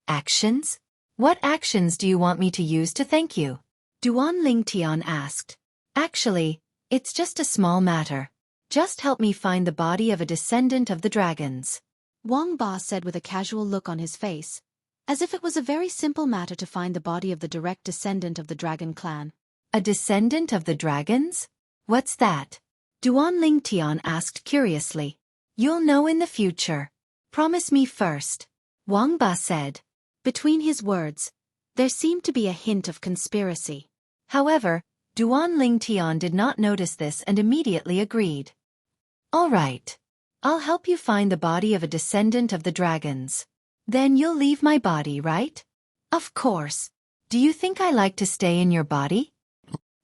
Actions? What actions do you want me to use to thank you? Duan Lingtian asked. Actually, it's just a small matter. Just help me find the body of a descendant of the dragons. Wang Ba said with a casual look on his face, as if it was a very simple matter to find the body of the direct descendant of the dragon clan. A descendant of the dragons? What's that? Duan Lingtian asked curiously. You'll know in the future. Promise me first. Wang Ba said. Between his words, there seemed to be a hint of conspiracy. However, Duan Lingtian did not notice this and immediately agreed. All right. I'll help you find the body of a descendant of the dragons. Then you'll leave my body, right? Of course. Do you think I like to stay in your body?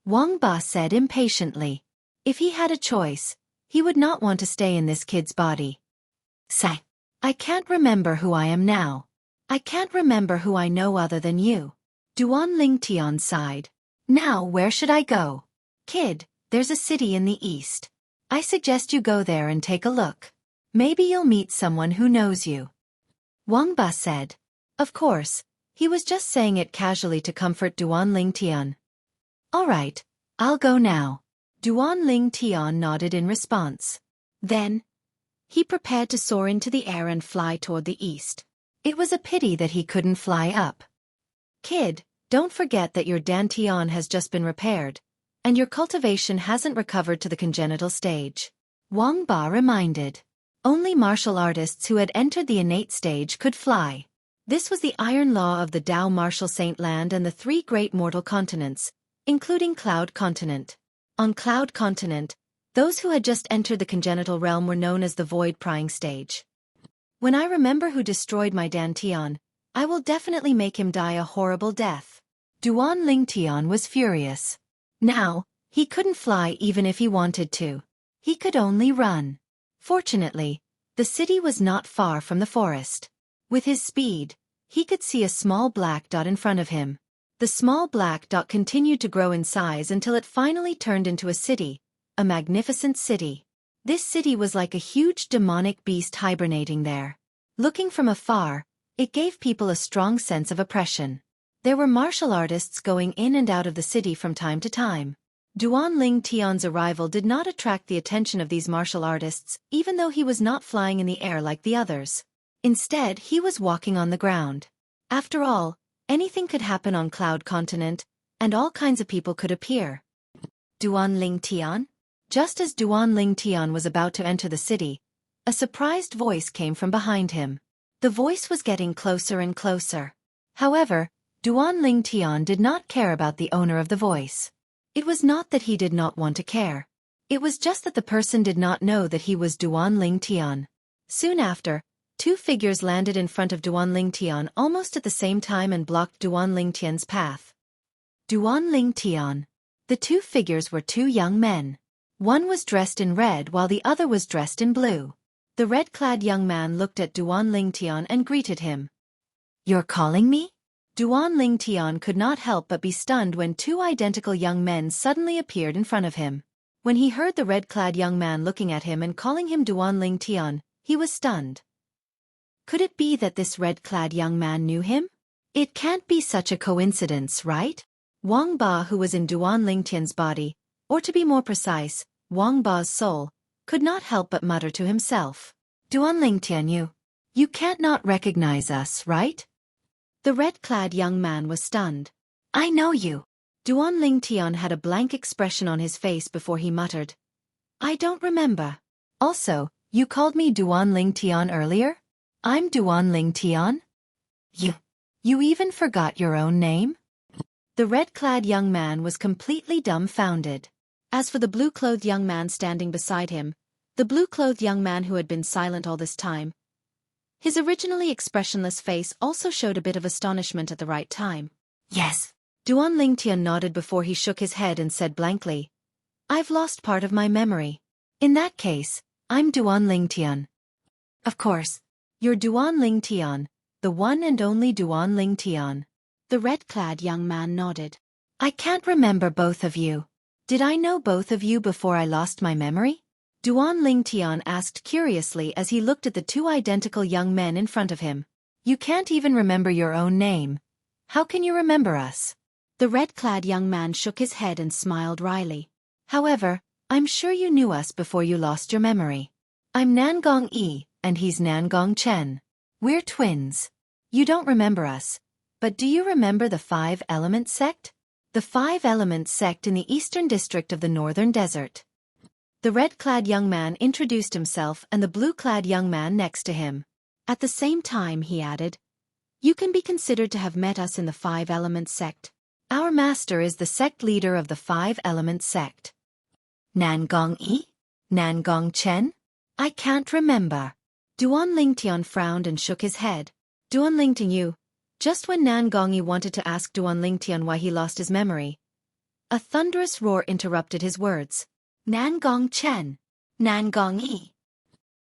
Wang Ba said impatiently. If he had a choice, he would not want to stay in this kid's body. Sigh. I can't remember who I am now. I can't remember who I know other than you. Duan Lingtian sighed. Now where should I go? Kid, there's a city in the east. I suggest you go there and take a look. Maybe you'll meet someone who knows you. Wang Ba said. Of course, he was just saying it casually to comfort Duan Lingtian. All right, I'll go now. Duan Lingtian nodded in response. Then, he prepared to soar into the air and fly toward the east. It was a pity that he couldn't fly up. Kid, don't forget that your dantian has just been repaired, and your cultivation hasn't recovered to the congenital stage. Wang Ba reminded. Only martial artists who had entered the innate stage could fly. This was the iron law of the Tao martial saint land and the three great mortal continents, including Cloud Continent. On Cloud Continent, those who had just entered the congenital realm were known as the void prying stage. When I remember who destroyed my dantian, I will definitely make him die a horrible death. Duan Lingtian was furious. Now, he couldn't fly even if he wanted to. He could only run. Fortunately, the city was not far from the forest. With his speed, he could see a small black dot in front of him. The small black dot continued to grow in size until it finally turned into a city, a magnificent city. This city was like a huge demonic beast hibernating there. Looking from afar, it gave people a strong sense of oppression. There were martial artists going in and out of the city from time to time. Duan Lingtian's arrival did not attract the attention of these martial artists, even though he was not flying in the air like the others. Instead, he was walking on the ground. After all, anything could happen on Cloud Continent, and all kinds of people could appear. Duan Lingtian? Just as Duan Lingtian was about to enter the city, a surprised voice came from behind him. The voice was getting closer and closer. However, Duan Lingtian did not care about the owner of the voice. It was not that he did not want to care. It was just that the person did not know that he was Duan Lingtian. Soon after, two figures landed in front of Duan Lingtian almost at the same time and blocked Duan Lingtian's path. Duan Lingtian. The two figures were two young men. One was dressed in red while the other was dressed in blue. The red-clad young man looked at Duan Lingtian and greeted him. You're calling me? Duan Lingtian could not help but be stunned when two identical young men suddenly appeared in front of him. When he heard the red-clad young man looking at him and calling him Duan Lingtian, he was stunned. Could it be that this red-clad young man knew him? It can't be such a coincidence, right? Wang Ba, who was in Duan Lingtian's body, or to be more precise, Wang Ba's soul, could not help but mutter to himself. Duan Lingtian, you can't not recognize us, right? The red-clad young man was stunned. I know you. Duan Lingtian had a blank expression on his face before he muttered. I don't remember. Also, you called me Duan Lingtian earlier? I'm Duan Lingtian? You even forgot your own name? The red-clad young man was completely dumbfounded. As for the blue-clothed young man standing beside him, the blue-clothed young man who had been silent all this time, his originally expressionless face also showed a bit of astonishment at the right time. Yes. Duan Lingtian nodded before he shook his head and said blankly, I've lost part of my memory. In that case, I'm Duan Lingtian. Of course. You're Duan Lingtian, the one and only Duan Lingtian. The red-clad young man nodded. I can't remember both of you. Did I know both of you before I lost my memory? Duan Lingtian asked curiously as he looked at the two identical young men in front of him. You can't even remember your own name. How can you remember us? The red-clad young man shook his head and smiled wryly. However, I'm sure you knew us before you lost your memory. I'm Nangong Yi, and he's Nangong Chen. We're twins. You don't remember us. But do you remember the Five Elements sect? The Five Elements sect in the eastern district of the northern desert. The red-clad young man introduced himself and the blue-clad young man next to him. At the same time, he added, You can be considered to have met us in the Five Elements sect. Our master is the sect leader of the Five Elements sect. Nangong Yi? Nangong Chen? I can't remember. Duan Lingtian frowned and shook his head. Duan Lingtian, just when Nangong Yi wanted to ask Duan Lingtian why he lost his memory, a thunderous roar interrupted his words. Nangong Chen. Nangong Yi.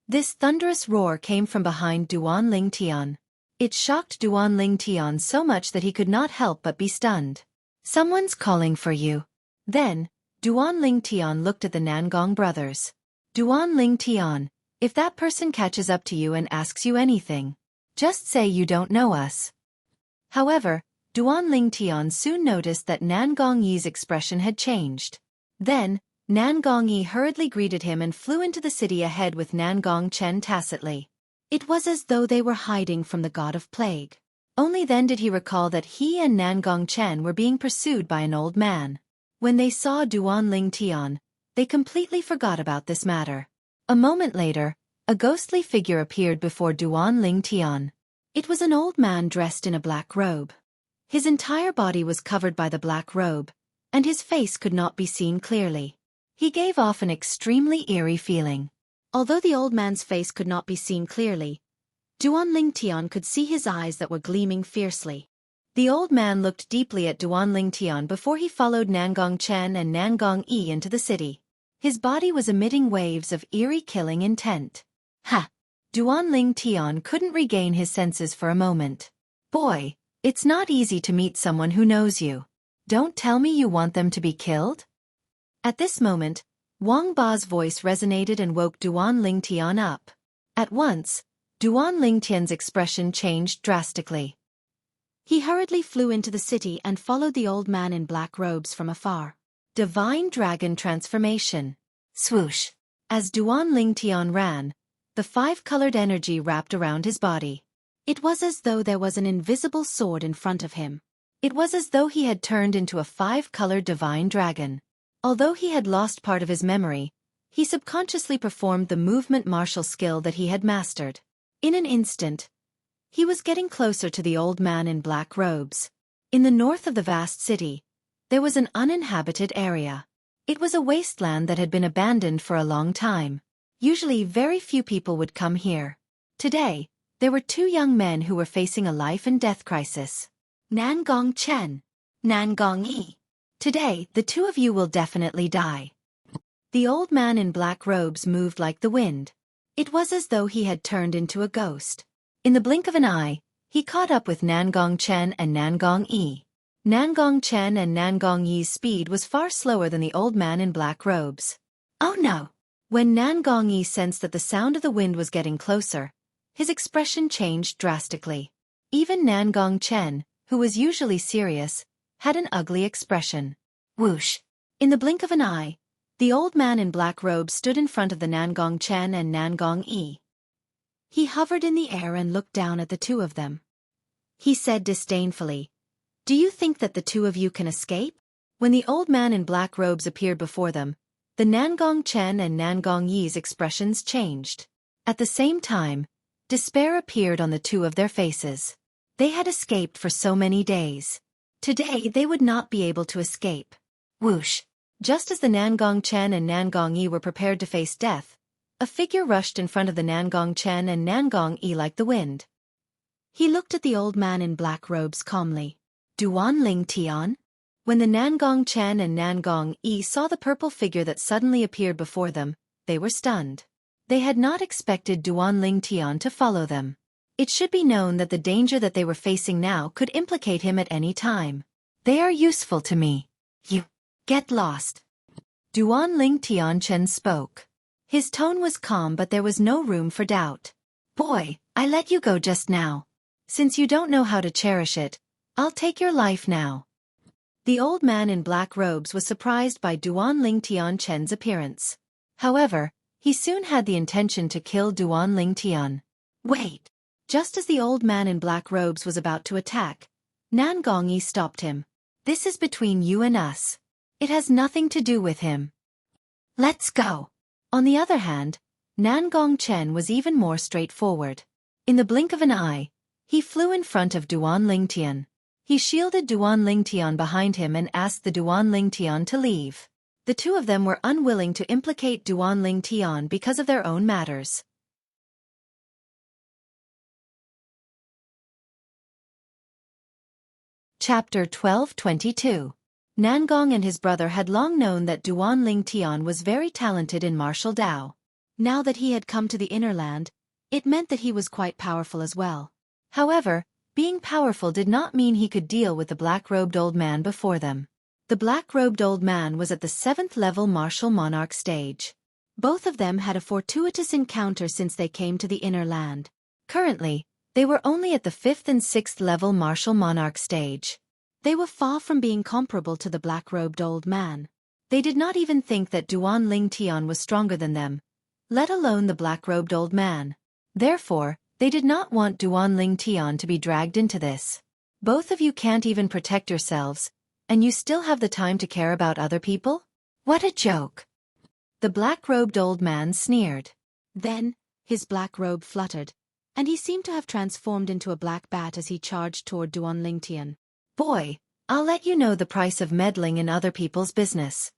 This thunderous roar came from behind Duan Lingtian. It shocked Duan Lingtian so much that he could not help but be stunned. Someone's calling for you. Then, Duan Lingtian looked at the Nangong brothers. Duan Lingtian, if that person catches up to you and asks you anything, just say you don't know us. However, Duan Lingtian soon noticed that Nangong Yi's expression had changed. Then, Nangong Yi hurriedly greeted him and flew into the city ahead with Nangong Chen tacitly. It was as though they were hiding from the god of plague. Only then did he recall that he and Nangong Chen were being pursued by an old man. When they saw Duan Lingtian, they completely forgot about this matter. A moment later, a ghostly figure appeared before Duan Lingtian. It was an old man dressed in a black robe. His entire body was covered by the black robe, and his face could not be seen clearly. He gave off an extremely eerie feeling. Although the old man's face could not be seen clearly, Duan Lingtian could see his eyes that were gleaming fiercely. The old man looked deeply at Duan Lingtian before he followed Nangong Chen and Nangong Yi into the city. His body was emitting waves of eerie killing intent. Ha! Duan Lingtian couldn't regain his senses for a moment. Boy, it's not easy to meet someone who knows you. Don't tell me you want them to be killed? At this moment, Wang Ba's voice resonated and woke Duan Lingtian up. At once, Duan Lingtian's expression changed drastically. He hurriedly flew into the city and followed the old man in black robes from afar. Divine Dragon Transformation. Swoosh. As Duan Lingtian ran, the five-colored energy wrapped around his body. It was as though there was an invisible sword in front of him. It was as though he had turned into a five-colored divine dragon. Although he had lost part of his memory, he subconsciously performed the movement martial skill that he had mastered. In an instant, he was getting closer to the old man in black robes. In the north of the vast city, there was an uninhabited area. It was a wasteland that had been abandoned for a long time. Usually very few people would come here. Today, there were two young men who were facing a life and death crisis. Nangong Chen. Nangong Yi. Today, the two of you will definitely die. The old man in black robes moved like the wind. It was as though he had turned into a ghost. In the blink of an eye, he caught up with Nangong Chen and Nangong Yi. Nangong Chen and Nangong Yi's speed was far slower than the old man in black robes. Oh no! When Nangong Yi sensed that the sound of the wind was getting closer, his expression changed drastically. Even Nangong Chen, who was usually serious, had an ugly expression. Whoosh! In the blink of an eye, the old man in black robes stood in front of the Nangong Chen and Nangong Yi. He hovered in the air and looked down at the two of them. He said disdainfully, "Do you think that the two of you can escape?" When the old man in black robes appeared before them, the Nangong Chen and Nangong Yi's expressions changed. At the same time, despair appeared on the two of their faces. They had escaped for so many days. Today they would not be able to escape. Whoosh! Just as the Nangong Chen and Nangong Yi were prepared to face death, a figure rushed in front of the Nangong Chen and Nangong Yi like the wind. He looked at the old man in black robes calmly. Duan Ling Tian? When the Nangong Chen and Nangong Yi saw the purple figure that suddenly appeared before them, they were stunned. They had not expected Duan Ling Tian to follow them. It should be known that the danger that they were facing now could implicate him at any time. "They are useful to me. You get lost." Duan Ling Tian Chen spoke. His tone was calm, but there was no room for doubt. "Boy, I let you go just now. Since you don't know how to cherish it, I'll take your life now." The old man in black robes was surprised by Duan Ling Tian Chen's appearance. However, he soon had the intention to kill Duan Ling Tian. "Wait!" Just as the old man in black robes was about to attack, Nangong Yi stopped him. "This is between you and us. It has nothing to do with him. Let's go." On the other hand, Nangong Chen was even more straightforward. In the blink of an eye, he flew in front of Duan Ling Tian. He shielded Duan Ling Tian behind him and asked the Duan Ling Tian to leave. The two of them were unwilling to implicate Duan Ling Tian because of their own matters. Chapter 12:22. Nangong and his brother had long known that Duan Ling Tian was very talented in martial Dao. Now that he had come to the inner land, it meant that he was quite powerful as well. However, being powerful did not mean he could deal with the black-robed old man before them. The black-robed old man was at the 7th level martial monarch stage. Both of them had a fortuitous encounter since they came to the inner land. Currently, they were only at the 5th and 6th level martial monarch stage. They were far from being comparable to the black-robed old man. They did not even think that Duan Ling Tian was stronger than them, let alone the black-robed old man. Therefore, they did not want Duan Ling Tian to be dragged into this. "Both of you can't even protect yourselves, and you still have the time to care about other people? What a joke!" The black-robed old man sneered. Then, his black robe fluttered, and he seemed to have transformed into a black bat as he charged toward Duan Ling Tian. "Boy, I'll let you know the price of meddling in other people's business."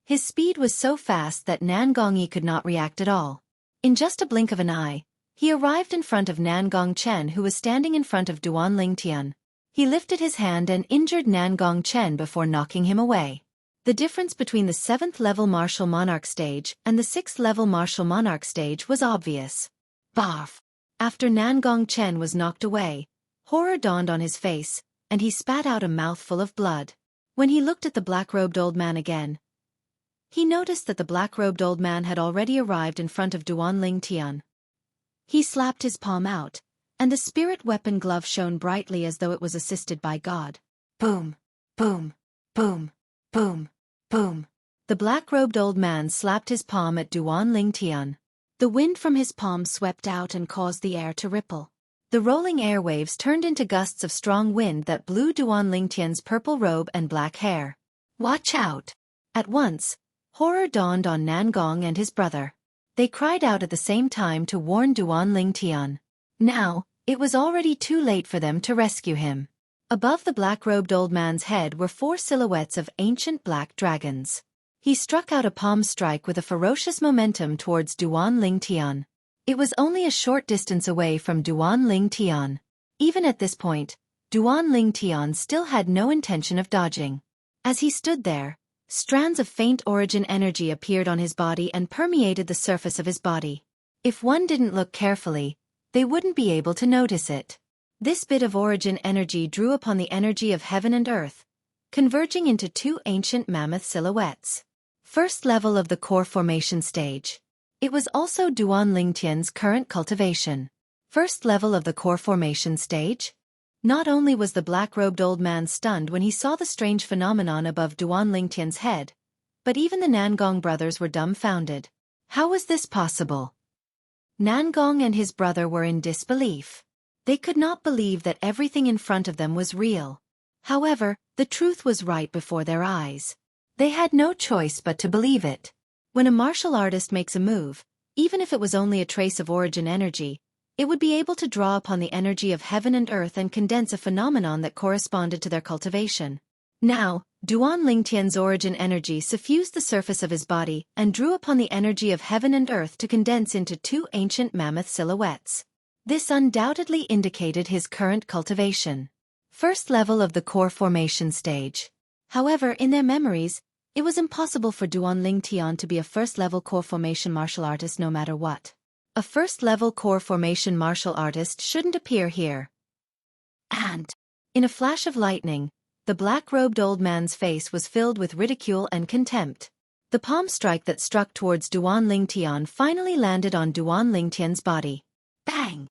His speed was so fast that Nangong Yi could not react at all. In just a blink of an eye, he arrived in front of Nangong Chen, who was standing in front of Duan Ling Tian. He lifted his hand and injured Nangong Chen before knocking him away. The difference between the 7th level martial monarch stage and the 6th level martial monarch stage was obvious. Barf! After Nangong Chen was knocked away, horror dawned on his face, and he spat out a mouthful of blood. When he looked at the black-robed old man again, he noticed that the black-robed old man had already arrived in front of Duan Ling Tian. He slapped his palm out, and the spirit weapon glove shone brightly as though it was assisted by God. Boom! Boom! Boom! Boom! Boom! The black-robed old man slapped his palm at Duan Ling Tian. The wind from his palm swept out and caused the air to ripple. The rolling airwaves turned into gusts of strong wind that blew Duan Ling Tian's purple robe and black hair. "Watch out!" At once, horror dawned on Nangong and his brother. They cried out at the same time to warn Duan Ling Tian. Now, it was already too late for them to rescue him. Above the black-robed old man's head were 4 silhouettes of ancient black dragons. He struck out a palm strike with a ferocious momentum towards Duan Ling Tian. It was only a short distance away from Duan Ling Tian. Even at this point, Duan Ling Tian still had no intention of dodging. As he stood there, strands of faint origin energy appeared on his body and permeated the surface of his body. If one didn't look carefully, they wouldn't be able to notice it. This bit of origin energy drew upon the energy of heaven and earth, converging into 2 ancient mammoth silhouettes. First level of the core formation stage. It was also Duan Ling Tian's current cultivation. First level of the core formation stage? Not only was the black-robed old man stunned when he saw the strange phenomenon above Duan Lingtian's head, but even the Nangong brothers were dumbfounded. How was this possible? Nangong and his brother were in disbelief. They could not believe that everything in front of them was real. However, the truth was right before their eyes. They had no choice but to believe it. When a martial artist makes a move, even if it was only a trace of origin energy, it would be able to draw upon the energy of heaven and earth and condense a phenomenon that corresponded to their cultivation. Now, Duan Lingtian's origin energy suffused the surface of his body and drew upon the energy of heaven and earth to condense into two ancient mammoth silhouettes. This undoubtedly indicated his current cultivation. First level of the core formation stage. However, in their memories, it was impossible for Duan Lingtian to be a first-level core formation martial artist no matter what. A first-level core formation martial artist shouldn't appear here. And, in a flash of lightning, the black-robed old man's face was filled with ridicule and contempt. The palm strike that struck towards Duan Lingtian finally landed on Duan Lingtian's body. Bang!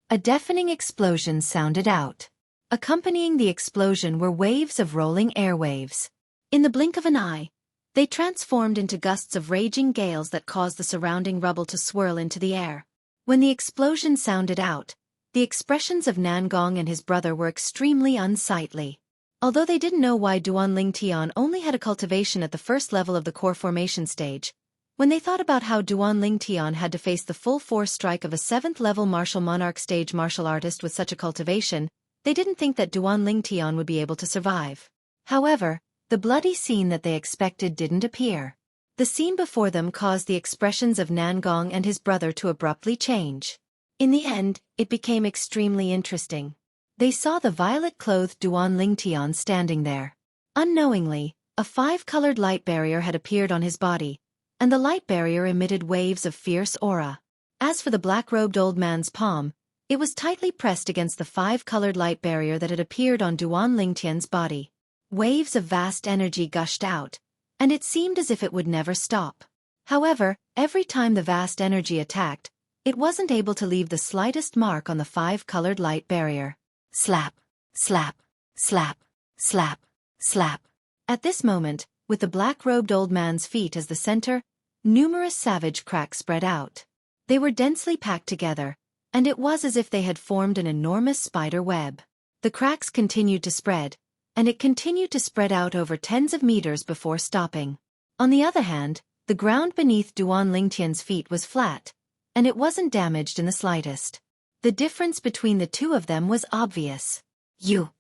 A deafening explosion sounded out. Accompanying the explosion were waves of rolling airwaves. In the blink of an eye, they transformed into gusts of raging gales that caused the surrounding rubble to swirl into the air. When the explosion sounded out, the expressions of Nangong and his brother were extremely unsightly. Although they didn't know why Duan Lingtian only had a cultivation at the first level of the core formation stage, when they thought about how Duan Lingtian had to face the full force strike of a 7th-level martial monarch stage martial artist with such a cultivation, they didn't think that Duan Lingtian would be able to survive. However, the bloody scene that they expected didn't appear. The scene before them caused the expressions of Nangong and his brother to abruptly change. In the end, it became extremely interesting. They saw the violet-clothed Duan Lingtian standing there. Unknowingly, a 5-colored light barrier had appeared on his body, and the light barrier emitted waves of fierce aura. As for the black-robed old man's palm, it was tightly pressed against the 5-colored light barrier that had appeared on Duan Lingtian's body. Waves of vast energy gushed out, and it seemed as if it would never stop. However, every time the vast energy attacked, it wasn't able to leave the slightest mark on the 5-colored light barrier. Slap, slap, slap, slap, slap. At this moment, with the black-robed old man's feet as the center, numerous savage cracks spread out. They were densely packed together, and it was as if they had formed an enormous spider web. The cracks continued to spread, and it continued to spread out over tens of meters before stopping. On the other hand, the ground beneath Duan Lingtian's feet was flat, and it wasn't damaged in the slightest. The difference between the two of them was obvious. You.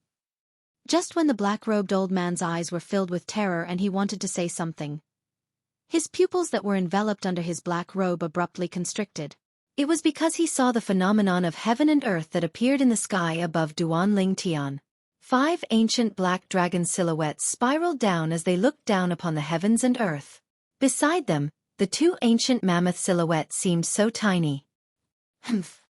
Just when the black-robed old man's eyes were filled with terror and he wanted to say something, his pupils that were enveloped under his black robe abruptly constricted. It was because he saw the phenomenon of heaven and earth that appeared in the sky above Duan Lingtian. 5 ancient black dragon silhouettes spiraled down as they looked down upon the heavens and earth. Beside them, the 2 ancient mammoth silhouettes seemed so tiny. Humph.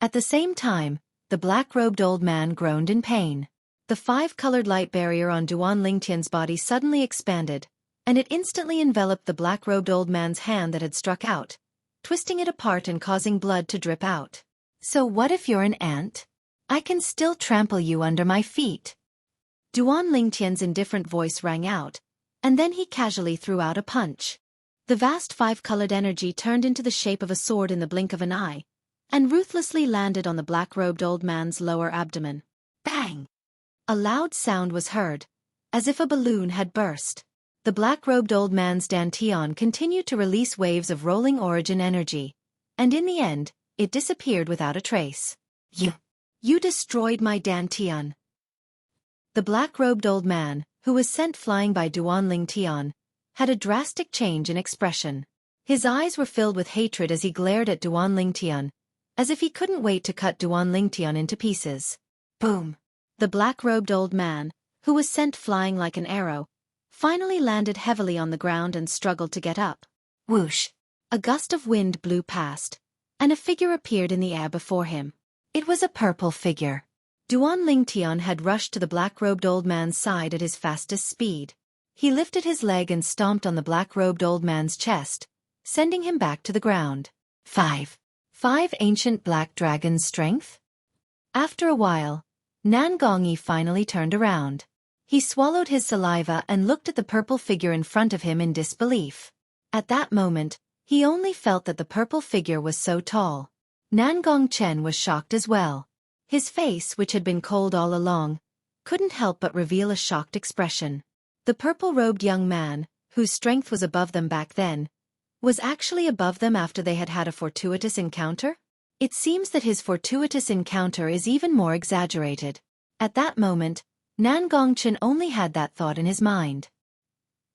At the same time, the black-robed old man groaned in pain. The 5-colored light barrier on Duan Lingtian's body suddenly expanded, and it instantly enveloped the black-robed old man's hand that had struck out, twisting it apart and causing blood to drip out. So what if you're an ant? I can still trample you under my feet. Duan Lingtian's indifferent voice rang out, and then he casually threw out a punch. The vast 5-colored energy turned into the shape of a sword in the blink of an eye, and ruthlessly landed on the black-robed old man's lower abdomen. Bang! A loud sound was heard, as if a balloon had burst. The black-robed old man's dantian continued to release waves of rolling origin energy, and in the end, it disappeared without a trace. You destroyed my dantian. The black-robed old man, who was sent flying by Duan Lingtian, had a drastic change in expression. His eyes were filled with hatred as he glared at Duan Lingtian, as if he couldn't wait to cut Duan Lingtian into pieces. Boom! The black-robed old man, who was sent flying like an arrow, finally landed heavily on the ground and struggled to get up. Whoosh! A gust of wind blew past, and a figure appeared in the air before him. It was a purple figure. Duan Lingtian had rushed to the black-robed old man's side at his fastest speed. He lifted his leg and stomped on the black-robed old man's chest, sending him back to the ground. 5 ancient black dragons' strength? After a while, Nan Gongyi finally turned around. He swallowed his saliva and looked at the purple figure in front of him in disbelief. At that moment, he only felt that the purple figure was so tall. Nan Gongchen was shocked as well. His face, which had been cold all along, couldn't help but reveal a shocked expression. The purple-robed young man, whose strength was above them back then, was actually above them after they had had a fortuitous encounter? It seems that his fortuitous encounter is even more exaggerated. At that moment, Nan Gongchen only had that thought in his mind.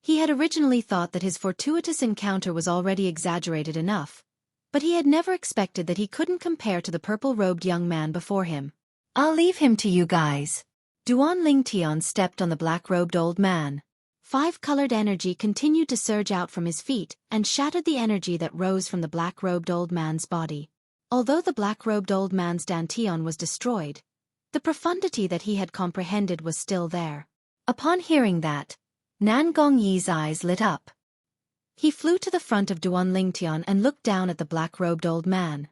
He had originally thought that his fortuitous encounter was already exaggerated enough, but he had never expected that he couldn't compare to the purple-robed young man before him. I'll leave him to you guys. Duan Lingtian stepped on the black-robed old man. Five-colored energy continued to surge out from his feet and shattered the energy that rose from the black-robed old man's body. Although the black-robed old man's dantian was destroyed, the profundity that he had comprehended was still there. Upon hearing that, Nan Gongyi's eyes lit up. He flew to the front of Duan Lingtian and looked down at the black-robed old man.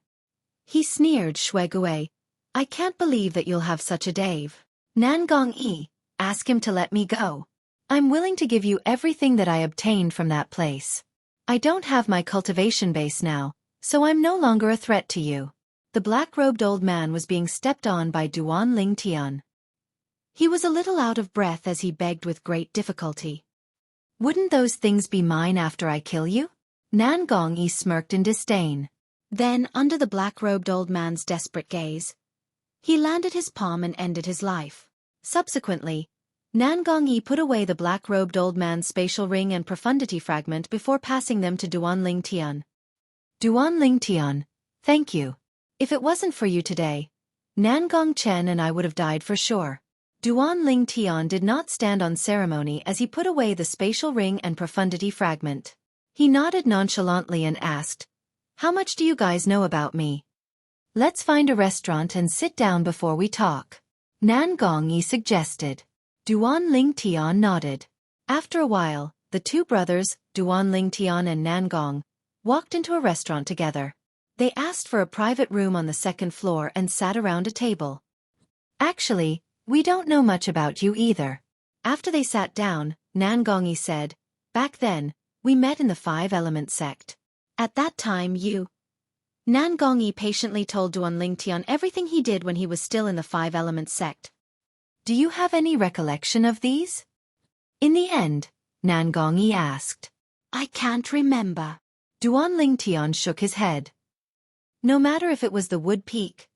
He sneered, Xueqi, I can't believe that you'll have such a Dave. Nan Gongyi, ask him to let me go. I'm willing to give you everything that I obtained from that place. I don't have my cultivation base now, so I'm no longer a threat to you. The black-robed old man was being stepped on by Duan Lingtian. He was a little out of breath as he begged with great difficulty. Wouldn't those things be mine after I kill you? Nan Gongyi smirked in disdain. Then, under the black-robed old man's desperate gaze, he landed his palm and ended his life. Subsequently, Nan Gongyi put away the black-robed old man's spatial ring and profundity fragment before passing them to Duan Lingtian. Duan Lingtian, thank you. If it wasn't for you today, Nan Gongchen and I would have died for sure. Duan Lingtian did not stand on ceremony as he put away the spatial ring and profundity fragment. He nodded nonchalantly and asked, How much do you guys know about me? Let's find a restaurant and sit down before we talk. Nan Gongyi suggested. Duan Lingtian nodded. After a while, the two brothers, Duan Lingtian and Nan Gong, walked into a restaurant together. They asked for a private room on the second floor and sat around a table. Actually, we don't know much about you either. After they sat down, Nan Gongyi said, Back then, we met in the Five-Element sect. At that time Nan Gongyi patiently told Duan Lingtian everything he did when he was still in the Five-Element sect. Do you have any recollection of these? In the end, Nan Gongyi asked. I can't remember. Duan Lingtian shook his head. No matter if it was the Wood Peak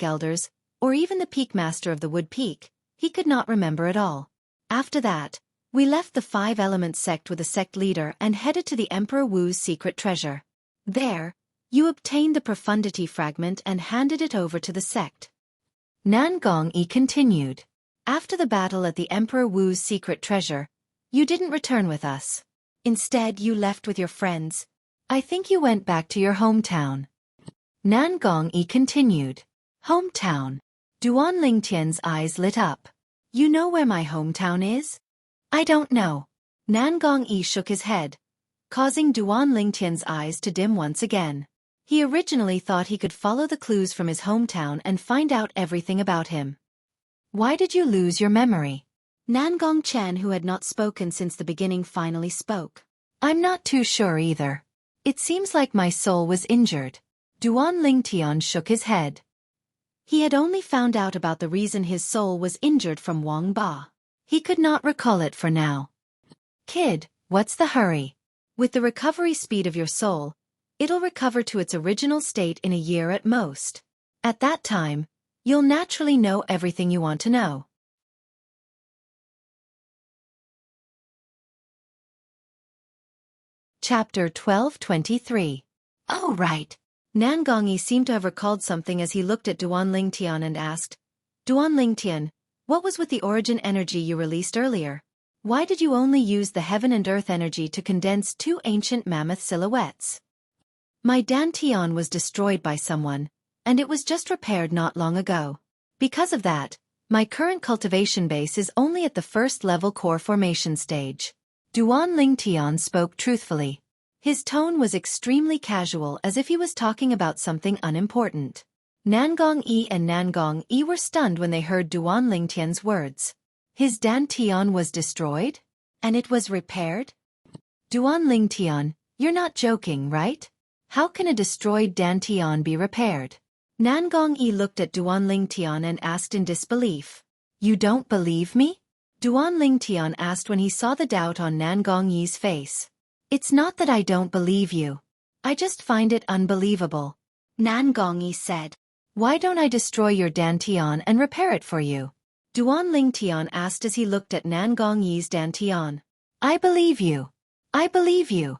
Elders, or even the Peak Master of the Wood Peak, he could not remember at all. After that, we left the Five-Element sect with a sect leader and headed to the Emperor Wu's secret treasure. There, you obtained the profundity fragment and handed it over to the sect. Nan Gongyi continued. After the battle at the Emperor Wu's secret treasure, you didn't return with us. Instead, you left with your friends. I think you went back to your hometown. Nan Gongyi continued. Hometown. Duan Lingtian's eyes lit up. You know where my hometown is? I don't know. Nan Gongyi shook his head, causing Duan Lingtian's eyes to dim once again. He originally thought he could follow the clues from his hometown and find out everything about him. Why did you lose your memory? Nan Gongchen, who had not spoken since the beginning, finally spoke. I'm not too sure either. It seems like my soul was injured. Duan Lingtian shook his head. He had only found out about the reason his soul was injured from Wang Ba. He could not recall it for now. Kid, what's the hurry? With the recovery speed of your soul, it'll recover to its original state in a year at most. At that time, you'll naturally know everything you want to know. Chapter 1223. Oh, right. Nan Gongyi seemed to have recalled something as he looked at Duan Lingtian and asked, Duan Lingtian, what was with the origin energy you released earlier? Why did you only use the heaven and earth energy to condense two ancient mammoth silhouettes? My dantian was destroyed by someone, and it was just repaired not long ago. Because of that, my current cultivation base is only at the first-level core formation stage. Duan Lingtian spoke truthfully. His tone was extremely casual, as if he was talking about something unimportant. Nangong Yi and Nangong Yi were stunned when they heard Duan Lingtian's words. His dantian was destroyed? And it was repaired? Duan Lingtian, you're not joking, right? How can a destroyed dantian be repaired? Nangong Yi looked at Duan Lingtian and asked in disbelief. You don't believe me? Duan Lingtian asked when he saw the doubt on Nangong Yi's face. It's not that I don't believe you. I just find it unbelievable. Nangong Yi said. Why don't I destroy your dantian and repair it for you? Duan Lingtian asked as he looked at Nangong Yi's dantian. I believe you. I believe you.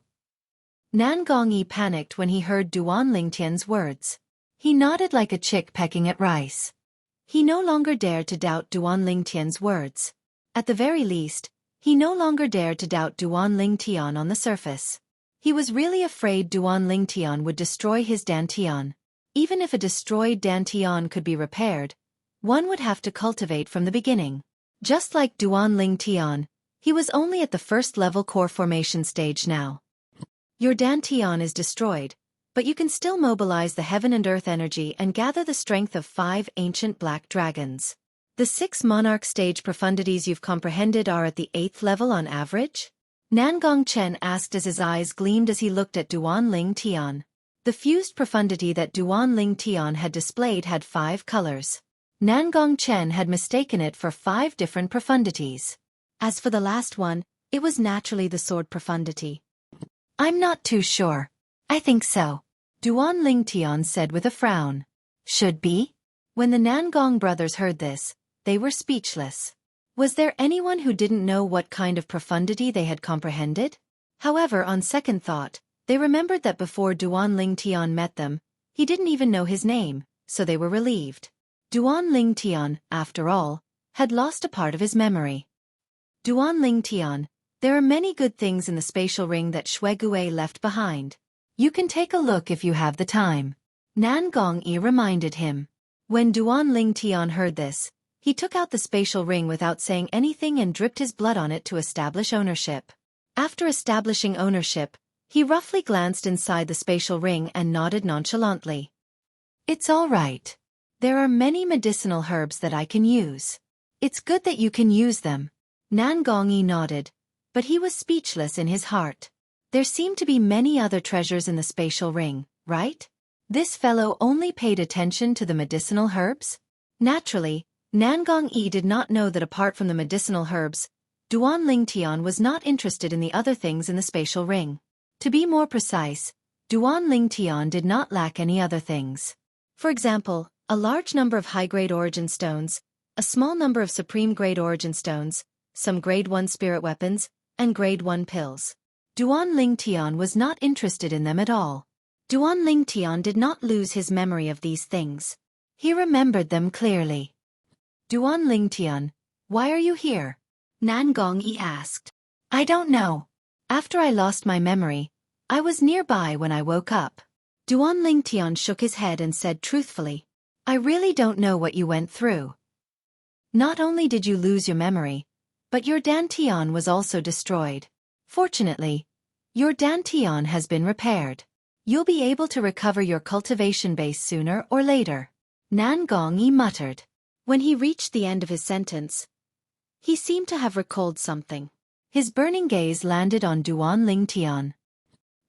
Nangong Yi panicked when he heard Duan Lingtian's words. He nodded like a chick pecking at rice. He no longer dared to doubt Duan Lingtian's words. At the very least, he no longer dared to doubt Duan Lingtian on the surface. He was really afraid Duan Lingtian would destroy his dantian. Even if a destroyed dantian could be repaired, one would have to cultivate from the beginning. Just like Duan Lingtian, he was only at the first-level core formation stage now. Your dantian is destroyed, but you can still mobilize the heaven and earth energy and gather the strength of 5 ancient black dragons. The 6 monarch stage profundities you've comprehended are at the 8th level on average? Nangong Chen asked as his eyes gleamed as he looked at Duan Lingtian. The fused profundity that Duan Lingtian had displayed had 5 colors. Nangong Chen had mistaken it for 5 different profundities. As for the last one, it was naturally the sword profundity. I'm not too sure. I think so. Duan Lingtian said with a frown. Should be? When the Nangong brothers heard this, they were speechless. Was there anyone who didn't know what kind of profundity they had comprehended? However, on second thought, they remembered that before Duan Lingtian met them, he didn't even know his name, so they were relieved. Duan Lingtian, after all, had lost a part of his memory. Duan Lingtian, there are many good things in the spatial ring that Xueqi left behind. You can take a look if you have the time. Nangong Yi reminded him. When Duan Lingtian heard this, he took out the spatial ring without saying anything and dripped his blood on it to establish ownership. After establishing ownership, he roughly glanced inside the spatial ring and nodded nonchalantly. It's all right. There are many medicinal herbs that I can use. It's good that you can use them. Nangong Yi nodded, but he was speechless in his heart. There seemed to be many other treasures in the spatial ring, right? This fellow only paid attention to the medicinal herbs? Naturally, Nangong Yi did not know that apart from the medicinal herbs, Duan Lingtian was not interested in the other things in the spatial ring. To be more precise, Duan Lingtian did not lack any other things. For example, a large number of high-grade origin stones, a small number of supreme-grade origin stones, some grade 1 spirit weapons, and grade 1 pills. Duan Lingtian was not interested in them at all. Duan Lingtian did not lose his memory of these things. He remembered them clearly. Duan Lingtian, why are you here? Nangong Yi asked. I don't know. After I lost my memory, I was nearby when I woke up. Duan Lingtian shook his head and said truthfully, I really don't know what you went through. Not only did you lose your memory, but your dantian was also destroyed. Fortunately, your dantian has been repaired. You'll be able to recover your cultivation base sooner or later. Nangong Yi muttered. When he reached the end of his sentence, he seemed to have recalled something. His burning gaze landed on Duan Lingtian.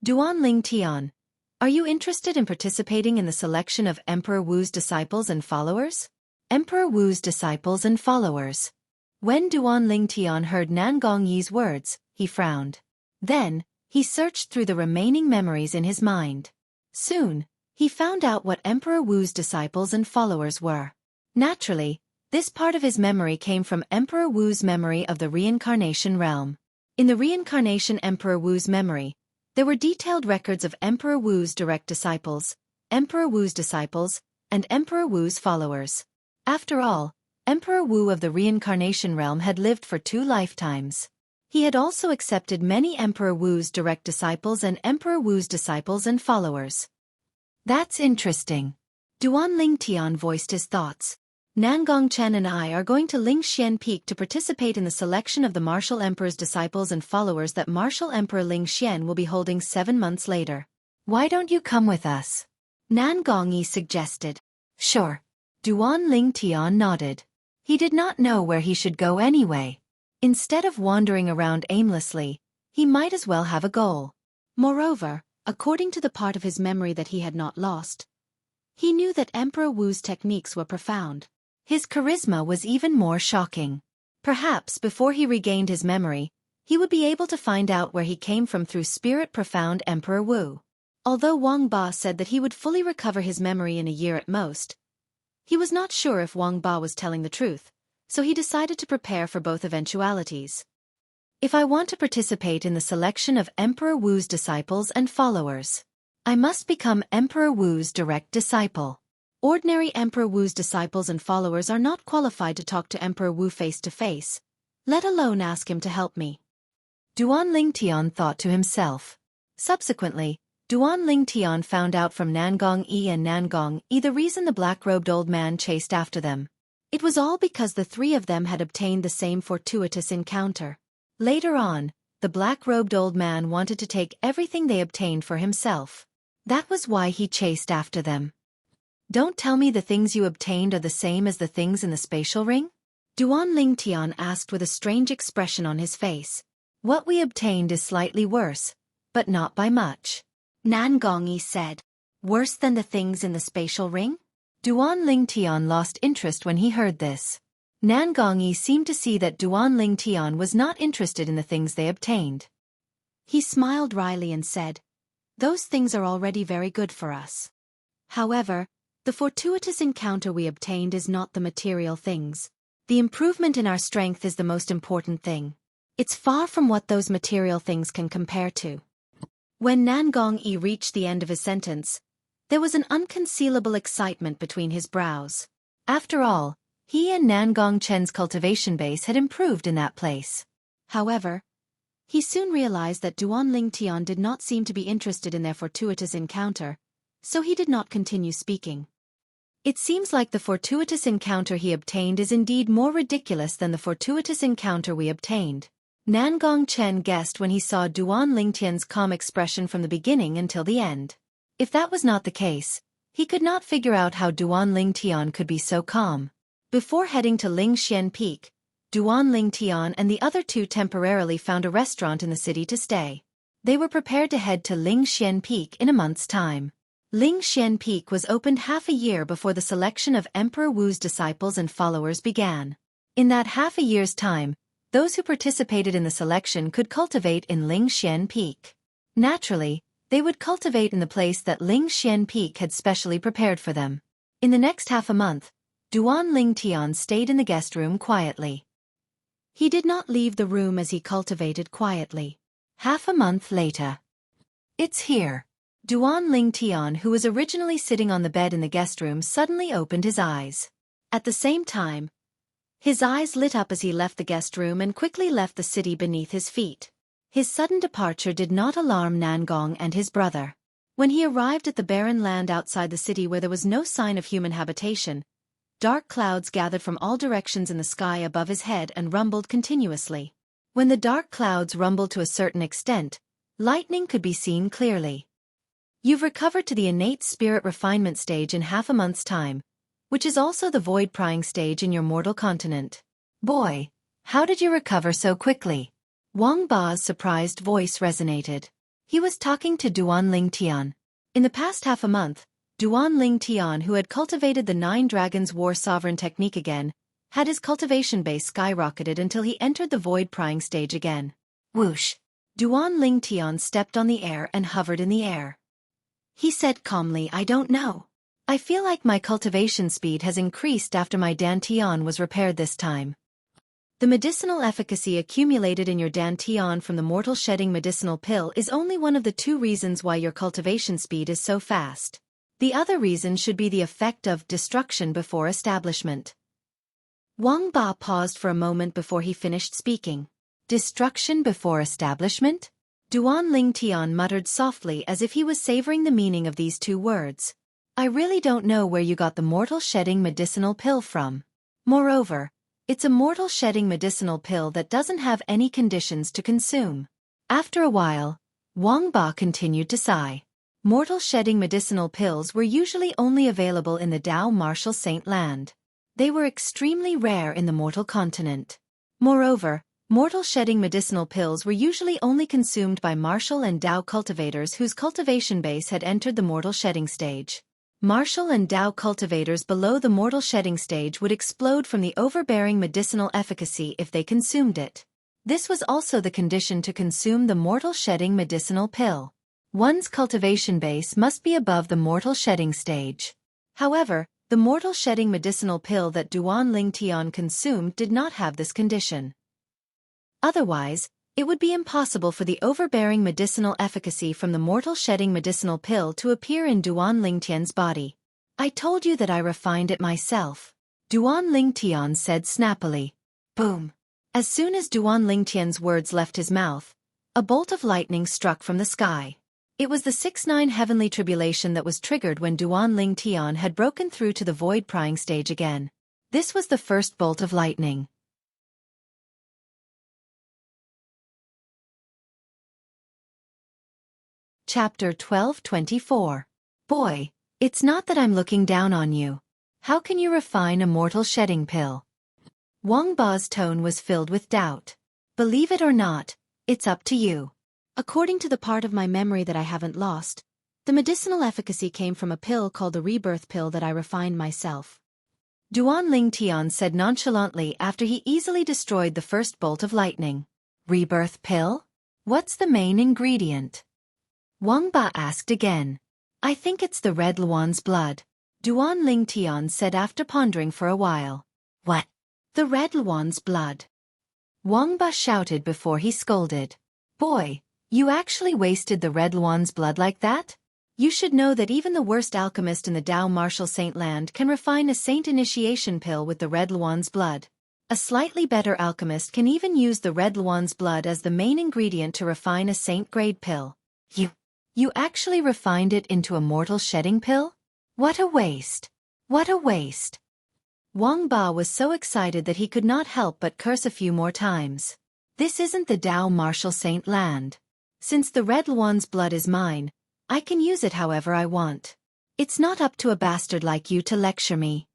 Duan Lingtian, are you interested in participating in the selection of Emperor Wu's disciples and followers? Emperor Wu's disciples and followers. When Duan Lingtian heard Nangong Yi's words, he frowned. Then, he searched through the remaining memories in his mind. Soon, he found out what Emperor Wu's disciples and followers were. Naturally, this part of his memory came from Emperor Wu's memory of the reincarnation realm. In the reincarnation Emperor Wu's memory, there were detailed records of Emperor Wu's direct disciples, Emperor Wu's disciples, and Emperor Wu's followers. After all, Emperor Wu of the reincarnation realm had lived for 2 lifetimes. He had also accepted many Emperor Wu's direct disciples and Emperor Wu's disciples and followers. That's interesting. Duan Lingtian voiced his thoughts. Nangong Chen and I are going to Lingxian Peak to participate in the selection of the Martial Emperor's disciples and followers that Martial Emperor Lingxian will be holding 7 months later. Why don't you come with us? Nangong Yi suggested. Sure. Duan Ling Tian nodded. He did not know where he should go anyway. Instead of wandering around aimlessly, he might as well have a goal. Moreover, according to the part of his memory that he had not lost, he knew that Emperor Wu's techniques were profound. His charisma was even more shocking. Perhaps before he regained his memory, he would be able to find out where he came from through spirit-profound Emperor Wu. Although Wang Ba said that he would fully recover his memory in a year at most, he was not sure if Wang Ba was telling the truth, so he decided to prepare for both eventualities. If I want to participate in the selection of Emperor Wu's disciples and followers, I must become Emperor Wu's direct disciple. Ordinary Emperor Wu's disciples and followers are not qualified to talk to Emperor Wu face to face, let alone ask him to help me. Duan Ling Tian thought to himself. Subsequently, Duan Ling Tian found out from Nangong Yi and Nangong Yi the reason the black-robed old man chased after them. It was all because the three of them had obtained the same fortuitous encounter. Later on, the black-robed old man wanted to take everything they obtained for himself. That was why he chased after them. Don't tell me the things you obtained are the same as the things in the spatial ring? Duan Ling Tian asked with a strange expression on his face. What we obtained is slightly worse, but not by much. Nangong Yi said. Worse than the things in the spatial ring? Duan Ling Tian lost interest when he heard this. Nangong Yi seemed to see that Duan Ling Tian was not interested in the things they obtained. He smiled wryly and said, those things are already very good for us. However, the fortuitous encounter we obtained is not the material things. The improvement in our strength is the most important thing. It's far from what those material things can compare to. When Nangong Yi reached the end of his sentence, there was an unconcealable excitement between his brows. After all, he and Nangong Chen's cultivation base had improved in that place. However, he soon realized that Duan Ling Tian did not seem to be interested in their fortuitous encounter, so he did not continue speaking. It seems like the fortuitous encounter he obtained is indeed more ridiculous than the fortuitous encounter we obtained. Nangong Chen guessed when he saw Duan Ling Tian's calm expression from the beginning until the end. If that was not the case, he could not figure out how Duan Ling Tian could be so calm. Before heading to Lingxian Peak, Duan Ling Tian and the other two temporarily found a restaurant in the city to stay. They were prepared to head to Lingxian Peak in a month's time. Lingxian Peak was opened half a year before the selection of Emperor Wu's disciples and followers began. In that half a year's time, those who participated in the selection could cultivate in Lingxian Peak. Naturally, they would cultivate in the place that Lingxian Peak had specially prepared for them. In the next half a month, Duan Ling Tian stayed in the guest room quietly. He did not leave the room as he cultivated quietly. Half a month later. It's here. Duan Ling Tian, who was originally sitting on the bed in the guest room, suddenly opened his eyes. At the same time, his eyes lit up as he left the guest room and quickly left the city beneath his feet. His sudden departure did not alarm Nangong and his brother. When he arrived at the barren land outside the city where there was no sign of human habitation, dark clouds gathered from all directions in the sky above his head and rumbled continuously. When the dark clouds rumbled to a certain extent, lightning could be seen clearly. You've recovered to the innate spirit refinement stage in half a month's time, which is also the void prying stage in your mortal continent. Boy, how did you recover so quickly? Wang Ba's surprised voice resonated. He was talking to Duan Ling Tian. In the past half a month, Duan Ling Tian, who had cultivated the Nine Dragons War Sovereign technique again, had his cultivation base skyrocketed until he entered the void prying stage again. Whoosh! Duan Ling Tian stepped on the air and hovered in the air. He said calmly, I don't know. I feel like my cultivation speed has increased after my dantian was repaired this time. The medicinal efficacy accumulated in your dantian from the mortal shedding medicinal pill is only one of the two reasons why your cultivation speed is so fast. The other reason should be the effect of destruction before establishment. Wang Ba paused for a moment before he finished speaking. Destruction before establishment? Duan Ling Tian muttered softly as if he was savoring the meaning of these two words. I really don't know where you got the mortal shedding medicinal pill from. Moreover, it's a mortal shedding medicinal pill that doesn't have any conditions to consume. After a while, Wang Ba continued to sigh. Mortal-shedding medicinal pills were usually only available in the Dao Martial Saint Land. They were extremely rare in the mortal continent. Moreover, mortal-shedding medicinal pills were usually only consumed by martial and Dao cultivators whose cultivation base had entered the mortal-shedding stage. Martial and Dao cultivators below the mortal-shedding stage would explode from the overbearing medicinal efficacy if they consumed it. This was also the condition to consume the mortal-shedding medicinal pill. One's cultivation base must be above the mortal-shedding stage. However, the mortal-shedding medicinal pill that Duan Ling Tian consumed did not have this condition. Otherwise, it would be impossible for the overbearing medicinal efficacy from the mortal-shedding medicinal pill to appear in Duan Ling Tian's body. "I told you that I refined it myself," Duan Ling Tian said snappily. Boom! As soon as Duan Ling Tian's words left his mouth, a bolt of lightning struck from the sky. It was the 6-9 heavenly tribulation that was triggered when Duan Ling Tian had broken through to the void-prying stage again. This was the first bolt of lightning. Chapter 12:24. Boy, it's not that I'm looking down on you. How can you refine a mortal-shedding pill? Wang Ba's tone was filled with doubt. Believe it or not, it's up to you. According to the part of my memory that I haven't lost, the medicinal efficacy came from a pill called the rebirth pill that I refined myself. Duan Ling Tian said nonchalantly after he easily destroyed the first bolt of lightning. Rebirth pill? What's the main ingredient? Wang Ba asked again. I think it's the red Luan's blood, Duan Ling Tian said after pondering for a while. What? The red Luan's blood? Wang Ba shouted before he scolded. Boy, you actually wasted the red Luan's blood like that? You should know that even the worst alchemist in the Dao Martial Saint Land can refine a saint initiation pill with the red Luan's blood. A slightly better alchemist can even use the red Luan's blood as the main ingredient to refine a saint-grade pill. You actually refined it into a mortal-shedding pill? What a waste! What a waste! Wang Ba was so excited that he could not help but curse a few more times. This isn't the Dao Martial Saint Land. Since the red Luan's blood is mine, I can use it however I want. It's not up to a bastard like you to lecture me.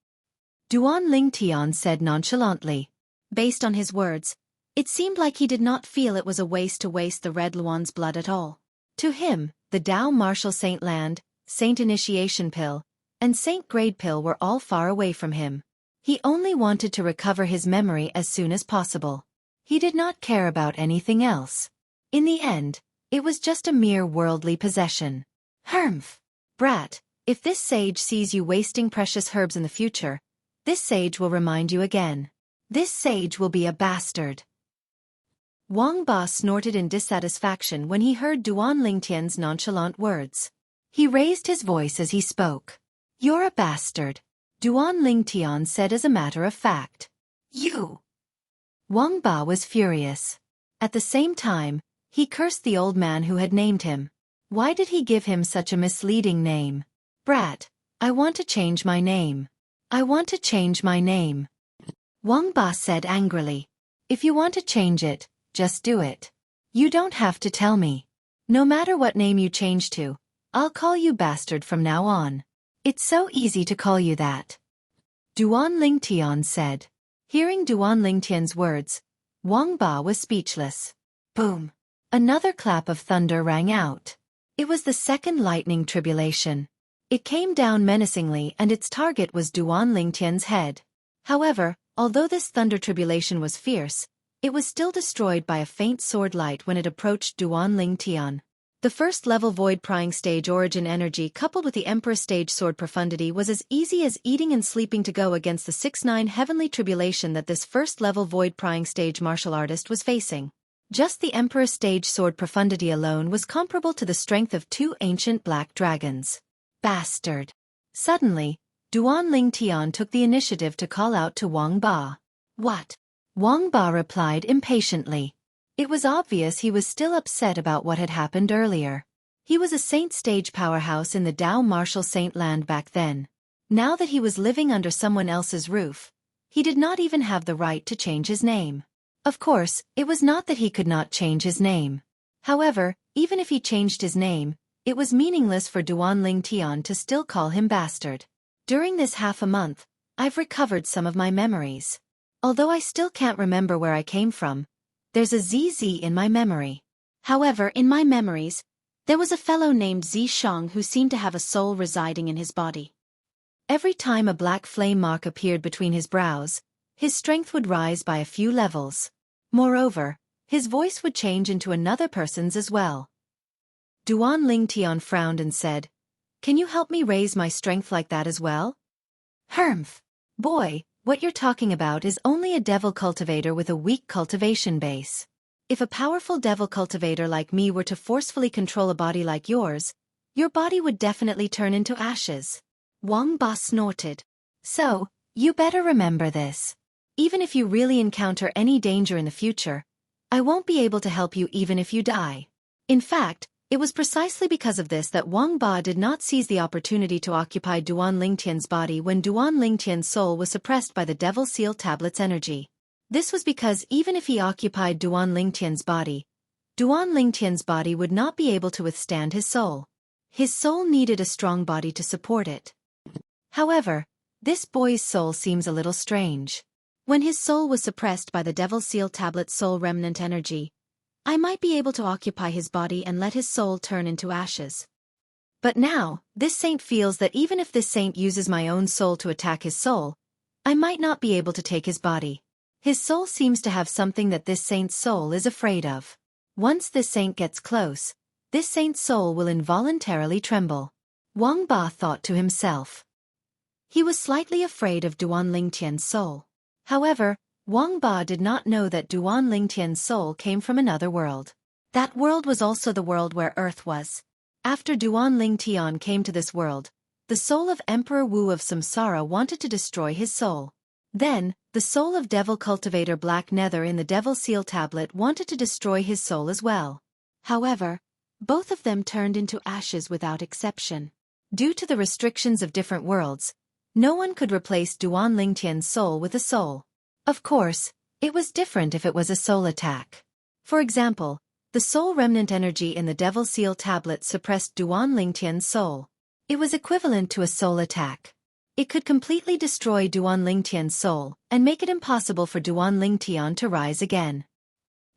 Duan Ling Tian said nonchalantly. Based on his words, it seemed like he did not feel it was a waste to waste the red Luan's blood at all. To him, the Dao Martial Saint Land, Saint Initiation Pill, and Saint Grade Pill were all far away from him. He only wanted to recover his memory as soon as possible. He did not care about anything else. In the end, it was just a mere worldly possession. Humph! Brat, if this sage sees you wasting precious herbs in the future, this sage will remind you again. This sage will be a bastard. Wang Ba snorted in dissatisfaction when he heard Duan Ling Tian's nonchalant words. He raised his voice as he spoke. You're a bastard, Duan Ling Tian said as a matter of fact. You! Wang Ba was furious. At the same time, he cursed the old man who had named him. Why did he give him such a misleading name? Brat, I want to change my name. I want to change my name. Wang Ba said angrily. If you want to change it, just do it. You don't have to tell me. No matter what name you change to, I'll call you bastard from now on. It's so easy to call you that. Duan Ling Tian said. Hearing Duan Ling Tian's words, Wang Ba was speechless. Boom! Another clap of thunder rang out. It was the second lightning tribulation. It came down menacingly and its target was Duan Ling Tian's head. However, although this thunder tribulation was fierce, it was still destroyed by a faint sword light when it approached Duan Ling Tian. The first-level void-prying stage origin energy coupled with the Emperor stage sword profundity was as easy as eating and sleeping to go against the 6-9 heavenly tribulation that this first-level void-prying stage martial artist was facing. Just the Emperor stage sword profundity alone was comparable to the strength of 2 ancient black dragons. Bastard! Suddenly, Duan Ling Tian took the initiative to call out to Wang Ba. What? Wang Ba replied impatiently. It was obvious he was still upset about what had happened earlier. He was a saint stage powerhouse in the Dao Martial Saint Land back then. Now that he was living under someone else's roof, he did not even have the right to change his name. Of course, it was not that he could not change his name. However, even if he changed his name, It was meaningless for Duan Ling Tian to still call him bastard. During this half a month, I've recovered some of my memories. Although I still can't remember where I came from, there's a ZZ in my memory. However, in my memories, there was a fellow named Zishang who seemed to have a soul residing in his body. Every time a black flame mark appeared between his brows, his strength would rise by a few levels. Moreover, his voice would change into another person's as well. Duan Ling Tian frowned and said, "Can you help me raise my strength like that as well?" "Humph. Boy, what you're talking about is only a devil cultivator with a weak cultivation base. If a powerful devil cultivator like me were to forcefully control a body like yours, your body would definitely turn into ashes." Wang Ba snorted. "So, you better remember this. Even if you really encounter any danger in the future, I won't be able to help you even if you die." In fact, it was precisely because of this that Wang Ba did not seize the opportunity to occupy Duan Lingtian's body when Duan Lingtian's soul was suppressed by the Devil Seal Tablet's energy. This was because even if he occupied Duan Lingtian's body would not be able to withstand his soul. His soul needed a strong body to support it. However, this boy's soul seems a little strange. When his soul was suppressed by the Devil Seal Tablet's soul remnant energy, I might be able to occupy his body and let his soul turn into ashes. But now, this saint feels that even if this saint uses my own soul to attack his soul, I might not be able to take his body. His soul seems to have something that this saint's soul is afraid of. Once this saint gets close, this saint's soul will involuntarily tremble. Wang Ba thought to himself. He was slightly afraid of Duan Lingtian's soul. However, Wang Ba did not know that Duan Lingtian's soul came from another world. That world was also the world where Earth was. After Duan Lingtian came to this world, the soul of Emperor Wu of Samsara wanted to destroy his soul. Then, the soul of Devil Cultivator Black Nether in the Devil Seal Tablet wanted to destroy his soul as well. However, both of them turned into ashes without exception. Due to the restrictions of different worlds, no one could replace Duan Lingtian's soul with a soul. Of course, it was different if it was a soul attack. For example, the soul remnant energy in the Devil Seal Tablet suppressed Duan Lingtian's soul. It was equivalent to a soul attack. It could completely destroy Duan Lingtian's soul and make it impossible for Duan Lingtian to rise again.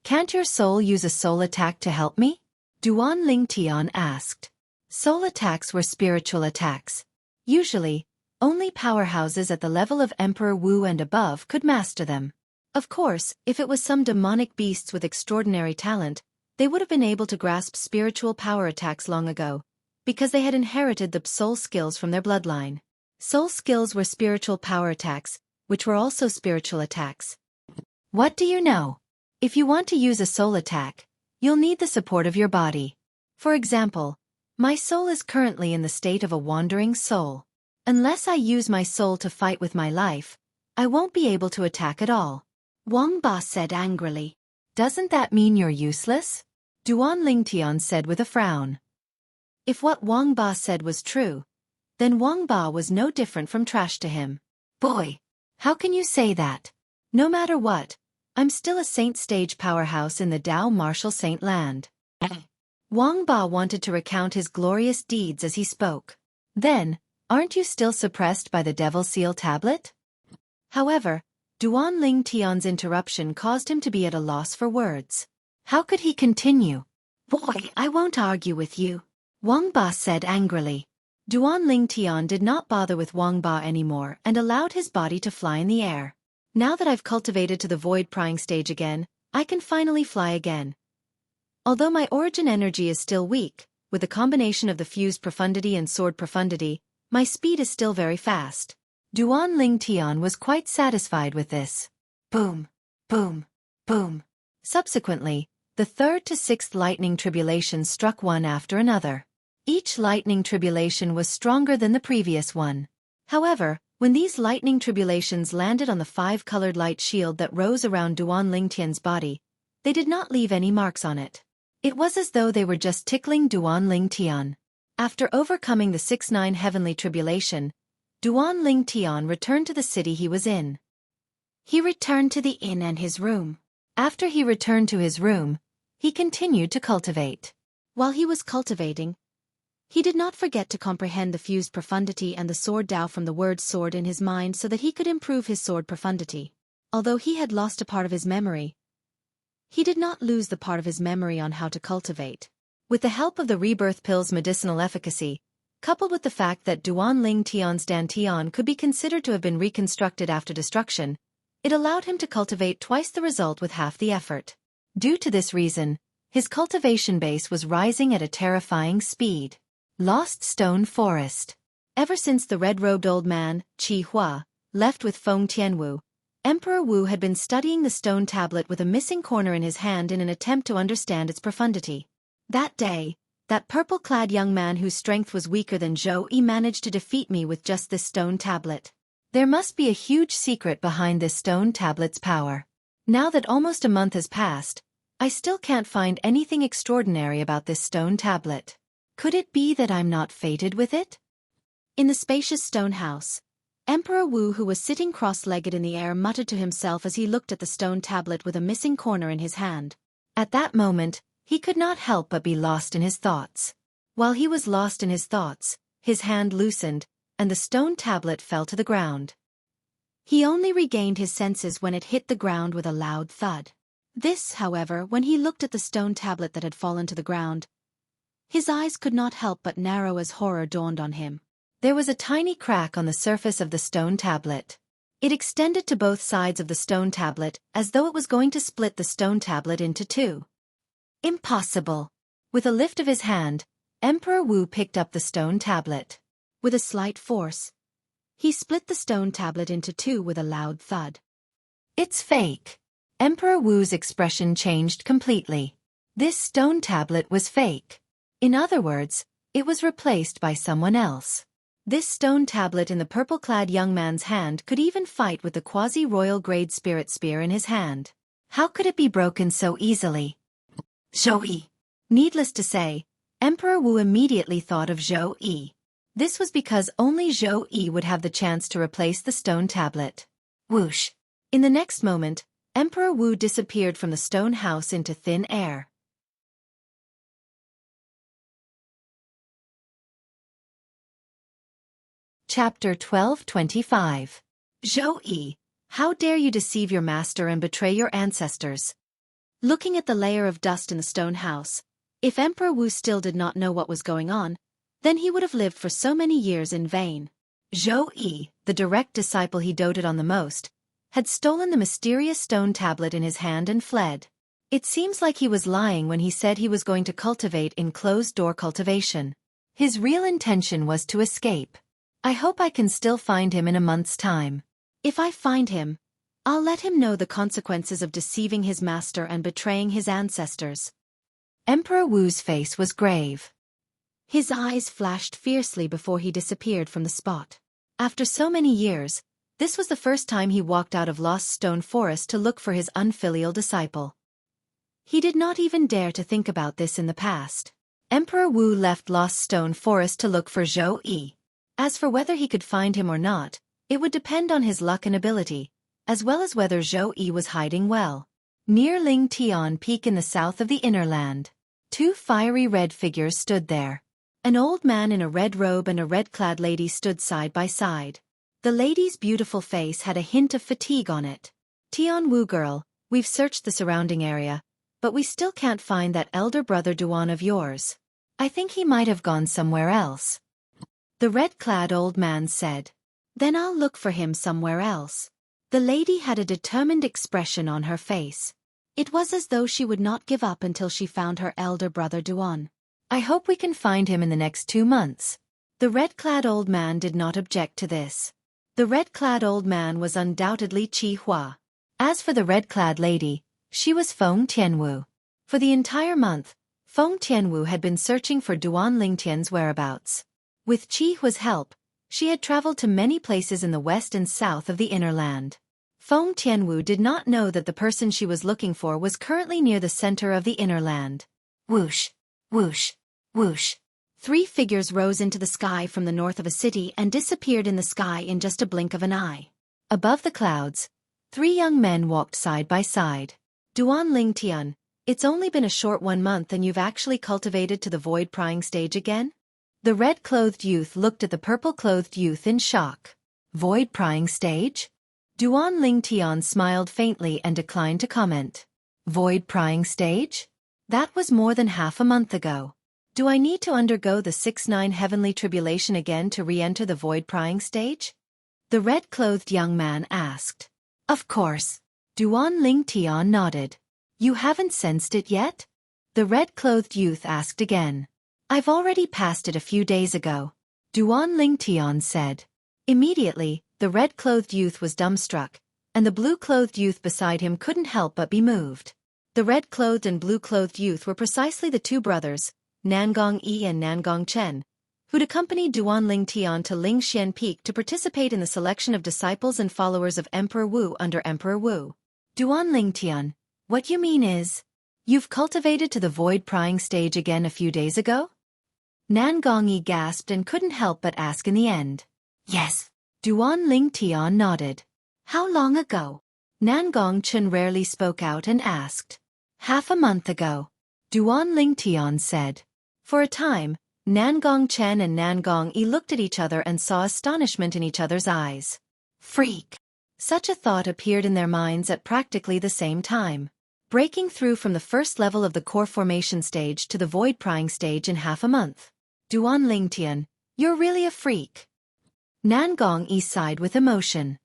"Can't your soul use a soul attack to help me?" Duan Lingtian asked. Soul attacks were spiritual attacks. Usually, only powerhouses at the level of Emperor Wu and above could master them. Of course, if it was some demonic beasts with extraordinary talent, they would have been able to grasp spiritual power attacks long ago, because they had inherited the soul skills from their bloodline. Soul skills were spiritual power attacks, which were also spiritual attacks. What do you know? If you want to use a soul attack, you'll need the support of your body. For example, my soul is currently in the state of a wandering soul. Unless I use my soul to fight with my life, I won't be able to attack at all. Wang Ba said angrily. "Doesn't that mean you're useless?" Duan Lingtian said with a frown. If what Wang Ba said was true, then Wang Ba was no different from trash to him. "Boy, how can you say that? No matter what, I'm still a saint stage powerhouse in the Dao Martial Saint Land." Wang Ba wanted to recount his glorious deeds as he spoke. Then, "Aren't you still suppressed by the Devil Seal Tablet?" However, Duan Lingtian's interruption caused him to be at a loss for words. How could he continue? "Boy, I won't argue with you," Wang Ba said angrily. Duan Lingtian did not bother with Wang Ba anymore and allowed his body to fly in the air. "Now that I've cultivated to the void prying stage again, I can finally fly again. Although my origin energy is still weak, with the combination of the fused profundity and sword profundity, my speed is still very fast." Duan Lingtian was quite satisfied with this. Boom, boom, boom. Subsequently, the third to sixth lightning tribulations struck one after another. Each lightning tribulation was stronger than the previous one. However, when these lightning tribulations landed on the five-colored light shield that rose around Duan Lingtian's body, they did not leave any marks on it. It was as though they were just tickling Duan Lingtian. After overcoming the 6-9 heavenly tribulation, Duan Lingtian returned to the city he was in. He returned to the inn and his room. After he returned to his room, he continued to cultivate. While he was cultivating, He did not forget to comprehend the fused profundity and the sword Dao from the word sword in his mind so that he could improve his sword profundity. Although he had lost a part of his memory, he did not lose the part of his memory on how to cultivate. With the help of the rebirth pill's medicinal efficacy, coupled with the fact that Duan Ling Tian's Dantian could be considered to have been reconstructed after destruction, it allowed him to cultivate twice the result with half the effort. Due to this reason, his cultivation base was rising at a terrifying speed. Lost Stone Forest. Ever since the red-robed old man, Qi Hua, left with Feng Tianwu, Emperor Wu had been studying the stone tablet with a missing corner in his hand in an attempt to understand its profundity. That day, that purple-clad young man whose strength was weaker than Xueqi managed to defeat me with just this stone tablet. There must be a huge secret behind this stone tablet's power. Now that almost a month has passed, I still can't find anything extraordinary about this stone tablet. Could it be that I'm not fated with it? In the spacious stone house, Emperor Wu, who was sitting cross-legged in the air, muttered to himself as he looked at the stone tablet with a missing corner in his hand. At that moment, he could not help but be lost in his thoughts. While he was lost in his thoughts, his hand loosened, and the stone tablet fell to the ground. He only regained his senses when it hit the ground with a loud thud. This, however, when he looked at the stone tablet that had fallen to the ground, his eyes could not help but narrow as horror dawned on him. There was a tiny crack on the surface of the stone tablet. It extended to both sides of the stone tablet, as though it was going to split the stone tablet into two. Impossible! With a lift of his hand, Emperor Wu picked up the stone tablet. With a slight force, he split the stone tablet into two with a loud thud. It's fake! Emperor Wu's expression changed completely. This stone tablet was fake. In other words, it was replaced by someone else. This stone tablet in the purple-clad young man's hand could even fight with the quasi-royal grade spirit spear in his hand. How could it be broken so easily? Xueqi. Needless to say, Emperor Wu immediately thought of Xueqi. This was because only Xueqi would have the chance to replace the stone tablet. Whoosh! In the next moment, Emperor Wu disappeared from the stone house into thin air. Chapter 1225. Xueqi, how dare you deceive your master and betray your ancestors? Looking at the layer of dust in the stone house, if Emperor Wu still did not know what was going on, then he would have lived for so many years in vain. Xueqi, the direct disciple he doted on the most, had stolen the mysterious stone tablet in his hand and fled. It seems like he was lying when he said he was going to cultivate in closed-door cultivation. His real intention was to escape. I hope I can still find him in a month's time. If I find him, I'll let him know the consequences of deceiving his master and betraying his ancestors. Emperor Wu's face was grave. His eyes flashed fiercely before he disappeared from the spot. After so many years, this was the first time he walked out of Lost Stone Forest to look for his unfilial disciple. He did not even dare to think about this in the past. Emperor Wu left Lost Stone Forest to look for Xueqi. As for whether he could find him or not, it would depend on his luck and ability, as well as whether Xueqi was hiding well. Near Ling Tian Peak in the south of the inner land, two fiery red figures stood there. An old man in a red robe and a red-clad lady stood side by side. The lady's beautiful face had a hint of fatigue on it. Tian Wu girl, we've searched the surrounding area, but we still can't find that elder brother Duan of yours. I think he might have gone somewhere else. The red-clad old man said. Then I'll look for him somewhere else. The lady had a determined expression on her face. It was as though she would not give up until she found her elder brother Duan. I hope we can find him in the next 2 months. The red-clad old man did not object to this. The red-clad old man was undoubtedly Qi Hua. As for the red-clad lady, she was Feng Tianwu. For the entire month, Feng Tianwu had been searching for Duan Lingtian's whereabouts. With Qi Hua's help, she had traveled to many places in the west and south of the inner land. Feng Tianwu did not know that the person she was looking for was currently near the center of the inner land. Whoosh, whoosh, whoosh. 3 figures rose into the sky from the north of a city and disappeared in the sky in just a blink of an eye. Above the clouds, 3 young men walked side by side. Duan Lingtian, it's only been a short 1 month and you've actually cultivated to the void prying stage again? The red-clothed youth looked at the purple-clothed youth in shock. Void prying stage? Duan Ling Tian smiled faintly and declined to comment. Void prying stage? That was more than half a month ago. Do I need to undergo the 6-9 heavenly tribulation again to re-enter the void prying stage? The red-clothed young man asked. Of course. Duan Ling Tian nodded. You haven't sensed it yet? The red-clothed youth asked again. I've already passed it a few days ago. Duan Ling Tian said. Immediately, the red-clothed youth was dumbstruck, and the blue-clothed youth beside him couldn't help but be moved. The red-clothed and blue-clothed youth were precisely the two brothers, Nangong Yi and Nangong Chen, who'd accompanied Duan Ling Tian to Lingxian Peak to participate in the selection of disciples and followers of Emperor Wu under Emperor Wu. Duan Ling Tian, what you mean is, you've cultivated to the void prying stage again a few days ago? Nangong Yi gasped and couldn't help but ask in the end. Yes. Duan Ling Tian nodded. How long ago? Nangong Chen rarely spoke out and asked. Half a month ago. Duan Ling Tian said. For a time, Nangong Chen and Nangong Yi looked at each other and saw astonishment in each other's eyes. Freak! Such a thought appeared in their minds at practically the same time. Breaking through from the first level of the core formation stage to the void prying stage in half a month. Duan Ling Tian, you're really a freak. Nangong Yi sighed with emotion.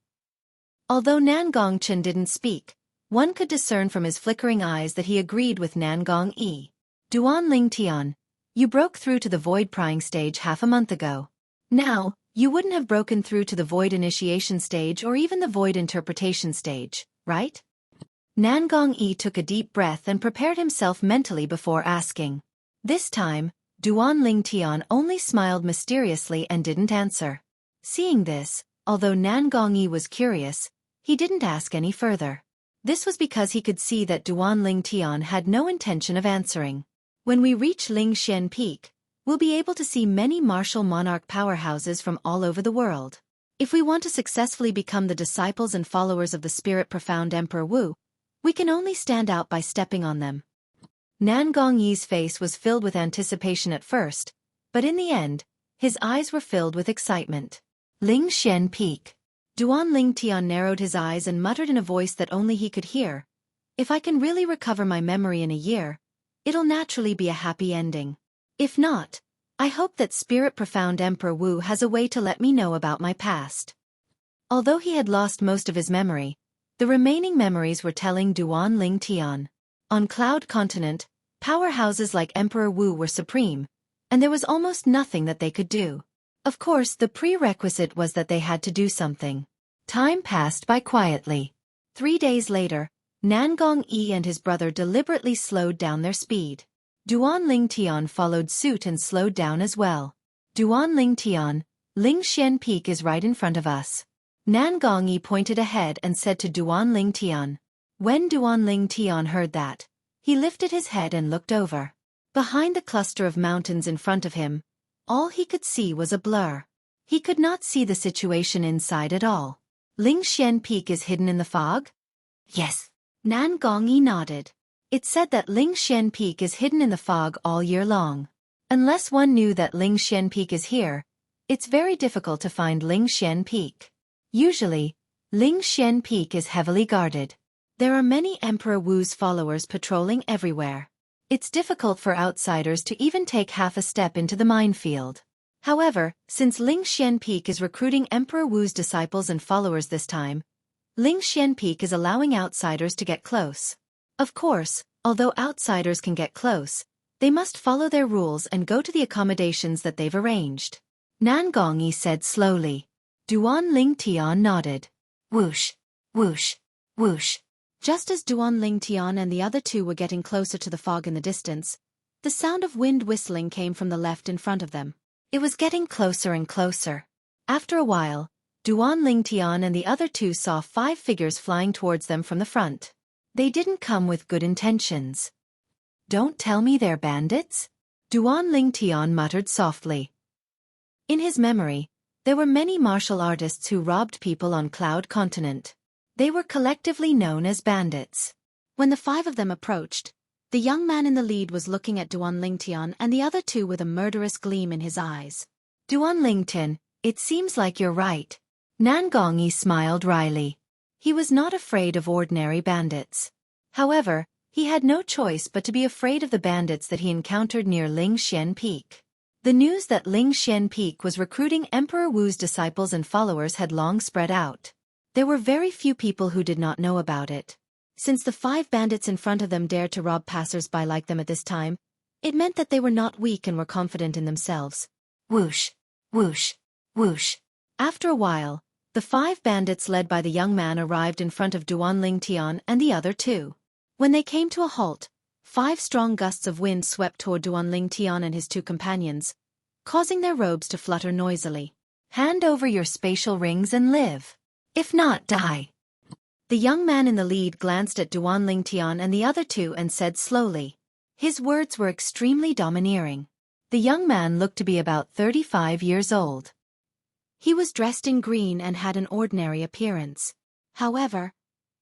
Although Nangong Chen didn't speak, one could discern from his flickering eyes that he agreed with Nangong Yi. Duan Ling Tian, you broke through to the void prying stage half a month ago. Now, you wouldn't have broken through to the void initiation stage or even the void interpretation stage, right? Nangong Yi took a deep breath and prepared himself mentally before asking. This time, Duan Ling Tian only smiled mysteriously and didn't answer. Seeing this, although Nangong Yi was curious, he didn't ask any further. This was because he could see that Duan Ling Tian had no intention of answering. When we reach Lingxian Peak, we'll be able to see many martial monarch powerhouses from all over the world. If we want to successfully become the disciples and followers of the spirit profound Emperor Wu, we can only stand out by stepping on them. Nangong Yi's face was filled with anticipation at first, but in the end, his eyes were filled with excitement. Lingxian Peak. Duan Ling Tian narrowed his eyes and muttered in a voice that only he could hear. If I can really recover my memory in a year, it'll naturally be a happy ending. If not, I hope that Spirit Profound Emperor Wu has a way to let me know about my past. Although he had lost most of his memory, the remaining memories were telling Duan Ling Tian. On Cloud Continent, powerhouses like Emperor Wu were supreme, and there was almost nothing that they could do. Of course, the prerequisite was that they had to do something. Time passed by quietly. 3 days later, Nangong Yi and his brother deliberately slowed down their speed. Duan Ling Tian followed suit and slowed down as well. Duan Ling Tian, Lingxian Peak is right in front of us. Nangong Yi pointed ahead and said to Duan Ling Tian. When Duan Ling Tian heard that, he lifted his head and looked over. Behind the cluster of mountains in front of him, all he could see was a blur. He could not see the situation inside at all. Lingxian Peak is hidden in the fog? Yes. Nangong Yi nodded. It said that Lingxian Peak is hidden in the fog all year long. Unless one knew that Lingxian Peak is here, it's very difficult to find Lingxian Peak. Usually, Lingxian Peak is heavily guarded. There are many Emperor Wu's followers patrolling everywhere. It's difficult for outsiders to even take half a step into the minefield. However, since Lingxian Peak is recruiting Emperor Wu's disciples and followers this time, Lingxian Peak is allowing outsiders to get close. Of course, although outsiders can get close, they must follow their rules and go to the accommodations that they've arranged. Nangong Yi said slowly. Duan Ling Tian nodded. Whoosh, whoosh, whoosh. Just as Duan Ling Tian and the other two were getting closer to the fog in the distance, the sound of wind whistling came from the left in front of them. It was getting closer and closer. After a while, Duan Ling Tian and the other two saw 5 figures flying towards them from the front. They didn't come with good intentions. Don't tell me they're bandits? Duan Ling Tian muttered softly. In his memory, there were many martial artists who robbed people on Cloud Continent. They were collectively known as bandits. When the 5 of them approached, The young man in the lead was looking at Duan Lingtian and the other two with a murderous gleam in his eyes. Duan Lingtian, it seems like you're right. Nan Gongyi smiled wryly. He was not afraid of ordinary bandits. However, he had no choice but to be afraid of the bandits that he encountered near Lingxian Peak. The news that Lingxian Peak was recruiting Emperor Wu's disciples and followers had long spread out. There were very few people who did not know about it. Since the 5 bandits in front of them dared to rob passers-by like them at this time, it meant that they were not weak and were confident in themselves. Whoosh, whoosh, whoosh. After a while, the 5 bandits led by the young man arrived in front of Duan Lingtian and the other 2. When they came to a halt, 5 strong gusts of wind swept toward Duan Lingtian and his 2 companions, causing their robes to flutter noisily. Hand over your spatial rings and live. If not, die. The young man in the lead glanced at Duan Lingtian and the other 2 and said slowly. His words were extremely domineering. The young man looked to be about 35 years old. He was dressed in green and had an ordinary appearance. However,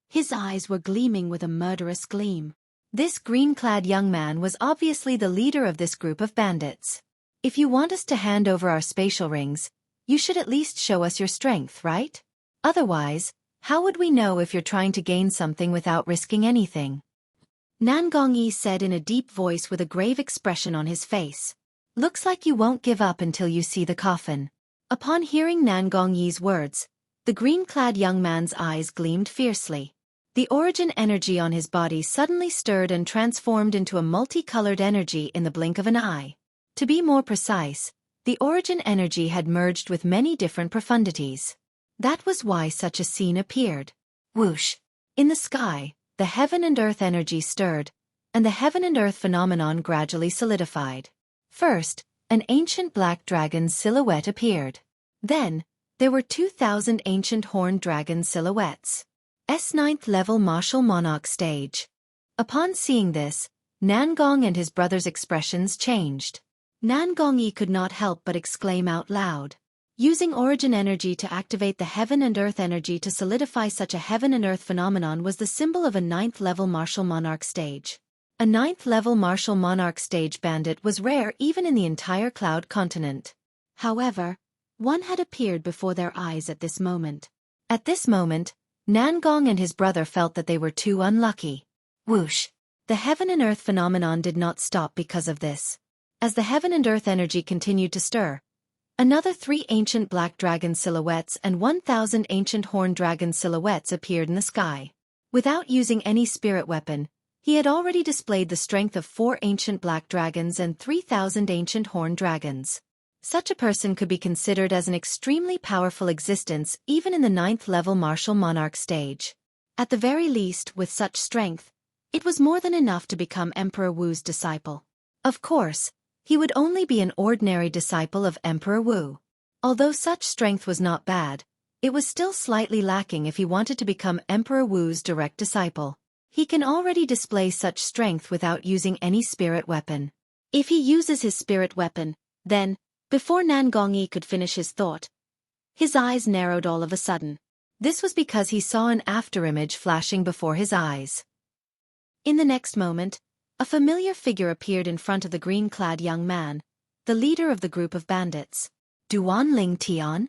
his eyes were gleaming with a murderous gleam. This green-clad young man was obviously the leader of this group of bandits. If you want us to hand over our spatial rings, you should at least show us your strength, right? Otherwise, how would we know if you're trying to gain something without risking anything? Nan Gongyi said in a deep voice with a grave expression on his face. Looks like you won't give up until you see the coffin. Upon hearing Nan Gongyi's words, the green-clad young man's eyes gleamed fiercely. The origin energy on his body suddenly stirred and transformed into a multicolored energy in the blink of an eye. To be more precise, the origin energy had merged with many different profundities. That was why such a scene appeared. Whoosh! In the sky, the heaven and earth energy stirred, and the heaven and earth phenomenon gradually solidified. First, an ancient black dragon's silhouette appeared. Then, there were 2,000 ancient horned dragon silhouettes. S9th level martial monarch stage. Upon seeing this, Nan Gong and his brother's expressions changed. Nan Gongyi could not help but exclaim out loud. Using origin energy to activate the heaven and earth energy to solidify such a heaven and earth phenomenon was the symbol of a 9th level martial monarch stage. A 9th level martial monarch stage bandit was rare even in the entire Cloud continent. However, one had appeared before their eyes at this moment. At this moment, Nan Gong and his brother felt that they were too unlucky. Whoosh! The heaven and earth phenomenon did not stop because of this. As the heaven and earth energy continued to stir, another 3 ancient black dragon silhouettes and 1,000 ancient horned dragon silhouettes appeared in the sky. Without using any spirit weapon, he had already displayed the strength of 4 ancient black dragons and 3,000 ancient horned dragons. Such a person could be considered as an extremely powerful existence even in the 9th level martial monarch stage. At the very least, with such strength, it was more than enough to become Emperor Wu's disciple. Of course, he would only be an ordinary disciple of Emperor Wu. Although such strength was not bad, it was still slightly lacking if he wanted to become Emperor Wu's direct disciple. He can already display such strength without using any spirit weapon. If he uses his spirit weapon, then, before Nan Gongyi could finish his thought, his eyes narrowed all of a sudden. This was because he saw an afterimage flashing before his eyes. In the next moment, a familiar figure appeared in front of the green-clad young man, the leader of the group of bandits. Duan Lingtian?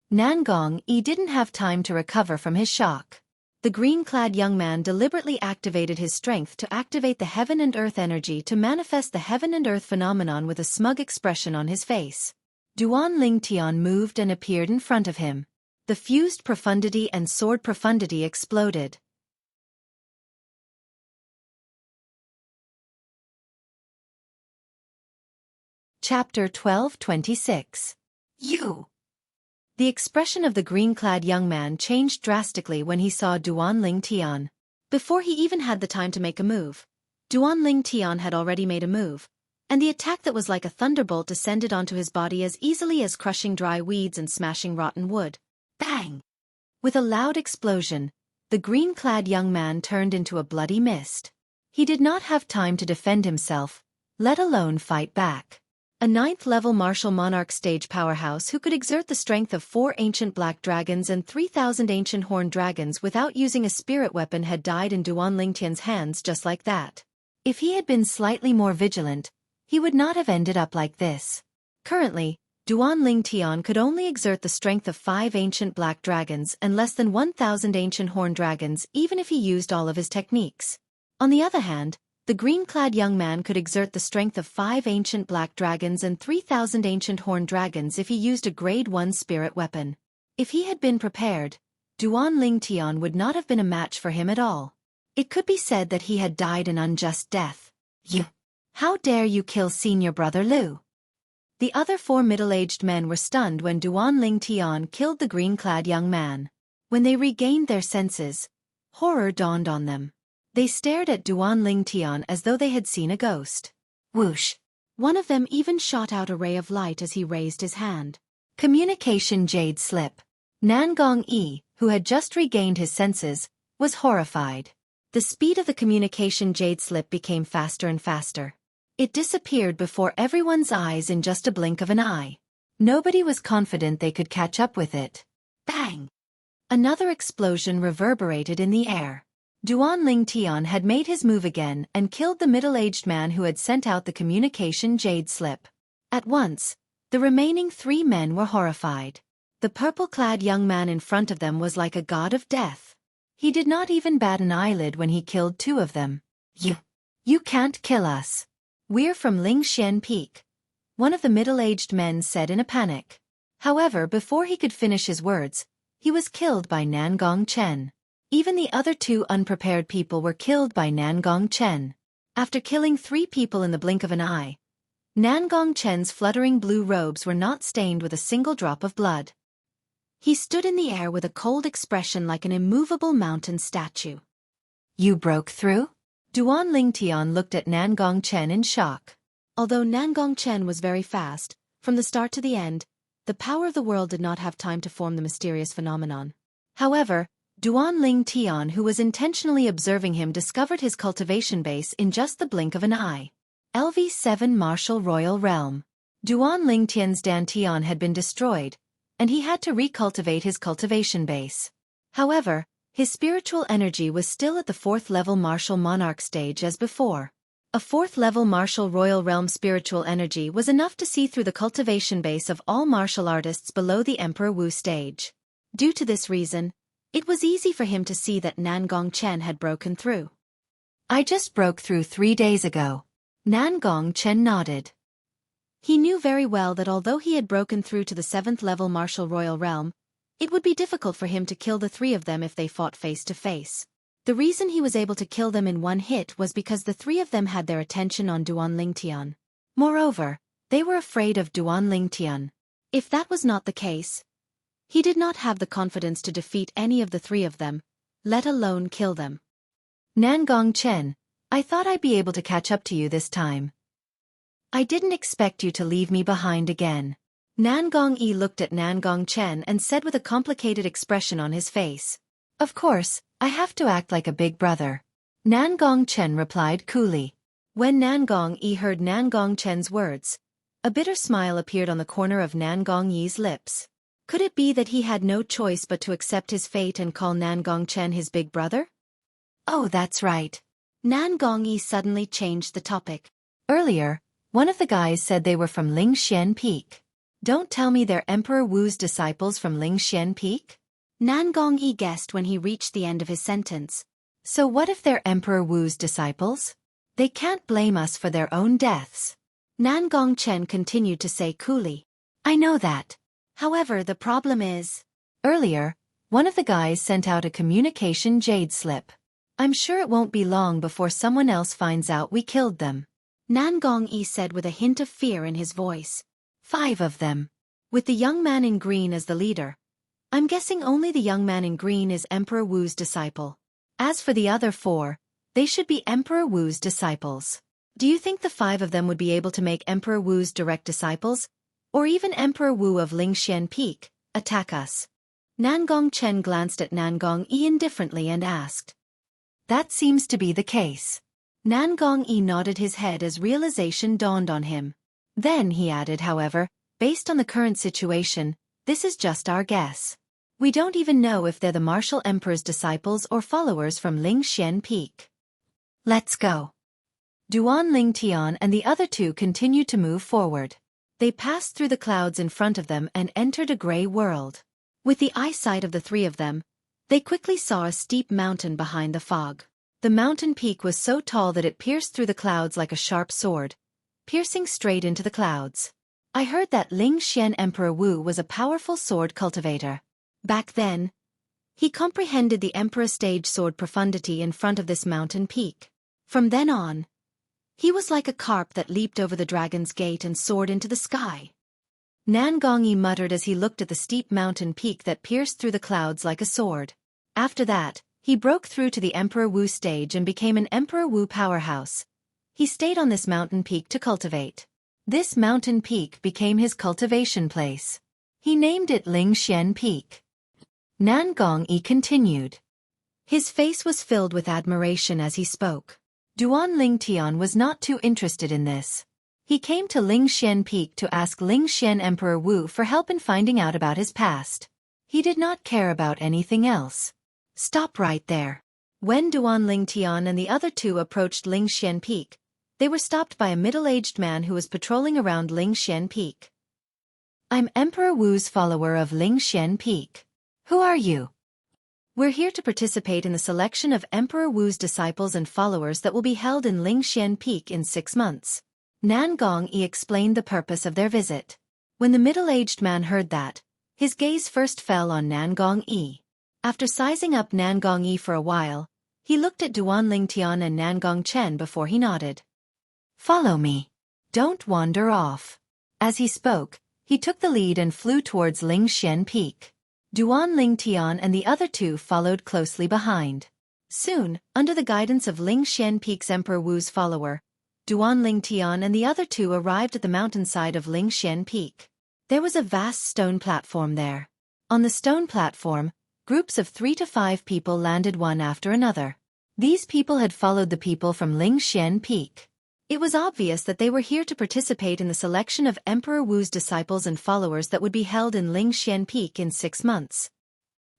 Nan Gongyi didn't have time to recover from his shock. The green-clad young man deliberately activated his strength to activate the heaven and earth energy to manifest the heaven and earth phenomenon with a smug expression on his face. Duan Lingtian moved and appeared in front of him. The fused profundity and sword profundity exploded. Chapter 12:26. You! The expression of the green-clad young man changed drastically when he saw Duan Lingtian. Before he even had the time to make a move, Duan Lingtian had already made a move, and the attack that was like a thunderbolt descended onto his body as easily as crushing dry weeds and smashing rotten wood. Bang! With a loud explosion, the green-clad young man turned into a bloody mist. He did not have time to defend himself, let alone fight back. A 9th level martial monarch stage powerhouse who could exert the strength of 4 ancient black dragons and 3,000 ancient horned dragons without using a spirit weapon had died in Duan Lingtian's hands just like that. If he had been slightly more vigilant, he would not have ended up like this. Currently, Duan Lingtian could only exert the strength of 5 ancient black dragons and less than 1,000 ancient horn dragons even if he used all of his techniques. On the other hand, the green-clad young man could exert the strength of 5 ancient black dragons and 3,000 ancient horn dragons if he used a grade 1 spirit weapon. If he had been prepared, Duan Lingtian would not have been a match for him at all. It could be said that he had died an unjust death. You! How dare you kill senior brother Lu? The other 4 middle-aged men were stunned when Duan Lingtian killed the green-clad young man. When they regained their senses, horror dawned on them. They stared at Duan Lingtian as though they had seen a ghost. Whoosh! One of them even shot out a ray of light as he raised his hand. Communication Jade Slip. Nangong Yi, who had just regained his senses, was horrified. The speed of the communication Jade Slip became faster and faster. It disappeared before everyone's eyes in just a blink of an eye. Nobody was confident they could catch up with it. Bang! Another explosion reverberated in the air. Duan Lingtian had made his move again and killed the middle-aged man who had sent out the communication Jade Slip. At once, the remaining 3 men were horrified. The purple-clad young man in front of them was like a god of death. He did not even bat an eyelid when he killed 2 of them. You can't kill us. We're from Lingxian Peak, one of the middle-aged men said in a panic. However, before he could finish his words, he was killed by Nangong Chen. Even the other 2 unprepared people were killed by Nangong Chen. After killing 3 people in the blink of an eye, Nangong Chen's fluttering blue robes were not stained with a single drop of blood. He stood in the air with a cold expression like an immovable mountain statue. You broke through? Duan Lingtian looked at Nangong Chen in shock. Although Nangong Chen was very fast, from the start to the end, the power of the world did not have time to form the mysterious phenomenon. However, Duan Lingtian, who was intentionally observing him, discovered his cultivation base in just the blink of an eye. LV7 Martial Royal Realm. Duan Lingtian's Dantian had been destroyed, and he had to recultivate his cultivation base. However, his spiritual energy was still at the 4th level Martial Monarch stage as before. A 4th level Martial Royal Realm spiritual energy was enough to see through the cultivation base of all martial artists below the Emperor Wu stage. Due to this reason, it was easy for him to see that Nangong Chen had broken through. I just broke through 3 days ago. Nangong Chen nodded. He knew very well that although he had broken through to the 7th level Martial Royal Realm, it would be difficult for him to kill the 3 of them if they fought face to face. The reason he was able to kill them in one hit was because the 3 of them had their attention on Duan Lingtian. Moreover, they were afraid of Duan Lingtian. If that was not the case, he did not have the confidence to defeat any of the 3 of them, let alone kill them. Nangong Chen, I thought I'd be able to catch up to you this time. I didn't expect you to leave me behind again. Nangong Yi looked at Nangong Chen and said with a complicated expression on his face. Of course, I have to act like a big brother. Nangong Chen replied coolly. When Nangong Yi heard Nangong Chen's words, a bitter smile appeared on the corner of Nangong Yi's lips. Could it be that he had no choice but to accept his fate and call Nangong Chen his big brother? Oh, that's right. Nangong Yi suddenly changed the topic. Earlier, one of the guys said they were from Lingxian Peak. Don't tell me they're Emperor Wu's disciples from Lingxian Peak? Nangong Yi guessed when he reached the end of his sentence. So what if they're Emperor Wu's disciples? They can't blame us for their own deaths. Nangong Chen continued to say coolly. I know that. However, the problem is... Earlier, one of the guys sent out a communication Jade Slip. I'm sure it won't be long before someone else finds out we killed them. Nangong Yi said with a hint of fear in his voice. 5 of them. With the young man in green as the leader. I'm guessing only the young man in green is Emperor Wu's disciple. As for the other 4, they should be Emperor Wu's disciples. Do you think the 5 of them would be able to make Emperor Wu's direct disciples, or even Emperor Wu of Lingxian Peak, attack us? Nangong Chen glanced at Nangong Yi indifferently and asked. That seems to be the case. Nangong Yi nodded his head as realization dawned on him. Then he added, however, based on the current situation, this is just our guess. We don't even know if they're the Martial Emperor's disciples or followers from Lingxian Peak. Let's go. Duan Lingtian and the other two continued to move forward. They passed through the clouds in front of them and entered a gray world. With the eyesight of the three of them, they quickly saw a steep mountain behind the fog. The mountain peak was so tall that it pierced through the clouds like a sharp sword, piercing straight into the clouds. I heard that Ling Xian Emperor Wu was a powerful sword cultivator. Back then, he comprehended the Emperor stage sword profundity in front of this mountain peak. From then on, he was like a carp that leaped over the dragon's gate and soared into the sky. Nan Gongyi muttered as he looked at the steep mountain peak that pierced through the clouds like a sword. After that, he broke through to the Emperor Wu stage and became an Emperor Wu powerhouse. He stayed on this mountain peak to cultivate. This mountain peak became his cultivation place. He named it Ling Xian Peak. Nan Gongyi continued. His face was filled with admiration as he spoke. Duan Lingtian was not too interested in this. He came to Ling Xian Peak to ask Ling Xian Emperor Wu for help in finding out about his past. He did not care about anything else. Stop right there. When Duan Lingtian and the other two approached Ling Xian Peak, they were stopped by a middle-aged man who was patrolling around Ling Xian Peak. I'm Emperor Wu's follower of Ling Xian Peak. Who are you? We're here to participate in the selection of Emperor Wu's disciples and followers that will be held in Ling Xian Peak in 6 months. Nan Gongyi explained the purpose of their visit. When the middle-aged man heard that, his gaze first fell on Nan Gongyi. After sizing up Nan Gongyi for a while, he looked at Duan Lingtian and Nan Gongchen before he nodded. Follow me. Don't wander off. As he spoke, he took the lead and flew towards Ling Xian Peak. Duan Lingtian and the other two followed closely behind. Soon, under the guidance of Ling Xian Peak's Emperor Wu's follower, Duan Lingtian and the other two arrived at the mountainside of Ling Xian Peak. There was a vast stone platform there. On the stone platform, groups of 3 to 5 people landed one after another. These people had followed the people from Ling Xian Peak. It was obvious that they were here to participate in the selection of Emperor Wu's disciples and followers that would be held in Ling Xian Peak in 6 months.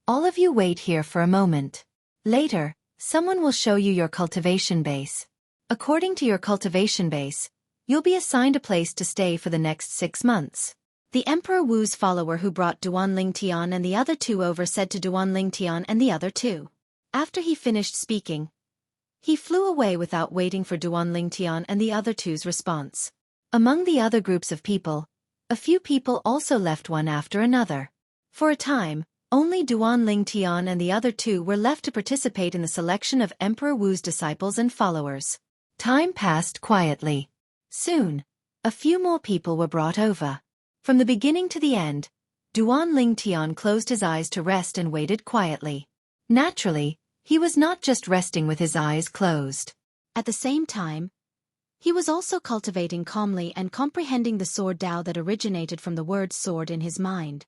All of you wait here for a moment. Later, someone will show you your cultivation base. According to your cultivation base, you'll be assigned a place to stay for the next 6 months. The Emperor Wu's follower who brought Duan Lingtian and the other two over said to Duan Lingtian and the other two. After he finished speaking, he flew away without waiting for Duan Lingtian and the other two's response. Among the other groups of people, a few people also left one after another. For a time, only Duan Lingtian and the other two were left to participate in the selection of Emperor Wu's disciples and followers. Time passed quietly. Soon, a few more people were brought over. From the beginning to the end, Duan Lingtian closed his eyes to rest and waited quietly. Naturally, he was not just resting with his eyes closed. At the same time, he was also cultivating calmly and comprehending the sword Tao that originated from the word sword in his mind.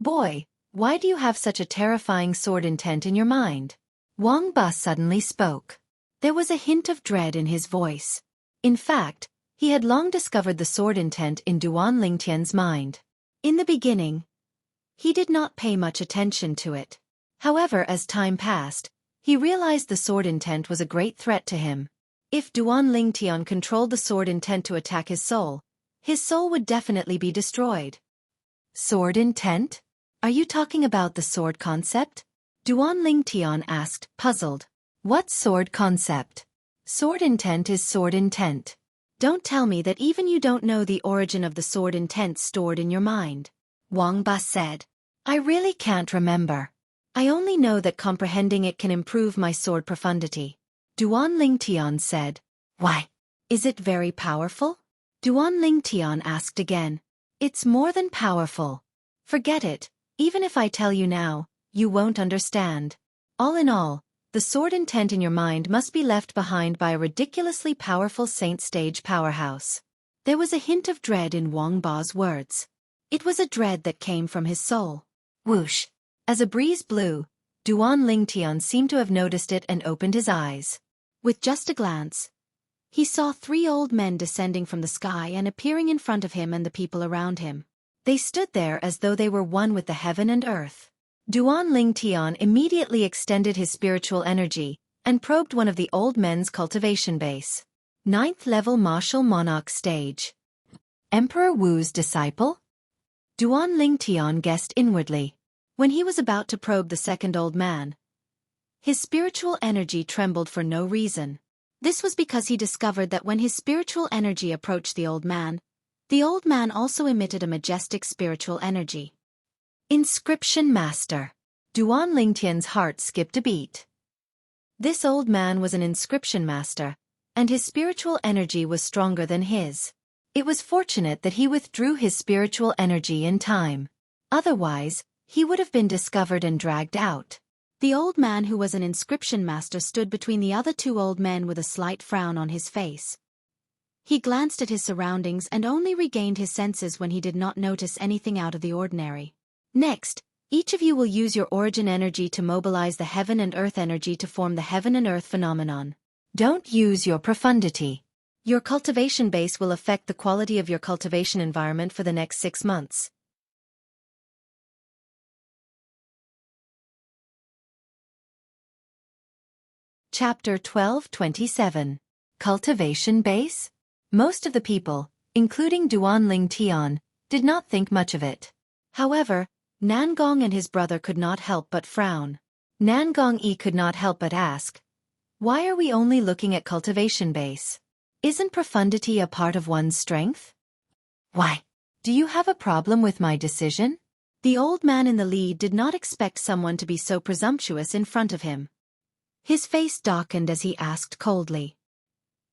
Boy, why do you have such a terrifying sword intent in your mind? Wang Ba suddenly spoke. There was a hint of dread in his voice. In fact, he had long discovered the sword intent in Duan Lingtian's mind. In the beginning, he did not pay much attention to it. However, as time passed, he realized the sword intent was a great threat to him. If Duan Lingtian controlled the sword intent to attack his soul would definitely be destroyed. Sword intent? Are you talking about the sword concept? Duan Lingtian asked, puzzled. What sword concept? Sword intent is sword intent. Don't tell me that even you don't know the origin of the sword intent stored in your mind. Wang Ba said. I really can't remember. I only know that comprehending it can improve my sword profundity. Duan Lingtian said. Why? Is it very powerful? Duan Lingtian asked again. It's more than powerful. Forget it, even if I tell you now, you won't understand. All in all, the sword intent in your mind must be left behind by a ridiculously powerful saint stage powerhouse. There was a hint of dread in Wang Ba's words. It was a dread that came from his soul. Whoosh! As a breeze blew, Duan Lingtian seemed to have noticed it and opened his eyes. With just a glance, he saw 3 old men descending from the sky and appearing in front of him and the people around him. They stood there as though they were one with the heaven and earth. Duan Lingtian immediately extended his spiritual energy and probed one of the old men's cultivation base. Ninth level martial monarch stage. Emperor Wu's disciple? Duan Lingtian guessed inwardly. When he was about to probe the second old man, his spiritual energy trembled for no reason. This was because he discovered that when his spiritual energy approached the old man also emitted a majestic spiritual energy. Inscription Master. Duan Lingtian's heart skipped a beat. This old man was an inscription master, and his spiritual energy was stronger than his. It was fortunate that he withdrew his spiritual energy in time. Otherwise, he would have been discovered and dragged out. The old man who was an inscription master stood between the other two old men with a slight frown on his face. He glanced at his surroundings and only regained his senses when he did not notice anything out of the ordinary. Next, each of you will use your origin energy to mobilize the heaven and earth energy to form the heaven and earth phenomenon. Don't use your profundity. Your cultivation base will affect the quality of your cultivation environment for the next 6 months. Chapter 12:27. Cultivation Base? Most of the people, including Duan Lingtian, did not think much of it. However, Nangong and his brother could not help but frown. Nangong Yi could not help but ask, "Why are we only looking at cultivation base? Isn't profundity a part of one's strength?" "Why? Do you have a problem with my decision?" The old man in the lead did not expect someone to be so presumptuous in front of him. His face darkened as he asked coldly.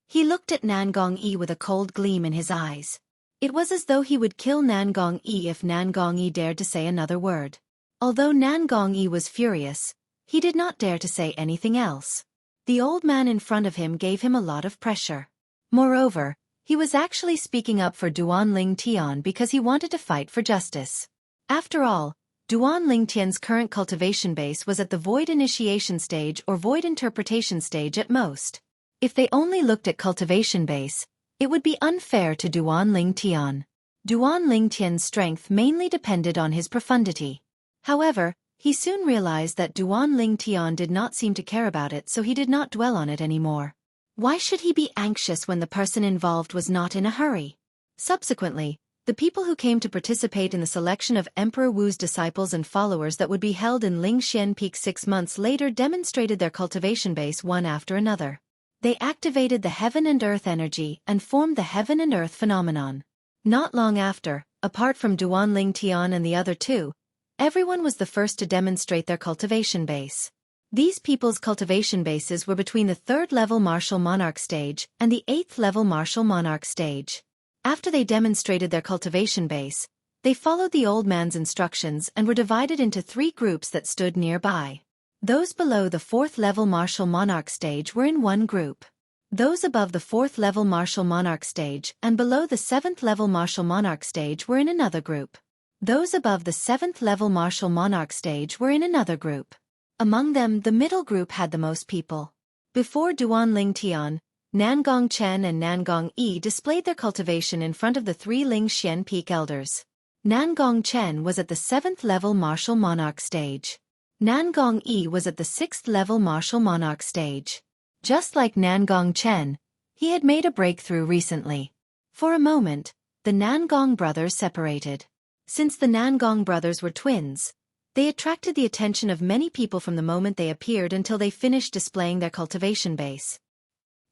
He looked at Nangong Yi with a cold gleam in his eyes. It was as though he would kill Nangong Yi if Nangong Yi dared to say another word. Although Nangong Yi was furious, he did not dare to say anything else. The old man in front of him gave him a lot of pressure. Moreover, he was actually speaking up for Duan Lingtian because he wanted to fight for justice. After all, Duan Lingtian's current cultivation base was at the void initiation stage or void interpretation stage at most. If they only looked at cultivation base, it would be unfair to Duan Lingtian. Duan Lingtian's strength mainly depended on his profundity. However, he soon realized that Duan Lingtian did not seem to care about it, so he did not dwell on it anymore. Why should he be anxious when the person involved was not in a hurry? Subsequently, the people who came to participate in the selection of Emperor Wu's disciples and followers that would be held in Lingxian Peak 6 months later demonstrated their cultivation base one after another. They activated the heaven and earth energy and formed the heaven and earth phenomenon. Not long after, apart from Duan Lingtian and the other two, everyone was the first to demonstrate their cultivation base. These people's cultivation bases were between the 3rd level martial monarch stage and the 8th level martial monarch stage. After they demonstrated their cultivation base, they followed the old man's instructions and were divided into 3 groups that stood nearby. Those below the 4th level martial monarch stage were in one group. Those above the 4th level martial monarch stage and below the 7th level martial monarch stage were in another group. Those above the 7th level martial monarch stage were in another group. Among them, the middle group had the most people. Before Duan Lingtian, Nangong Chen and Nangong Yi displayed their cultivation in front of the 3 Lingxian Peak elders. Nangong Chen was at the 7th level martial monarch stage. Nangong Yi was at the 6th level martial monarch stage. Just like Nangong Chen, he had made a breakthrough recently. For a moment, the Nangong brothers separated. Since the Nangong brothers were twins, they attracted the attention of many people from the moment they appeared until they finished displaying their cultivation base.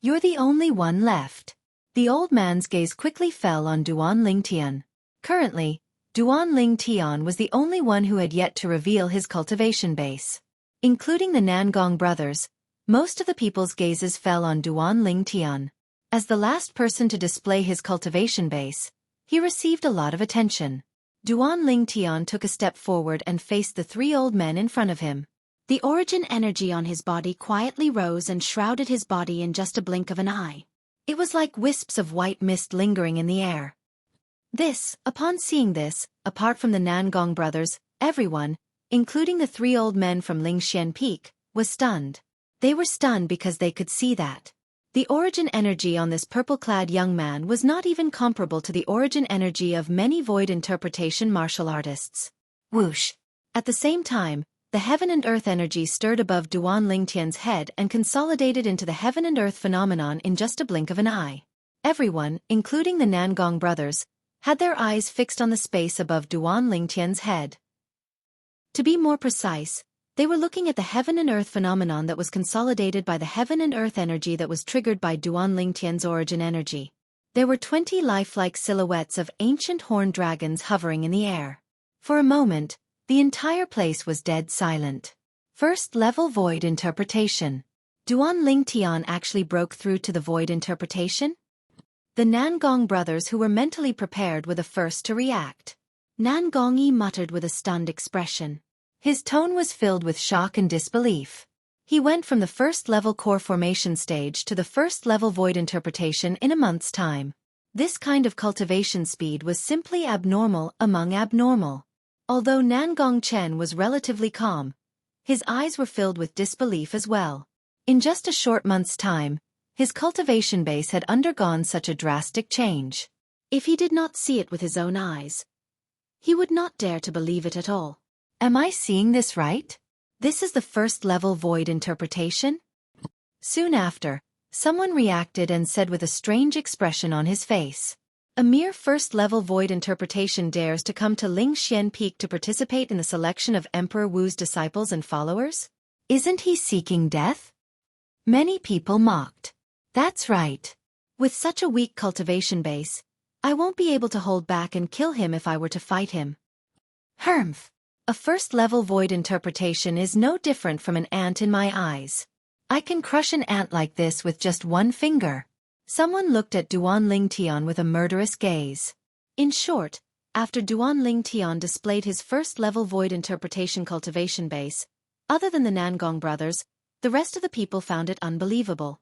"You're the only one left." The old man's gaze quickly fell on Duan Lingtian. Currently, Duan Lingtian was the only one who had yet to reveal his cultivation base. Including the Nangong brothers, most of the people's gazes fell on Duan Lingtian. As the last person to display his cultivation base, he received a lot of attention. Duan Lingtian took a step forward and faced the 3 old men in front of him. The origin energy on his body quietly rose and shrouded his body in just a blink of an eye. It was like wisps of white mist lingering in the air. Upon seeing this, apart from the Nangong brothers, everyone, including the 3 old men from Lingxian Peak, was stunned. They were stunned because they could see that the origin energy on this purple-clad young man was not even comparable to the origin energy of many void interpretation martial artists. Whoosh! At the same time, the heaven and earth energy stirred above Duan Lingtian's head and consolidated into the heaven and earth phenomenon in just a blink of an eye. Everyone, including the Nangong brothers, had their eyes fixed on the space above Duan Lingtian's head. To be more precise, they were looking at the heaven and earth phenomenon that was consolidated by the heaven and earth energy that was triggered by Duan Lingtian's origin energy. There were 20 lifelike silhouettes of ancient horned dragons hovering in the air. For a moment, the entire place was dead silent. First level void interpretation. Duan Lingtian actually broke through to the void interpretation? The Nangong brothers, who were mentally prepared, were the first to react. Nangongyi muttered with a stunned expression. His tone was filled with shock and disbelief. He went from the first-level core formation stage to the first-level void interpretation in a month's time. This kind of cultivation speed was simply abnormal among abnormal. Although Nangong Chen was relatively calm, his eyes were filled with disbelief as well. In just a short month's time, his cultivation base had undergone such a drastic change. If he did not see it with his own eyes, he would not dare to believe it at all. Am I seeing this right? This is the first-level void interpretation? Soon after, someone reacted and said with a strange expression on his face, "A mere first-level void interpretation dares to come to Lingxian Peak to participate in the selection of Emperor Wu's disciples and followers? Isn't he seeking death?" Many people mocked. That's right. With such a weak cultivation base, I won't be able to hold back and kill him if I were to fight him. Humph. A first-level void interpretation is no different from an ant in my eyes. I can crush an ant like this with just one finger. Someone looked at Duan Lingtian with a murderous gaze. In short, after Duan Lingtian displayed his first-level void interpretation cultivation base, other than the Nangong brothers, the rest of the people found it unbelievable.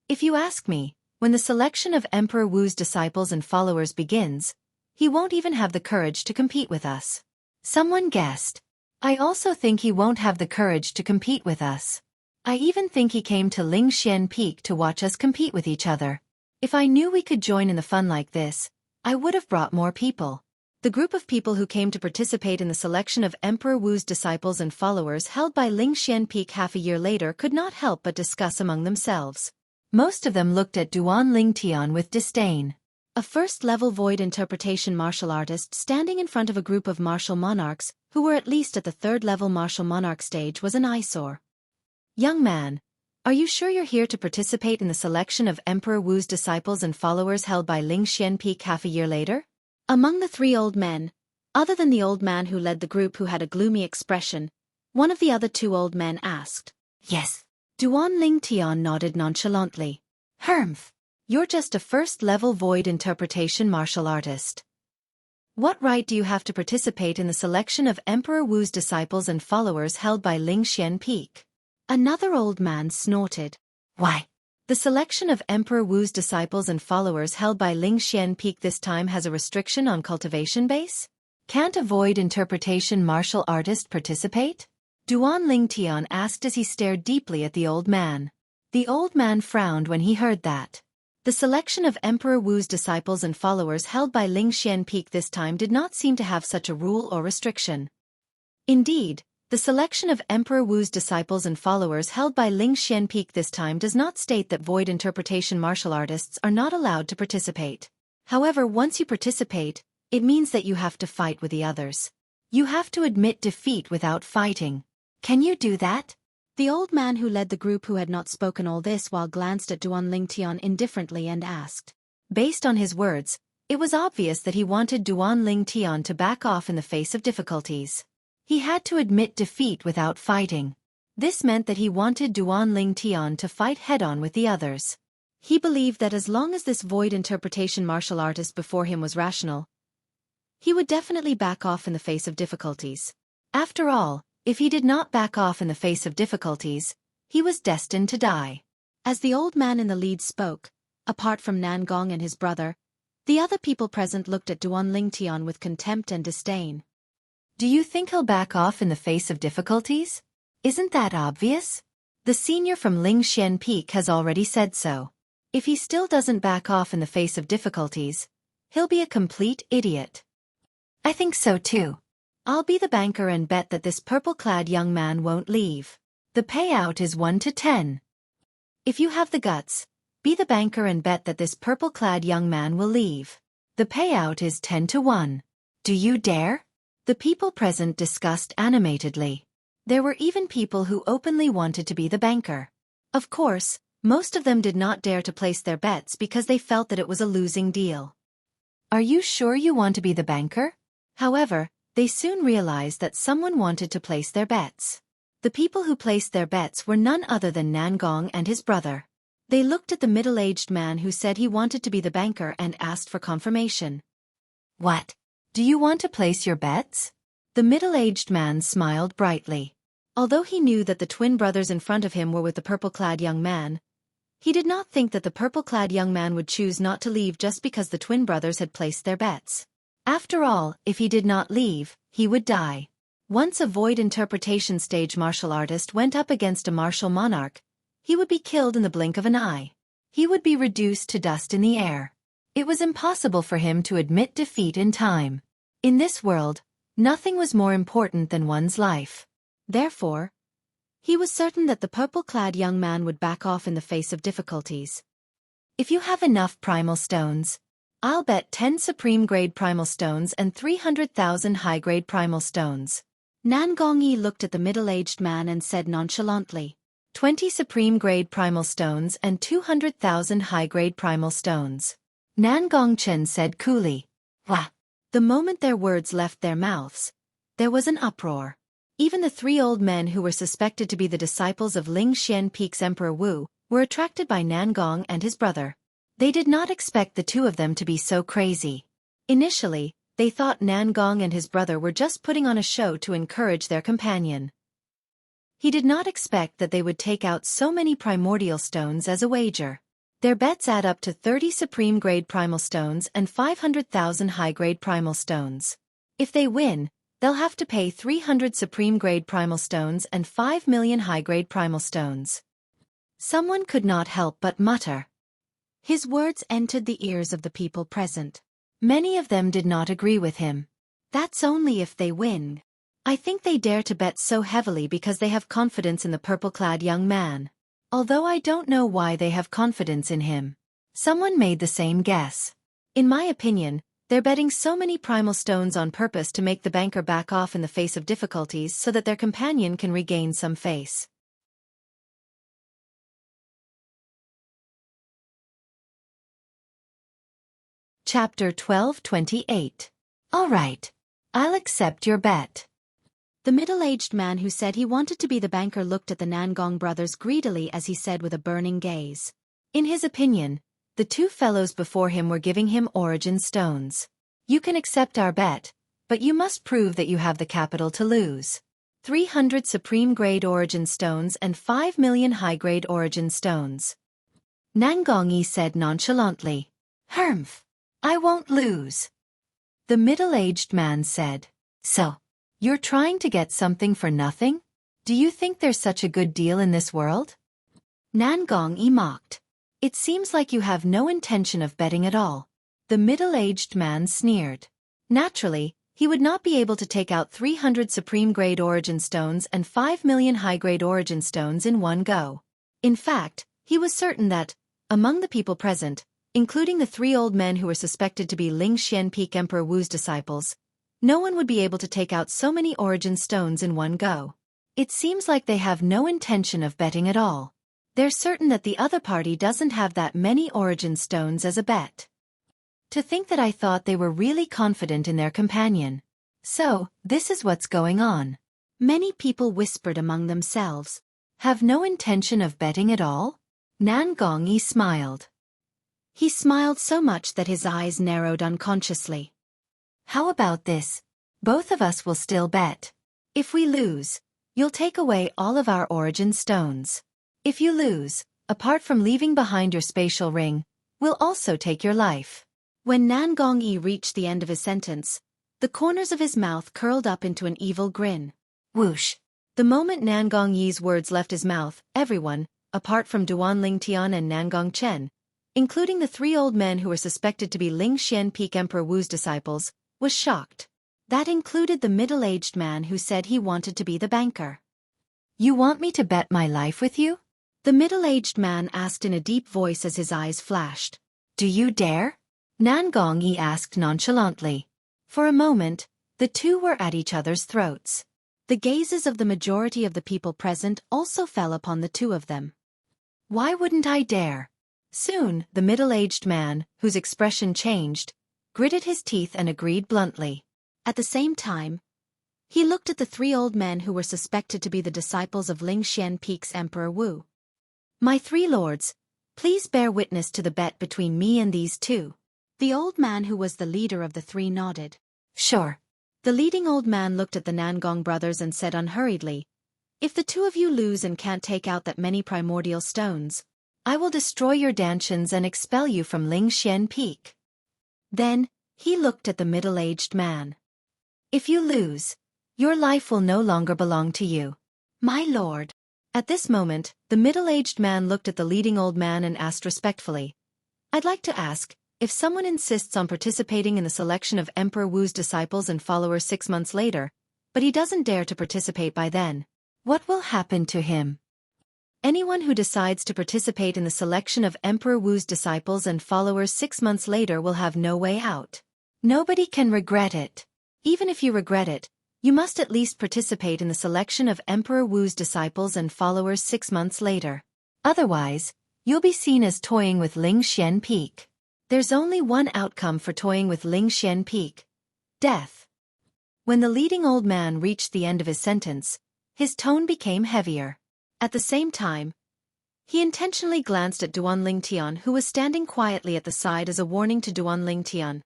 If you ask me, when the selection of Emperor Wu's disciples and followers begins, he won't even have the courage to compete with us. Someone guessed. I also think he won't have the courage to compete with us. I even think he came to Lingxian Peak to watch us compete with each other. If I knew we could join in the fun like this, I would have brought more people. The group of people who came to participate in the selection of Emperor Wu's disciples and followers held by Lingxian Peak half a year later could not help but discuss among themselves. Most of them looked at Duan Lingtian with disdain. A first-level void interpretation martial artist standing in front of a group of martial monarchs, who were at least at the third-level martial monarch stage, was an eyesore. Young man, are you sure you're here to participate in the selection of Emperor Wu's disciples and followers held by Lingxian Peak half a year later? Among the three old men, other than the old man who led the group who had a gloomy expression, one of the other two old men asked. Yes. Duan Lingtian nodded nonchalantly. Humph. You're just a first-level void interpretation martial artist. What right do you have to participate in the selection of Emperor Wu's disciples and followers held by Lingxian Peak? Another old man snorted. Why? The selection of Emperor Wu's disciples and followers held by Lingxian Peak this time has a restriction on cultivation base? Can't a void interpretation martial artist participate? Duan Lingtian asked as he stared deeply at the old man. The old man frowned when he heard that. The selection of Emperor Wu's disciples and followers held by Lingxian Peak this time did not seem to have such a rule or restriction. Indeed, the selection of Emperor Wu's disciples and followers held by Lingxian Peak this time does not state that void interpretation martial artists are not allowed to participate. However, once you participate, it means that you have to fight with the others. You have to admit defeat without fighting. Can you do that? The old man who led the group who had not spoken all this while glanced at Duan Lingtian indifferently and asked. Based on his words, it was obvious that he wanted Duan Lingtian to back off in the face of difficulties. He had to admit defeat without fighting. This meant that he wanted Duan Lingtian to fight head-on with the others. He believed that as long as this void interpretation martial artist before him was rational, he would definitely back off in the face of difficulties. After all, if he did not back off in the face of difficulties, he was destined to die. As the old man in the lead spoke, apart from Nangong and his brother, the other people present looked at Duan Lingtian with contempt and disdain. Do you think he'll back off in the face of difficulties? Isn't that obvious? The senior from Lingxian Peak has already said so. If he still doesn't back off in the face of difficulties, he'll be a complete idiot. I think so too. I'll be the banker and bet that this purple-clad young man won't leave. The payout is 1 to 10. If you have the guts, be the banker and bet that this purple-clad young man will leave. The payout is 10 to 1. Do you dare? The people present discussed animatedly. There were even people who openly wanted to be the banker. Of course, most of them did not dare to place their bets because they felt that it was a losing deal. Are you sure you want to be the banker? However, they soon realized that someone wanted to place their bets. The people who placed their bets were none other than Nangong and his brother. They looked at the middle-aged man who said he wanted to be the banker and asked for confirmation. What? Do you want to place your bets? The middle-aged man smiled brightly. Although he knew that the twin brothers in front of him were with the purple-clad young man, he did not think that the purple-clad young man would choose not to leave just because the twin brothers had placed their bets. After all, if he did not leave, he would die. Once a void interpretation stage martial artist went up against a martial monarch, he would be killed in the blink of an eye. He would be reduced to dust in the air. It was impossible for him to admit defeat in time. In this world, nothing was more important than one's life. Therefore, he was certain that the purple-clad young man would back off in the face of difficulties. If you have enough primal stones, I'll bet 10 supreme-grade primal stones and 300,000 high-grade primal stones. Nangongyi looked at the middle-aged man and said nonchalantly, 20 supreme-grade primal stones and 200,000 high-grade primal stones. Nangongchen said coolly, Wah! The moment their words left their mouths, there was an uproar. Even the 3 old men who were suspected to be the disciples of Ling Xian Peak's Emperor Wu were attracted by Nangong and his brother. They did not expect the two of them to be so crazy. Initially, they thought Nangong and his brother were just putting on a show to encourage their companion. He did not expect that they would take out so many primordial stones as a wager. Their bets add up to 30 supreme-grade primal stones and 500,000 high-grade primal stones. If they win, they'll have to pay 300 supreme-grade primal stones and 5 million high-grade primal stones. Someone could not help but mutter. His words entered the ears of the people present. Many of them did not agree with him. That's only if they win. I think they dare to bet so heavily because they have confidence in the purple-clad young man. Although I don't know why they have confidence in him. Someone made the same guess. In my opinion, they're betting so many primal stones on purpose to make the banker back off in the face of difficulties so that their companion can regain some face. Chapter 12:28. All right. I'll accept your bet. The middle-aged man who said he wanted to be the banker looked at the Nangong brothers greedily as he said with a burning gaze. In his opinion, the 2 fellows before him were giving him origin stones. You can accept our bet, but you must prove that you have the capital to lose. 300 supreme-grade origin stones and 5 million high-grade origin stones. Nangongyi said nonchalantly, Humph! I won't lose. The middle-aged man said, So, you're trying to get something for nothing? Do you think there's such a good deal in this world? Nangongyi mocked. It seems like you have no intention of betting at all. The middle-aged man sneered. Naturally, he would not be able to take out 300 supreme-grade origin stones and 5 million high-grade origin stones in one go. In fact, he was certain that, among the people present, including the 3 old men who were suspected to be Ling Xian Peak Emperor Wu's disciples, no one would be able to take out so many origin stones in one go. It seems like they have no intention of betting at all. They're certain that the other party doesn't have that many origin stones as a bet. To think that I thought they were really confident in their companion. So, this is what's going on. Many people whispered among themselves. Have no intention of betting at all? Nangongyi smiled. He smiled so much that his eyes narrowed unconsciously. How about this? Both of us will still bet. If we lose, you'll take away all of our origin stones. If you lose, apart from leaving behind your spatial ring, we'll also take your life. When Nangongyi reached the end of his sentence, the corners of his mouth curled up into an evil grin. Whoosh! The moment Nangongyi's words left his mouth, everyone, apart from Duan Lingtian and Nangong Chen, including the 3 old men who were suspected to be Ling Xian Peak Emperor Wu's disciples, was shocked. That included the middle-aged man who said he wanted to be the banker. "You want me to bet my life with you?" The middle-aged man asked in a deep voice as his eyes flashed. "Do you dare?" Nan Gongyi asked nonchalantly. For a moment, the two were at each other's throats. The gazes of the majority of the people present also fell upon the two of them. "Why wouldn't I dare?" Soon, the middle-aged man, whose expression changed, gritted his teeth and agreed bluntly. At the same time, he looked at the three old men who were suspected to be the disciples of Lingxian Peak's Emperor Wu. "My three lords, please bear witness to the bet between me and these two." The old man who was the leader of the three nodded. "Sure." The leading old man looked at the Nangong brothers and said unhurriedly, "If the two of you lose and can't take out that many primordial stones, I will destroy your dantians and expel you from Lingxian Peak." Then, he looked at the middle-aged man. "If you lose, your life will no longer belong to you." "My lord." At this moment, the middle-aged man looked at the leading old man and asked respectfully, "I'd like to ask, if someone insists on participating in the selection of Emperor Wu's disciples and followers 6 months later, but he doesn't dare to participate by then, what will happen to him?" "Anyone who decides to participate in the selection of Emperor Wu's disciples and followers 6 months later will have no way out. Nobody can regret it. Even if you regret it, you must at least participate in the selection of Emperor Wu's disciples and followers 6 months later. Otherwise, you'll be seen as toying with Lingxian Peak. There's only one outcome for toying with Lingxian Peak: death." When the leading old man reached the end of his sentence, his tone became heavier. At the same time, he intentionally glanced at Duan Lingtian, who was standing quietly at the side as a warning to Duan Lingtian.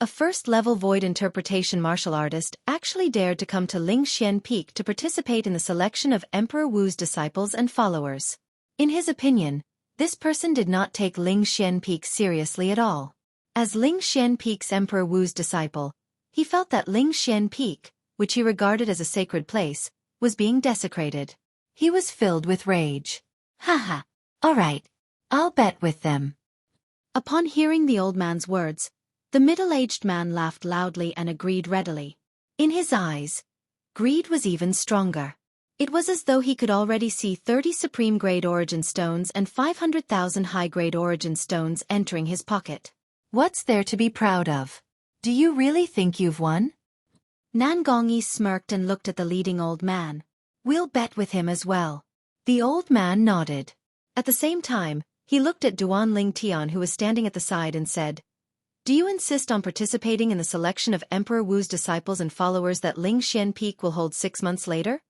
A first-level void interpretation martial artist actually dared to come to Lingxian Peak to participate in the selection of Emperor Wu's disciples and followers. In his opinion, this person did not take Lingxian Peak seriously at all. As Lingxian Peak's Emperor Wu's disciple, he felt that Lingxian Peak, which he regarded as a sacred place, was being desecrated. He was filled with rage. "Haha, all right, I'll bet with them." Upon hearing the old man's words, the middle-aged man laughed loudly and agreed readily. In his eyes, greed was even stronger. It was as though he could already see 30 supreme-grade origin stones and 500,000 high-grade origin stones entering his pocket. "What's there to be proud of? Do you really think you've won?" Nan Gongyi smirked and looked at the leading old man. "We'll bet with him as well." The old man nodded. At the same time, he looked at Duan Lingtian, who was standing at the side, and said, "Do you insist on participating in the selection of Emperor Wu's disciples and followers that Lingxian Peak will hold 6 months later?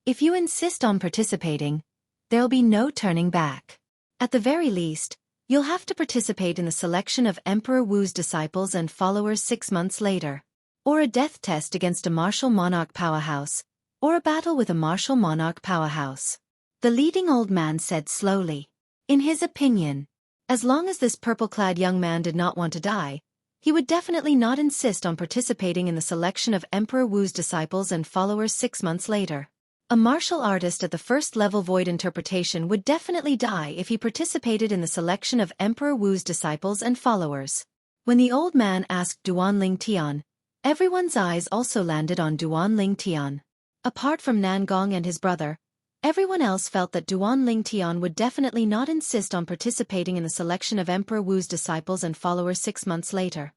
If you insist on participating, there'll be no turning back. At the very least, you'll have to participate in the selection of Emperor Wu's disciples and followers 6 months later. Or a death test against a martial monarch powerhouse, or a battle with a martial monarch powerhouse." The leading old man said slowly. In his opinion, as long as this purple-clad young man did not want to die, he would definitely not insist on participating in the selection of Emperor Wu's disciples and followers 6 months later. A martial artist at the first-level void interpretation would definitely die if he participated in the selection of Emperor Wu's disciples and followers. When the old man asked Duan Lingtian, everyone's eyes also landed on Duan Lingtian. Apart from Nangong and his brother, everyone else felt that Duan Lingtian would definitely not insist on participating in the selection of Emperor Wu's disciples and followers 6 months later.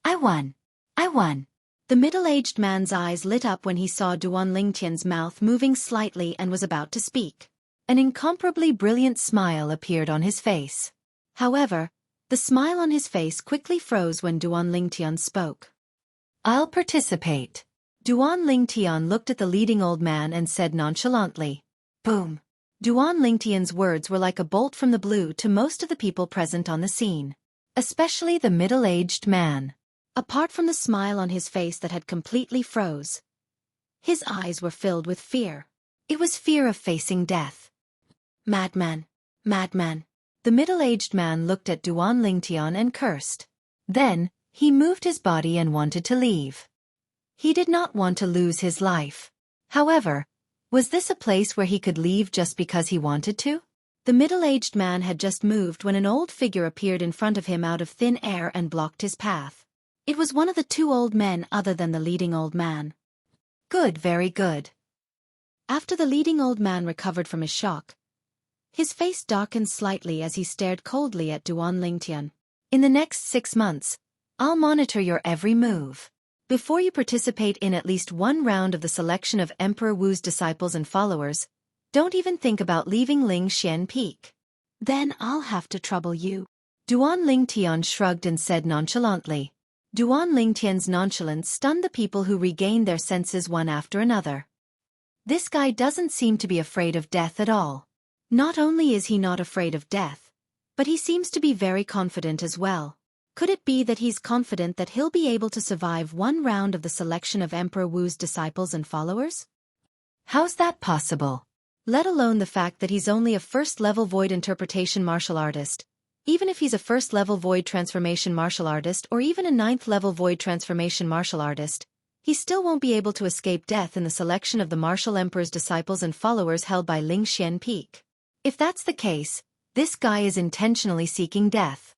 "I won! I won!" The middle-aged man's eyes lit up when he saw Duan Lingtian's mouth moving slightly and was about to speak. An incomparably brilliant smile appeared on his face. However, the smile on his face quickly froze when Duan Lingtian spoke. "I'll participate." Duan Lingtian looked at the leading old man and said nonchalantly. Boom! Duan Lingtian's words were like a bolt from the blue to most of the people present on the scene. Especially the middle-aged man. Apart from the smile on his face that had completely froze, his eyes were filled with fear. It was fear of facing death. "Madman! Madman!" The middle-aged man looked at Duan Lingtian and cursed. Then, he moved his body and wanted to leave. He did not want to lose his life. However, was this a place where he could leave just because he wanted to? The middle-aged man had just moved when an old figure appeared in front of him out of thin air and blocked his path. It was one of the two old men other than the leading old man. Good, very good. After the leading old man recovered from his shock, his face darkened slightly as he stared coldly at Duan Lingtian. In the next 6 months, I'll monitor your every move. Before you participate in at least one round of the selection of Emperor Wu's disciples and followers, don't even think about leaving Lingxian Peak. Then I'll have to trouble you. Duan Lingtian shrugged and said nonchalantly. Duan Lingtian's nonchalance stunned the people who regained their senses one after another. This guy doesn't seem to be afraid of death at all. Not only is he not afraid of death, but he seems to be very confident as well. Could it be that he's confident that he'll be able to survive one round of the selection of Emperor Wu's disciples and followers? How's that possible? Let alone the fact that he's only a first-level void interpretation martial artist. Even if he's a first-level void transformation martial artist or even a 9th-level void transformation martial artist, he still won't be able to escape death in the selection of the martial emperor's disciples and followers held by Lingxian Peak. If that's the case, this guy is intentionally seeking death.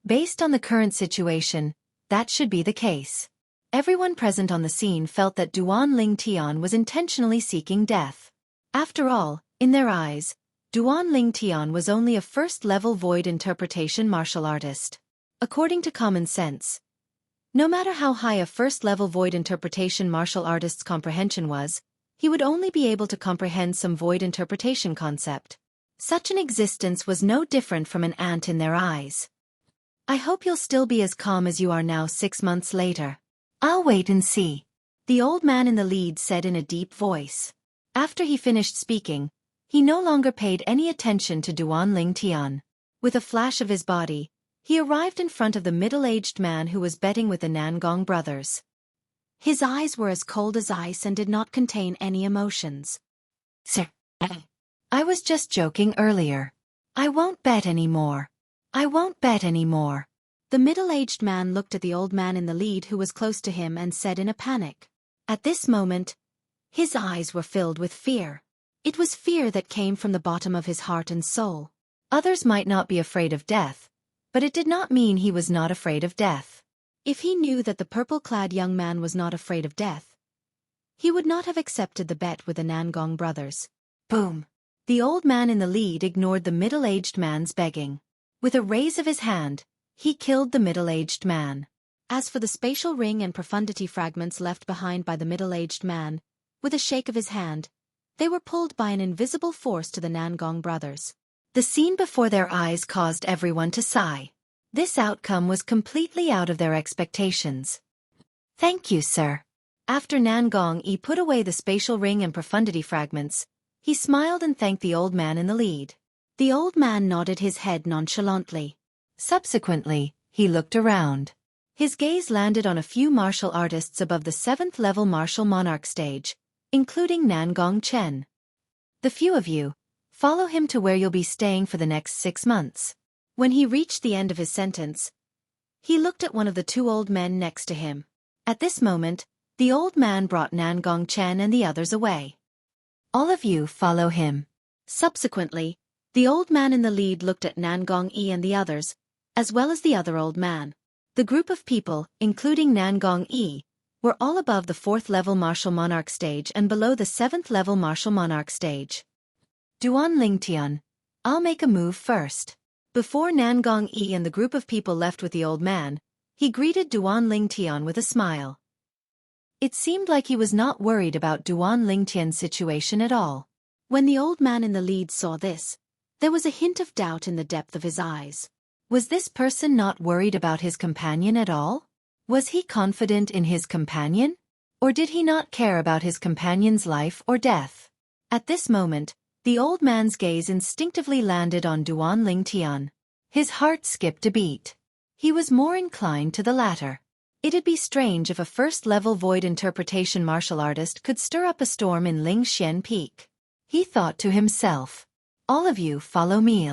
Based on the current situation, that should be the case. Everyone present on the scene felt that Duan Lingtian was intentionally seeking death. After all, in their eyes, Duan Lingtian was only a first-level void interpretation martial artist. According to common sense, no matter how high a first-level void interpretation martial artist's comprehension was, he would only be able to comprehend some void interpretation concept. Such an existence was no different from an ant in their eyes. I hope you'll still be as calm as you are now 6 months later. I'll wait and see. The old man in the lead said in a deep voice. After he finished speaking, he no longer paid any attention to Duan Lingtian. With a flash of his body, he arrived in front of the middle-aged man who was betting with the Nangong brothers. His eyes were as cold as ice and did not contain any emotions. Sir, I was just joking earlier. I won't bet anymore. I won't bet anymore. The middle-aged man looked at the old man in the lead who was close to him and said in a panic. At this moment, his eyes were filled with fear. It was fear that came from the bottom of his heart and soul. Others might not be afraid of death, but it did not mean he was not afraid of death. If he knew that the purple-clad young man was not afraid of death, he would not have accepted the bet with the Nangong brothers. Boom! The old man in the lead ignored the middle-aged man's begging. With a raise of his hand, he killed the middle-aged man. As for the spatial ring and profundity fragments left behind by the middle-aged man, with a shake of his hand, they were pulled by an invisible force to the Nangong brothers. The scene before their eyes caused everyone to sigh. This outcome was completely out of their expectations. Thank you, sir. After Nangong put away the spatial ring and profundity fragments, he smiled and thanked the old man in the lead. The old man nodded his head nonchalantly. Subsequently, he looked around. His gaze landed on a few martial artists above the 7th-level martial monarch stage, including Nangong Chen. The few of you, follow him to where you'll be staying for the next 6 months. When he reached the end of his sentence, he looked at one of the two old men next to him. At this moment, the old man brought Nangong Chen and the others away. All of you follow him. Subsequently, the old man in the lead looked at Nangong and the others, as well as the other old man. The group of people, including Nangong were all above the 4th-level martial monarch stage and below the 7th-level martial monarch stage. Duan Lingtian, I'll make a move first. Before Nangong and the group of people left with the old man, he greeted Duan Lingtian with a smile. It seemed like he was not worried about Duan Lingtian's situation at all. When the old man in the lead saw this, there was a hint of doubt in the depth of his eyes. Was this person not worried about his companion at all? Was he confident in his companion? Or did he not care about his companion's life or death? At this moment, the old man's gaze instinctively landed on Duan Lingtian. His heart skipped a beat. He was more inclined to the latter. It'd be strange if a first-level void interpretation martial artist could stir up a storm in Lingxian Peak. He thought to himself. All of you follow me.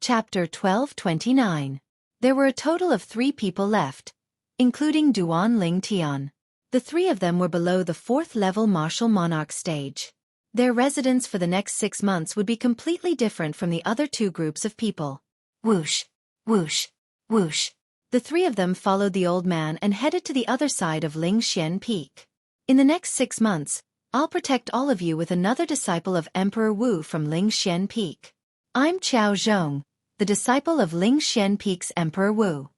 Chapter 1229. There were a total of 3 people left, including Duan Lingtian. The 3 of them were below the 4th-level martial monarch stage. Their residence for the next 6 months would be completely different from the other two groups of people. Whoosh, whoosh, whoosh. The three of them followed the old man and headed to the other side of Lingxian Peak. In the next 6 months, I'll protect all of you with another disciple of Emperor Wu from Lingxian Peak. I'm Qiao Zhong, the disciple of Lingxian Peak's Emperor Wu.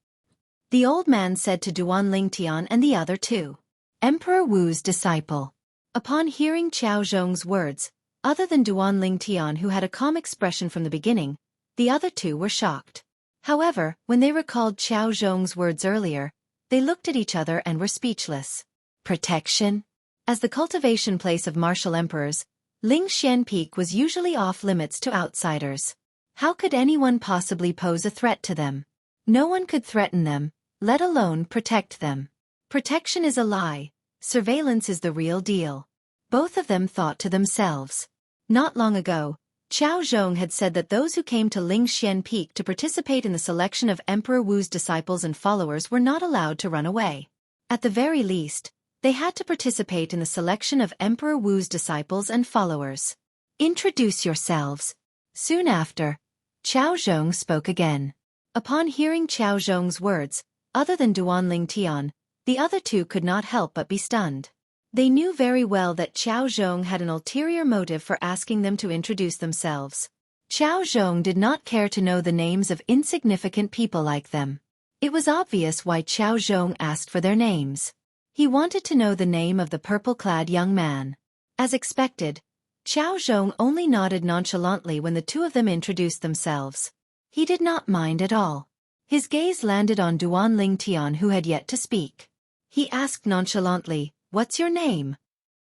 The old man said to Duan Lingtian and the other two. Emperor Wu's disciple. Upon hearing Qiao Zhong's words, other than Duan Lingtian who had a calm expression from the beginning, the other two were shocked. However, when they recalled Qiao Zhong's words earlier, they looked at each other and were speechless. Protection? As the cultivation place of martial emperors, Lingxian Peak was usually off-limits to outsiders. How could anyone possibly pose a threat to them? No one could threaten them, let alone protect them. Protection is a lie, surveillance is the real deal. Both of them thought to themselves. Not long ago, Qiao Zhong had said that those who came to Lingxian Peak to participate in the selection of Emperor Wu's disciples and followers were not allowed to run away. At the very least, they had to participate in the selection of Emperor Wu's disciples and followers. Introduce yourselves. Soon after, Qiao Zhong spoke again. Upon hearing Qiao Zhong's words, other than Duan Lingtian, the other two could not help but be stunned. They knew very well that Qiao Zhong had an ulterior motive for asking them to introduce themselves. Qiao Zhong did not care to know the names of insignificant people like them. It was obvious why Qiao Zhong asked for their names. He wanted to know the name of the purple-clad young man. As expected, Qiao Zhong only nodded nonchalantly when the two of them introduced themselves. He did not mind at all. His gaze landed on Duan Lingtian who had yet to speak. He asked nonchalantly, "What's your name?"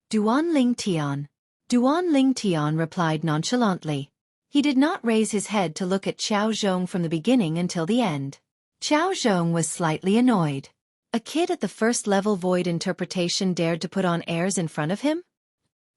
Duan Lingtian. Duan Lingtian replied nonchalantly. He did not raise his head to look at Qiao Zhong from the beginning until the end. Qiao Zhong was slightly annoyed. A kid at the first-level void interpretation dared to put on airs in front of him?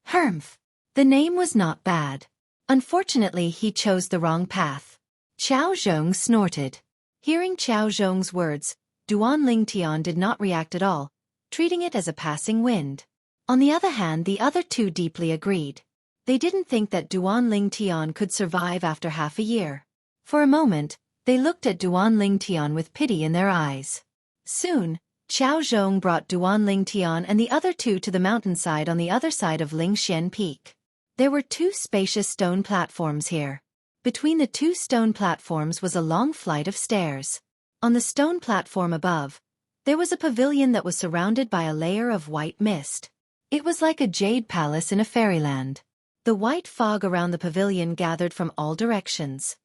Humph. The name was not bad. Unfortunately, he chose the wrong path. Qiao Zhong snorted. Hearing Qiao Zhong's words, Duan Lingtian did not react at all, treating it as a passing wind. On the other hand, the other two deeply agreed. They didn't think that Duan Lingtian could survive after half a year. For a moment, they looked at Duan Lingtian with pity in their eyes. Soon, Qiao Zhong brought Duan Lingtian and the other two to the mountainside on the other side of Lingxian Peak. There were 2 spacious stone platforms here. Between the 2 stone platforms was a long flight of stairs. On the stone platform above, there was a pavilion that was surrounded by a layer of white mist. It was like a jade palace in a fairyland. The white fog around the pavilion gathered from all directions.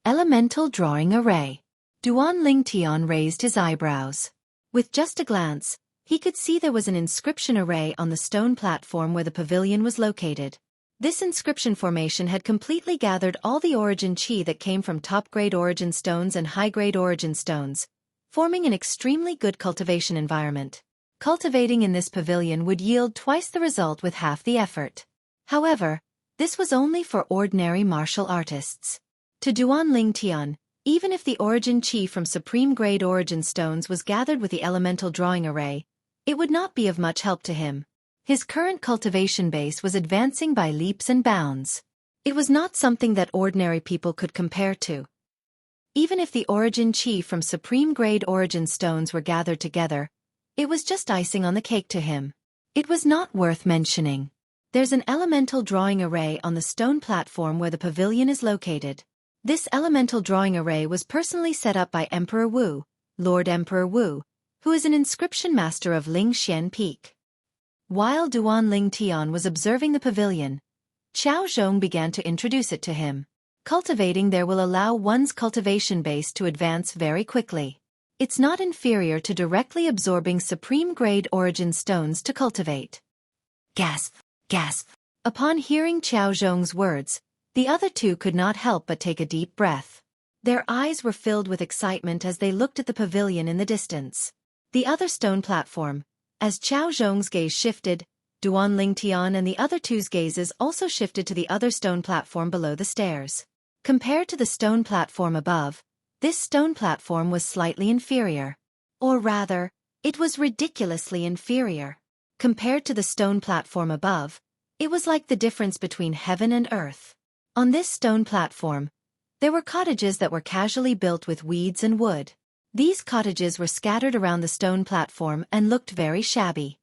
Elemental drawing array. Duan Lingtian raised his eyebrows. With just a glance, he could see there was an inscription array on the stone platform where the pavilion was located. This inscription formation had completely gathered all the origin chi that came from top-grade origin stones and high-grade origin stones, forming an extremely good cultivation environment. Cultivating in this pavilion would yield twice the result with half the effort. However, this was only for ordinary martial artists. To Duan Lingtian, even if the origin chi from supreme-grade origin stones was gathered with the elemental drawing array, it would not be of much help to him. His current cultivation base was advancing by leaps and bounds. It was not something that ordinary people could compare to. Even if the origin chi from supreme-grade origin stones were gathered together, it was just icing on the cake to him. It was not worth mentioning. There's an elemental drawing array on the stone platform where the pavilion is located. This elemental drawing array was personally set up by Emperor Wu, Lord Emperor Wu, who is an inscription master of Lingxian Peak. While Duan Lingtian was observing the pavilion, Qiao Zhong began to introduce it to him. Cultivating there will allow one's cultivation base to advance very quickly. It's not inferior to directly absorbing supreme-grade origin stones to cultivate. Gasp, gasp. Upon hearing Qiao Zhong's words, the other two could not help but take a deep breath. Their eyes were filled with excitement as they looked at the pavilion in the distance. The other stone platform. As Qiao Zhong's gaze shifted, Duan Lingtian and the other two's gazes also shifted to the other stone platform below the stairs. Compared to the stone platform above, this stone platform was slightly inferior. Or rather, it was ridiculously inferior. Compared to the stone platform above, It was like the difference between heaven and earth. On this stone platform, there were cottages that were casually built with weeds and wood. These cottages were scattered around the stone platform and looked very shabby.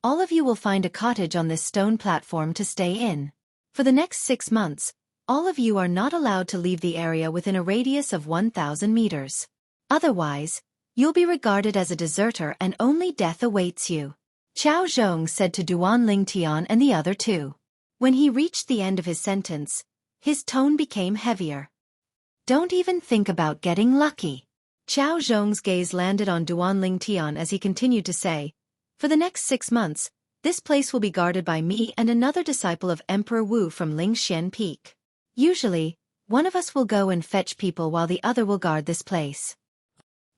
All of you will find a cottage on this stone platform to stay in. For the next 6 months, all of you are not allowed to leave the area within a radius of 1,000 meters. Otherwise, you'll be regarded as a deserter and only death awaits you. Qiao Zhong said to Duan Lingtian and the other two. When he reached the end of his sentence, his tone became heavier. Don't even think about getting lucky. Qiao Zhong's gaze landed on Duan Lingtian as he continued to say, for the next 6 months, this place will be guarded by me and another disciple of Emperor Wu from Lingxian Peak. Usually, one of us will go and fetch people while the other will guard this place.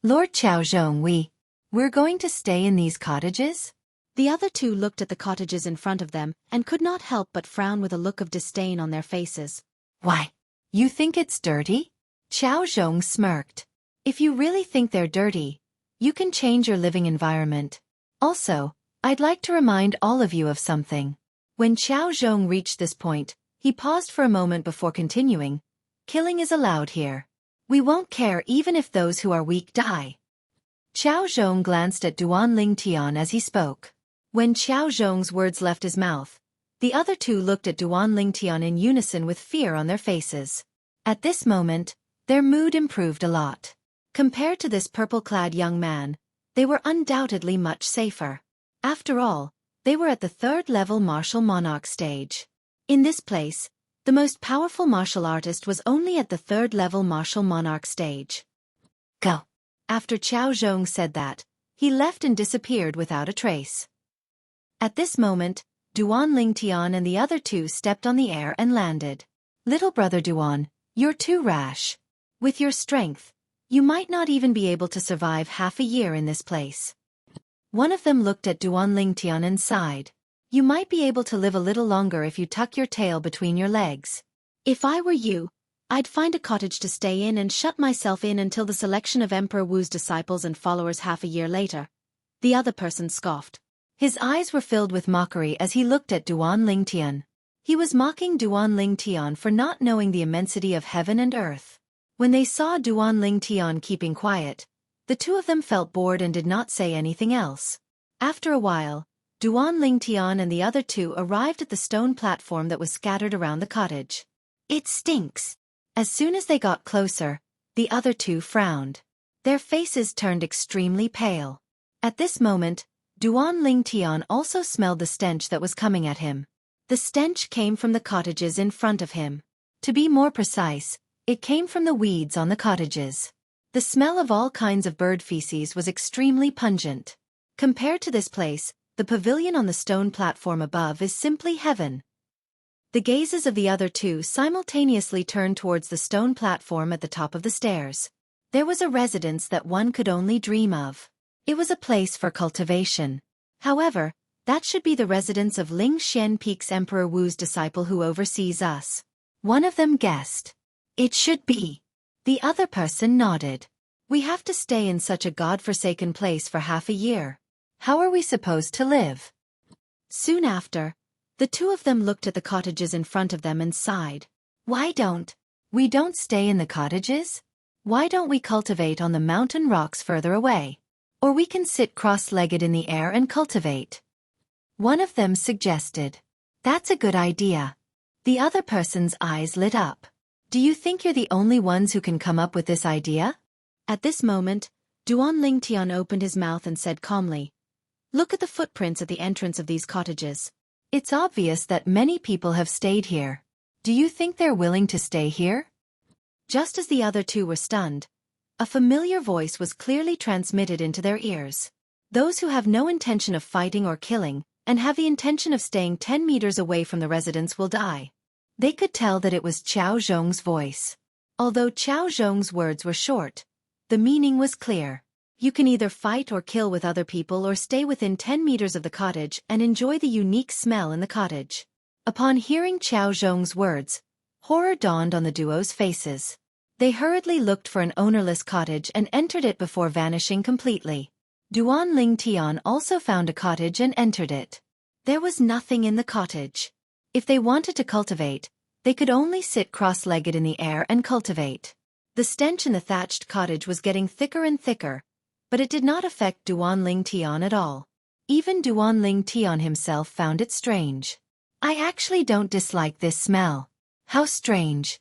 Lord Qiao Zhong, we're going to stay in these cottages? The other two looked at the cottages in front of them and could not help but frown with a look of disdain on their faces. Why? You think it's dirty? Qiao Zhong smirked. If you really think they're dirty, you can change your living environment. Also, I'd like to remind all of you of something. When Qiao Zhong reached this point, he paused for a moment before continuing. Killing is allowed here. We won't care even if those who are weak die. Qiao Zhong glanced at Duan Lingtian as he spoke. When Qiao Zhong's words left his mouth, the other two looked at Duan Lingtian in unison with fear on their faces. At this moment, their mood improved a lot. Compared to this purple-clad young man, they were undoubtedly much safer. After all, they were at the 3rd-level martial monarch stage. In this place, the most powerful martial artist was only at the 3rd-level martial monarch stage. Go. After Qiao Zhong said that, he left and disappeared without a trace. At this moment, Duan Lingtian and the other two stepped on the air and landed. Little brother Duan, you're too rash. With your strength, you might not even be able to survive half a year in this place. One of them looked at Duan Lingtian and sighed. You might be able to live a little longer if you tuck your tail between your legs. If I were you, I'd find a cottage to stay in and shut myself in until the selection of Emperor Wu's disciples and followers half a year later. The other person scoffed. His eyes were filled with mockery as he looked at Duan Lingtian. He was mocking Duan Lingtian for not knowing the immensity of heaven and earth. When they saw Duan Lingtian keeping quiet, the two of them felt bored and did not say anything else. After a while, Duan Lingtian and the other two arrived at the stone platform that was scattered around the cottage. It stinks. As soon as they got closer, the other two frowned. Their faces turned extremely pale. At this moment, Duan Lingtian also smelled the stench that was coming at him. The stench came from the cottages in front of him. To be more precise, it came from the weeds on the cottages. The smell of all kinds of bird feces was extremely pungent. Compared to this place, the pavilion on the stone platform above is simply heaven. The gazes of the other two simultaneously turned towards the stone platform at the top of the stairs. There was a residence that one could only dream of. It was a place for cultivation. However, that should be the residence of Lingxian Peak's Emperor Wu's disciple who oversees us. One of them guessed. It should be. The other person nodded. We have to stay in such a god-forsaken place for half a year. How are we supposed to live? Soon after, the two of them looked at the cottages in front of them and sighed. Why don't we stay in the cottages? Why don't we cultivate on the mountain rocks further away? Or we can sit cross-legged in the air and cultivate. One of them suggested. That's a good idea. The other person's eyes lit up. Do you think you're the only ones who can come up with this idea? At this moment, Duan Lingtian opened his mouth and said calmly, Look at the footprints at the entrance of these cottages. It's obvious that many people have stayed here. Do you think they're willing to stay here? Just as the other two were stunned, a familiar voice was clearly transmitted into their ears. Those who have no intention of fighting or killing, and have the intention of staying 10 meters away from the residence will die. They could tell that it was Qiao Zhong's voice. Although Qiao Zhong's words were short, the meaning was clear. You can either fight or kill with other people or stay within 10 meters of the cottage and enjoy the unique smell in the cottage. Upon hearing Qiao Zhong's words, horror dawned on the duo's faces. They hurriedly looked for an ownerless cottage and entered it before vanishing completely. Duan Lingtian also found a cottage and entered it. There was nothing in the cottage. If they wanted to cultivate, they could only sit cross-legged in the air and cultivate. The stench in the thatched cottage was getting thicker and thicker, but it did not affect Duan Ling Tian at all. Even Duan Ling Tian himself found it strange. I actually don't dislike this smell. How strange.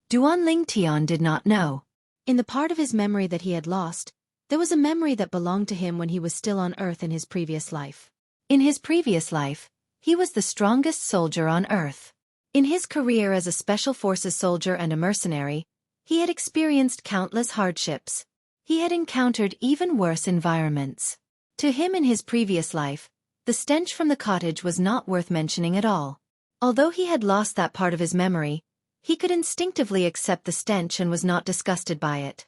Duan Ling Tian did not know. In the part of his memory that he had lost, there was a memory that belonged to him when he was still on Earth in his previous life. In his previous life, he was the strongest soldier on Earth. In his career as a Special Forces soldier and a mercenary, he had experienced countless hardships. He had encountered even worse environments. To him in his previous life, the stench from the cottage was not worth mentioning at all. Although he had lost that part of his memory, he could instinctively accept the stench and was not disgusted by it.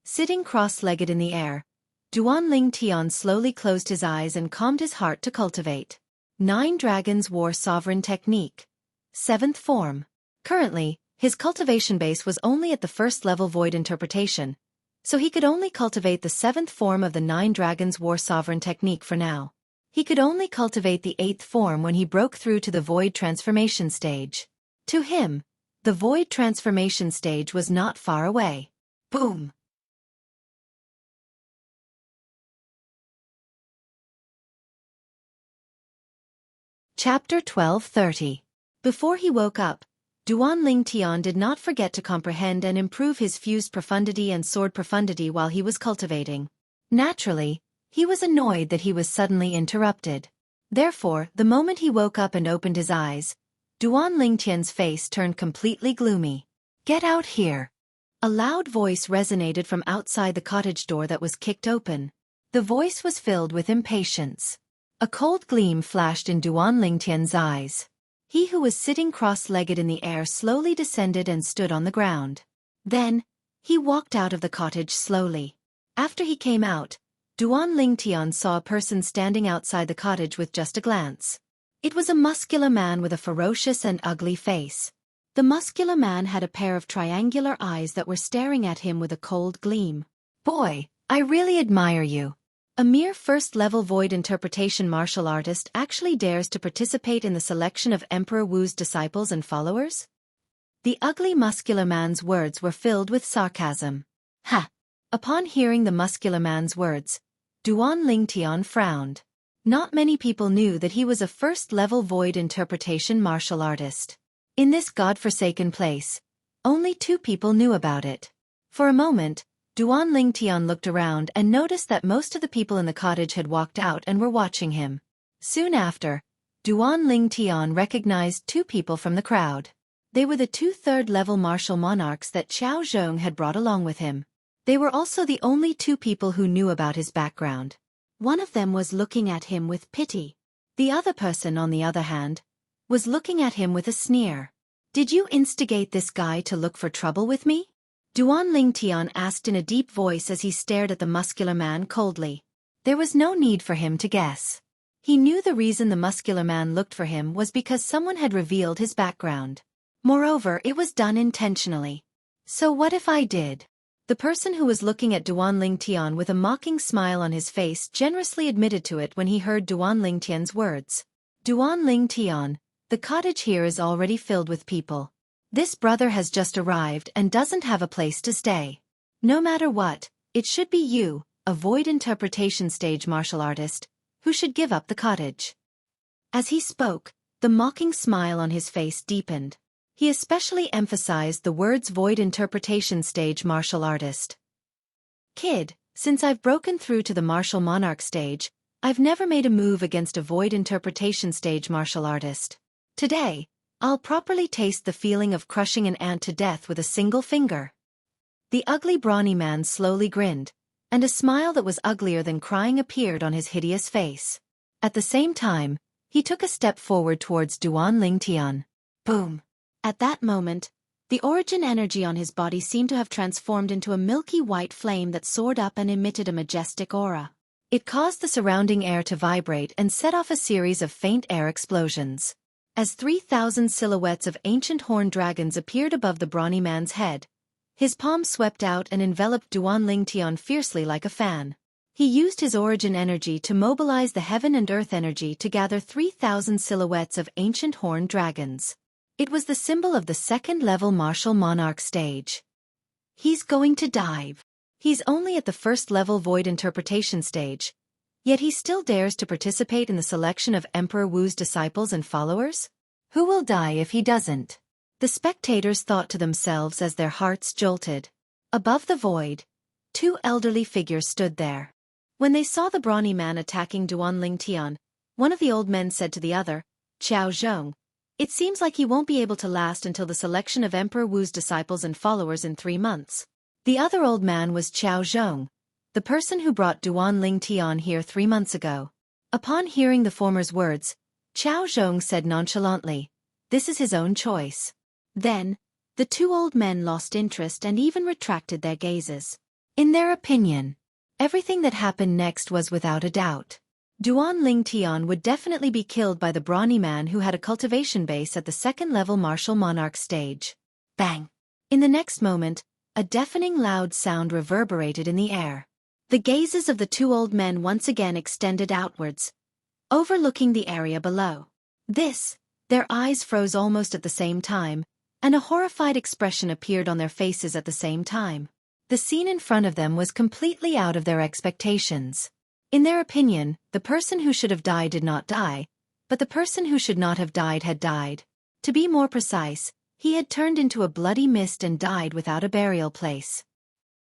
Sitting cross-legged in the air, Duan Ling Tian slowly closed his eyes and calmed his heart to cultivate. 9 Dragons War Sovereign Technique. 7th Form. Currently, his cultivation base was only at the first level Void Interpretation, so he could only cultivate the 7th form of the 9 Dragons War Sovereign Technique for now. He could only cultivate the 8th form when he broke through to the Void Transformation stage. To him, the Void Transformation stage was not far away. Boom! Chapter 12:30. Before he woke up, Duan Ling Tian did not forget to comprehend and improve his fused profundity and sword profundity while he was cultivating. Naturally, he was annoyed that he was suddenly interrupted. Therefore, the moment he woke up and opened his eyes, Duan Ling Tian's face turned completely gloomy. Get out here! A loud voice resonated from outside the cottage door that was kicked open. The voice was filled with impatience. A cold gleam flashed in Duan Ling Tian's eyes. He who was sitting cross-legged in the air slowly descended and stood on the ground. Then, he walked out of the cottage slowly. After he came out, Duan Ling Tian saw a person standing outside the cottage with just a glance. It was a muscular man with a ferocious and ugly face. The muscular man had a pair of triangular eyes that were staring at him with a cold gleam. Boy, I really admire you. A mere first-level Void Interpretation martial artist actually dares to participate in the selection of Emperor Wu's disciples and followers? The ugly muscular man's words were filled with sarcasm. Ha! Upon hearing the muscular man's words, Duan Ling Tian frowned. Not many people knew that he was a first-level Void Interpretation martial artist. In this godforsaken place, only 2 people knew about it. For a moment, Duan Ling Tian looked around and noticed that most of the people in the cottage had walked out and were watching him. Soon after, Duan Ling Tian recognized 2 people from the crowd. They were the 2 third-level martial monarchs that Qiao Zhong had brought along with him. They were also the only 2 people who knew about his background. One of them was looking at him with pity. The other person, on the other hand, was looking at him with a sneer. Did you instigate this guy to look for trouble with me? Duan Ling Tian asked in a deep voice as he stared at the muscular man coldly. There was no need for him to guess. He knew the reason the muscular man looked for him was because someone had revealed his background. Moreover, it was done intentionally. So what if I did? The person who was looking at Duan Ling Tian with a mocking smile on his face generously admitted to it when he heard Duan Ling Tian's words. Duan Ling Tian, the cottage here is already filled with people. This brother has just arrived and doesn't have a place to stay. No matter what, it should be you, a Void Interpretation stage martial artist, who should give up the cottage. As he spoke, the mocking smile on his face deepened. He especially emphasized the words Void Interpretation stage martial artist. Kid, since I've broken through to the martial monarch stage, I've never made a move against a Void Interpretation stage martial artist. Today, I'll properly taste the feeling of crushing an ant to death with a single finger. The ugly brawny man slowly grinned, and a smile that was uglier than crying appeared on his hideous face. At the same time, he took a step forward towards Duan Ling Tian. Boom! At that moment, the origin energy on his body seemed to have transformed into a milky white flame that soared up and emitted a majestic aura. It caused the surrounding air to vibrate and set off a series of faint air explosions. As 3,000 silhouettes of ancient horned dragons appeared above the brawny man's head, his palm swept out and enveloped Duan Ling Tian fiercely like a fan. He used his origin energy to mobilize the heaven and earth energy to gather 3,000 silhouettes of ancient horned dragons. It was the symbol of the second-level martial monarch stage. He's going to dive. He's only at the first-level void interpretation stage, yet he still dares to participate in the selection of Emperor Wu's disciples and followers? Who will die if he doesn't? The spectators thought to themselves as their hearts jolted. Above the void, two elderly figures stood there. When they saw the brawny man attacking Duan Lingtian, one of the old men said to the other, "Qiao Zhong, it seems like he won't be able to last until the selection of Emperor Wu's disciples and followers in 3 months. The other old man was Qiao Zhong, the person who brought Duan Lingtian here 3 months ago. Upon hearing the former's words, Qiao Zhong said nonchalantly, "This is his own choice." Then, the two old men lost interest and even retracted their gazes. In their opinion, everything that happened next was without a doubt. Duan Lingtian would definitely be killed by the brawny man who had a cultivation base at the second-level martial monarch stage. Bang! In the next moment, a deafening loud sound reverberated in the air. The gazes of the two old men once again extended outwards, overlooking the area below. Their eyes froze almost at the same time, and a horrified expression appeared on their faces at the same time. The scene in front of them was completely out of their expectations. In their opinion, the person who should have died did not die, but the person who should not have died had died. To be more precise, he had turned into a bloody mist and died without a burial place.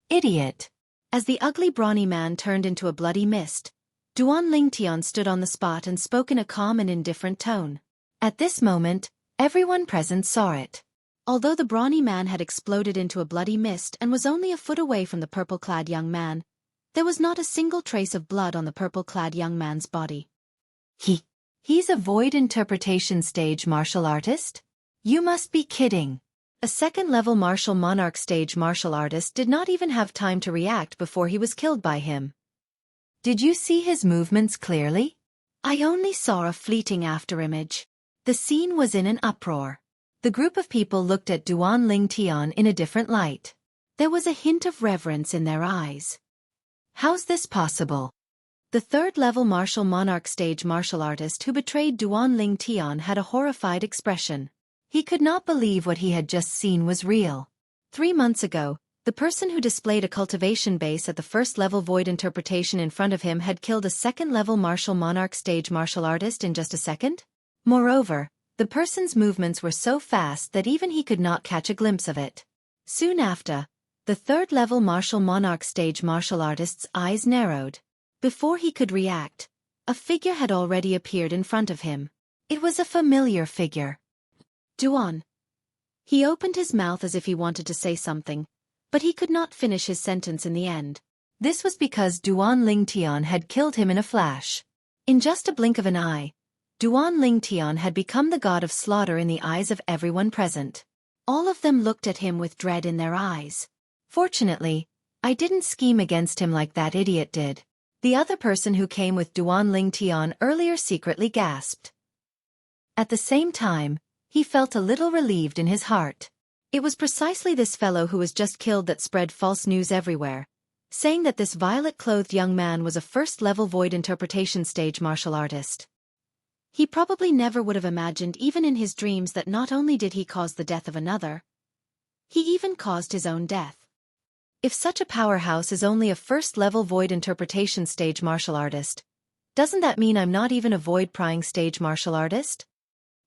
Idiot! As the ugly brawny man turned into a bloody mist, Duan Lingtian stood on the spot and spoke in a calm and indifferent tone. At this moment, everyone present saw it. Although the brawny man had exploded into a bloody mist and was only a foot away from the purple-clad young man, there was not a single trace of blood on the purple-clad young man's body. He's a void interpretation stage martial artist? You must be kidding. A second-level martial monarch stage martial artist did not even have time to react before he was killed by him. Did you see his movements clearly? I only saw a fleeting afterimage. The scene was in an uproar. The group of people looked at Duan Lingtian in a different light. There was a hint of reverence in their eyes. How's this possible? The third-level martial monarch stage martial artist who betrayed Duan Lingtian had a horrified expression. He could not believe what he had just seen was real. 3 months ago, the person who displayed a cultivation base at the first-level void interpretation in front of him had killed a second-level martial monarch stage martial artist in just a second. Moreover, the person's movements were so fast that even he could not catch a glimpse of it. Soon after, the third-level martial monarch stage martial artist's eyes narrowed. Before he could react, a figure had already appeared in front of him. It was a familiar figure. Duan. He opened his mouth as if he wanted to say something, but he could not finish his sentence in the end. This was because Duan Lingtian had killed him in a flash. In just a blink of an eye, Duan Lingtian had become the god of slaughter in the eyes of everyone present. All of them looked at him with dread in their eyes. Fortunately, I didn't scheme against him like that idiot did. The other person who came with Duan Lingtian earlier secretly gasped. At the same time, he felt a little relieved in his heart. It was precisely this fellow who was just killed that spread false news everywhere, saying that this violet-clothed young man was a first-level void interpretation stage martial artist. He probably never would have imagined even in his dreams that not only did he cause the death of another, he even caused his own death. If such a powerhouse is only a first-level void interpretation stage martial artist, doesn't that mean I'm not even a void-prying stage martial artist?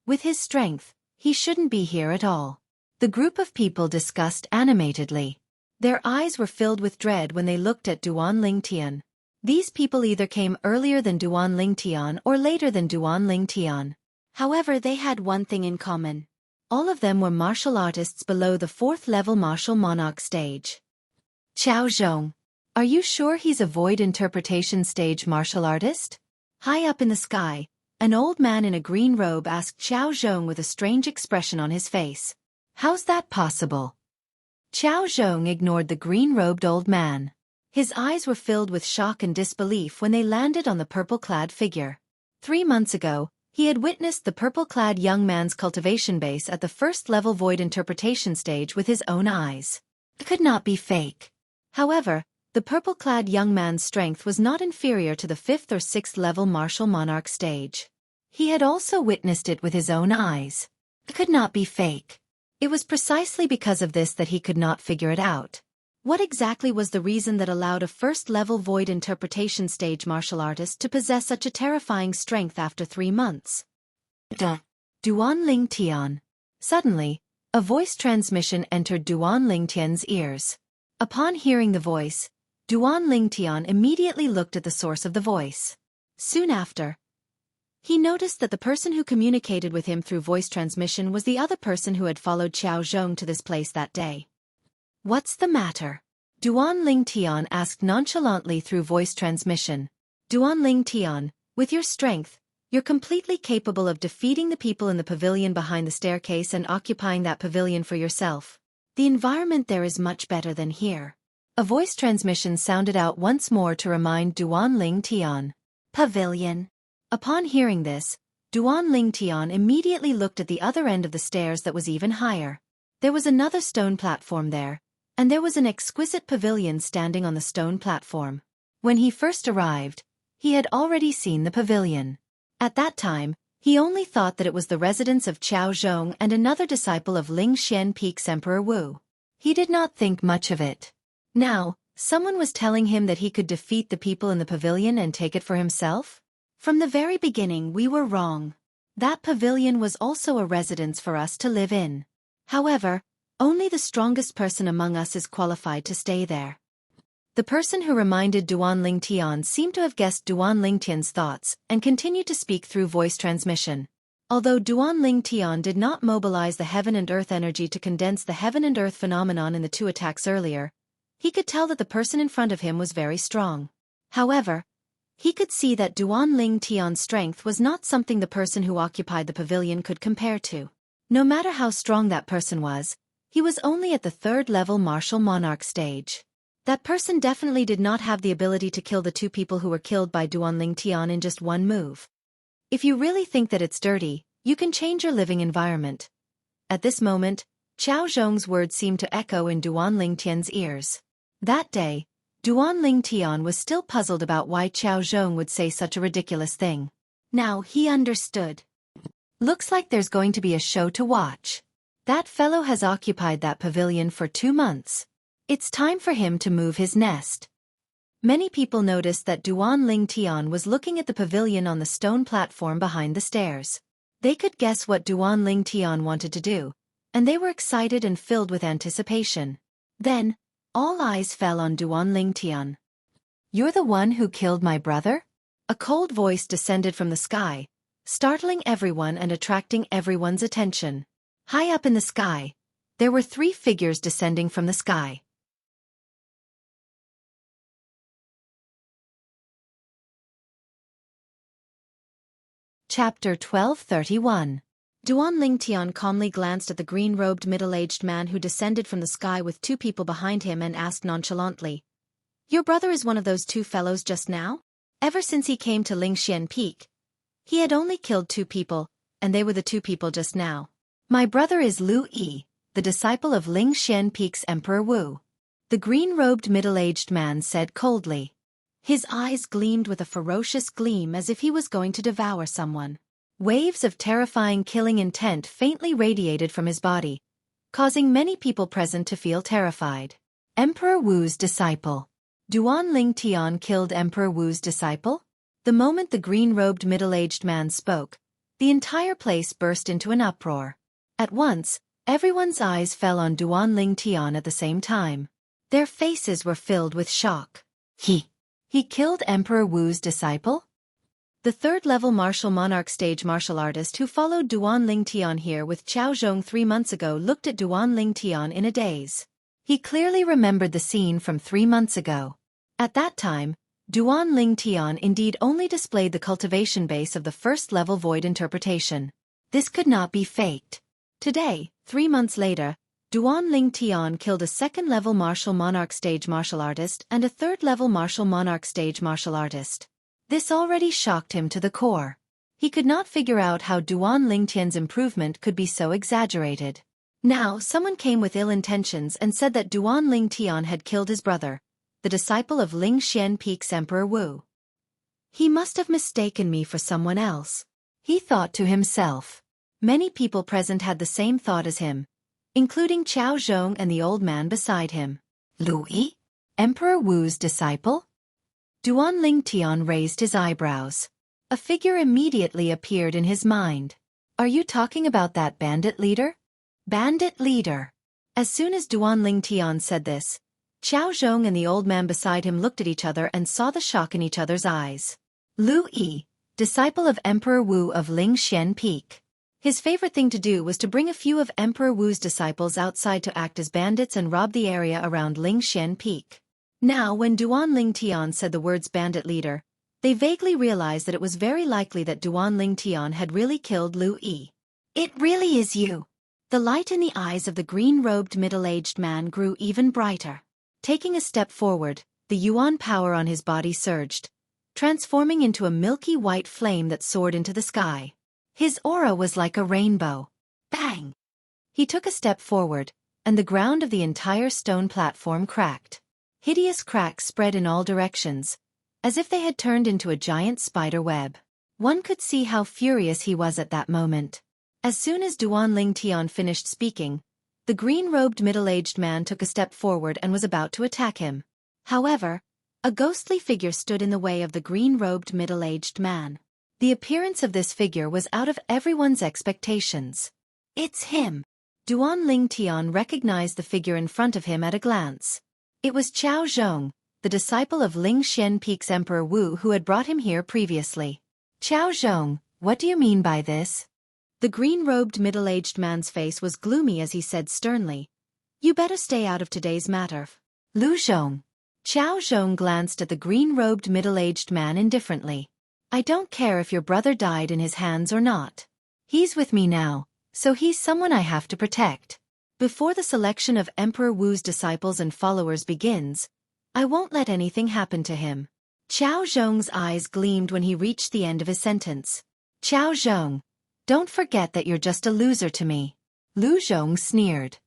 With his strength, he shouldn't be here at all. The group of people discussed animatedly. Their eyes were filled with dread when they looked at Duan Lingtian. These people either came earlier than Duan Lingtian or later than Duan Lingtian. However, they had one thing in common. All of them were martial artists below the fourth-level martial monarch stage. Qiao Zhong. Are you sure he's a void interpretation stage martial artist? High up in the sky, an old man in a green robe asked Qiao Zhong with a strange expression on his face. How's that possible? Qiao Zhong ignored the green-robed old man. His eyes were filled with shock and disbelief when they landed on the purple-clad figure. 3 months ago, he had witnessed the purple-clad young man's cultivation base at the first-level void interpretation stage with his own eyes. It could not be fake. However, The purple-clad young man's strength was not inferior to the 5th or 6th level martial monarch stage. He had also witnessed it with his own eyes. It could not be fake. It was precisely because of this that he could not figure it out. What exactly was the reason that allowed a first-level void interpretation stage martial artist to possess such a terrifying strength after 3 months? Duan Ling Tian. Suddenly, a voice transmission entered Duan Ling Tian's ears. Upon hearing the voice, Duan Ling Tian immediately looked at the source of the voice. Soon after, he noticed that the person who communicated with him through voice transmission was the other person who had followed Xiao Zhong to this place that day. What's the matter? Duan Ling Tian asked nonchalantly through voice transmission. Duan Ling Tian, with your strength, you're completely capable of defeating the people in the pavilion behind the staircase and occupying that pavilion for yourself. The environment there is much better than here. A voice transmission sounded out once more to remind Duan Ling Tian. Pavilion. Upon hearing this, Duan Ling Tian immediately looked at the other end of the stairs that was even higher. There was another stone platform there, and there was an exquisite pavilion standing on the stone platform. When he first arrived, he had already seen the pavilion. At that time, he only thought that it was the residence of Xiao Zhong and another disciple of Ling Xian Peak's Emperor Wu. He did not think much of it. Now, someone was telling him that he could defeat the people in the pavilion and take it for himself? From the very beginning we were wrong. That pavilion was also a residence for us to live in. However, only the strongest person among us is qualified to stay there. The person who reminded Duan Ling Tian seemed to have guessed Duan Ling Tian's thoughts and continued to speak through voice transmission. Although Duan Ling Tian did not mobilize the heaven and earth energy to condense the heaven and earth phenomenon in the 2 attacks earlier, he could tell that the person in front of him was very strong. However, he could see that Duan Ling Tian's strength was not something the person who occupied the pavilion could compare to. No matter how strong that person was, he was only at the 3rd level martial monarch stage. That person definitely did not have the ability to kill the 2 people who were killed by Duan Ling Tian in just one move. If you really think that it's dirty, you can change your living environment. At this moment, Xiao Zhong's words seemed to echo in Duan Ling Tian's ears. That day, Duan Ling Tian was still puzzled about why Xiao Zhong would say such a ridiculous thing. Now he understood. Looks like there's going to be a show to watch. That fellow has occupied that pavilion for 2 months. It's time for him to move his nest. Many people noticed that Duan Ling Tian was looking at the pavilion on the stone platform behind the stairs. They could guess what Duan Ling Tian wanted to do, and they were excited and filled with anticipation. Then, all eyes fell on Duan Ling Tian. You're the one who killed my brother? A cold voice descended from the sky, startling everyone and attracting everyone's attention. High up in the sky, there were 3 figures descending from the sky. Chapter 1231. Duan Ling Tian calmly glanced at the green-robed middle-aged man who descended from the sky with 2 people behind him and asked nonchalantly, "Your brother is one of those 2 fellows just now? Ever since he came to Ling Xian Peak, he had only killed 2 people, and they were the 2 people just now. My brother is Lu Yi, the disciple of Ling Xian Peak's Emperor Wu," the green-robed middle-aged man said coldly. His eyes gleamed with a ferocious gleam as if he was going to devour someone. Waves of terrifying killing intent faintly radiated from his body, causing many people present to feel terrified. Emperor Wu's disciple. Duan Ling Tian killed Emperor Wu's disciple? The moment the green-robed middle-aged man spoke, the entire place burst into an uproar. At once, everyone's eyes fell on Duan Ling Tian at the same time. Their faces were filled with shock. He killed Emperor Wu's disciple? The 3rd level martial monarch stage martial artist who followed Duan Ling Tian here with Xiao Zhong 3 months ago looked at Duan Ling Tian in a daze. He clearly remembered the scene from 3 months ago. At that time, Duan Ling Tian indeed only displayed the cultivation base of the 1st level void interpretation. This could not be faked. Today, 3 months later, Duan Ling Tian killed a 2nd level martial monarch stage martial artist and a 3rd level martial monarch stage martial artist. This already shocked him to the core. He could not figure out how Duan Ling Tian's improvement could be so exaggerated. Now someone came with ill intentions and said that Duan Ling Tian had killed his brother, the disciple of Ling Xian Peak's Emperor Wu. He must have mistaken me for someone else, he thought to himself. Many people present had the same thought as him, including Qiao Zhong and the old man beside him. Louis? Emperor Wu's disciple? Duan Lingtian raised his eyebrows. A figure immediately appeared in his mind. Are you talking about that bandit leader? Bandit leader. As soon as Duan Lingtian said this, Qiao Zhong and the old man beside him looked at each other and saw the shock in each other's eyes. Lu Yi, disciple of Emperor Wu of Ling Xian Peak. His favorite thing to do was to bring a few of Emperor Wu's disciples outside to act as bandits and rob the area around Ling Xian Peak. Now when Duan Lingtian said the words bandit leader, they vaguely realized that it was very likely that Duan Lingtian had really killed Lu Yi. It really is you. The light in the eyes of the green-robed middle-aged man grew even brighter. Taking a step forward, the yuan power on his body surged, transforming into a milky white flame that soared into the sky. His aura was like a rainbow. Bang! He took a step forward, and the ground of the entire stone platform cracked. Hideous cracks spread in all directions, as if they had turned into a giant spider web. One could see how furious he was at that moment. As soon as Duan Lingtian finished speaking, the green-robed middle-aged man took a step forward and was about to attack him. However, a ghostly figure stood in the way of the green-robed middle-aged man. The appearance of this figure was out of everyone's expectations. It's him! Duan Lingtian recognized the figure in front of him at a glance. It was Qiao Zhong, the disciple of Ling Xian Peak's Emperor Wu who had brought him here previously. Qiao Zhong, what do you mean by this? The green-robed middle-aged man's face was gloomy as he said sternly, "You better stay out of today's matter." Lu Zhong. Qiao Zhong glanced at the green-robed middle-aged man indifferently. I don't care if your brother died in his hands or not. He's with me now, so he's someone I have to protect. Before the selection of Emperor Wu's disciples and followers begins, I won't let anything happen to him. Qiao Zhong's eyes gleamed when he reached the end of his sentence. Qiao Zhong, don't forget that you're just a loser to me. Lu Zhong sneered.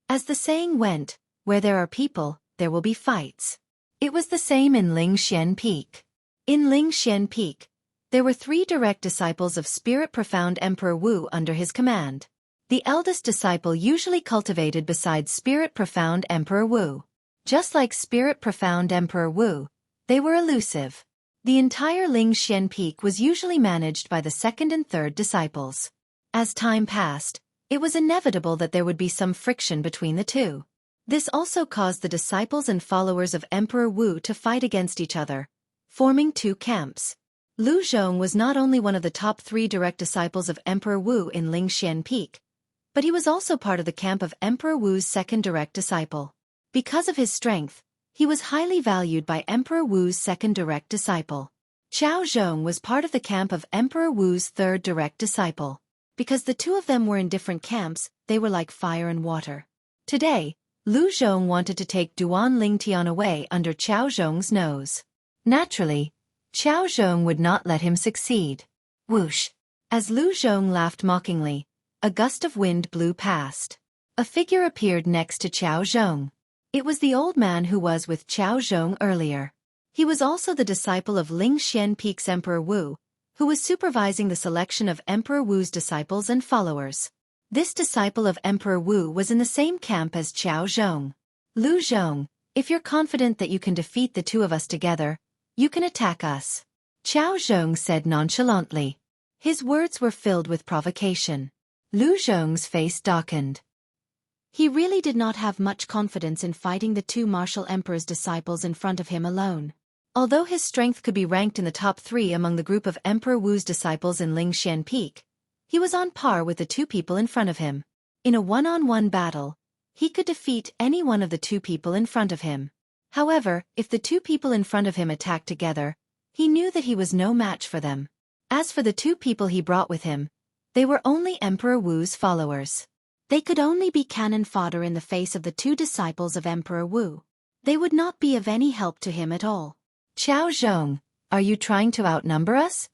As the saying went, where there are people, there will be fights. It was the same in Ling Xian Peak. In Ling Xian Peak, there were 3 direct disciples of Spirit Profound Emperor Wu under his command. The eldest disciple usually cultivated beside Spirit Profound Emperor Wu. Just like Spirit Profound Emperor Wu, they were elusive. The entire Ling Xian Peak was usually managed by the 2nd and 3rd disciples. As time passed, it was inevitable that there would be some friction between the two. This also caused the disciples and followers of Emperor Wu to fight against each other, forming 2 camps. Lu Zhong was not only one of the top 3 direct disciples of Emperor Wu in Ling Xian Peak, but he was also part of the camp of Emperor Wu's 2nd direct disciple. Because of his strength, he was highly valued by Emperor Wu's 2nd direct disciple. Qiao Zhong was part of the camp of Emperor Wu's 3rd direct disciple. Because the two of them were in different camps, they were like fire and water. Today, Lu Zhong wanted to take Duan Lingtian away under Qiao Zhong's nose. Naturally, Qiao Zhong would not let him succeed. Whoosh! As Lu Zhong laughed mockingly, a gust of wind blew past. A figure appeared next to Qiao Zhong. It was the old man who was with Qiao Zhong earlier. He was also the disciple of Ling Xian Peak's Emperor Wu, who was supervising the selection of Emperor Wu's disciples and followers. This disciple of Emperor Wu was in the same camp as Qiao Zhong. Lu Zhong, if you're confident that you can defeat the two of us together, you can attack us. Qiao Zhong said nonchalantly. His words were filled with provocation. Lu Zhong's face darkened. He really did not have much confidence in fighting the 2 martial emperor's disciples in front of him alone. Although his strength could be ranked in the top 3 among the group of Emperor Wu's disciples in Ling Xian Peak, he was on par with the 2 people in front of him. In a one-on-one battle, he could defeat any one of the 2 people in front of him. However, if the 2 people in front of him attacked together, he knew that he was no match for them. As for the 2 people he brought with him, they were only Emperor Wu's followers. They could only be cannon fodder in the face of the 2 disciples of Emperor Wu. They would not be of any help to him at all. Qiao Zhong, are you trying to outnumber us?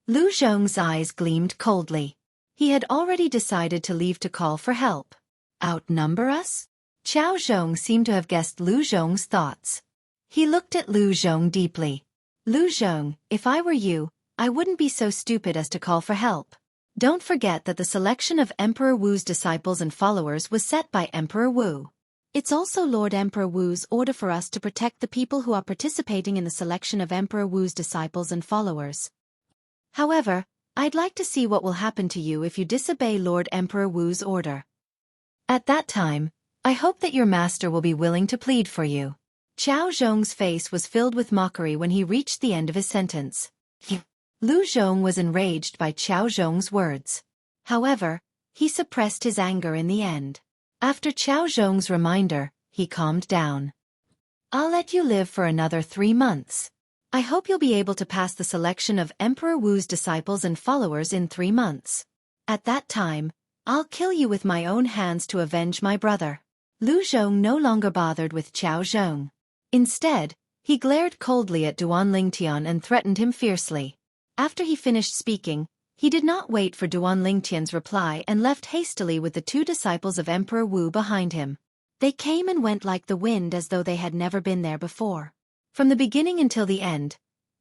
Lu Zhong's eyes gleamed coldly. He had already decided to leave to call for help. Outnumber us? Qiao Zhong seemed to have guessed Lu Zhong's thoughts. He looked at Lu Zhong deeply. Lu Zhong, if I were you, I wouldn't be so stupid as to call for help. Don't forget that the selection of Emperor Wu's disciples and followers was set by Emperor Wu. It's also Lord Emperor Wu's order for us to protect the people who are participating in the selection of Emperor Wu's disciples and followers. However, I'd like to see what will happen to you if you disobey Lord Emperor Wu's order. At that time, I hope that your master will be willing to plead for you. Qiao Zhong's face was filled with mockery when he reached the end of his sentence. Lu Zhong was enraged by Qiao Zhong's words. However, he suppressed his anger in the end. After Qiao Zhong's reminder, he calmed down. I'll let you live for another 3 months. I hope you'll be able to pass the selection of Emperor Wu's disciples and followers in 3 months. At that time, I'll kill you with my own hands to avenge my brother. Lu Zhong no longer bothered with Qiao Zhong. Instead, he glared coldly at Duan Lingtian and threatened him fiercely. After he finished speaking, he did not wait for Duan Lingtian's reply and left hastily with the 2 disciples of Emperor Wu behind him. They came and went like the wind as though they had never been there before. From the beginning until the end,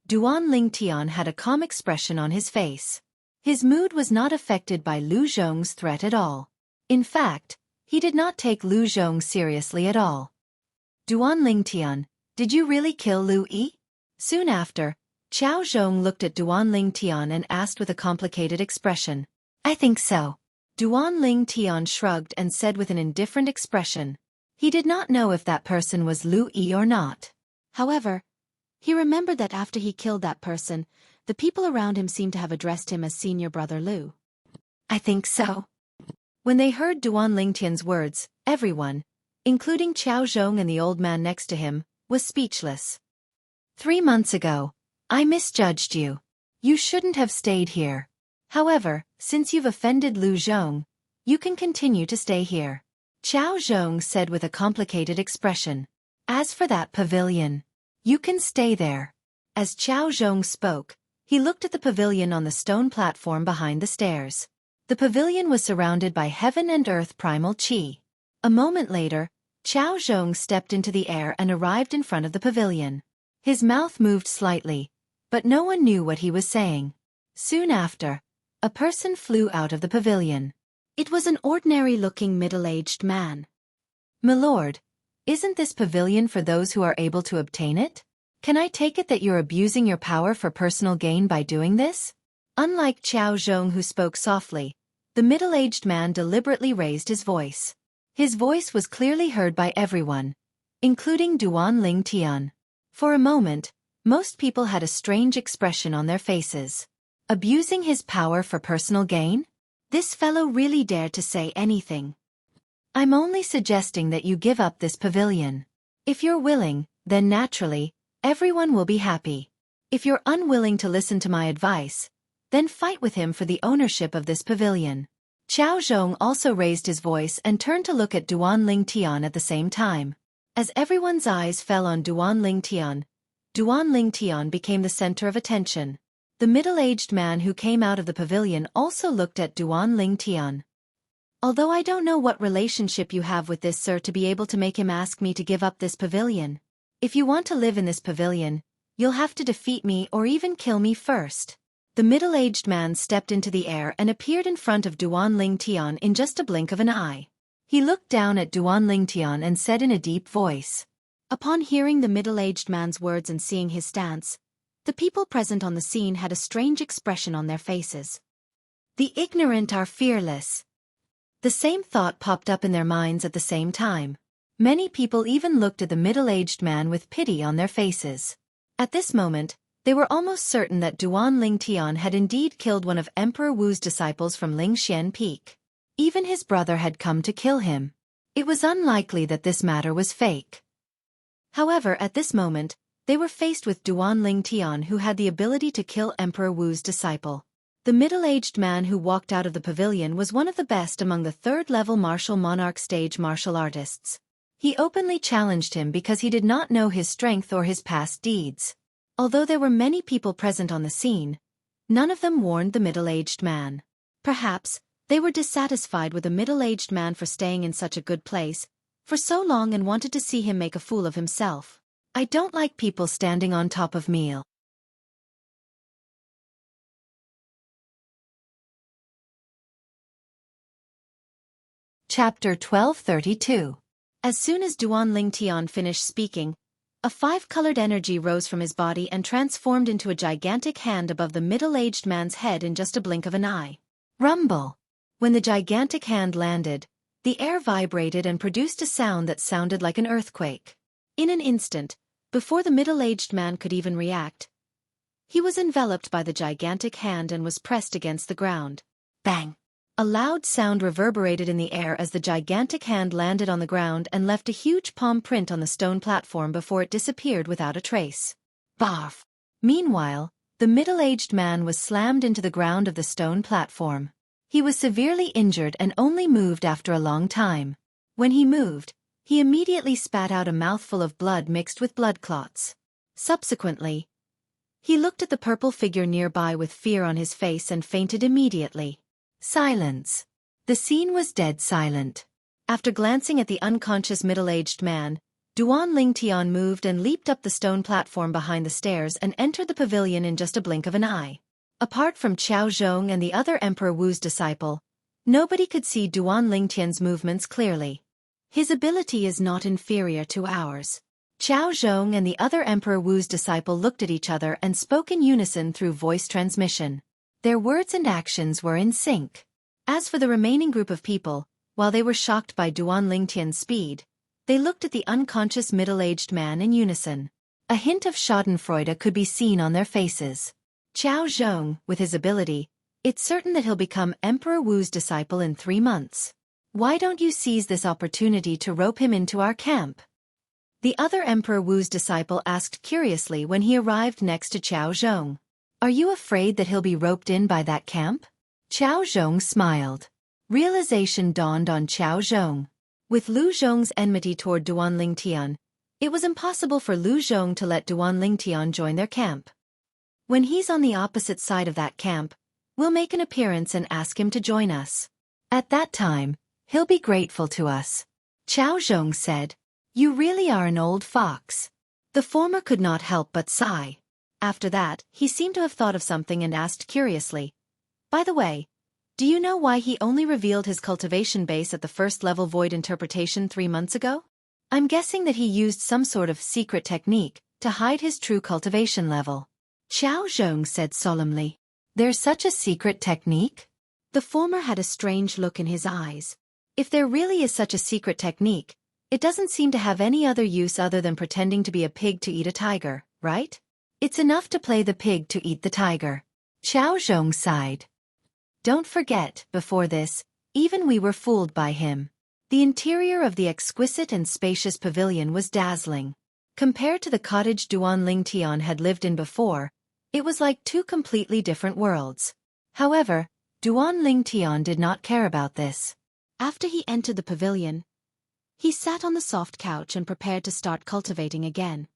Duan Lingtian had a calm expression on his face. His mood was not affected by Lu Zhong's threat at all. In fact, he did not take Lu Zhong seriously at all. Duan Lingtian, did you really kill Lu Yi? Soon after, Qiao Zhong looked at Duan Lingtian and asked with a complicated expression. I think so. Duan Lingtian shrugged and said with an indifferent expression. He did not know if that person was Lu Yi or not. However, he remembered that after he killed that person, the people around him seemed to have addressed him as Senior Brother Lu. I think so. When they heard Duan Lingtian's words, everyone, including Qiao Zhong and the old man next to him, was speechless. 3 months ago, I misjudged you. You shouldn't have stayed here. However, since you've offended Lu Zhong, you can continue to stay here. Qiao Zhong said with a complicated expression. As for that pavilion, you can stay there. As Qiao Zhong spoke, he looked at the pavilion on the stone platform behind the stairs. The pavilion was surrounded by heaven and earth primal qi. A moment later, Qiao Zhong stepped into the air and arrived in front of the pavilion. His mouth moved slightly, but no one knew what he was saying. Soon after, a person flew out of the pavilion. It was an ordinary-looking middle-aged man. "Milord, isn't this pavilion for those who are able to obtain it? Can I take it that you're abusing your power for personal gain by doing this?" Unlike Qiao Zhong who spoke softly, the middle-aged man deliberately raised his voice. His voice was clearly heard by everyone, including Duan Lingtian. For a moment, most people had a strange expression on their faces. Abusing his power for personal gain? This fellow really dared to say anything. I'm only suggesting that you give up this pavilion. If you're willing, then naturally, everyone will be happy. If you're unwilling to listen to my advice, then fight with him for the ownership of this pavilion. Qiao Zhong also raised his voice and turned to look at Duan Lingtian at the same time. As everyone's eyes fell on Duan Lingtian became the center of attention. The middle-aged man who came out of the pavilion also looked at Duan Lingtian. Although I don't know what relationship you have with this sir to be able to make him ask me to give up this pavilion. If you want to live in this pavilion, you'll have to defeat me or even kill me first. The middle-aged man stepped into the air and appeared in front of Duan Lingtian in just a blink of an eye. He looked down at Duan Lingtian and said in a deep voice. Upon hearing the middle-aged man's words and seeing his stance, the people present on the scene had a strange expression on their faces. The ignorant are fearless. The same thought popped up in their minds at the same time. Many people even looked at the middle-aged man with pity on their faces. At this moment, they were almost certain that Duan Lingtian had indeed killed one of Emperor Wu's disciples from Lingxian Peak. Even his brother had come to kill him. It was unlikely that this matter was fake. However, at this moment, they were faced with Duan Lingtian who had the ability to kill Emperor Wu's disciple. The middle-aged man who walked out of the pavilion was one of the best among the third-level martial monarch stage martial artists. He openly challenged him because he did not know his strength or his past deeds. Although there were many people present on the scene, none of them warned the middle-aged man. Perhaps, they were dissatisfied with the middle-aged man for staying in such a good place for so long and wanted to see him make a fool of himself. I don't like people standing on top of me. Chapter 1232. As soon as Duan Lingtian finished speaking, a five-colored energy rose from his body and transformed into a gigantic hand above the middle-aged man's head in just a blink of an eye. Rumble! When the gigantic hand landed, the air vibrated and produced a sound that sounded like an earthquake. In an instant, before the middle-aged man could even react, he was enveloped by the gigantic hand and was pressed against the ground. Bang! A loud sound reverberated in the air as the gigantic hand landed on the ground and left a huge palm print on the stone platform before it disappeared without a trace. Barf! Meanwhile, the middle-aged man was slammed into the ground of the stone platform. He was severely injured and only moved after a long time. When he moved, he immediately spat out a mouthful of blood mixed with blood clots. Subsequently, he looked at the purple figure nearby with fear on his face and fainted immediately. Silence. The scene was dead silent. After glancing at the unconscious middle-aged man, Duan Lingtian moved and leaped up the stone platform behind the stairs and entered the pavilion in just a blink of an eye. Apart from Qiao Zhong and the other Emperor Wu's disciple, nobody could see Duan Lingtian's movements clearly. His ability is not inferior to ours. Qiao Zhong and the other Emperor Wu's disciple looked at each other and spoke in unison through voice transmission. Their words and actions were in sync. As for the remaining group of people, while they were shocked by Duan Lingtian's speed, they looked at the unconscious middle-aged man in unison. A hint of schadenfreude could be seen on their faces. Qiao Zhong, with his ability, it's certain that he'll become Emperor Wu's disciple in 3 months. Why don't you seize this opportunity to rope him into our camp? The other Emperor Wu's disciple asked curiously when he arrived next to Qiao Zhong. Are you afraid that he'll be roped in by that camp? Qiao Zhong smiled. Realization dawned on Qiao Zhong. With Lu Zhong's enmity toward Duan Lingtian, it was impossible for Lu Zhong to let Duan Lingtian join their camp. When he's on the opposite side of that camp, we'll make an appearance and ask him to join us. At that time, he'll be grateful to us. Qiao Zhong said, You really are an old fox. The former could not help but sigh. After that, he seemed to have thought of something and asked curiously, By the way, do you know why he only revealed his cultivation base at the first-level void interpretation 3 months ago? I'm guessing that he used some sort of secret technique to hide his true cultivation level. Qiao Zhong said solemnly, There's such a secret technique? The former had a strange look in his eyes. If there really is such a secret technique, it doesn't seem to have any other use other than pretending to be a pig to eat a tiger, right? It's enough to play the pig to eat the tiger. Qiao Zhong sighed. Don't forget, before this, even we were fooled by him. The interior of the exquisite and spacious pavilion was dazzling. Compared to the cottage Duan Lingtian had lived in before, it was like 2 completely different worlds. However, Duan Lingtian did not care about this. After he entered the pavilion, he sat on the soft couch and prepared to start cultivating again.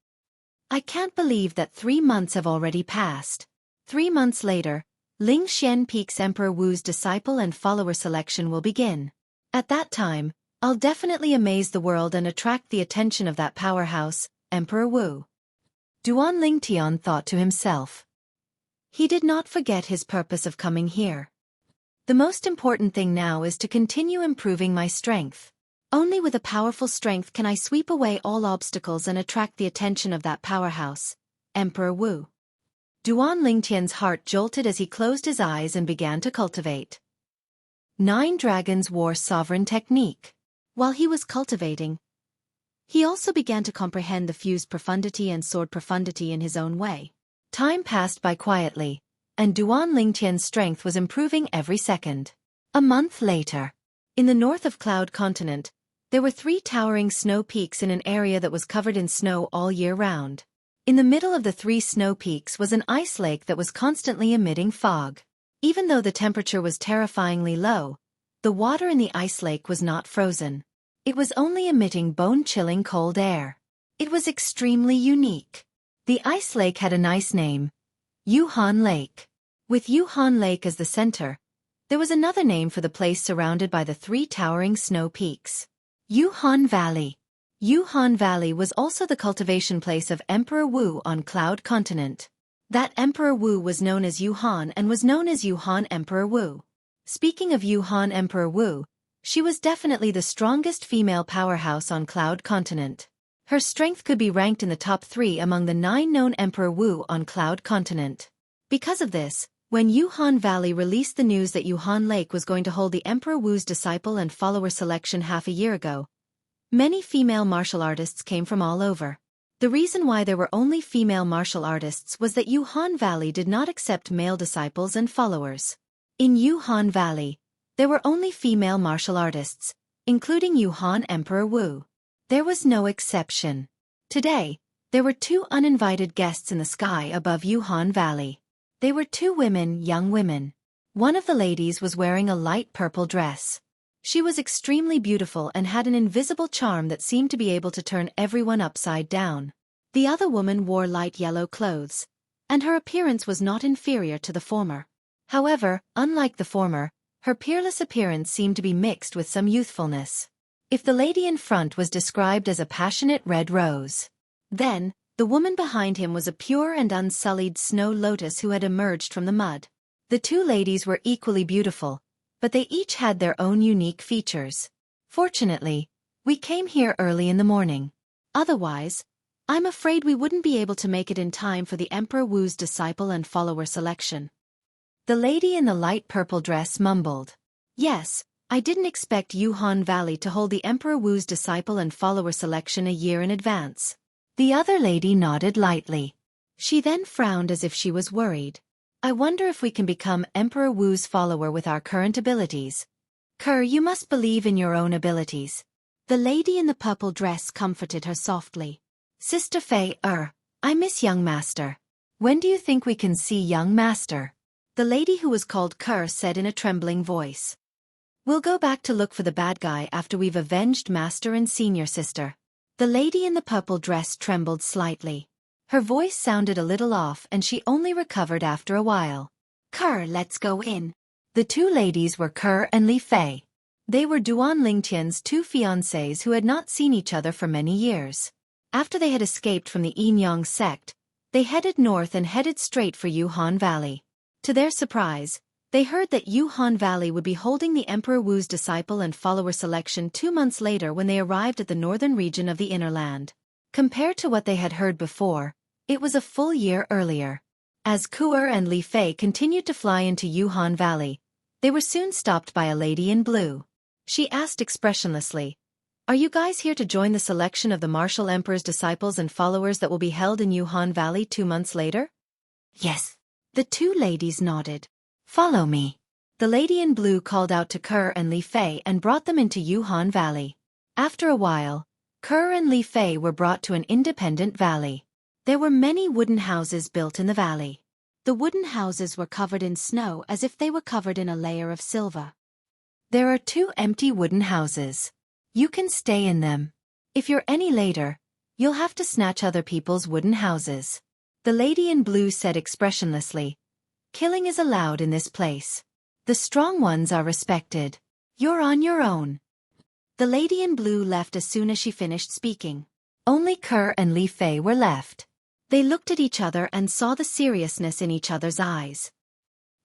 I can't believe that 3 months have already passed. 3 months later, Ling Xian Peak's Emperor Wu's disciple and follower selection will begin. At that time, I'll definitely amaze the world and attract the attention of that powerhouse, Emperor Wu. Duan Lingtian thought to himself. He did not forget his purpose of coming here. The most important thing now is to continue improving my strength. Only with a powerful strength can I sweep away all obstacles and attract the attention of that powerhouse, Emperor Wu. Duan Lingtian's heart jolted as he closed his eyes and began to cultivate. 9 Dragons War Sovereign Technique. While he was cultivating, he also began to comprehend the fused profundity and sword profundity in his own way. Time passed by quietly, and Duan Lingtian's strength was improving every second. A month later, in the north of Cloud Continent, there were 3 towering snow peaks in an area that was covered in snow all year round. In the middle of the 3 snow peaks was an ice lake that was constantly emitting fog. Even though the temperature was terrifyingly low, the water in the ice lake was not frozen. It was only emitting bone-chilling cold air. It was extremely unique. The ice lake had a nice name, Yuhan Lake. With Yuhan Lake as the center, there was another name for the place surrounded by the 3 towering snow peaks. Yuhan Valley. Yuhan Valley was also the cultivation place of Emperor Wu on Cloud Continent. That Emperor Wu was known as Yuhan and was known as Yuhan Emperor Wu. Speaking of Yuhan Emperor Wu, she was definitely the strongest female powerhouse on Cloud Continent. Her strength could be ranked in the top 3 among the 9 known Emperor Wu on Cloud Continent. Because of this, when Yuhan Valley released the news that Yuhan Lake was going to hold the Emperor Wu's disciple and follower selection half a year ago, many female martial artists came from all over. The reason why there were only female martial artists was that Yuhan Valley did not accept male disciples and followers. In Yuhan Valley, there were only female martial artists, including Yuhan Emperor Wu. There was no exception. Today, there were 2 uninvited guests in the sky above Yuhan Valley. They were 2 women, young women. One of the ladies was wearing a light purple dress. She was extremely beautiful and had an invisible charm that seemed to be able to turn everyone upside down. The other woman wore light yellow clothes, and her appearance was not inferior to the former. However, unlike the former, her peerless appearance seemed to be mixed with some youthfulness. If the lady in front was described as a passionate red rose, then, the woman behind him was a pure and unsullied snow lotus who had emerged from the mud. The 2 ladies were equally beautiful, but they each had their own unique features. Fortunately, we came here early in the morning. Otherwise, I'm afraid we wouldn't be able to make it in time for the Emperor Wu's disciple and follower selection. The lady in the light purple dress mumbled. Yes, I didn't expect Yuhan Valley to hold the Emperor Wu's disciple and follower selection a year in advance. The other lady nodded lightly. She then frowned as if she was worried. I wonder if we can become Emperor Wu's follower with our current abilities. Kerr, you must believe in your own abilities. The lady in the purple dress comforted her softly. Sister Fei, I miss young master. When do you think we can see young master? The lady who was called Kerr said in a trembling voice. We'll go back to look for the bad guy after we've avenged master and senior sister. The lady in the purple dress trembled slightly. Her voice sounded a little off and she only recovered after a while. Kerr, let's go in. The 2 ladies were Kerr and Li Fei. They were Duan Lingtian's 2 fiancés who had not seen each other for many years. After they had escaped from the Yinyang sect, they headed north and headed straight for Yuhan Valley. To their surprise, they heard that Yuhan Valley would be holding the Emperor Wu's disciple and follower selection 2 months later when they arrived at the northern region of the Inner Land. Compared to what they had heard before, it was a full year earlier. As Kuer and Li Fei continued to fly into Yuhan Valley, they were soon stopped by a lady in blue. She asked expressionlessly, Are you guys here to join the selection of the Martial Emperor's disciples and followers that will be held in Yuhan Valley 2 months later? Yes. The 2 ladies nodded. Follow me. The lady in blue called out to Kerr and Li Fei and brought them into Yuhan Valley. After a while, Kerr and Li Fei were brought to an independent valley. There were many wooden houses built in the valley. The wooden houses were covered in snow as if they were covered in a layer of silver. There are 2 empty wooden houses. You can stay in them. If you're any later, you'll have to snatch other people's wooden houses. The lady in blue said expressionlessly, Killing is allowed in this place. The strong ones are respected. You're on your own. The lady in blue left as soon as she finished speaking. Only Kerr and Li Fei were left. They looked at each other and saw the seriousness in each other's eyes.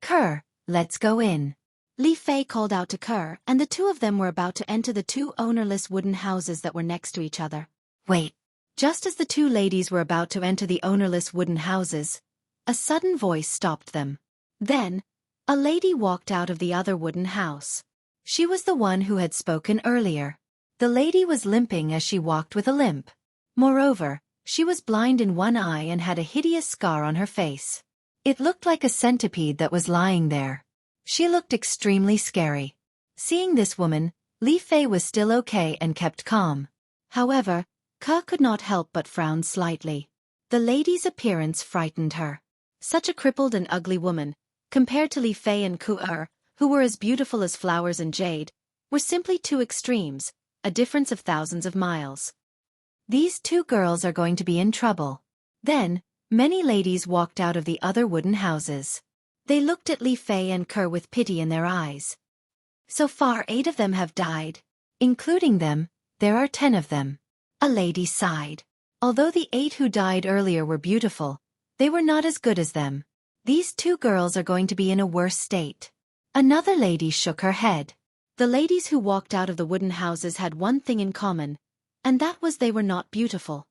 Kerr, let's go in. Li Fei called out to Kerr, and the 2 of them were about to enter the 2 ownerless wooden houses that were next to each other. Wait. Just as the 2 ladies were about to enter the ownerless wooden houses, a sudden voice stopped them. Then, a lady walked out of the other wooden house. She was the one who had spoken earlier. The lady was limping as she walked with a limp. Moreover, she was blind in one eye and had a hideous scar on her face. It looked like a centipede that was lying there. She looked extremely scary. Seeing this woman, Li Fei was still okay and kept calm. However, Ke could not help but frown slightly. The lady's appearance frightened her. Such a crippled and ugly woman, compared to Li Fei and Ku'er, who were as beautiful as flowers and jade, were simply 2 extremes, a difference of thousands of miles. These 2 girls are going to be in trouble. Then, many ladies walked out of the other wooden houses. They looked at Li Fei and Ke with pity in their eyes. So far 8 of them have died. Including them, there are 10 of them. A lady sighed. Although the 8 who died earlier were beautiful, they were not as good as them. These 2 girls are going to be in a worse state. Another lady shook her head. The ladies who walked out of the wooden houses had one thing in common, and that was they were not beautiful.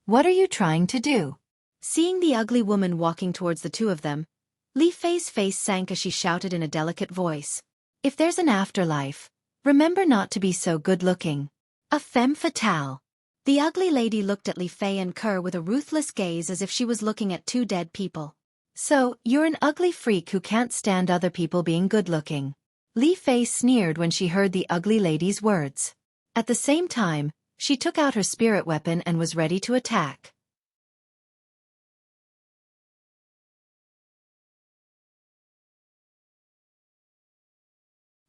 What are you trying to do? Seeing the ugly woman walking towards the 2 of them, Li Fei's face sank as she shouted in a delicate voice. If there's an afterlife, remember not to be so good-looking. A femme fatale. The ugly lady looked at Li Fei and Kerr with a ruthless gaze as if she was looking at 2 dead people. So, you're an ugly freak who can't stand other people being good-looking. Li Fei sneered when she heard the ugly lady's words. At the same time, she took out her spirit weapon and was ready to attack.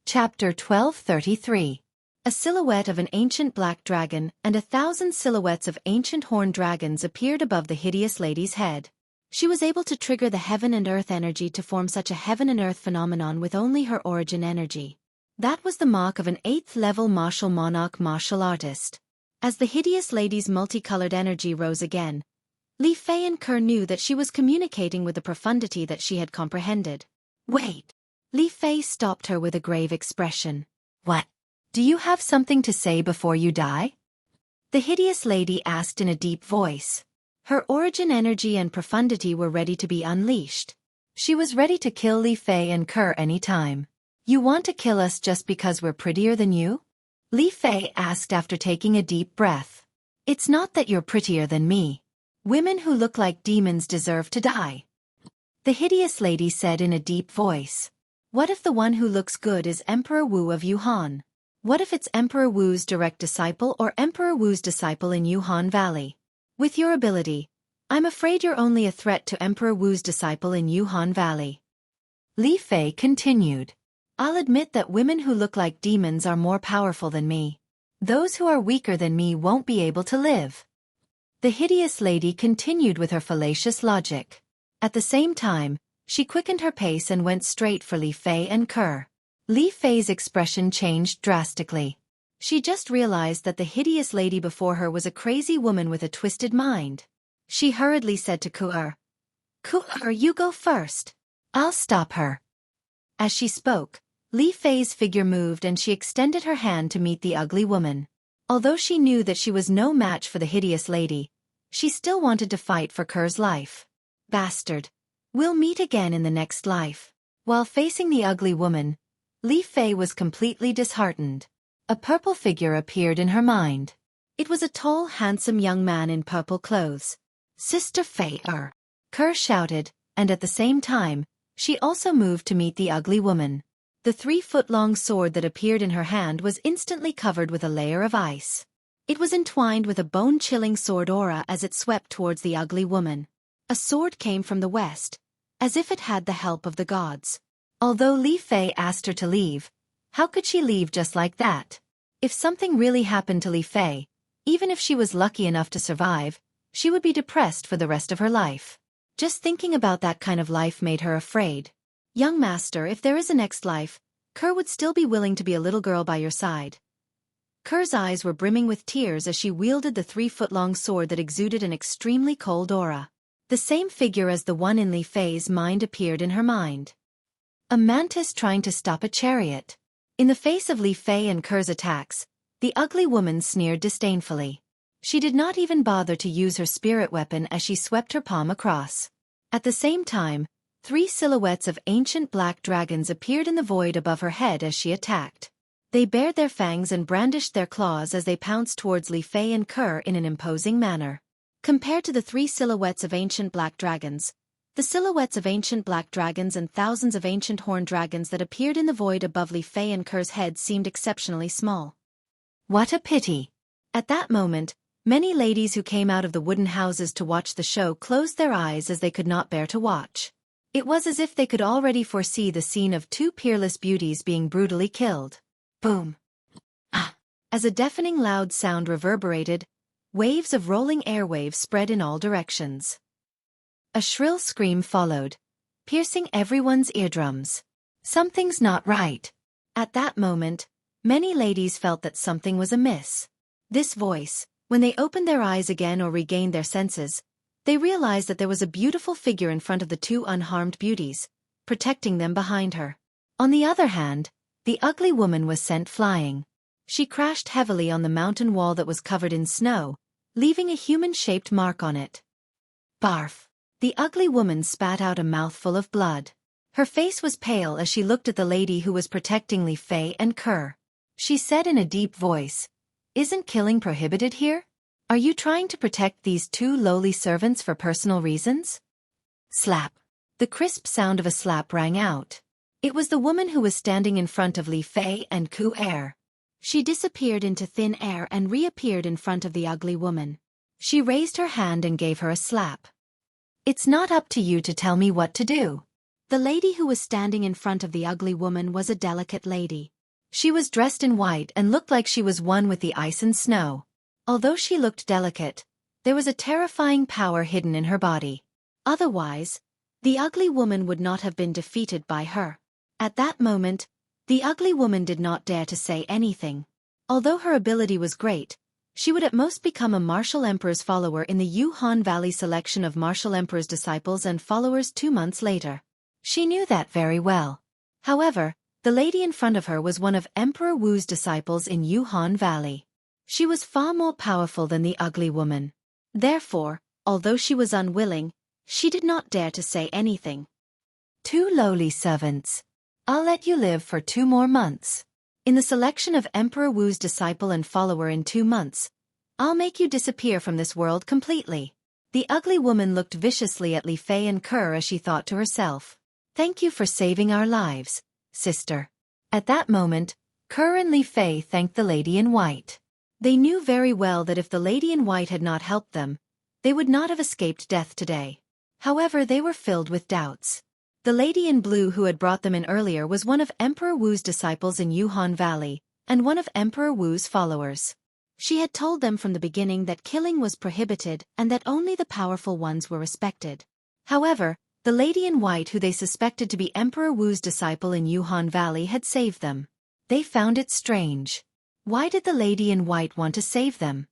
Chapter 1233. A silhouette of an ancient black dragon and 1,000 silhouettes of ancient horned dragons appeared above the hideous lady's head. She was able to trigger the heaven and earth energy to form such a heaven and earth phenomenon with only her origin energy. That was the mark of an 8th-level martial monarch martial artist. As the hideous lady's multicolored energy rose again, Li Fei and Kerr knew that she was communicating with the profundity that she had comprehended. Wait! Li Fei stopped her with a grave expression. What? Do you have something to say before you die? The hideous lady asked in a deep voice. Her origin energy and profundity were ready to be unleashed. She was ready to kill Li Fei and Kerr any time. You want to kill us just because we're prettier than you? Li Fei asked after taking a deep breath. It's not that you're prettier than me. Women who look like demons deserve to die. The hideous lady said in a deep voice. What if the one who looks good is Emperor Wu of Yuhan? What if it's Emperor Wu's direct disciple or Emperor Wu's disciple in Yuhan Valley? With your ability, I'm afraid you're only a threat to Emperor Wu's disciple in Yuhan Valley. Li Fei continued. I'll admit that women who look like demons are more powerful than me. Those who are weaker than me won't be able to live. The hideous lady continued with her fallacious logic. At the same time, she quickened her pace and went straight for Li Fei and Kerr. Li Fei's expression changed drastically. She just realized that the hideous lady before her was a crazy woman with a twisted mind. She hurriedly said to Kerr, Kerr, you go first. I'll stop her. As she spoke, Li Fei's figure moved and she extended her hand to meet the ugly woman. Although she knew that she was no match for the hideous lady, she still wanted to fight for Kerr's life. Bastard. We'll meet again in the next life. While facing the ugly woman, Li Fei was completely disheartened. A purple figure appeared in her mind. It was a tall, handsome young man in purple clothes. Sister Fei Kerr shouted, and at the same time, she also moved to meet the ugly woman. The 3-foot-long sword that appeared in her hand was instantly covered with a layer of ice. It was entwined with a bone-chilling sword aura as it swept towards the ugly woman. A sword came from the west, as if it had the help of the gods. Although Li Fei asked her to leave, how could she leave just like that? If something really happened to Li Fei, even if she was lucky enough to survive, she would be depressed for the rest of her life. Just thinking about that kind of life made her afraid. Young master, if there is a next life, Kerr would still be willing to be a little girl by your side. Kerr's eyes were brimming with tears as she wielded the 3-foot-long sword that exuded an extremely cold aura. The same figure as the one in Li Fei's mind appeared in her mind. A mantis trying to stop a chariot. In the face of Li Fei and Kerr's attacks, the ugly woman sneered disdainfully. She did not even bother to use her spirit weapon as she swept her palm across. At the same time, 3 silhouettes of ancient black dragons appeared in the void above her head as she attacked. They bared their fangs and brandished their claws as they pounced towards Li Fei and Kerr in an imposing manner. Compared to the 3 silhouettes of ancient black dragons, the silhouettes of ancient black dragons and thousands of ancient horned dragons that appeared in the void above Li Fei and Kerr's heads seemed exceptionally small. What a pity! At that moment, many ladies who came out of the wooden houses to watch the show closed their eyes as they could not bear to watch. It was as if they could already foresee the scene of 2 peerless beauties being brutally killed. Boom! Ah! As a deafening loud sound reverberated, waves of rolling airwaves spread in all directions. A shrill scream followed, piercing everyone's eardrums. Something's not right. At that moment, many ladies felt that something was amiss. This voice, When they opened their eyes again or regained their senses, they realized that there was a beautiful figure in front of the two unharmed beauties, protecting them behind her. On the other hand, the ugly woman was sent flying. She crashed heavily on the mountain wall that was covered in snow, leaving a human-shaped mark on it. Barf! The ugly woman spat out a mouthful of blood. Her face was pale as she looked at the lady who was protecting Li Fei and Kerr. She said in a deep voice, "Isn't killing prohibited here? Are you trying to protect these two lowly servants for personal reasons?" Slap! The crisp sound of a slap rang out. It was the woman who was standing in front of Li Fei and Xueqi. She disappeared into thin air and reappeared in front of the ugly woman. She raised her hand and gave her a slap. "It's not up to you to tell me what to do." The lady who was standing in front of the ugly woman was a delicate lady. She was dressed in white and looked like she was one with the ice and snow. Although she looked delicate, there was a terrifying power hidden in her body. Otherwise, the ugly woman would not have been defeated by her. At that moment, the ugly woman did not dare to say anything. Although her ability was great, she would at most become a martial emperor's follower in the Yuhan Valley selection of martial emperor's disciples and followers 2 months later. She knew that very well. However, the lady in front of her was one of Emperor Wu's disciples in Yuhan Valley. She was far more powerful than the ugly woman. Therefore, although she was unwilling, she did not dare to say anything. "Two lowly servants. I'll let you live for 2 more months. In the selection of Emperor Wu's disciple and follower in 2 months, I'll make you disappear from this world completely." The ugly woman looked viciously at Li Fei and Kerr as she thought to herself, "Thank you for saving our lives, sister." At that moment, Kerr and Li Fei thanked the lady in white. They knew very well that if the lady in white had not helped them, they would not have escaped death today. However, they were filled with doubts. The lady in blue who had brought them in earlier was one of Emperor Wu's disciples in Yuhan Valley, and one of Emperor Wu's followers. She had told them from the beginning that killing was prohibited and that only the powerful ones were respected. However, the lady in white who they suspected to be Emperor Wu's disciple in Yuhan Valley had saved them. They found it strange. Why did the lady in white want to save them?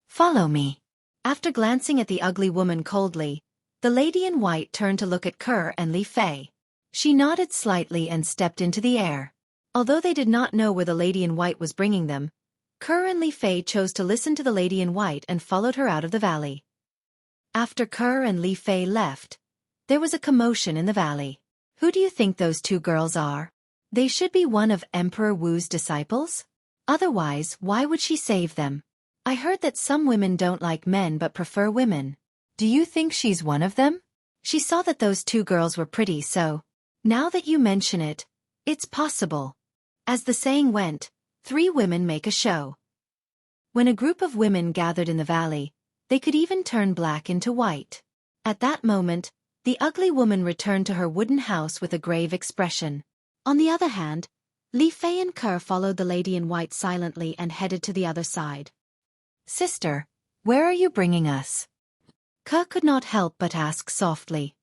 "Follow me." After glancing at the ugly woman coldly, the lady in white turned to look at Kerr and Li Fei. She nodded slightly and stepped into the air. Although they did not know where the lady in white was bringing them, Kerr and Li Fei chose to listen to the lady in white and followed her out of the valley. After Kerr and Li Fei left, there was a commotion in the valley. "Who do you think those 2 girls are? They should be one of Emperor Wu's disciples? Otherwise, why would she save them? I heard that some women don't like men but prefer women. Do you think she's one of them?" She saw that those 2 girls were pretty, so, "Now that you mention it, it's possible." As the saying went, 3 women make a show. When a group of women gathered in the valley, they could even turn black into white. At that moment, the ugly woman returned to her wooden house with a grave expression. On the other hand, Li Fei and Kerr followed the lady in white silently and headed to the other side. "Sister, where are you bringing us?" Kerr could not help but ask softly.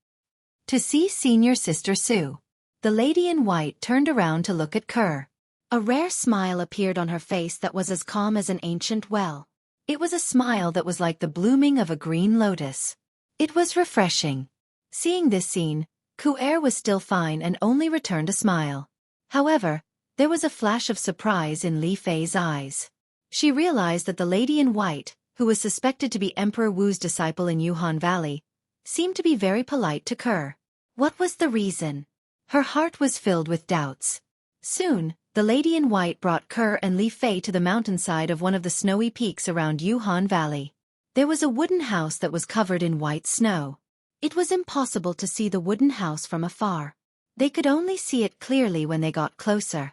"To see senior sister Sue." The lady in white turned around to look at Kerr. A rare smile appeared on her face that was as calm as an ancient well. It was a smile that was like the blooming of a green lotus. It was refreshing. Seeing this scene, Xueqi was still fine and only returned a smile. However, there was a flash of surprise in Li Fei's eyes. She realized that the lady in white, who was suspected to be Emperor Wu's disciple in Yuhan Valley, seemed to be very polite to Kerr. What was the reason? Her heart was filled with doubts. Soon, the lady in white brought Kerr and Li Fei to the mountainside of one of the snowy peaks around Yuhan Valley. There was a wooden house that was covered in white snow. It was impossible to see the wooden house from afar. They could only see it clearly when they got closer.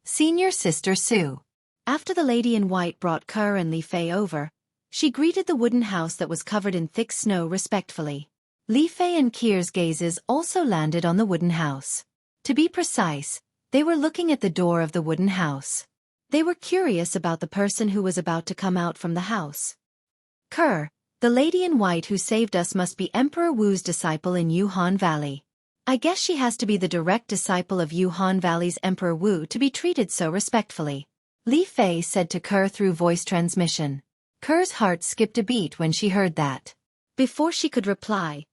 "Senior sister Sue." After the lady in white brought Kerr and Li Fei over, she greeted the wooden house that was covered in thick snow respectfully. Li Fei and Kerr's gazes also landed on the wooden house. To be precise, they were looking at the door of the wooden house. They were curious about the person who was about to come out from the house. "Kerr, the lady in white who saved us must be Emperor Wu's disciple in Yuhan Valley. I guess she has to be the direct disciple of Yuhan Valley's Emperor Wu to be treated so respectfully," Li Fei said to Kerr through voice transmission. Ker's heart skipped a beat when she heard that. Before she could reply,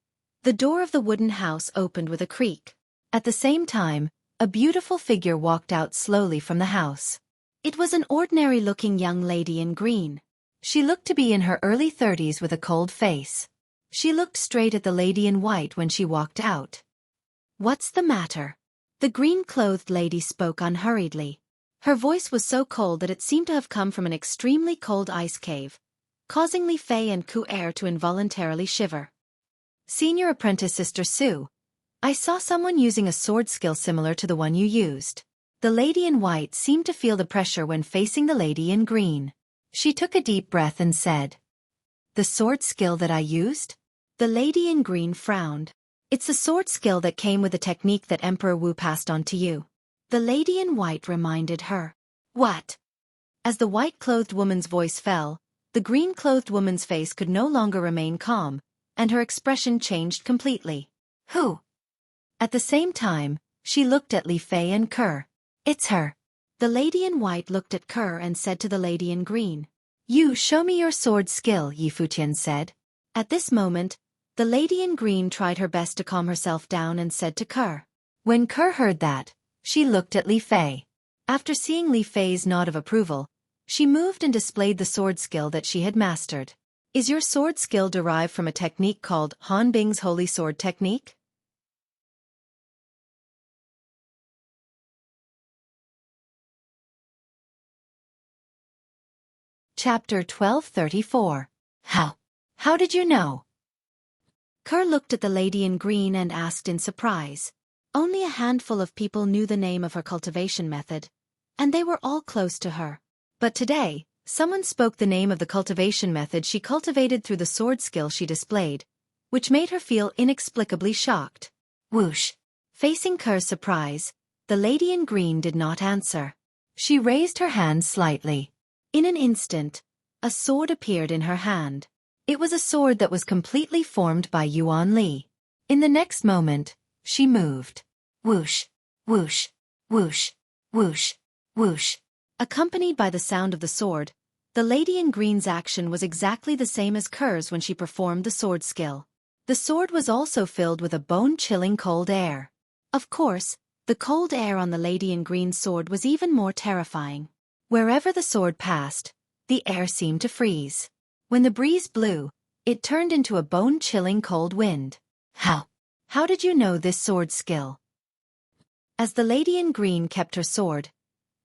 the door of the wooden house opened with a creak. At the same time, a beautiful figure walked out slowly from the house. It was an ordinary-looking young lady in green. She looked to be in her early 30s with a cold face. She looked straight at the lady in white when she walked out. "What's the matter?" The green-clothed lady spoke unhurriedly. Her voice was so cold that it seemed to have come from an extremely cold ice cave, causing Li Fei and Xueqi to involuntarily shiver. "Senior Apprentice Sister Sue, I saw someone using a sword skill similar to the one you used." The lady in white seemed to feel the pressure when facing the lady in green. She took a deep breath and said, "The sword skill that I used?" The lady in green frowned. "It's the sword skill that came with the technique that Emperor Wu passed on to you." The lady in white reminded her. "What?" As the white-clothed woman's voice fell, the green-clothed woman's face could no longer remain calm, and her expression changed completely. "Who?" At the same time, she looked at Li Fei and Ke. "It's her." The lady in white looked at Ke and said to the lady in green, "You show me your sword skill," Yi Futian said. At this moment, the lady in green tried her best to calm herself down and said to Ke. When Ke heard that, she looked at Li Fei. After seeing Li Fei's nod of approval, she moved and displayed the sword skill that she had mastered. "Is your sword skill derived from a technique called Han Bing's Holy Sword Technique?" Chapter 1234. How did you know? Ke looked at the lady in green and asked in surprise. Only a handful of people knew the name of her cultivation method, and they were all close to her. But today, someone spoke the name of the cultivation method she cultivated through the sword skill she displayed, which made her feel inexplicably shocked. Whoosh! Facing Ke's surprise, the lady in green did not answer. She raised her hand slightly. In an instant, a sword appeared in her hand. It was a sword that was completely formed by Yuan Li. In the next moment, she moved. Whoosh! Whoosh! Whoosh! Whoosh! Whoosh! Accompanied by the sound of the sword, the lady in green's action was exactly the same as Ke's when she performed the sword skill. The sword was also filled with a bone-chilling cold air. Of course, the cold air on the lady in green's sword was even more terrifying. Wherever the sword passed, the air seemed to freeze. When the breeze blew, it turned into a bone-chilling cold wind. How did you know this sword skill? As the lady in green kept her sword,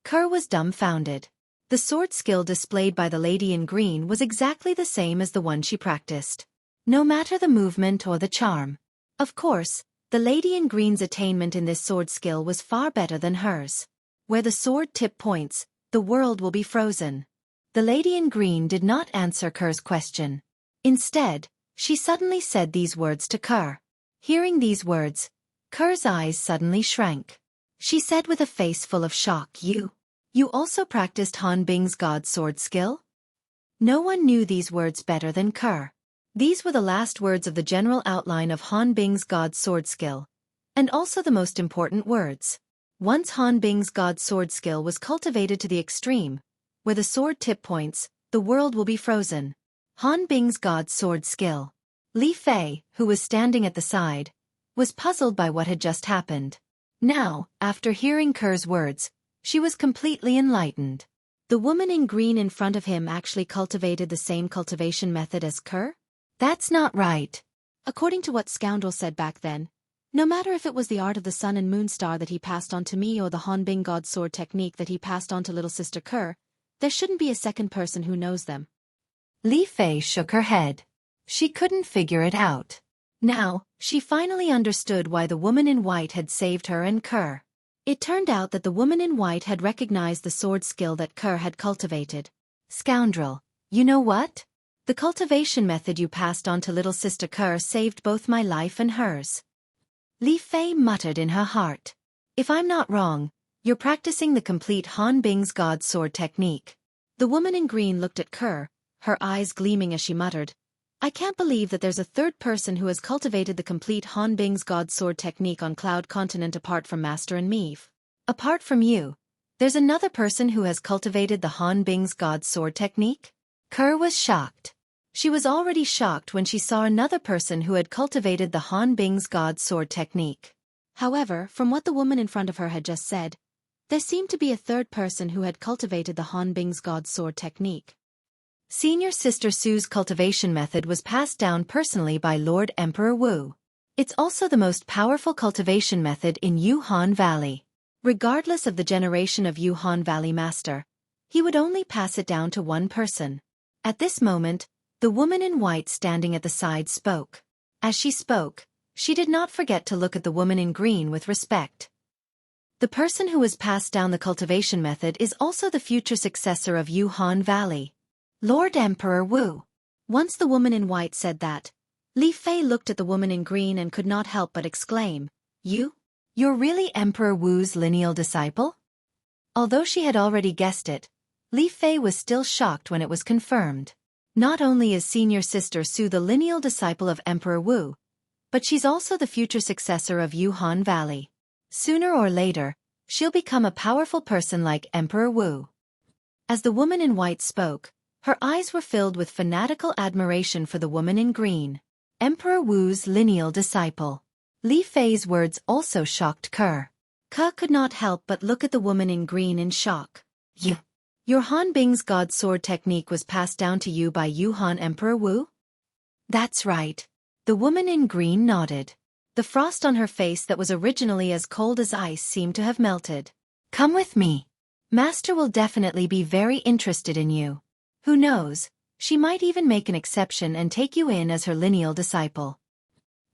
Ke was dumbfounded. The sword skill displayed by the lady in green was exactly the same as the one she practiced. No matter the movement or the charm. Of course, the lady in green's attainment in this sword skill was far better than hers. Where the sword tip points, the world will be frozen. The lady in green did not answer Ke's question. Instead, she suddenly said these words to Ke. Hearing these words, Ke's eyes suddenly shrank. She said with a face full of shock, You also practiced Han Bing's god sword skill?" No one knew these words better than Ke. These were the last words of the general outline of Han Bing's god sword skill, and also the most important words. Once Han Bing's god sword skill was cultivated to the extreme, where the sword tip points, the world will be frozen. Han Bing's god sword skill. Li Fei, who was standing at the side, was puzzled by what had just happened. Now, after hearing Ke's words, she was completely enlightened. The woman in green in front of him actually cultivated the same cultivation method as Ke? That's not right. According to what Scoundrel said back then, no matter if it was the art of the sun and moon star that he passed on to me or the Han Bing god sword technique that he passed on to little sister Ke, there shouldn't be a second person who knows them. Li Fei shook her head. She couldn't figure it out. Now, she finally understood why the woman in white had saved her and Ke. It turned out that the woman in white had recognized the sword skill that Ke had cultivated. Scoundrel, you know what? The cultivation method you passed on to little sister Ke saved both my life and hers. Li Fei muttered in her heart. If I'm not wrong, you're practicing the complete Han Bing's god sword technique. The woman in green looked at Ke, her eyes gleaming as she muttered, I can't believe that there's a third person who has cultivated the complete Han Bing's god sword technique on Cloud Continent apart from Master and Meave. Apart from you, there's another person who has cultivated the Han Bing's god sword technique? Kerr was shocked. She was already shocked when she saw another person who had cultivated the Han Bing's God Sword technique. However, from what the woman in front of her had just said, there seemed to be a third person who had cultivated the Han Bing's God Sword technique. Senior Sister Su's cultivation method was passed down personally by Lord Emperor Wu. It's also the most powerful cultivation method in Yuhan Valley. Regardless of the generation of Yuhan Valley Master, he would only pass it down to one person. At this moment, the woman in white standing at the side spoke. As she spoke, she did not forget to look at the woman in green with respect. The person who has passed down the cultivation method is also the future successor of Yuhan Valley. Lord Emperor Wu. Once the woman in white said that, Li Fei looked at the woman in green and could not help but exclaim, You're really Emperor Wu's lineal disciple? Although she had already guessed it, Li Fei was still shocked when it was confirmed. Not only is Senior Sister Su the lineal disciple of Emperor Wu, but she's also the future successor of Yuhan Valley. Sooner or later, she'll become a powerful person like Emperor Wu. As the woman in white spoke, her eyes were filled with fanatical admiration for the woman in green. Emperor Wu's lineal disciple. Li Fei's words also shocked Kerr. Kerr could not help but look at the woman in green in shock. Your Han Bing's God Sword technique was passed down to you by Yuhan Emperor Wu? That's right. The woman in green nodded. The frost on her face that was originally as cold as ice seemed to have melted. Come with me. Master will definitely be very interested in you. Who knows, she might even make an exception and take you in as her lineal disciple.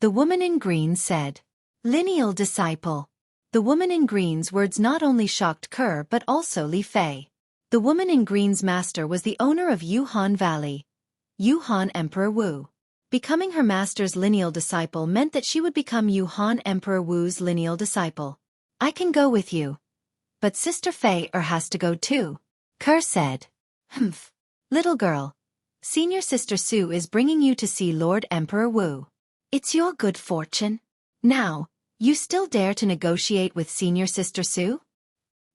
The woman in green said. Lineal disciple. The woman in green's words not only shocked Kerr but also Li Fei. The woman in green's master was the owner of Yuhan Valley, Yuhan Emperor Wu. Becoming her master's lineal disciple meant that she would become Yuhan Emperor Wu's lineal disciple. I can go with you. But Sister Fei has to go too. Kerr said. Humph. Little girl. Senior Sister Su is bringing you to see Lord Emperor Wu. It's your good fortune. Now, you still dare to negotiate with Senior Sister Su?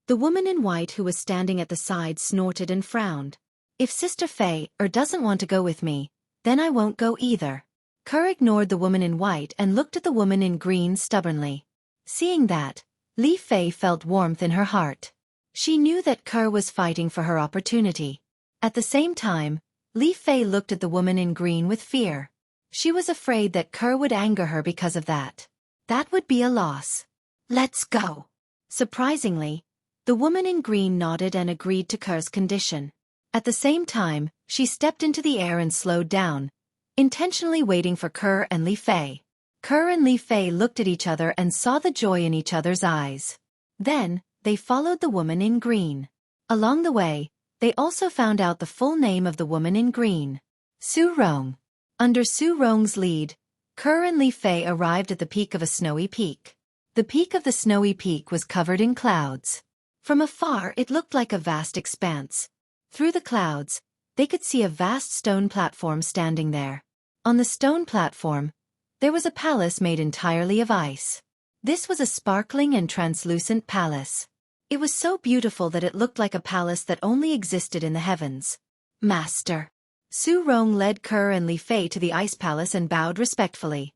The woman in white who was standing at the side snorted and frowned. If Sister Fei doesn't want to go with me, then I won't go either. Kerr ignored the woman in white and looked at the woman in green stubbornly. Seeing that, Li Fei felt warmth in her heart. She knew that Kerr was fighting for her opportunity. At the same time, Li Fei looked at the woman in green with fear. She was afraid that Kerr would anger her because of that. That would be a loss. Let's go. Surprisingly, the woman in green nodded and agreed to Kerr's condition. At the same time, she stepped into the air and slowed down, intentionally waiting for Kerr and Li Fei. Kerr and Li Fei looked at each other and saw the joy in each other's eyes. Then, they followed the woman in green. Along the way, they also found out the full name of the woman in green. Su Rong. Under Su Rong's lead, Kerr and Li Fei arrived at the peak of a snowy peak. The peak of the snowy peak was covered in clouds. From afar it looked like a vast expanse. Through the clouds, they could see a vast stone platform standing there. On the stone platform, there was a palace made entirely of ice. This was a sparkling and translucent palace. It was so beautiful that it looked like a palace that only existed in the heavens. Master. Su Rong led Kerr and Li Fei to the ice palace and bowed respectfully.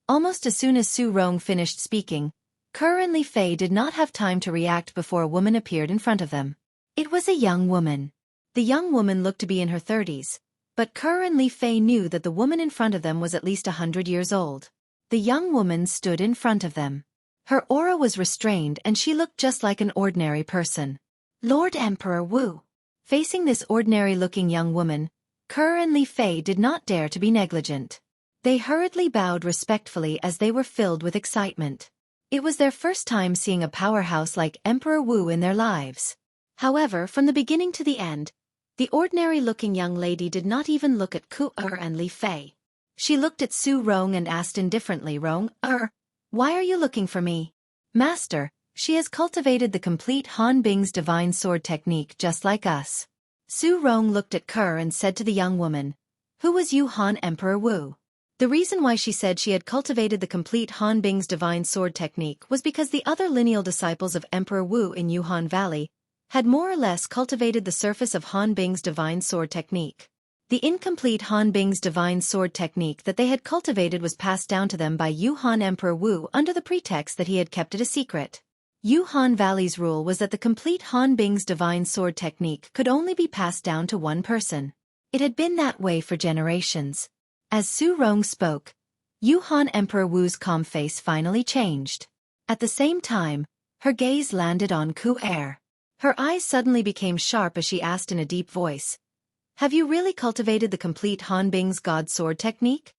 Almost as soon as Su Rong finished speaking, Kerr and Li Fei did not have time to react before a woman appeared in front of them. It was a young woman. The young woman looked to be in her 30s, but Kerr and Li Fei knew that the woman in front of them was at least 100 years old. The young woman stood in front of them. Her aura was restrained and she looked just like an ordinary person. Lord Emperor Wu. Facing this ordinary-looking young woman, Kerr and Li Fei did not dare to be negligent. They hurriedly bowed respectfully as they were filled with excitement. It was their first time seeing a powerhouse like Emperor Wu in their lives. However, from the beginning to the end, the ordinary-looking young lady did not even look at Kerr and Li Fei. She looked at Su Rong and asked indifferently, Rong, why are you looking for me? Master, she has cultivated the complete Han Bing's divine sword technique just like us. Su Rong looked at Kerr and said to the young woman, who was Yuhan Emperor Wu? The reason why she said she had cultivated the complete Han Bing's divine sword technique was because the other lineal disciples of Emperor Wu in Yuhan Valley had more or less cultivated the surface of Han Bing's divine sword technique. The incomplete Han Bing's divine sword technique that they had cultivated was passed down to them by Yuhan Emperor Wu under the pretext that he had kept it a secret. Yuhan Valley's rule was that the complete Han Bing's divine sword technique could only be passed down to one person. It had been that way for generations. As Su Rong spoke, Yuhan Emperor Wu's calm face finally changed. At the same time, her gaze landed on Ku Er. Her eyes suddenly became sharp as she asked in a deep voice, "Have you really cultivated the complete Han Bing's God Sword technique?"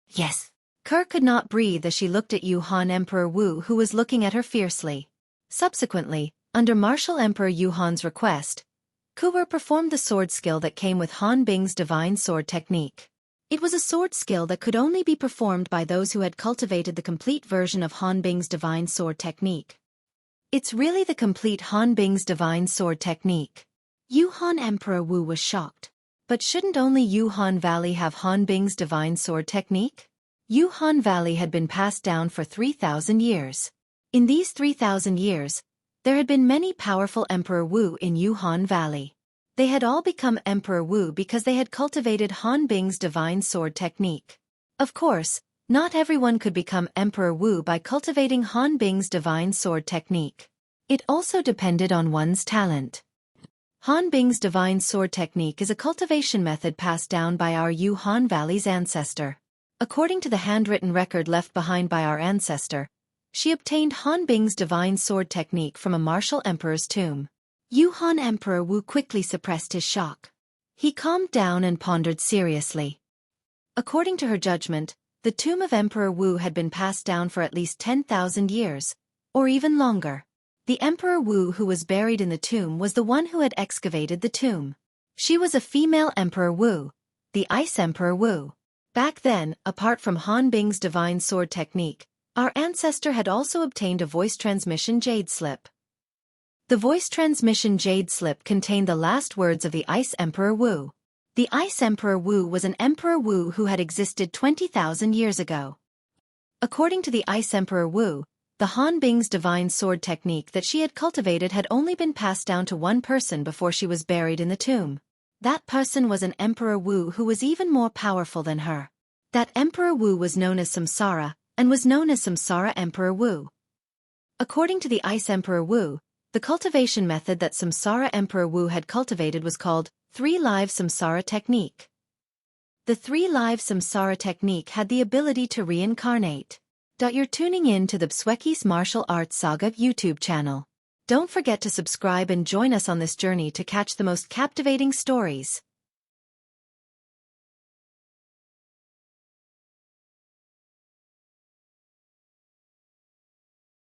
Yes. Kerr could not breathe as she looked at Yuhan Emperor Wu, who was looking at her fiercely. Subsequently, under Martial Emperor Yuhan's request, Ku Er performed the sword skill that came with Han Bing's divine sword technique. It was a sword skill that could only be performed by those who had cultivated the complete version of Han Bing's divine sword technique. It's really the complete Han Bing's divine sword technique. Yuhan Emperor Wu was shocked. But shouldn't only Yuhan Valley have Han Bing's divine sword technique? Yuhan Valley had been passed down for 3,000 years. In these 3,000 years, there had been many powerful Emperor Wu in Yuhan Valley. They had all become Emperor Wu because they had cultivated Han Bing's divine sword technique. Of course, not everyone could become Emperor Wu by cultivating Han Bing's divine sword technique. It also depended on one's talent. Han Bing's divine sword technique is a cultivation method passed down by our Yuhan Valley's ancestor. According to the handwritten record left behind by our ancestor, she obtained Han Bing's divine sword technique from a martial emperor's tomb. Yuhan Emperor Wu quickly suppressed his shock. He calmed down and pondered seriously. According to her judgment, the tomb of Emperor Wu had been passed down for at least 10,000 years, or even longer. The Emperor Wu who was buried in the tomb was the one who had excavated the tomb. She was a female Emperor Wu, the Ice Emperor Wu. Back then, apart from Han Bing's divine sword technique, our ancestor had also obtained a voice transmission jade slip. The voice transmission jade slip contained the last words of the Ice Emperor Wu. The Ice Emperor Wu was an Emperor Wu who had existed 20,000 years ago. According to the Ice Emperor Wu, the Han Bing's divine sword technique that she had cultivated had only been passed down to one person before she was buried in the tomb. That person was an Emperor Wu who was even more powerful than her. That Emperor Wu was known as Samsara, and was known as Samsara Emperor Wu. According to the Ice Emperor Wu, the cultivation method that Samsara Emperor Wu had cultivated was called Three-Live Samsara Technique. The Three-Live Samsara Technique had the ability to reincarnate. You're tuning in to the Xueqi's Martial Arts Saga YouTube channel. Don't forget to subscribe and join us on this journey to catch the most captivating stories.